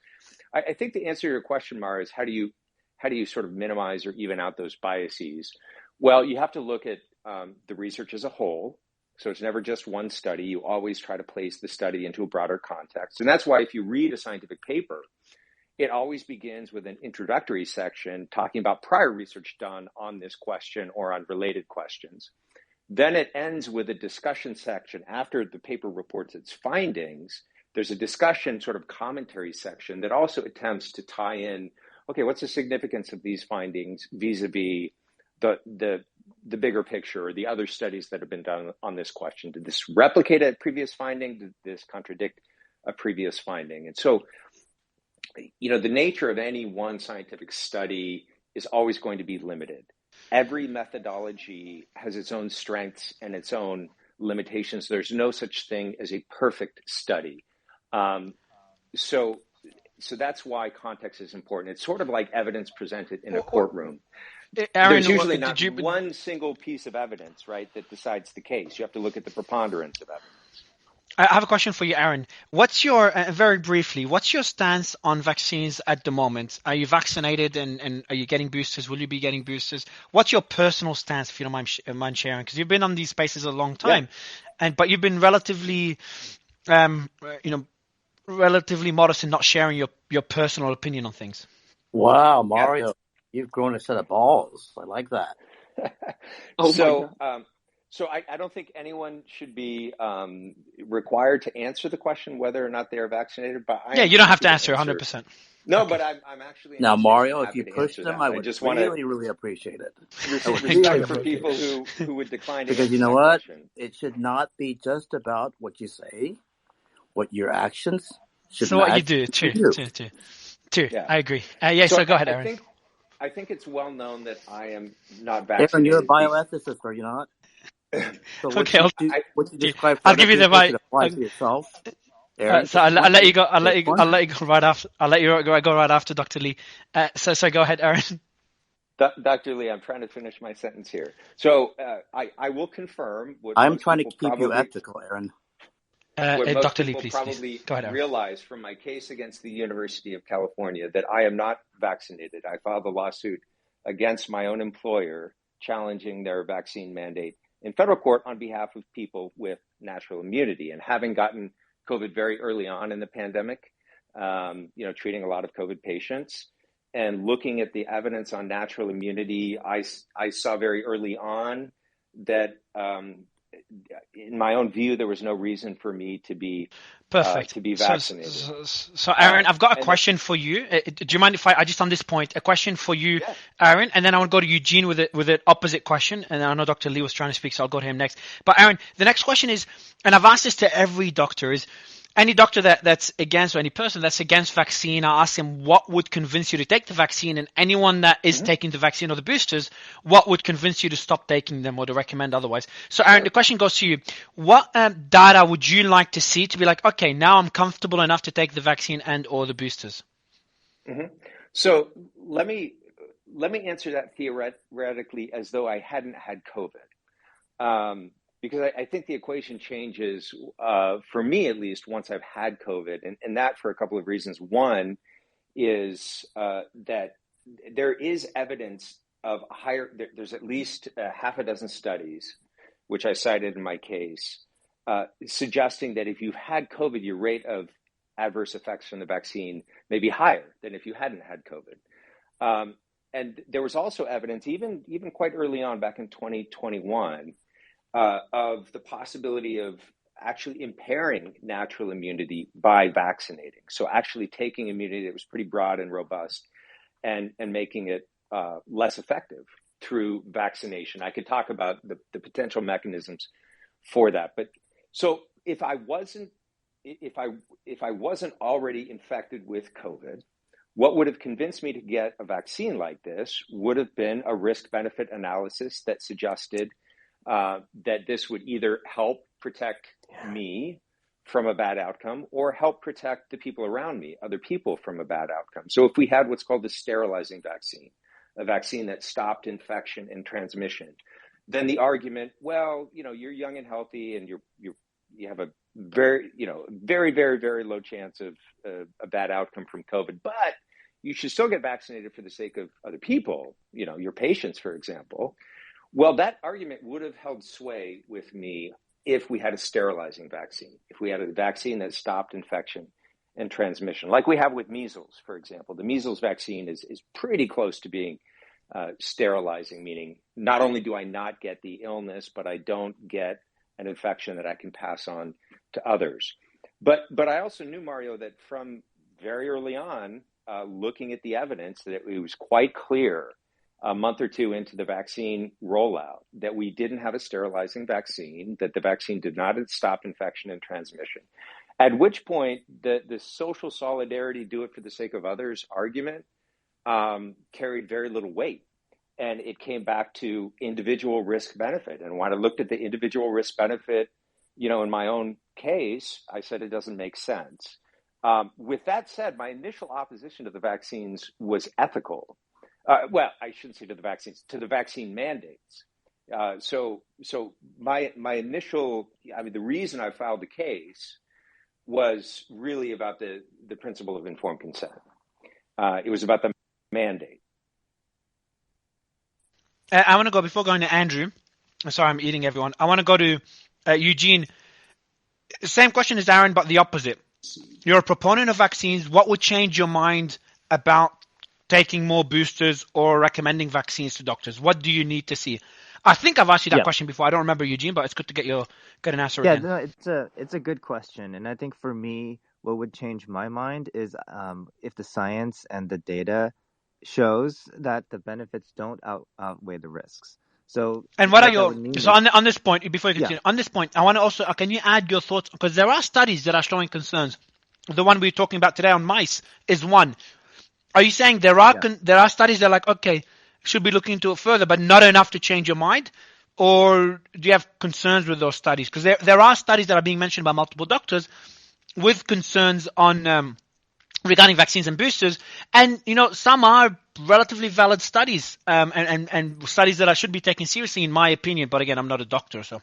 I think the answer to your question, Mara, is how do you sort of minimize or even out those biases? Well, you have to look at the research as a whole. So it's never just one study. You always try to place the study into a broader context. And that's why if you read a scientific paper, it always begins with an introductory section talking about prior research done on this question or on related questions. Then it ends with a discussion section after the paper reports its findings. There's a discussion sort of commentary section that also attempts to tie in okay, what's the significance of these findings vis-a-vis the bigger picture or the other studies that have been done on this question? Did this replicate a previous finding? Did this contradict a previous finding? And so, the nature of any one scientific study is always going to be limited. Every methodology has its own strengths and its own limitations. There's no such thing as a perfect study. So that's why context is important. It's sort of like evidence presented in a courtroom. Aaron, There's usually not one single piece of evidence, right, that decides the case. You have to look at the preponderance of evidence. I have a question for you, Aaron. What's your, very briefly, what's your stance on vaccines at the moment? Are you vaccinated and are you getting boosters? Will you be getting boosters? What's your personal stance, if you don't mind sharing? Because you've been on these spaces a long time, but you've been relatively, relatively modest in not sharing your personal opinion on things. Wow, Mario, you've grown a set of balls. I like that. So I don't think anyone should be required to answer the question whether or not they are vaccinated. But you don't have to answer 100%. No, okay. but I'm actually now, Mario. If you push them, I would really appreciate it. Respect for people who would decline to because you know what? Question. It should not be just about what you say, what your actions should. So what you do, true. Yeah. I agree. So go ahead, Aaron. I think it's well known that I am not vaccinated. Aaron, you're a bioethicist, are you not? So okay, I'll give you the right. Yourself. So I'll let you go. I'll let you go right after. I'll let you go right after Dr. Lee. So go ahead, Aaron. Dr. Lee, I'm trying to finish my sentence here. So I will confirm what I'm trying to keep you ethical, Aaron. Dr. Lee, please. Probably go ahead, Aaron. Realize from my case against the University of California that I am not vaccinated. I filed a lawsuit against my own employer challenging their vaccine mandate in federal court on behalf of people with natural immunity. And having gotten COVID very early on in the pandemic, treating a lot of COVID patients and looking at the evidence on natural immunity, I saw very early on that in my own view, there was no reason for me to be perfect to be vaccinated. So Aaron, I've got a question for you. Do you mind if I just on this point, a question for you, Aaron, and then I want to go to Eugene with an opposite question. And I know Dr. Lee was trying to speak, so I'll go to him next. But Aaron, the next question is, and I've asked this to every doctor, is any doctor that's against, or any person that's against vaccine, I ask him what would convince you to take the vaccine, and anyone that is taking the vaccine or the boosters, what would convince you to stop taking them or to recommend otherwise? So Aaron, the question goes to you. What data would you like to see to be like, okay, now I'm comfortable enough to take the vaccine and or the boosters? Mm-hmm. So let me answer that theoretically as though I hadn't had COVID. Because I think the equation changes, for me at least, once I've had COVID, and that for a couple of reasons. One is that there is evidence of there's at least half a dozen studies, which I cited in my case, suggesting that if you've had COVID, your rate of adverse effects from the vaccine may be higher than if you hadn't had COVID. And there was also evidence, even quite early on back in 2021, of the possibility of actually impairing natural immunity by vaccinating. So actually taking immunity that was pretty broad and robust and making it less effective through vaccination. I could talk about the potential mechanisms for that. But so if I wasn't already infected with COVID, what would have convinced me to get a vaccine like this would have been a risk-benefit analysis that suggested that this would either help protect me from a bad outcome or help protect the people around me, other people, from a bad outcome. So if we had what's called the sterilizing vaccine, a vaccine that stopped infection and transmission, then the argument, well, you're young and healthy and you have a very, very, very, very low chance of a bad outcome from COVID, but you should still get vaccinated for the sake of other people, your patients, for example. Well, that argument would have held sway with me if we had a sterilizing vaccine, if we had a vaccine that stopped infection and transmission, like we have with measles, for example. The measles vaccine is pretty close to being sterilizing, meaning not only do I not get the illness, but I don't get an infection that I can pass on to others. But I also knew, Mario, that from very early on, looking at the evidence, that it was quite clear a month or two into the vaccine rollout that we didn't have a sterilizing vaccine, that the vaccine did not stop infection and transmission. At which point, the social solidarity, do it for the sake of others argument carried very little weight. And it came back to individual risk benefit. And when I looked at the individual risk benefit, in my own case, I said it doesn't make sense. With that said, my initial opposition to the vaccines was ethical. Well, I shouldn't say to the vaccines, to the vaccine mandates. So my initial, the reason I filed the case was really about the principle of informed consent. It was about the mandate. I want to go, before going to Andrew, sorry, I'm eating everyone. I want to go to Eugene. Same question as Aaron, but the opposite. You're a proponent of vaccines. What would change your mind about taking more boosters or recommending vaccines to doctors? What do you need to see? I think I've asked you that question before. I don't remember, Eugene, but it's good to get an answer again. No, it's a good question. And I think for me, what would change my mind is if the science and the data shows that the benefits don't outweigh the risks. So, and what are your, so on this point, before you continue, on this point, I want to also, can you add your thoughts? Because there are studies that are showing concerns. The one we're talking about today on mice is one. Are you saying there are studies that are like, okay, should be looking into it further, but not enough to change your mind? Or do you have concerns with those studies? Because there are studies that are being mentioned by multiple doctors with concerns on regarding vaccines and boosters, and some are relatively valid studies, and studies that should be taken seriously, in my opinion. But again, I'm not a doctor, so.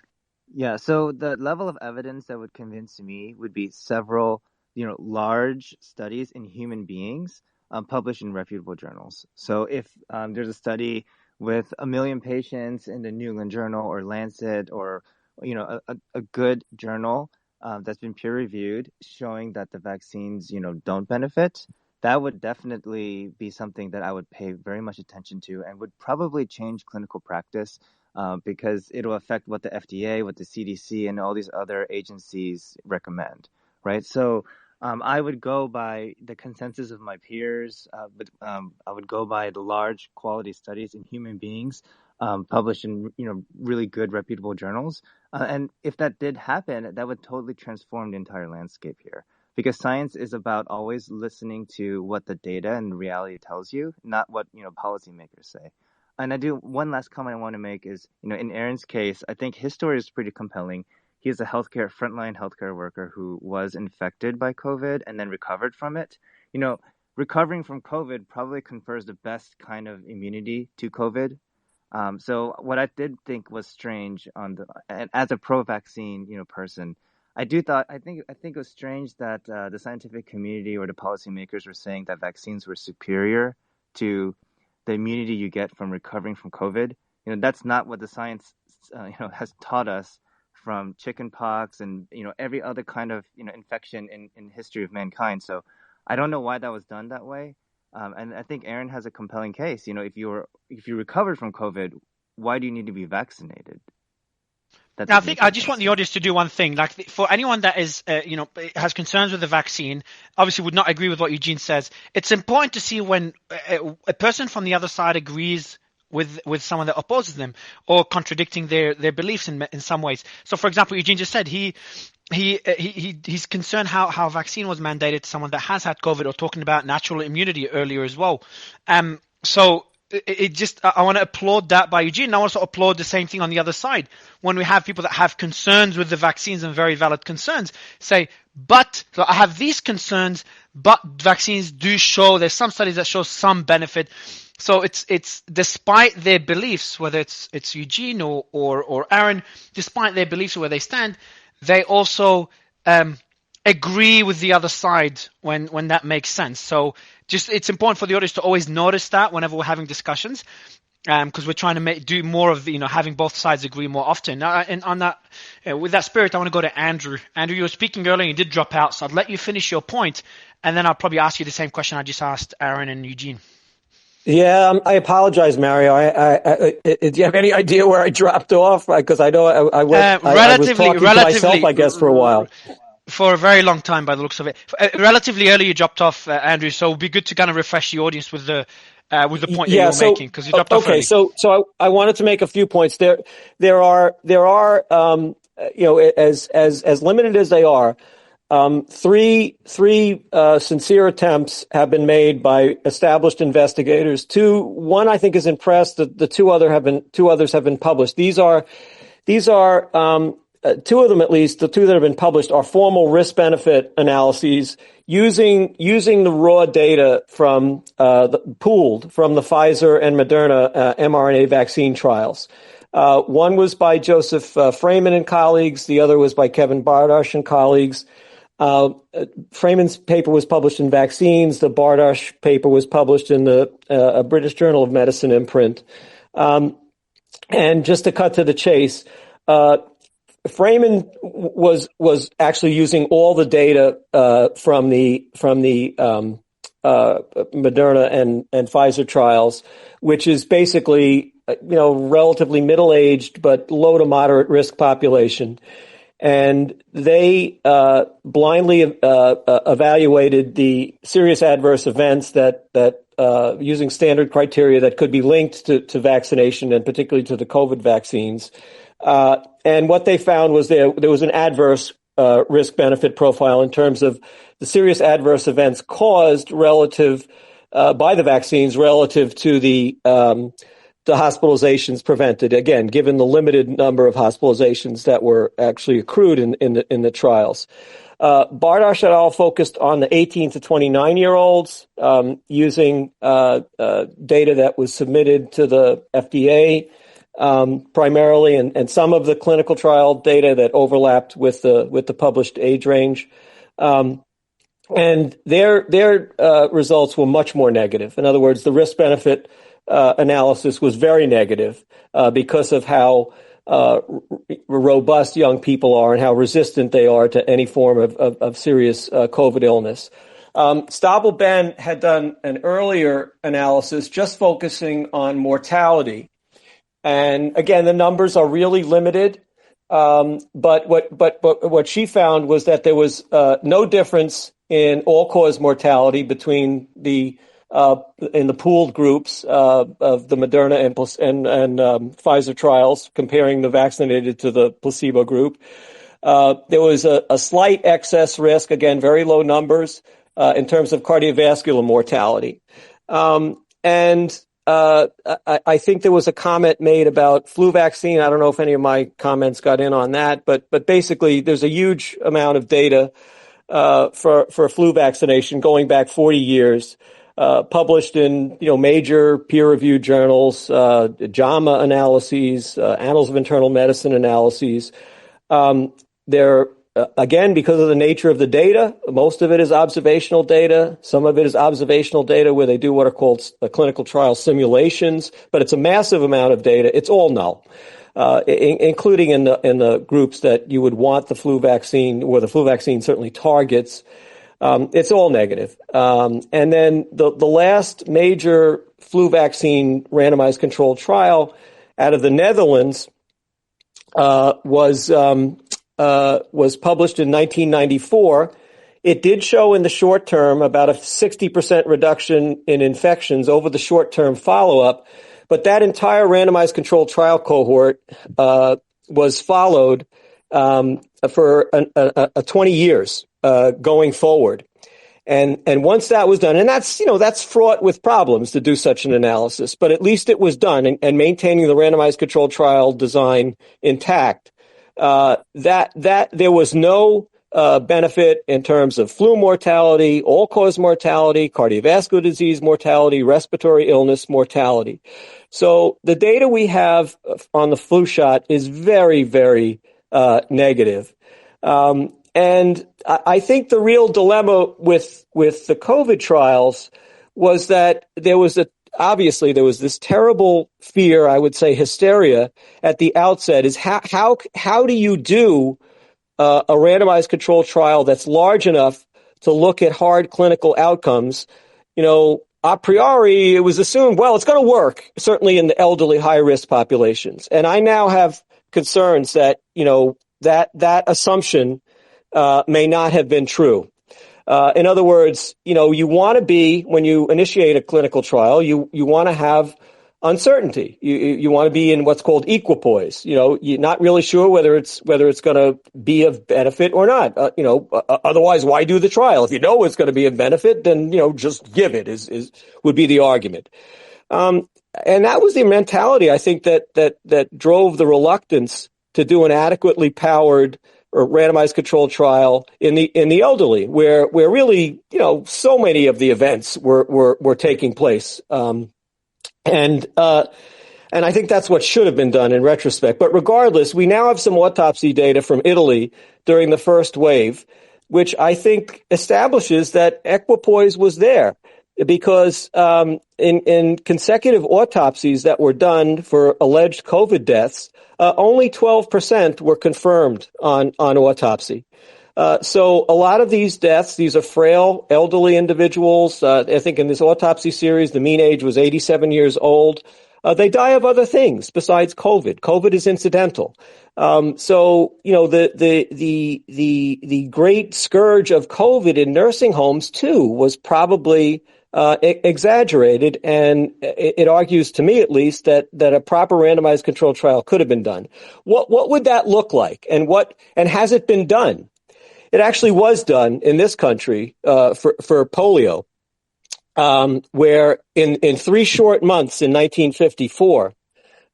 Yeah, so the level of evidence that would convince me would be several, large studies in human beings published in reputable journals. So if there's a study with 1 million patients in the New England Journal or Lancet or a good journal that's been peer reviewed showing that the vaccines don't benefit, that would definitely be something that I would pay very much attention to and would probably change clinical practice because it'll affect what the FDA, what the CDC, and all these other agencies recommend, right? So I would go by the consensus of my peers, but I would go by the large quality studies in human beings published in really good reputable journals. And if that did happen, that would totally transform the entire landscape here. Because science is about always listening to what the data and reality tells you, not what policymakers say. And one last comment I want to make is, in Aaron's case, I think his story is pretty compelling. He is a frontline healthcare worker who was infected by COVID and then recovered from it. Recovering from COVID probably confers the best kind of immunity to COVID. So what I did think was strange as a pro-vaccine, person, I think it was strange that the scientific community or the policymakers were saying that vaccines were superior to the immunity you get from recovering from COVID. That's not what the science has taught us from chickenpox and every other kind of infection in history of mankind. So I don't know why that was done that way. And I think Aaron has a compelling case. If you recovered from COVID, why do you need to be vaccinated? Now, I think I just want the audience to do one thing. Like, for anyone that is, has concerns with the vaccine, obviously would not agree with what Eugene says. It's important to see when a person from the other side agrees with someone that opposes them or contradicting their beliefs in some ways. So, for example, Eugene just said he's concerned how vaccine was mandated to someone that has had COVID, or talking about natural immunity earlier as well. So I want to applaud that by Eugene. And I also applaud the same thing on the other side. When we have people that have concerns with the vaccines and very valid concerns, so I have these concerns, but vaccines do show, there's some studies that show some benefit. So it's despite their beliefs, whether it's Eugene or Aaron, despite their beliefs or where they stand, they also agree with the other side when that makes sense. So it's important for the audience to always notice that whenever we're having discussions, because we're trying to do more of having both sides agree more often. And on that, with that spirit, I want to go to Andrew. Andrew, you were speaking earlier, and you did drop out, so I'd let you finish your point, and then I'll probably ask you the same question I just asked Aaron and Eugene. Yeah, I apologize, Mario. Do you have any idea where I dropped off? Because I know I was talking to myself, I guess, for a while. for a very long time by the looks of it. Relatively early you dropped off, Andrew, so it would be good to kind of refresh the audience with the point that you were making, because you dropped off early. So I wanted to make a few points. There are as limited as they are, three sincere attempts have been made by established investigators. One I think is impressed. The two others have been published. These are two of them, at least, the two that have been published, are formal risk-benefit analyses using the raw data from pooled from the Pfizer and Moderna mRNA vaccine trials. One was by Joseph Fraiman and colleagues. The other was by Kevin Bardosh and colleagues. Fraiman's paper was published in Vaccines. The Bardosh paper was published in the British Journal of Medicine imprint. And just to cut to the chase, Fraiman was actually using all the data from the Moderna and Pfizer trials, which is basically relatively middle-aged but low to moderate risk population, and they blindly evaluated the serious adverse events that using standard criteria that could be linked to vaccination and particularly to the COVID vaccines. And what they found was there was an adverse risk-benefit profile in terms of the serious adverse events caused relative by the vaccines relative to the hospitalizations prevented. Again, given the limited number of hospitalizations that were actually accrued in the trials. Bardosh et al. Focused on the 18 to 29-year-olds using data that was submitted to the FDA. Primarily, and some of the clinical trial data that overlapped with the published age range, and their results were much more negative. In other words, the risk benefit analysis was very negative because of how robust young people are and how resistant they are to any form of serious COVID illness. Stabile Ben had done an earlier analysis just focusing on mortality. And again, the numbers are really limited. But what she found was that there was no difference in all-cause mortality between in the pooled groups of the Moderna and Pfizer trials, comparing the vaccinated to the placebo group. There was a slight excess risk, again, very low numbers in terms of cardiovascular mortality. I think there was a comment made about flu vaccine. I don't know if any of my comments got in on that, but basically there's a huge amount of data for flu vaccination going back 40 years, published in major peer-reviewed journals, JAMA analyses, Annals of Internal Medicine analyses. Again, because of the nature of the data, most of it is observational data. Some of it is observational data where they do what are called clinical trial simulations, but it's a massive amount of data. It's all null, including in the groups that you would want the flu vaccine, or the flu vaccine certainly targets. It's all negative. And then the last major flu vaccine randomized controlled trial out of the Netherlands was published in 1994. It did show in the short term about a 60% reduction in infections over the short-term follow-up, but that entire randomized controlled trial cohort was followed for 20 years going forward. And once that was done, and that's fraught with problems to do such an analysis, but at least it was done, and maintaining the randomized controlled trial design intact. That there was no benefit in terms of flu mortality, all-cause mortality, cardiovascular disease mortality, respiratory illness mortality. So the data we have on the flu shot is very, very negative. And I think the real dilemma with the COVID trials was that obviously there was this terrible fear, I would say hysteria at the outset, is how do you do a randomized controlled trial that's large enough to look at hard clinical outcomes? A priori, it was assumed, well, it's going to work, certainly in the elderly high-risk populations. And I now have concerns that, that assumption may not have been true. In other words, you want to be, when you initiate a clinical trial, you want to have uncertainty. You want to be in what's called equipoise. You're not really sure whether it's going to be of benefit or not. Otherwise, why do the trial? If you know it's going to be of benefit, then just give it. Would be the argument. And that was the mentality, I think, that drove the reluctance to do an adequately powered or randomized controlled trial in the elderly, where really, so many of the events were taking place. And I think that's what should have been done in retrospect. But regardless, we now have some autopsy data from Italy during the first wave, which I think establishes that equipoise was there, because in consecutive autopsies that were done for alleged COVID deaths, only 12% were confirmed on autopsy. So a lot of these deaths, these are frail, elderly individuals. I think in this autopsy series, the mean age was 87 years old. They die of other things besides COVID. COVID is incidental. So the great scourge of COVID in nursing homes too was probably exaggerated, and it argues, to me at least, that a proper randomized controlled trial could have been done. What would that look like, and has it been done? It actually was done in this country for polio, where in 3 short months in 1954,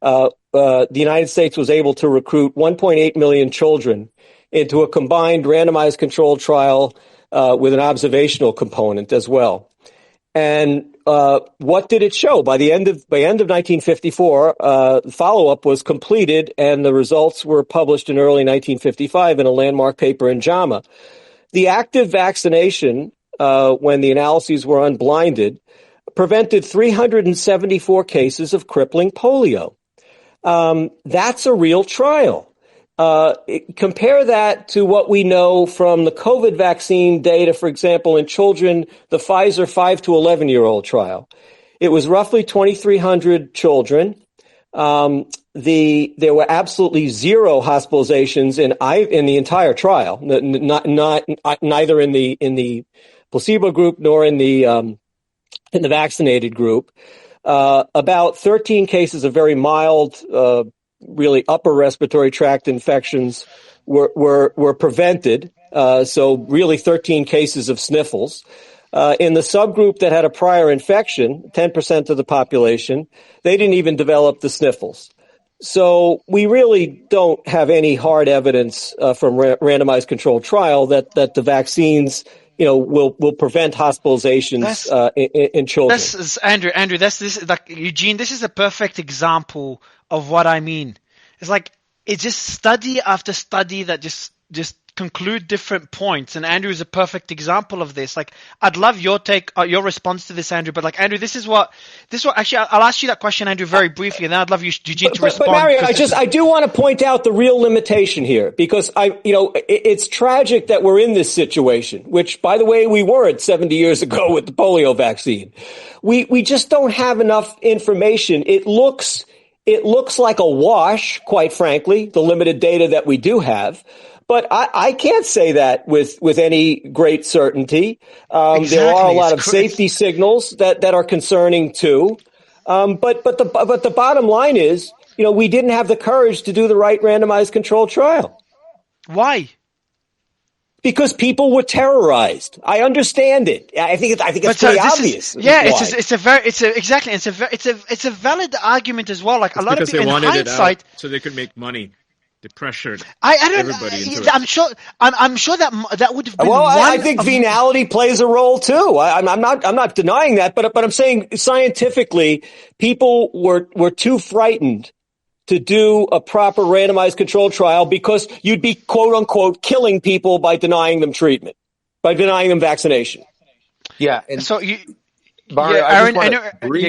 the United States was able to recruit 1.8 million children into a combined randomized controlled trial with an observational component as well. And what did it show? By the end of 1954, follow-up was completed, and the results were published in early 1955 in a landmark paper in JAMA. The active vaccination, when the analyses were unblinded, prevented 374 cases of crippling polio. That's a real trial. Compare that to what we know from the COVID vaccine data, for example, in children, the Pfizer 5 to 11-year-old trial. It was roughly 2,300 children. There were absolutely zero hospitalizations in the entire trial, neither in the placebo group nor in the vaccinated group. About 13 cases of very mild, really upper respiratory tract infections were prevented. So really 13 cases of sniffles. In the subgroup that had a prior infection, 10% of the population, they didn't even develop the sniffles. So we really don't have any hard evidence from randomized controlled trial that the vaccines, will prevent hospitalizations in children. This is Andrew. This is like Eugene. This is a perfect example of what I mean. It's like it's just study after study that just conclude different points, and Andrew is a perfect example of this. Like, I'd love your take, your response to this, Andrew. But like, Andrew, this is what actually, I'll ask you that question, Andrew, very briefly, and then I'd love you, Eugene, to respond. But Marion, I do want to point out the real limitation here, because it's tragic that we're in this situation, which, by the way, we weren't 70 years ago with the polio vaccine. We just don't have enough information. It looks like a wash, quite frankly, the limited data that we do have. But I can't say that with any great certainty. Exactly. There are a lot of safety signals that are concerning too. But the bottom line is, we didn't have the courage to do the right randomized controlled trial. Why? Because people were terrorized. I understand it. I think it's pretty obvious. It's a valid argument as well. Like, a lot of people, in hindsight, it out so they could make money. They pressured everybody into it. I'm sure that would have been. Well, I think venality plays a role too. I'm not denying that, but I'm saying scientifically, people were too frightened to do a proper randomized controlled trial, because you'd be, quote unquote, killing people by denying them treatment, by denying them vaccination. Yeah. And so Mario, Aaron,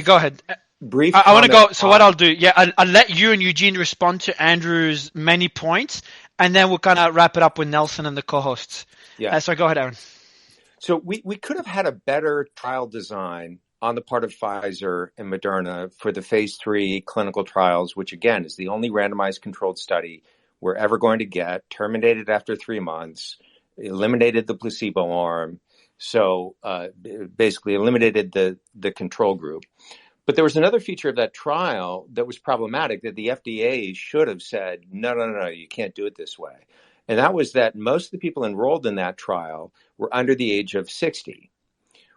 go ahead. I want to go. So what I'll do, I'll let you and Eugene respond to Andrew's many points, and then we'll kind of wrap it up with Nelson and the co-hosts. Yeah. So go ahead, Aaron. So we could have had a better trial design on the part of Pfizer and Moderna for the phase 3 clinical trials, which again is the only randomized controlled study we're ever going to get, terminated after 3 months. eliminated the placebo arm, so basically eliminated the control group. But there was another feature of that trial that was problematic that the FDA should have said, no, you can't do it this way. And that was that most of the people enrolled in that trial were under the age of 60,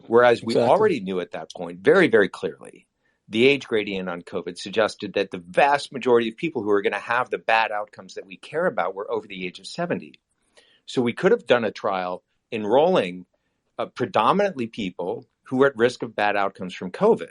whereas we already knew at that point very, very clearly the age gradient on COVID suggested that the vast majority of people who are going to have the bad outcomes that we care about were over the age of 70. So we could have done a trial enrolling predominantly people who were at risk of bad outcomes from COVID.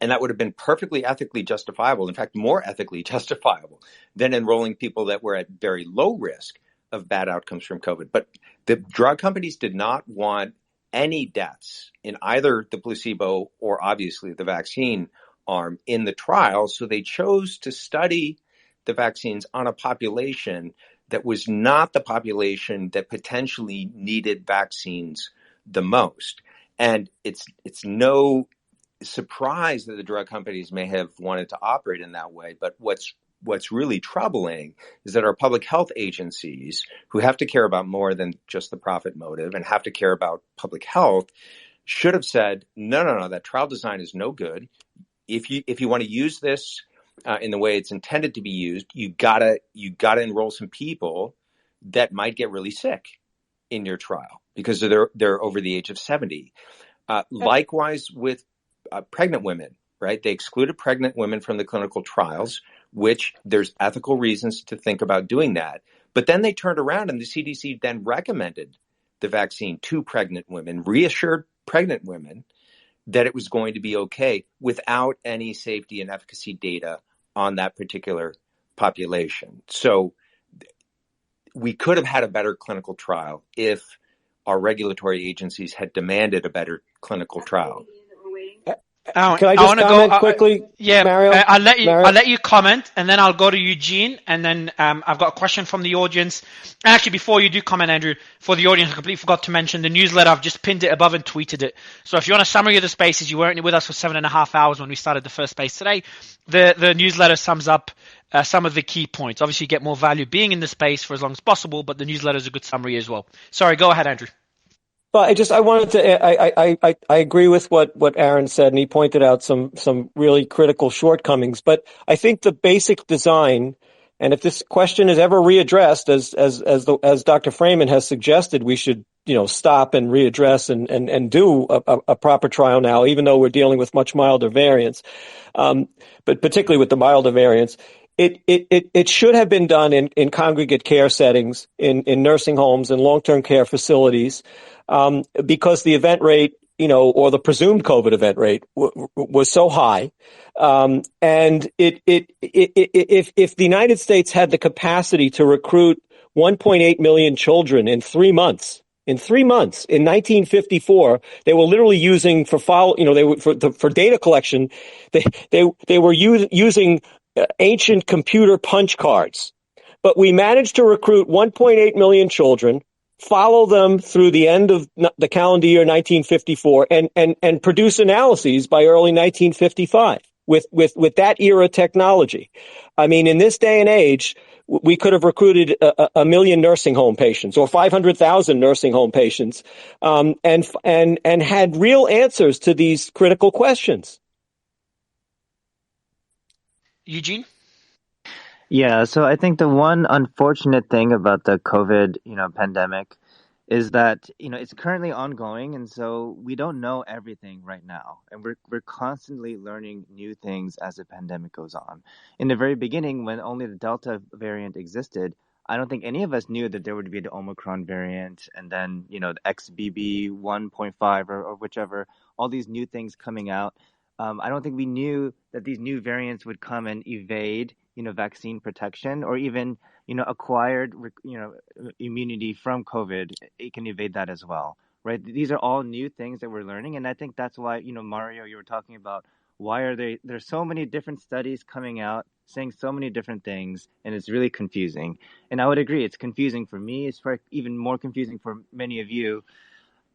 And that would have been perfectly ethically justifiable, in fact, more ethically justifiable than enrolling people that were at very low risk of bad outcomes from COVID. But the drug companies did not want any deaths in either the placebo or obviously the vaccine arm in the trial. So they chose to study the vaccines on a population that was not the population that potentially needed vaccines the most. And it's no surprise that the drug companies may have wanted to operate in that way. But what's really troubling is that our public health agencies, who have to care about more than just the profit motive and have to care about public health, should have said, no, that trial design is no good. If you want to use this in the way it's intended to be used, you gotta enroll some people that might get really sick in your trial because they're over the age of 70. Likewise with pregnant women, right? They excluded pregnant women from the clinical trials, which there's ethical reasons to think about doing that. But then they turned around and the CDC then recommended the vaccine to pregnant women, reassured pregnant women that it was going to be okay without any safety and efficacy data on that particular population. So we could have had a better clinical trial if our regulatory agencies had demanded a better clinical trial. Can I just comment quickly? Mario? I'll let you comment, and then I'll go to Eugene, and then I've got a question from the audience. Actually, before you do comment, Andrew, for the audience, I completely forgot to mention the newsletter. I've just pinned it above and tweeted it. So if you want a summary of the spaces, you weren't with us for 7.5 hours when we started the first space today. The newsletter sums up some of the key points. Obviously, you get more value being in the space for as long as possible, but the newsletter is a good summary as well. Sorry, go ahead, Andrew. Well, I wanted to, I agree with what Aaron said, and he pointed out some really critical shortcomings. But I think the basic design, and if this question is ever readdressed, as Dr. Freeman has suggested, we should, stop and readdress and do a proper trial now, even though we're dealing with much milder variants. But particularly with the milder variants, it should have been done in congregate care settings, in nursing homes and long-term care facilities. Because the event rate, or the presumed COVID event rate was so high. And if the United States had the capacity to recruit 1.8 million children in 3 months, in 1954, they were literally using for data collection, they were using ancient computer punch cards. But we managed to recruit 1.8 million children, follow them through the end of the calendar year 1954 and produce analyses by early 1955 with that era technology. I mean, in this day and age, we could have recruited a million nursing home patients or 500,000 nursing home patients, and had real answers to these critical questions. Eugene? Yeah, so I think the one unfortunate thing about the COVID, pandemic is that, it's currently ongoing, and so we don't know everything right now. And we're constantly learning new things as the pandemic goes on. In the very beginning, when only the Delta variant existed, I don't think any of us knew that there would be the Omicron variant and then, the XBB 1.5 or whichever, all these new things coming out. I don't think we knew that these new variants would come and evade vaccine protection or even, acquired, immunity from COVID. It can evade that as well, right? These are all new things that we're learning. And I think that's why, Mario, you were talking about why are there's so many different studies coming out saying so many different things, and it's really confusing. And I would agree, it's confusing for me. It's even more confusing for many of you.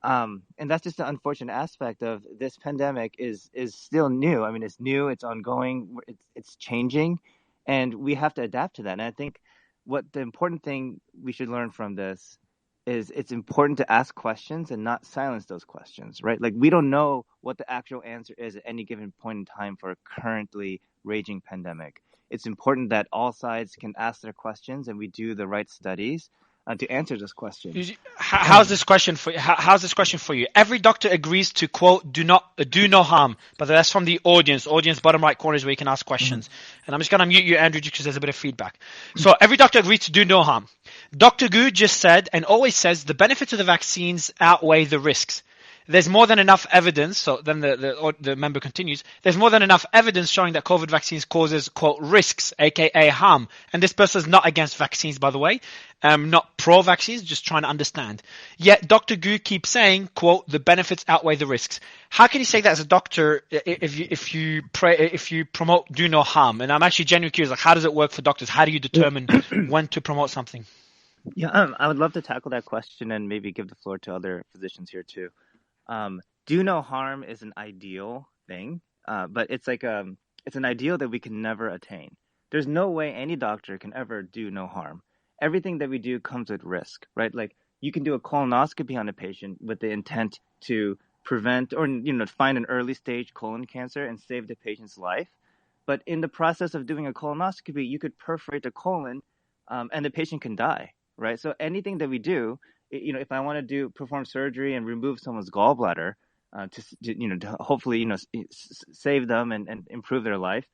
And that's just the unfortunate aspect of this pandemic is still new. I mean, it's new, it's ongoing, it's changing. And we have to adapt to that. And I think what the important thing we should learn from this is it's important to ask questions and not silence those questions, right? Like, we don't know what the actual answer is at any given point in time for a currently raging pandemic. It's important that all sides can ask their questions and we do the right studies to answer this question. How's this question for you? How's this question for you? Every doctor agrees to, quote, do no harm, but that's from the audience. Audience bottom right corner is where you can ask questions. And I'm just going to mute you, Andrew, just because there's a bit of feedback. So every doctor agrees to do no harm. Dr. Gu just said, and always says, the benefits of the vaccines outweigh the risks. There's more than enough evidence, so then the member continues, there's more than enough evidence showing that COVID vaccines causes, quote, risks, aka harm. And this person is not against vaccines, by the way, not pro-vaccines, just trying to understand. Yet Dr. Gu keeps saying, quote, the benefits outweigh the risks. How can you say that as a doctor if you promote do no harm? And I'm actually genuinely curious, like, how does it work for doctors? How do you determine when to promote something? Yeah, I would love to tackle that question and maybe give the floor to other physicians here too. Do no harm is an ideal thing, but it's like it's an ideal that we can never attain. There's no way any doctor can ever do no harm. Everything that we do comes with risk, right? Like, you can do a colonoscopy on a patient with the intent to prevent or find an early stage colon cancer and save the patient's life. But in the process of doing a colonoscopy, you could perforate the colon, and the patient can die, right? So anything that we do, if I want to perform surgery and remove someone's gallbladder to hopefully save them and improve their life,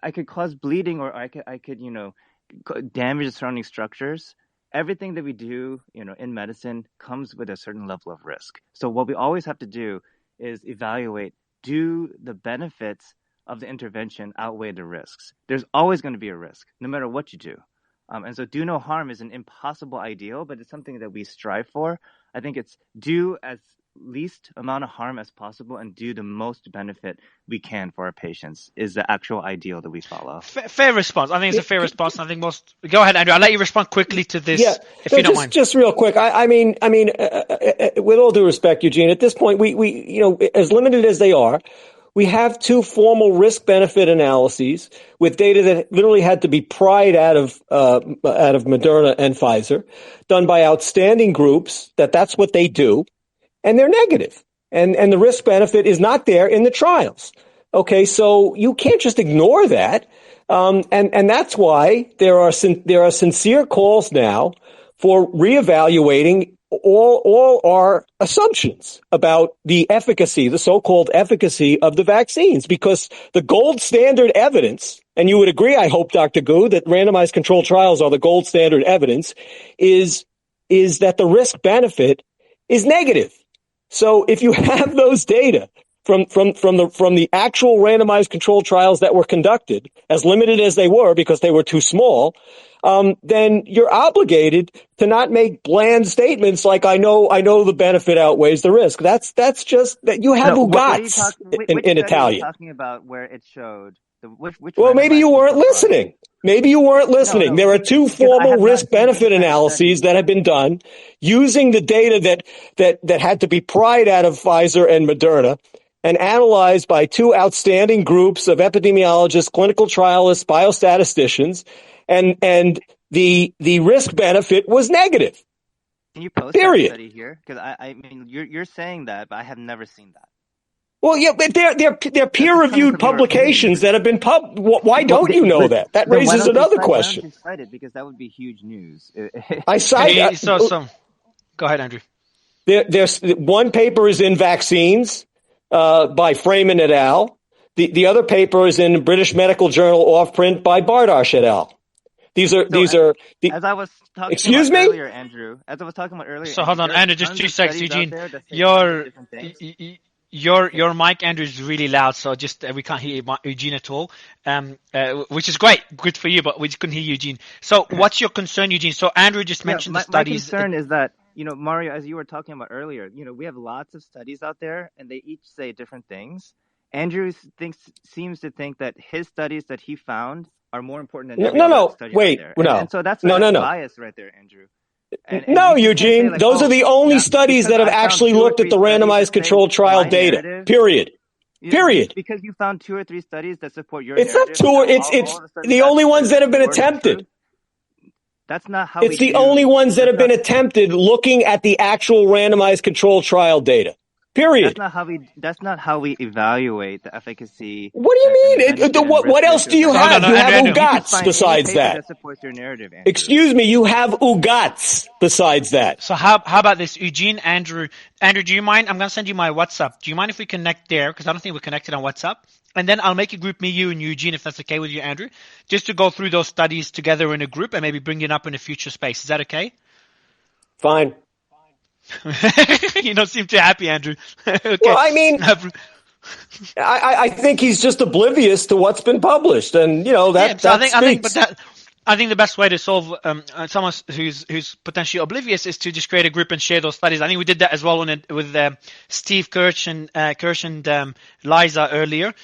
I could cause bleeding, or I could damage the surrounding structures. Everything that we do in medicine comes with a certain level of risk. So what we always have to do is evaluate, do the benefits of the intervention outweigh the risks? There's always going to be a risk, no matter what you do. And so do no harm is an impossible ideal, but it's something that we strive for. I think it's do as least amount of harm as possible and do the most benefit we can for our patients is the actual ideal that we follow. Fair response. I think it's a fair response. I think Go ahead, Andrew. I'll let you respond quickly to this, if you don't mind. Just real quick. I mean, with all due respect, Eugene, at this point, we as limited as they are, we have two formal risk-benefit analyses with data that literally had to be pried out of Moderna and Pfizer, done by outstanding groups. That's what they do, and they're negative. And the risk-benefit is not there in the trials. Okay, so you can't just ignore that, and that's why there are sincere calls now for reevaluating all our assumptions about the efficacy, the so-called efficacy of the vaccines, because the gold standard evidence, and you would agree, I hope, Dr. Gu, that randomized controlled trials are the gold standard evidence, is that the risk benefit is negative. So if you have those data from the actual randomized controlled trials that were conducted, as limited as they were because they were too small, then you're obligated to not make bland statements like I know the benefit outweighs the risk. That's just that you have ugats in Italian. Talking about where it showed which well, maybe you weren't listening. Maybe you weren't listening. No, there are two formal risk-benefit analyses that have been done using the data that had to be pried out of Pfizer and Moderna and analyzed by two outstanding groups of epidemiologists, clinical trialists, biostatisticians, and the risk-benefit was negative. Can you post that study here? Because I mean, you're saying that, but I have never seen that. Well, yeah, but they're peer-reviewed publications that have been Why don't you know that? That raises another question. Why don't you cite it? Because that would be huge news. I cite. Go ahead, Andrew. There's one paper is in Vaccines by Freeman et al. The other paper is in British Medical Journal off print by Bardosh et al. As I was talking excuse about me, earlier, Andrew. As I was talking about earlier. So hold on, Andrew, just 2 seconds, Eugene. Your mic, Andrew, is really loud, so just we can't hear Eugene at all. Which is great, good for you, but we just couldn't hear Eugene. So, what's your concern, Eugene? So, Andrew just mentioned the studies. My concern is that Mario, as you were talking about earlier, we have lots of studies out there, and they each say different things. Andrew seems to think that his studies that he found are more important than and so that's bias right there, Andrew. No, Eugene, those are the only studies that have actually looked at the randomized controlled trial data. Period. Because you found 2 or 3 studies that support your narrative. It's not 2. It's the only ones that have been attempted. That's not how It's the only ones that have been attempted looking at the actual randomized control trial data. Period. That's not how we evaluate the efficacy. What do you mean? What else do you have? You have UGATS besides that. Supports your narrative, Andrew. Excuse me, you have UGATS besides that. So how about this, Eugene, Andrew, do you mind? I'm going to send you my WhatsApp. Do you mind if we connect there? Because I don't think we're connected on WhatsApp. And then I'll make a group, me, you, and Eugene, if that's okay with you, Andrew, just to go through those studies together in a group and maybe bring it up in a future space. Is that okay? Fine. You don't seem too happy, Andrew. Okay. Well, I mean, I think he's just oblivious to what's been published, and I think the best way to solve someone who's potentially oblivious is to just create a group and share those studies. I think we did that as well with Steve Kirsch and Liza earlier.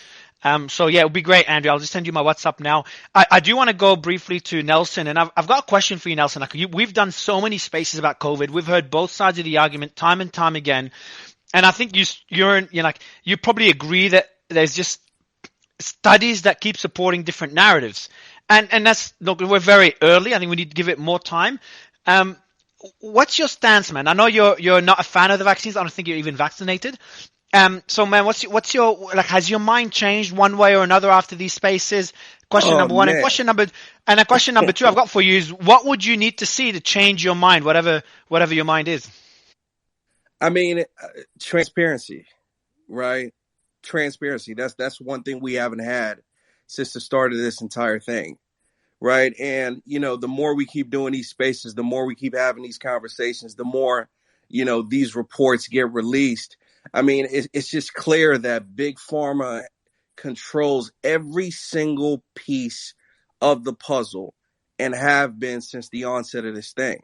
So yeah, it would be great, Andrew. I'll just send you my WhatsApp now. I do want to go briefly to Nelson, and I've got a question for you, Nelson. We've done so many spaces about COVID. We've heard both sides of the argument time and time again, and I think you probably agree that there's just studies that keep supporting different narratives, and that's look, we're very early. I think we need to give it more time. What's your stance, man? I know you're not a fan of the vaccines. I don't think you're even vaccinated. So man, what's your has your mind changed one way or another after these spaces? Question number one. Man. And question number two I've got for you is, what would you need to see to change your mind, whatever your mind is? I mean, transparency, right? Transparency. That's one thing we haven't had since the start of this entire thing. Right. And, the more we keep doing these spaces, the more we keep having these conversations, the more, these reports get released. I mean, it's just clear that Big Pharma controls every single piece of the puzzle and have been since the onset of this thing.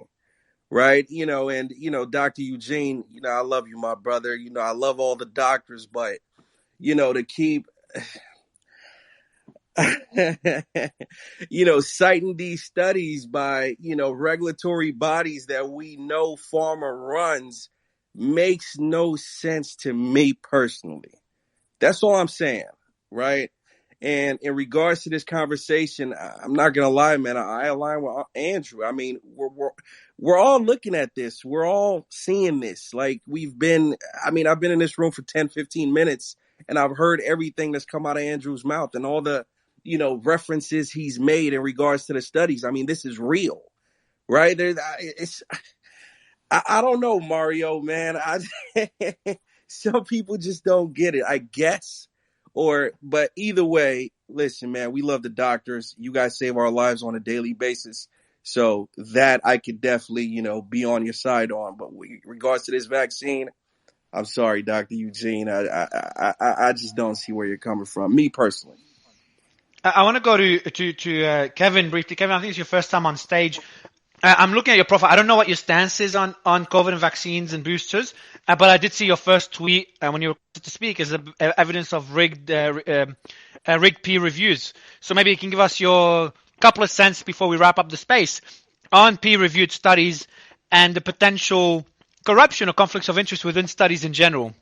Right. Dr. Eugene, I love you, my brother. I love all the doctors, but, to keep, citing these studies by, regulatory bodies that we know pharma runs makes no sense to me personally. That's all I'm saying, right? And in regards to this conversation, I'm not gonna lie, man. I align with Andrew. I mean, we're all looking at this. We're all seeing this. Like I've been in this room for 10, 15 minutes, and I've heard everything that's come out of Andrew's mouth and all the references he's made in regards to the studies. I mean, this is real, right? I don't know, Mario, man. Some people just don't get it, I guess. But either way, listen, man, we love the doctors. You guys save our lives on a daily basis. So that I could definitely, be on your side on. But with regards to this vaccine, I'm sorry, Dr. Eugene. I just don't see where you're coming from, me personally. I want to go to Kevin briefly. Kevin, I think it's your first time on stage. I'm looking at your profile. I don't know what your stance is on COVID and vaccines and boosters, but I did see your first tweet when you were to speak as evidence of rigged peer reviews. So maybe you can give us your couple of cents before we wrap up the space on peer-reviewed studies and the potential corruption or conflicts of interest within studies in general.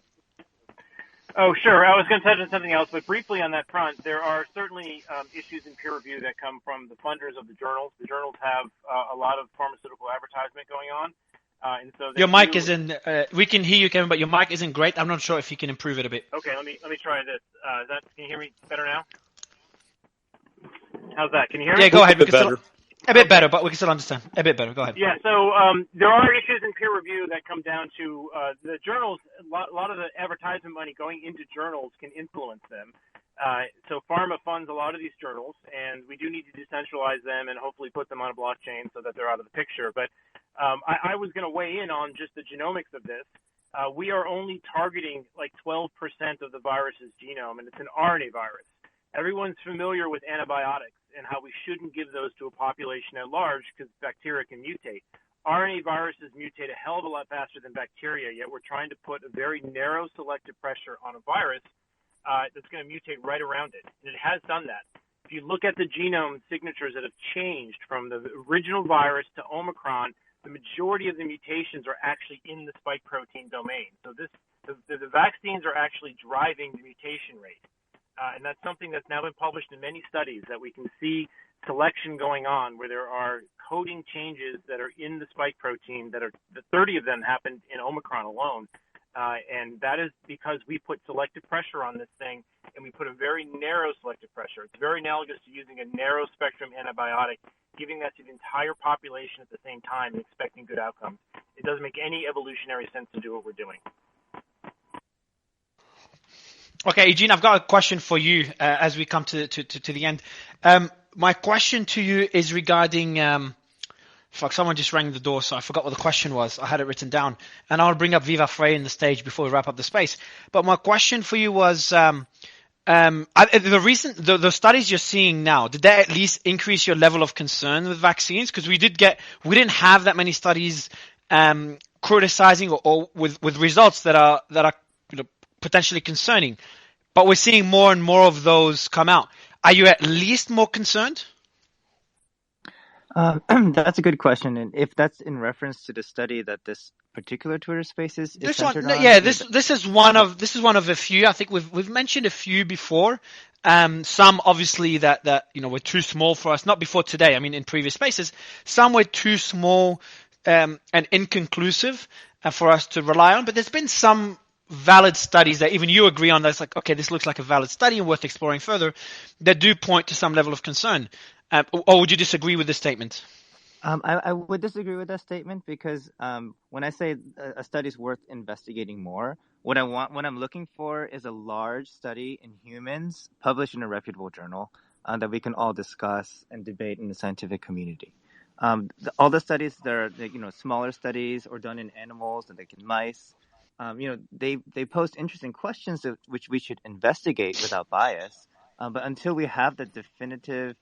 Oh, sure. I was going to touch on something else, but briefly on that front, there are certainly issues in peer review that come from the funders of the journals. The journals have a lot of pharmaceutical advertisement going on. And so your mic isn't, we can hear you, Kevin, but your mic isn't great. I'm not sure if you can improve it a bit. Okay, let me try this. Can you hear me better now? How's that? Can you hear me? Yeah, go ahead. A bit better, but we can still understand. A bit better. Go ahead. Yeah, so there are issues in peer review that come down to the journals. A lot of the advertisement money going into journals can influence them. So pharma funds a lot of these journals, and we do need to decentralize them and hopefully put them on a blockchain so that they're out of the picture. But I was going to weigh in on just the genomics of this. We are only targeting like 12% of the virus's genome, and it's an RNA virus. Everyone's familiar with antibiotics and how we shouldn't give those to a population at large because bacteria can mutate. RNA viruses mutate a hell of a lot faster than bacteria, yet we're trying to put a very narrow selective pressure on a virus that's going to mutate right around it. And it has done that. If you look at the genome signatures that have changed from the original virus to Omicron, the majority of the mutations are actually in the spike protein domain. So the vaccines are actually driving the mutation rate. And that's something that's now been published in many studies, that we can see selection going on where there are coding changes that are in the spike protein that are 30 of them happened in Omicron alone. And that is because we put selective pressure on this thing, and we put a very narrow selective pressure. It's very analogous to using a narrow spectrum antibiotic, giving that to the entire population at the same time and expecting good outcomes. It doesn't make any evolutionary sense to do what we're doing. Okay, Eugene, I've got a question for you as we come to the end. My question to you is regarding someone just rang the door, so I forgot what the question was. I had it written down, and I'll bring up Viva Frey in the stage before we wrap up the space. But my question for you was, the studies you're seeing now, did they at least increase your level of concern with vaccines? Because we didn't have that many studies criticizing or with results that are potentially concerning, but we're seeing more and more of those come out. Are you at least more concerned? That's a good question, and if that's in reference to the study that this particular Twitter Spaces is centered on, this is one of a few. I think we've mentioned a few before. Some obviously that were too small for us. Not before today. I mean, in previous spaces, some were too small and inconclusive for us to rely on. But there's been some valid studies that even you agree on. That's like, okay, this looks like a valid study and worth exploring further. That do point to some level of concern. Or would you disagree with this statement? I would disagree with that statement because when I say a study is worth investigating more, what I'm looking for is a large study in humans published in a reputable journal that we can all discuss and debate in the scientific community. All the studies that are smaller studies or done in animals and like in mice, they pose interesting questions which we should investigate without bias. But until we have the definitive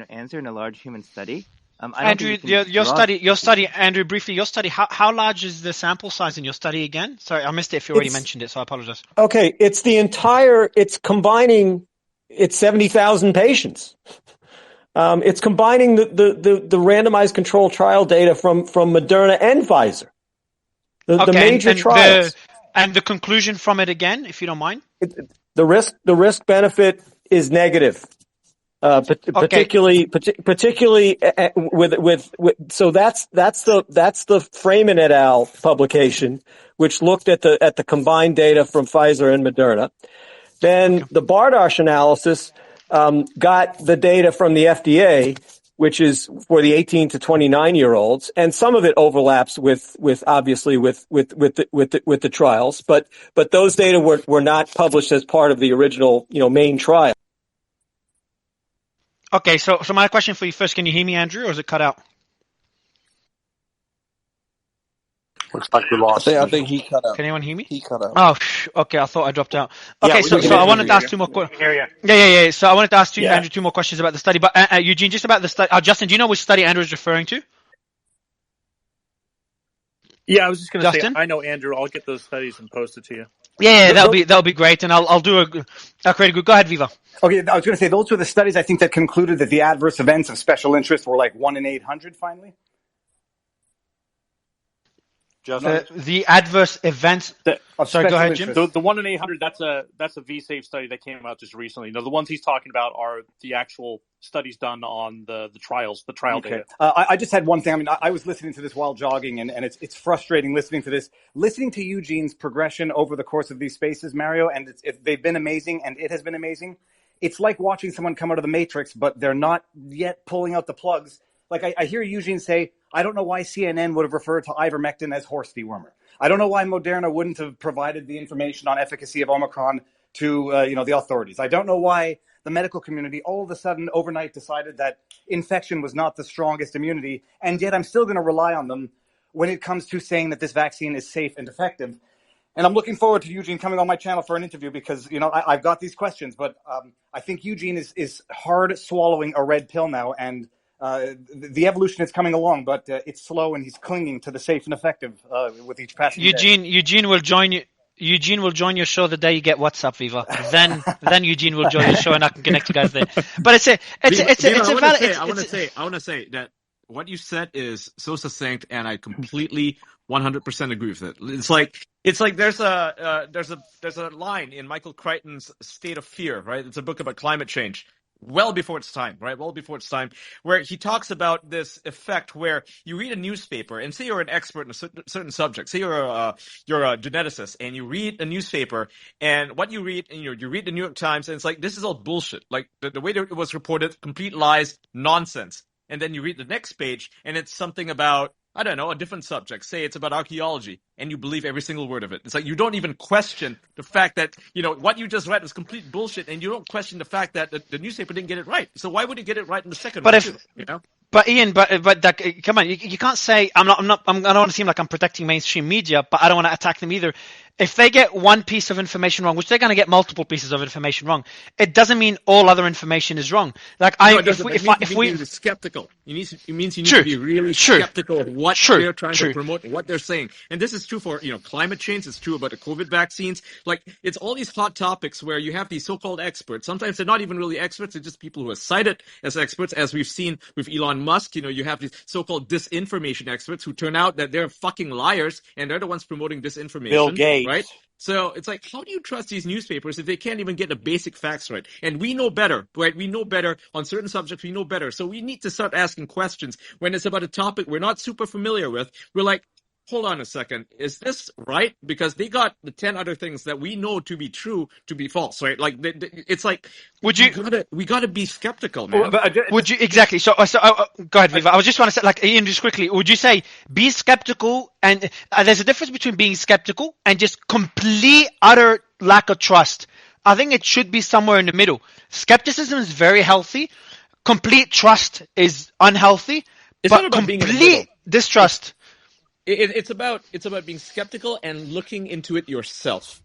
answer in a large human study. Andrew, your study, Andrew, briefly, your study, how large is the sample size in your study again? Sorry, I missed it if you already mentioned it, so I apologize. Okay, it's combining, it's 70,000 patients. It's combining the randomized controlled trial data from Moderna and Pfizer. The major trials. And the conclusion from it again, if you don't mind? The risk benefit is negative. Particularly with so that's the Freeman et al. Publication, which looked at the combined data from Pfizer and Moderna. Then the Bardosh analysis got the data from the FDA, which is for the 18 to 29-year-olds, and some of it overlaps with the trials, but those data were not published as part of the original main trial. Okay, so my question for you first, can you hear me, Andrew, or is it cut out? Looks like we lost him. I think he cut out. Can anyone hear me? He cut out. Oh, okay, I thought I dropped out. Okay, so I wanted to ask two more questions. Yeah. So I wanted to ask Andrew two more questions about the study. But Eugene, just about the study. Justin, do you know which study Andrew is referring to? Yeah, I was just going to say, I know Andrew. I'll get those studies and post it to you. Yeah, that'll be great, and I'll do a create a group. Go ahead, Viva. Okay, I was going to say those were the studies I think that concluded that the adverse events of special interest were like 1 in 800. Finally, the adverse events. Sorry, go ahead, Jim. The 1 in 800. That's a V-Safe study that came out just recently. The ones he's talking about are the actual studies done on the trials, the trial data. I just had one thing. I mean, I was listening to this while jogging, and it's frustrating listening to Eugene's progression over the course of these spaces, Mario, and they've been amazing, and it has been amazing. It's like watching someone come out of the Matrix, but they're not yet pulling out the plugs. Like I hear Eugene say, I don't know why CNN would have referred to ivermectin as horse dewormer. I don't know why Moderna wouldn't have provided the information on efficacy of Omicron to the authorities. I don't know why the medical community all of a sudden overnight decided that infection was not the strongest immunity, and yet I'm still going to rely on them when it comes to saying that this vaccine is safe and effective. And I'm looking forward to Eugene coming on my channel for an interview because, I've got these questions, but I think Eugene is hard swallowing a red pill now, and the evolution is coming along, but it's slow, and he's clinging to the safe and effective with each passing day. Eugene will join you. Eugene will join your show the day you get WhatsApp, Viva. Then Eugene will join your show, and I can connect you guys there. But I want to say that what you said is so succinct, and I completely 100% agree with it. It's like there's a line in Michael Crichton's State of Fear, right? It's a book about climate change. Well before its time, right? Well before its time, where he talks about this effect where you read a newspaper and say you're an expert in a certain subject. Say you're a geneticist and you read a newspaper, and what you read, and you read the New York Times, and it's like, this is all bullshit. Like the way that it was reported, complete lies, nonsense. And then you read the next page and it's something about, I don't know, a different subject. Say it's about archaeology, and you believe every single word of it. It's like you don't even question the fact that, what you just read was complete bullshit, and you don't question the fact that the newspaper didn't get it right. So why would it get it right in the second one too, But Ian, come on, you can't say I don't want to seem like I'm protecting mainstream media, but I don't want to attack them either. If they get one piece of information wrong, which they're going to get multiple pieces of information wrong, it doesn't mean all other information is wrong. Like if we skeptical, it means you need to be really skeptical of what they're trying to promote, what they're saying. And this is true for climate change. It's true about the COVID vaccines. Like, it's all these hot topics where you have these so-called experts. Sometimes they're not even really experts. They're just people who are cited as experts, as we've seen with Elon Musk. You have these so-called disinformation experts who turn out that they're fucking liars, and they're the ones promoting disinformation. Bill Gates. Right? So it's like, how do you trust these newspapers if they can't even get the basic facts right? And we know better, right? We know better on certain subjects. We know better. So we need to start asking questions when it's about a topic we're not super familiar with. We're like, hold on a second. Is this right? Because they got the 10 other things that we know to be true to be false, right? Like, it's like, we gotta be skeptical, man. Would you exactly? So go ahead, Viva. I was just want to say, like, Ian, just quickly. Would you say be skeptical, and there's a difference between being skeptical and just complete utter lack of trust? I think it should be somewhere in the middle. Skepticism is very healthy. Complete trust is unhealthy. It's but not about complete being in the middle. distrust. It's about being skeptical and looking into it yourself.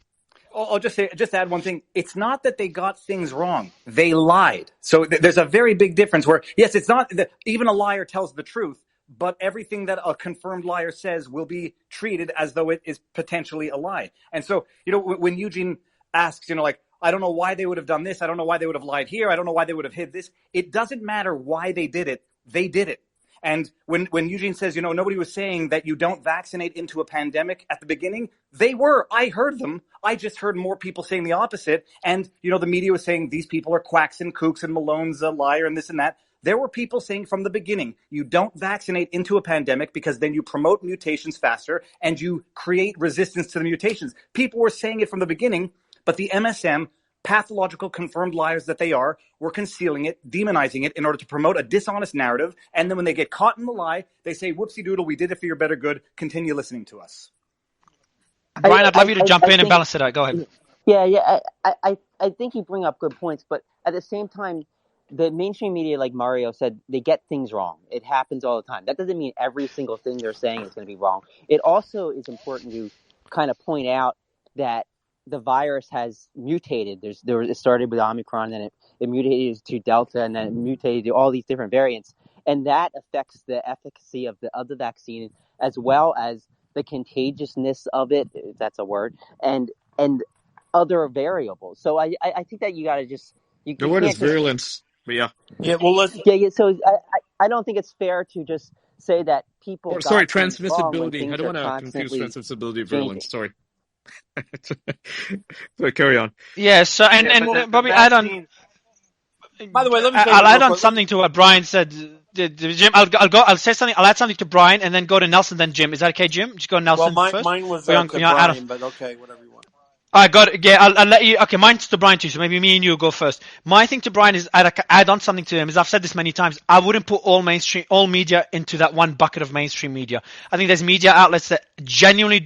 I'll just add one thing. It's not that they got things wrong. They lied. So there's a very big difference where, yes, it's not that even a liar tells the truth, but everything that a confirmed liar says will be treated as though it is potentially a lie. And so, when Eugene asks, like, I don't know why they would have done this. I don't know why they would have lied here. I don't know why they would have hid this. It doesn't matter why they did it. They did it. And when Eugene says, nobody was saying that you don't vaccinate into a pandemic at the beginning, they were. I heard them. I just heard more people saying the opposite. And, the media was saying these people are quacks and kooks and Malone's a liar and this and that. There were people saying from the beginning, you don't vaccinate into a pandemic because then you promote mutations faster and you create resistance to the mutations. People were saying it from the beginning, but the MSM, pathological confirmed liars that they are, were concealing it, demonizing it in order to promote a dishonest narrative. And then when they get caught in the lie, they say, whoopsie doodle, we did it for your better good. Continue listening to us. Brian, I'd love you to jump in and balance it out. Go ahead. Yeah. I think you bring up good points, but at the same time, the mainstream media, like Mario said, they get things wrong. It happens all the time. That doesn't mean every single thing they're saying is going to be wrong. It also is important to kind of point out that the virus has mutated. It started with Omicron, and it mutated to Delta, and then it mutated to all these different variants. And that affects the efficacy of the vaccine, as well as the contagiousness of it, if that's a word, and other variables. So I think that you got to just... The word is virulence. Yeah. Yeah, well, listen. Yeah, so I don't think it's fair to just say that people... transmissibility. I don't want to confuse transmissibility and virulence. Sorry. So carry on. Yeah, so and Bobby, add on. By the way, let me. I'll add on something to what Brian said. Jim, I'll say something. I'll add something to Brian, and then go to Nelson, then Jim. Is that okay, Jim? Just go Nelson first. Mine was to Brian, but okay, whatever you want. I got it. Yeah, I'll let you. Okay, mine's to Brian too. So maybe me and you go first. My thing to Brian is add on something to him. As I've said this many times, I wouldn't put all media into that one bucket of mainstream media. I think there's media outlets that genuinely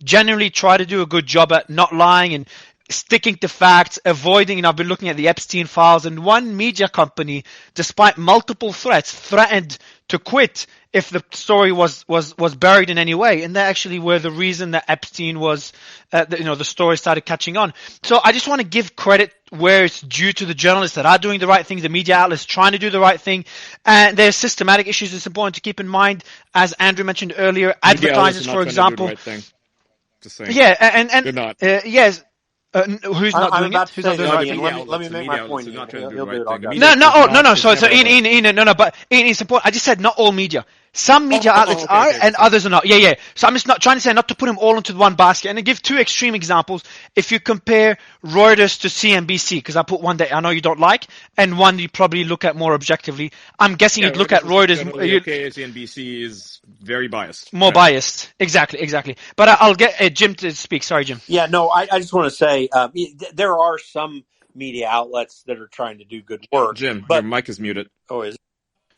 genuinely try to do a good job at not lying and sticking to facts, avoiding, and I've been looking at the Epstein files, and one media company, despite multiple threats, threatened to quit if the story was buried in any way. And that actually were the reason that Epstein was, the story started catching on. So I just want to give credit where it's due to the journalists that are doing the right thing, the media outlets trying to do the right thing. And there's systematic issues it's important to keep in mind. As Andrew mentioned earlier, advertisers, for example. Yeah, and they're not. Yes. Who's not doing it? Who's not doing the right thing? Let me make my point. No. So Ian, but Ian, it's important. I just said not all media. Some media outlets are, Okay. and others are not. Yeah. So I'm just not trying to say not to put them all into one basket. And to give two extreme examples, if you compare Reuters to CNBC, because I put one that I know you don't like, and one you probably look at more objectively. I'm guessing you'd look at Reuters. Generally okay, CNBC is very biased. More biased. Exactly. But I'll get Jim to speak. Sorry, Jim. Yeah, no, I just want to say there are some media outlets that are trying to do good work. Jim, but your mic is muted. Oh, is it?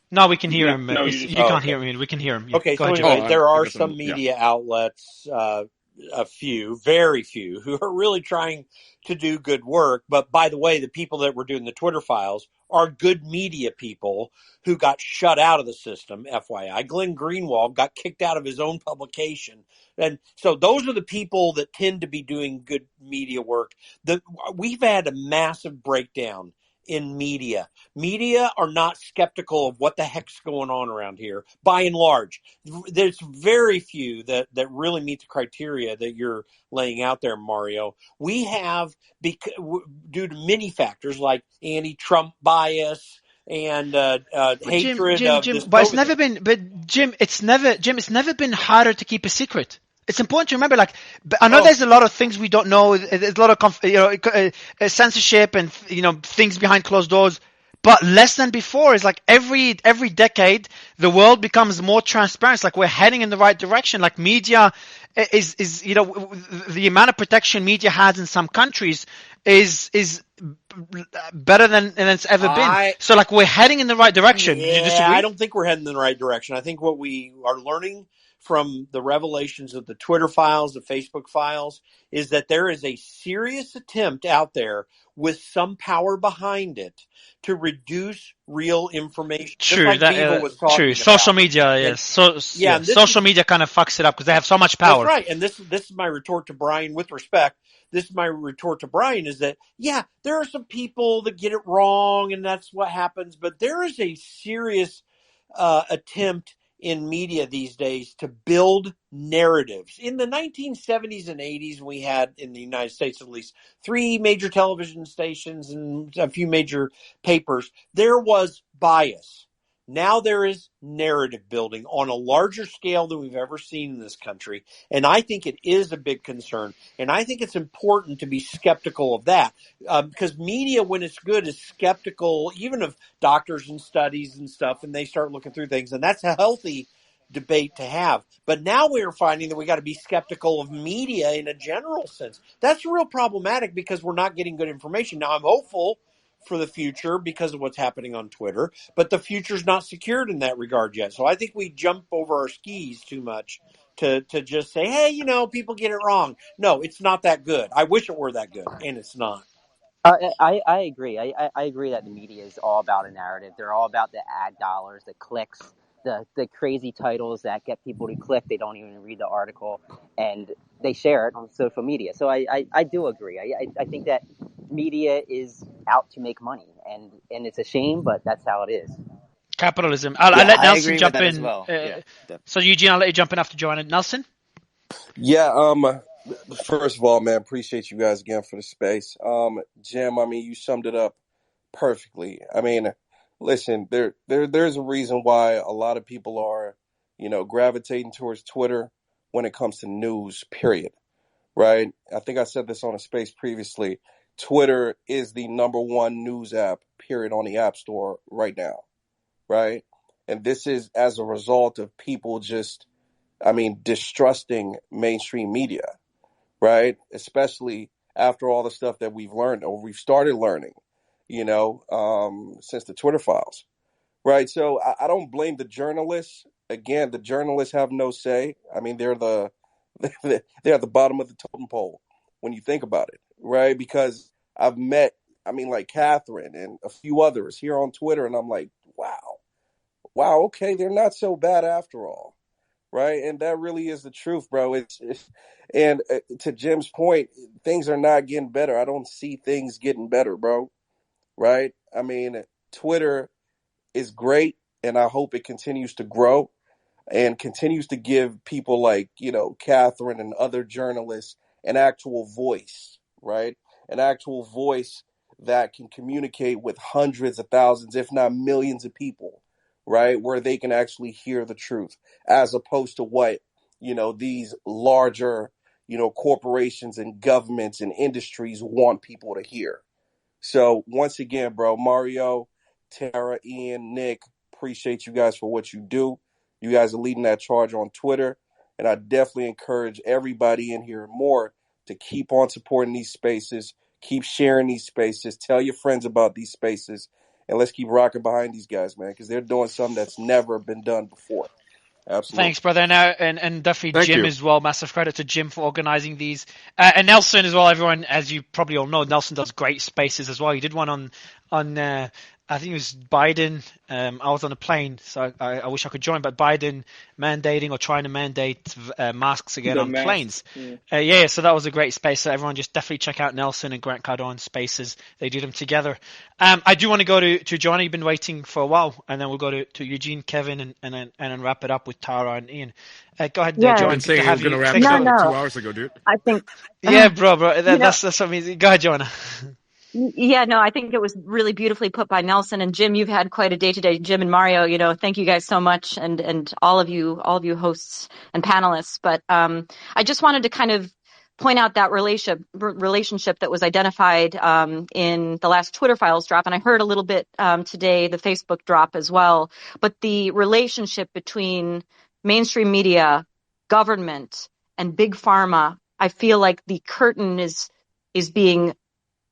No, we can hear him. No, you can't hear him. We can hear him. Yeah. Okay, Go so ahead, anyway, Jim. there are some media outlets, a few, very few, who are really trying to do good work. But by the way, the people that were doing the Twitter files are good media people who got shut out of the system, FYI. Glenn Greenwald got kicked out of his own publication. And so those are the people that tend to be doing good media work. We've had a massive breakdown in media. Media are not skeptical of what the heck's going on around here, by and large. There's very few that really meet the criteria that you're laying out there, Mario. We have, due to many factors like anti-Trump bias and hatred Jim, of this. but it's never been. But Jim, it's never been harder to keep a secret. It's important to remember. Like, I know there's a lot of things we don't know. There's a lot of censorship and things behind closed doors. But less than before is like every decade the world becomes more transparent. It's like we're heading in the right direction. Like media is the amount of protection media has in some countries is better than it's ever been. So like we're heading in the right direction. Yeah, Do you disagree? I don't think we're heading in the right direction. I think what we are learning from the revelations of the Twitter files, the Facebook files, is that there is a serious attempt out there with some power behind it to reduce real information. True, just like Viva was talking about. Social media, yes. Social media kind of fucks it up because they have so much power. That's right. And this is my retort to Brian with respect. This is my retort to Brian is that, yeah, there are some people that get it wrong and that's what happens. But there is a serious attempt in media these days to build narratives. In the 1970s and 80s, we had in the United States at least 3 major television stations and a few major papers. There was bias. Now there is narrative building on a larger scale than we've ever seen in this country. And I think it is a big concern. And I think it's important to be skeptical of that. Because media, when it's good, is skeptical even of doctors and studies and stuff. And they start looking through things. And that's a healthy debate to have. But now we're finding that we got to be skeptical of media in a general sense. That's real problematic because we're not getting good information. Now I'm hopeful for the future because of what's happening on Twitter, but the future's not secured in that regard yet. So I think we jump over our skis too much to just say, hey, people get it wrong. No, it's not that good. I wish it were that good, and it's not. I agree. I agree that the media is all about a narrative. They're all about the ad dollars, the clicks, the crazy titles that get people to click. They don't even read the article, and they share it on social media. So I do agree. I think that media is out to make money, and it's a shame, but that's how it is. Capitalism. I'll let Nelson jump in. As well. So Eugene, I'll let you jump in after Joanna. Nelson? Yeah, first of all, man, appreciate you guys again for the space. Jim, you summed it up perfectly. Listen, there's a reason why a lot of people are, gravitating towards Twitter when it comes to news, period. Right? I think I said this on a space previously. Twitter is the #1 news app, period, on the App Store right now. Right? And this is as a result of people just, distrusting mainstream media. Right? Especially after all the stuff that we've learned or we've started learning, since the Twitter files. Right? So I don't blame the journalists. Again, the journalists have no say. They're they're at the bottom of the totem pole when you think about it, right? Because I've met, like Catherine and a few others here on Twitter, and I'm like, wow, okay, they're not so bad after all, right? And that really is the truth, bro. And to Jim's point, things are not getting better. I don't see things getting better, bro, right? Twitter is great, and I hope it continues to grow and continues to give people like, Catherine and other journalists an actual voice, right? An actual voice that can communicate with hundreds of thousands, if not millions of people, right? Where they can actually hear the truth, as opposed to what, these larger, corporations and governments and industries want people to hear. So once again, bro, Mario, Tara, Ian, Nick, appreciate you guys for what you do. You guys are leading that charge on Twitter. And I definitely encourage everybody in here more to keep on supporting these spaces, keep sharing these spaces, tell your friends about these spaces, and let's keep rocking behind these guys, man, because they're doing something that's never been done before. Absolutely. Thanks, brother. And definitely Thank Jim you. as well. Massive credit to Jim for organizing these. And Nelson as well, everyone. As you probably all know, Nelson does great spaces as well. He did one on I think it was Biden. I was on a plane, so I wish I could join, but Biden mandating or trying to mandate masks again on planes. Yeah, so that was a great space. So everyone just definitely check out Nelson and Grant Cardone spaces. They do them together. I do want to go to Johnny. You've been waiting for a while, and then we'll go to Eugene, Kevin, and then wrap it up with Tara and Ian. Go ahead, Yeah. John. I've been saying Good to have we're you. going to wrap it up like 2 hours ago, dude. I think. Yeah, bro. That's what means. Go ahead, Joanna. Yeah, no, I think it was really beautifully put by Nelson and Jim. You've had quite a day today, Jim and Mario. Thank you guys so much, and all of you hosts and panelists. But I just wanted to kind of point out that relationship that was identified in the last Twitter Files drop, and I heard a little bit today, the Facebook drop as well. But the relationship between mainstream media, government, and big pharma, I feel like the curtain is being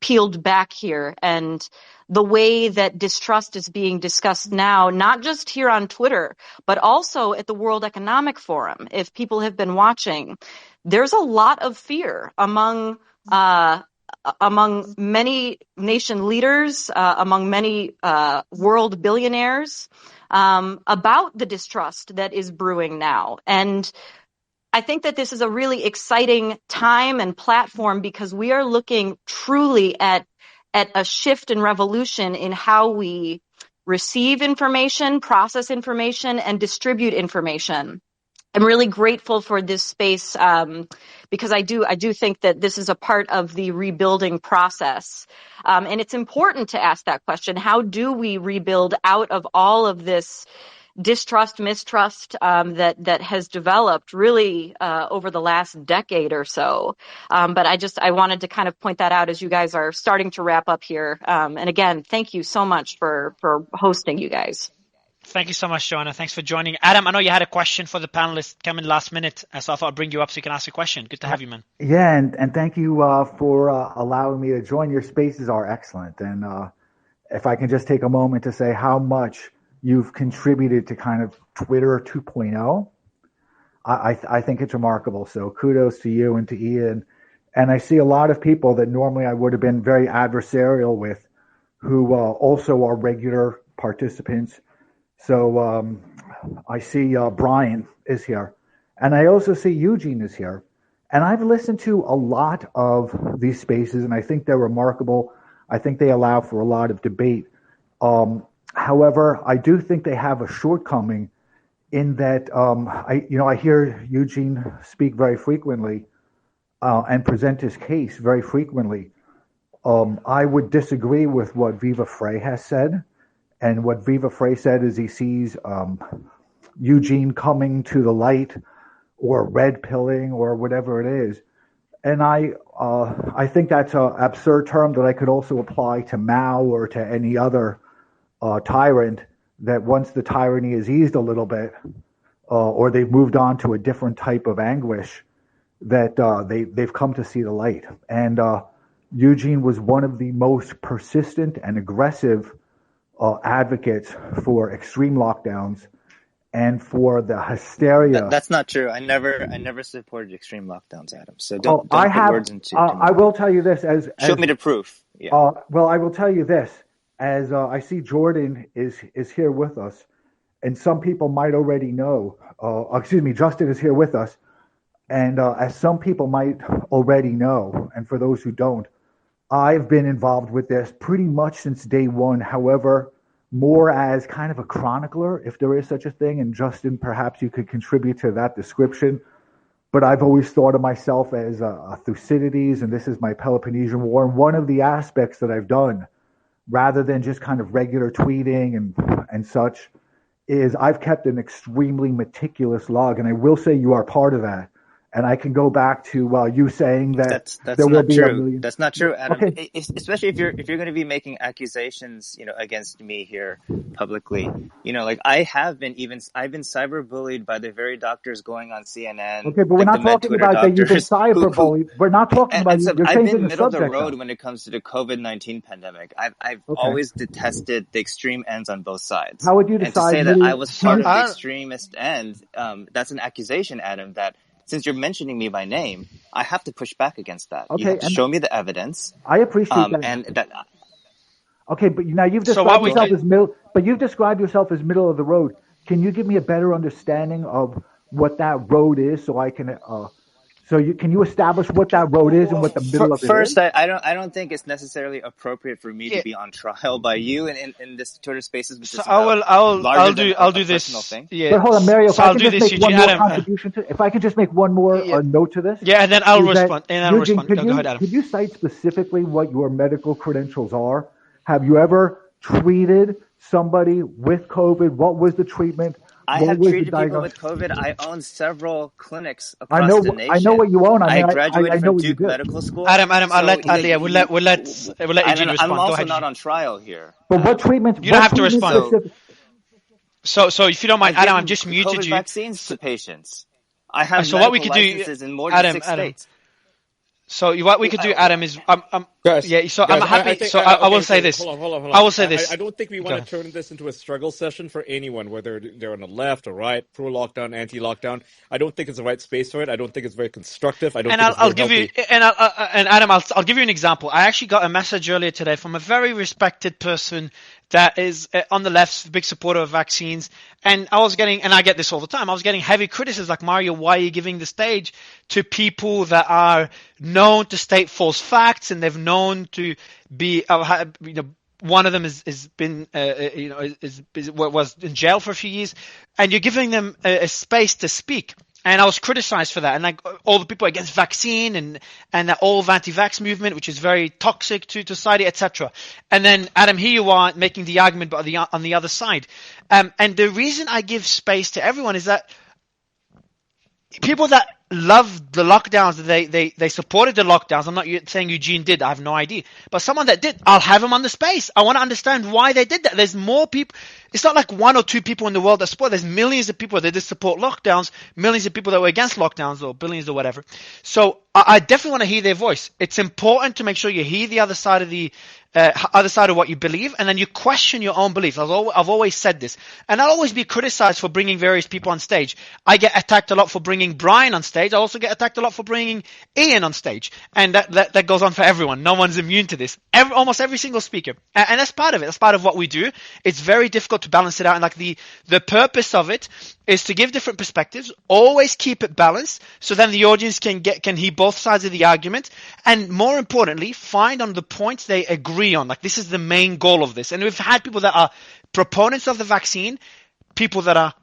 peeled back here, and the way that distrust is being discussed now, not just here on Twitter, but also at the World Economic Forum. If people have been watching, there's a lot of fear among many nation leaders, among many world billionaires, about the distrust that is brewing now. And I think that this is a really exciting time and platform because we are looking truly at a shift and revolution in how we receive information, process information, and distribute information. I'm really grateful for this space because I do think that this is a part of the rebuilding process. And it's important to ask that question. How do we rebuild out of all of this distrust, mistrust that has developed really over the last decade or so? But I wanted to kind of point that out as you guys are starting to wrap up here. And again, thank you so much for hosting, you guys. Thank you so much, Joanna. Thanks for joining. Adam, I know you had a question for the panelists coming last minute, so I thought I'd bring you up so you can ask a question. Good to have you, man. Yeah, and thank you for allowing me to join. Your spaces are excellent. And if I can just take a moment to say how much you've contributed to kind of Twitter 2.0, I think it's remarkable. So kudos to you and to Ian. And I see a lot of people that normally I would have been very adversarial with who also are regular participants. So I see Brian is here. And I also see Eugene is here. And I've listened to a lot of these spaces, and I think they're remarkable. I think they allow for a lot of debate. However, I do think they have a shortcoming in that I hear Eugene speak very frequently and present his case very frequently. I would disagree with what Viva Frey has said. And what Viva Frey said is he sees Eugene coming to the light or red pilling or whatever it is. And I think that's an absurd term that I could also apply to Mao or to any other tyrant, that once the tyranny is eased a little bit or they've moved on to a different type of anguish, that they've come to see the light. And Eugene was one of the most persistent and aggressive advocates for extreme lockdowns and for the hysteria. That's not true. I never supported extreme lockdowns, Adam. So don't put words into. I will tell you this show me the proof. Yeah. Well, I will tell you this as I see Jordan is here with us, and some people might already know. Justin is here with us, and as some people might already know, and for those who don't, I've been involved with this pretty much since day one. However, more as kind of a chronicler, if there is such a thing. And Justin, perhaps you could contribute to that description. But I've always thought of myself as a Thucydides, and this is my Peloponnesian War. And one of the aspects that I've done, rather than just kind of regular tweeting and such, is I've kept an extremely meticulous log, and I will say you are part of that. And I can go back to you saying that That's there will not be true. a million. That's not true, Adam. Okay. Especially if you're going to be making accusations, against me here publicly. Like I've been cyberbullied by the very doctors going on CNN. Okay, but we're not talking about that you've been cyberbullied. We're not talking about you. You're I've changing been the middle of the subject. road when it comes to the COVID-19 pandemic. I've Okay. always detested the extreme ends on both sides. How would you And to decide say that who- I was part of the extremist end, that's an accusation, Adam, that since you're mentioning me by name, I have to push back against that. Okay, You have to and show me the evidence. I appreciate that. And that. Okay, but now you've So described what we yourself could- as middle. But you've described yourself as middle of the road. Can you give me a better understanding of what that road is, so I can? Can you establish what that road is and what the middle of it First, is? I don't think it's necessarily appropriate for me to be on trial by you in this Twitter Spaces. Which So is I'll do personal this. thing. Yeah. But hold on, Mario. If So I I'll can do just this, make one Eugene. more Adam, contribution to, if I can just make one more note to this. Yeah, and then I'll is that- respond. And I'll Eugene, respond. could Go you- ahead, Adam. Could you cite specifically what your medical credentials are? Have you ever treated somebody with COVID? What was the treatment? I What have was the treated people diagnosis? with COVID. I own several clinics I across know. the nation. I know what you own. I mean, graduated I know from what you Duke do. Medical School. Adam, I'll So, let yeah, we'll let Eugene respond. I'm Go also ahead. not on trial here. But what treatment? You don't what have to treatment respond. specific- So if you don't mind, I've Adam, given I've just muted COVID you. vaccines to patients. I have So medical what we could do, licenses in more than Adam, 6 Adam. states. So what we could do, Adam, is Guys, yeah. So guys, I'm happy. I think, I will okay, say so this. Hold on. I will say this. I don't think we Go want ahead. to turn this into a struggle session for anyone, whether they're on the left or right, pro-lockdown, anti-lockdown. I don't think it's the right space for it. I don't think it's very constructive. I don't And think I'll it's very give you healthy. and Adam, I'll give you an example. I actually got a message earlier today from a very respected person that is on the left, big supporter of vaccines, and I get this all the time. I was getting heavy criticism, like, Mario, why are you giving the stage to people that are known to state false facts and they've known to be, one of them is been, was in jail for a few years, and you're giving them a space to speak. And I was criticized for that. And like all the people against vaccine and the old anti-vax movement, which is very toxic to society, etc. And then, Adam, here you are making the argument, but on the other side. And the reason I give space to everyone is that people that love the lockdowns, they supported the lockdowns. I'm not saying Eugene did. I have no idea. But someone that did, I'll have him on the space. I want to understand why they did that. There's more people. It's not like one or two people in the world that support. There's millions of people that did support lockdowns, millions of people that were against lockdowns, or billions or whatever. So I definitely want to hear their voice. It's important to make sure you hear the other side of what you believe, and then you question your own beliefs. I've always said this, and I'll always be criticized for bringing various people on stage. I get attacked a lot for bringing Brian on stage. I also get attacked a lot for bringing Ian on stage, and that goes on for everyone. No one's immune to this. Almost every single speaker, and that's part of it. That's part of what we do. It's very difficult to balance it out, and like the purpose of it is to give different perspectives. Always keep it balanced, so then the audience can hear both sides of the argument, and more importantly, find on the points they agree on. Like, this is the main goal of this. And we've had people that are proponents of the vaccine, people that are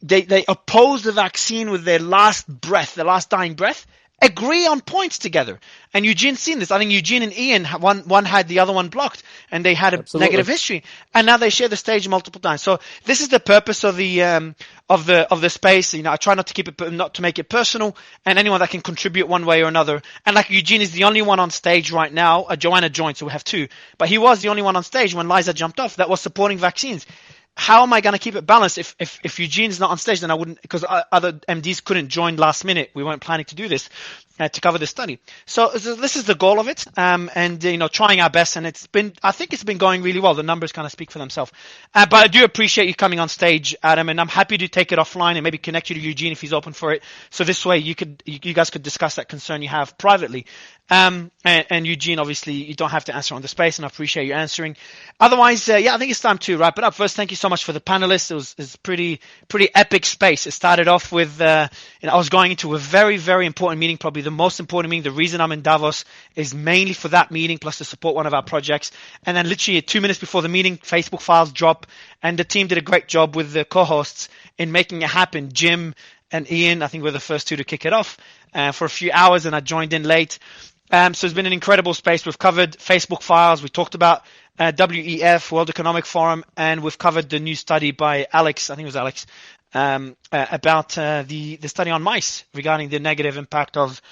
they oppose the vaccine with their last breath, their last dying breath, agree on points together. And Eugene's seen this. I think Eugene and Ian, one had the other one blocked, and they had a negative history, and now they share the stage multiple times. So this is the purpose of the space. I try not to make it personal, and anyone that can contribute one way or another. And like, Eugene is the only one on stage right now. Joanna joined, so we have two, but he was the only one on stage when Liza jumped off that was supporting vaccines. How am I going to keep it balanced if Eugene's not on stage? Then I wouldn't, because other MDs couldn't join last minute. We weren't planning to do this to cover the study. So this is the goal of it, and trying our best. And I think it's been going really well. The numbers kind of speak for themselves. But I do appreciate you coming on stage, Adam, and I'm happy to take it offline and maybe connect you to Eugene if he's open for it. So this way you guys could discuss that concern you have privately. And Eugene, obviously, you don't have to answer on the space, and I appreciate you answering. Otherwise, I think it's time to wrap it up. First, thank you so much for the panelists. It was pretty epic space. It started off with, I was going into a very, very important meeting, probably the most important meeting. The reason I'm in Davos is mainly for that meeting, plus to support one of our projects. And then literally 2 minutes before the meeting, Facebook files drop, and the team did a great job with the co-hosts in making it happen. Jim and Ian, I think, were the first two to kick it off for a few hours, and I joined in late. So it's been an incredible space. We've covered Facebook files. We talked about WEF, World Economic Forum, and we've covered the new study by Alex, I think it was Alex, about the study on mice regarding the negative impact of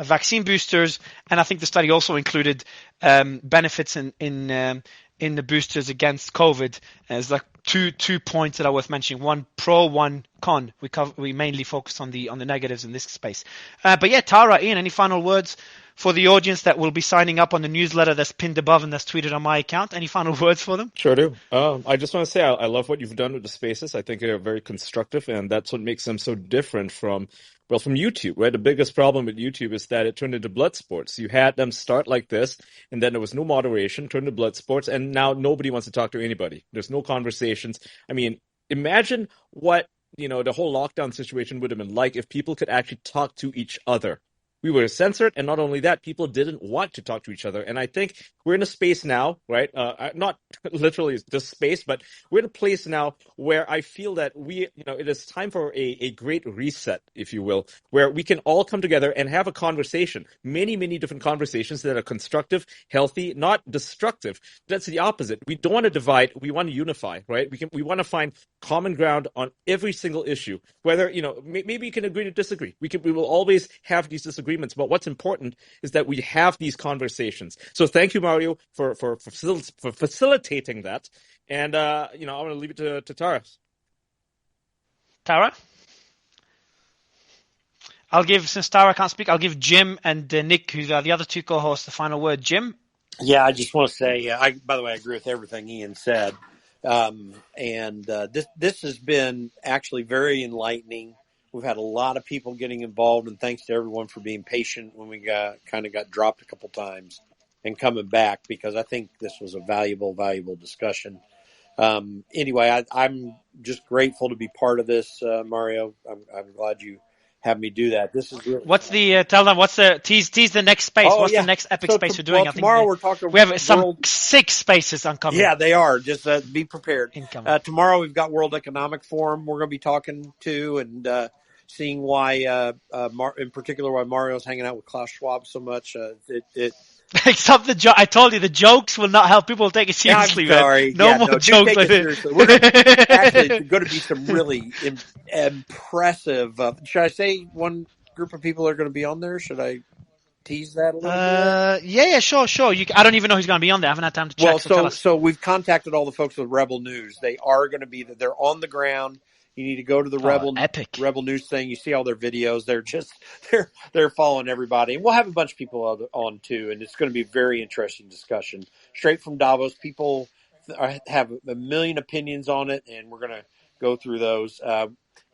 vaccine boosters. And I think the study also included benefits in the boosters against COVID. There's like two points that are worth mentioning. One pro, one con. We mainly focused on the negatives in this space. But yeah, Tara, Ian, any final words for the audience that will be signing up on the newsletter that's pinned above and that's tweeted on my account? Any final words for them? Sure do. I just want to say I love what you've done with the spaces. I think they're very constructive, and that's what makes them so different from YouTube, right? The biggest problem with YouTube is that it turned into blood sports. You had them start like this, and then there was no moderation, turned to blood sports, and now nobody wants to talk to anybody. There's no conversations. I mean, imagine what, the whole lockdown situation would have been like if people could actually talk to each other. We were censored, and not only that, people didn't want to talk to each other. And I think we're in a space now, right? Not literally this space, but we're in a place now where I feel that it is time for a great reset, if you will, where we can all come together and have a conversation, many, many different conversations that are constructive, healthy, not destructive. That's the opposite. We don't want to divide. We want to unify, right? We want to find common ground on every single issue, whether, maybe you can agree to disagree. We will always have these disagreements. But what's important is that we have these conversations. So thank you, Mario, for facilitating that. And I want to leave it to Tara. Tara? Since Tara can't speak, I'll give Jim and Nick, who are the other two co-hosts, the final word. Jim? Yeah, I just want to say, by the way, I agree with everything Ian said. This has been actually very enlightening. We've had a lot of people getting involved, and thanks to everyone for being patient when we got dropped a couple times and coming back, because I think this was a valuable discussion. Anyway, I'm just grateful to be part of this, Mario. I'm glad you have me do that. This is really what's the tell them what's the tease the next space? What's the next epic space we're doing? Tomorrow we're talking. We have some 6 spaces uncoming. Yeah, they are. Just be prepared. Tomorrow we've got World Economic Forum. We're going to be talking to and. Seeing why, in particular, why Mario's hanging out with Klaus Schwab so much. Except I told you the jokes will not help. People will take it seriously. I'm sorry. No more jokes like this. Actually, there's going to be some really impressive. Should I say one group of people are going to be on there? Should I tease that a little bit? Yeah, sure. I don't even know who's going to be on there. I haven't had time to check. So we've contacted all the folks with Rebel News. They are going to be there. They're on the ground. You need to go to the Rebel News thing. You see all their videos. They're following everybody. And we'll have a bunch of people on too. And it's going to be a very interesting discussion. Straight from Davos. People have a million opinions on it, and we're going to go through those.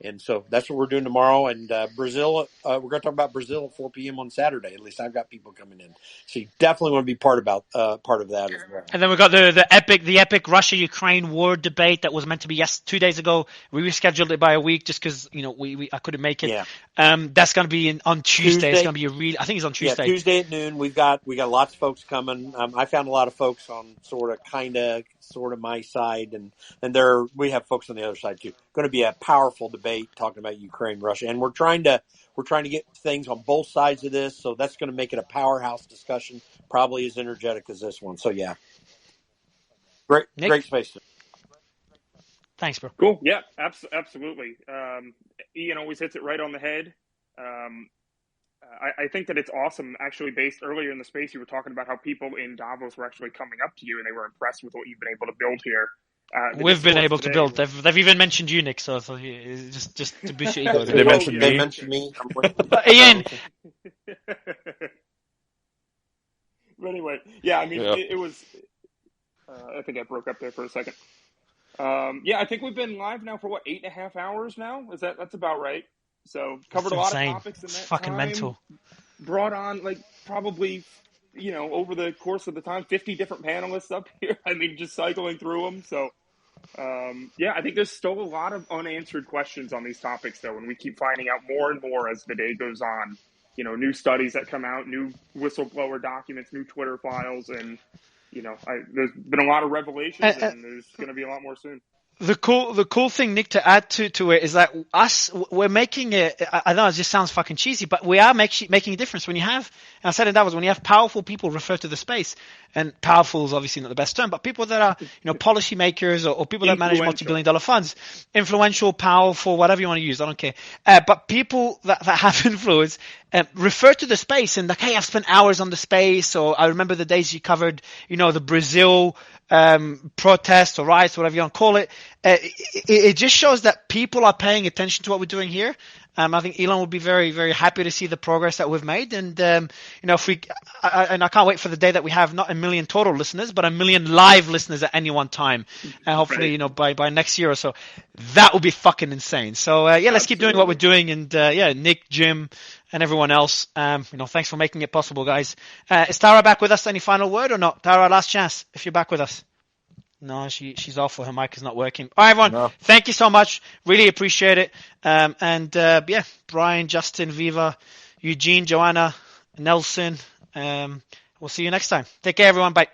And so that's what we're doing tomorrow. And Brazil, we're going to talk about Brazil at 4 p.m. on Saturday. At least I've got people coming in. So you definitely want to be part of that as well. And then we've got the epic Russia-Ukraine war debate that was meant to be 2 days ago. We rescheduled it by a week just because I couldn't make it. Yeah. That's going to be on Tuesday. It's going to be I think it's on Tuesday. Yeah, Tuesday at noon. We got lots of folks coming. I found a lot of folks on sort of my side, and we have folks on the other side too. Going to be a powerful debate talking about Ukraine, Russia, and we're trying to get things on both sides of this. So that's going to make it a powerhouse discussion, probably as energetic as this one. So yeah, great space. Thanks, bro. Cool. Yeah, absolutely. Ian always hits it right on the head. I think that it's awesome. Actually, based earlier in the space, you were talking about how people in Davos were actually coming up to you and they were impressed with what you've been able to build here. We've been able to build. They've even mentioned you, Nick. So just to boost your ego. They mentioned me. Ian. But anyway, yeah. I mean, it was. I think I broke up there for a second. I think we've been live now for 8.5 hours now. That's about right? So covered a lot of topics in that fucking time. Mental. Brought on probably. Over the course of the time, 50 different panelists up here. I mean, just cycling through them. So, I think there's still a lot of unanswered questions on these topics, though, and we keep finding out more and more as the day goes on. New studies that come out, new whistleblower documents, new Twitter files, and, there's been a lot of revelations, and there's going to be a lot more soon. The cool thing, Nick, to add to it is that we're making it. I know it just sounds fucking cheesy, but we are making a difference when you have. And I said in Davos, when you have powerful people refer to the space, and powerful is obviously not the best term, but people that are policy makers or people that manage multi-billion-dollar funds, influential, powerful, whatever you want to use, I don't care. But people that have influence refer to the space and like, hey, I've spent hours on the space, or I remember the days you covered, the Brazil protests or riots, whatever you want to call it. It just shows that people are paying attention to what we're doing here. I think Elon will be very, very happy to see the progress that we've made. And, if I can't wait for the day that we have not 1 million total listeners, but 1 million live listeners at any one time. And hopefully, by next year or so, that will be fucking insane. So, let's keep doing what we're doing. And, Nick, Jim, and everyone else, thanks for making it possible, guys. Is Tara back with us? Any final word or not? Tara, last chance if you're back with us. No, she's off, her mic is not working. All right, everyone, Thank you so much. Really appreciate it. Brian, Justin, Viva, Eugene, Joanna, Nelson. We'll see you next time. Take care, everyone. Bye.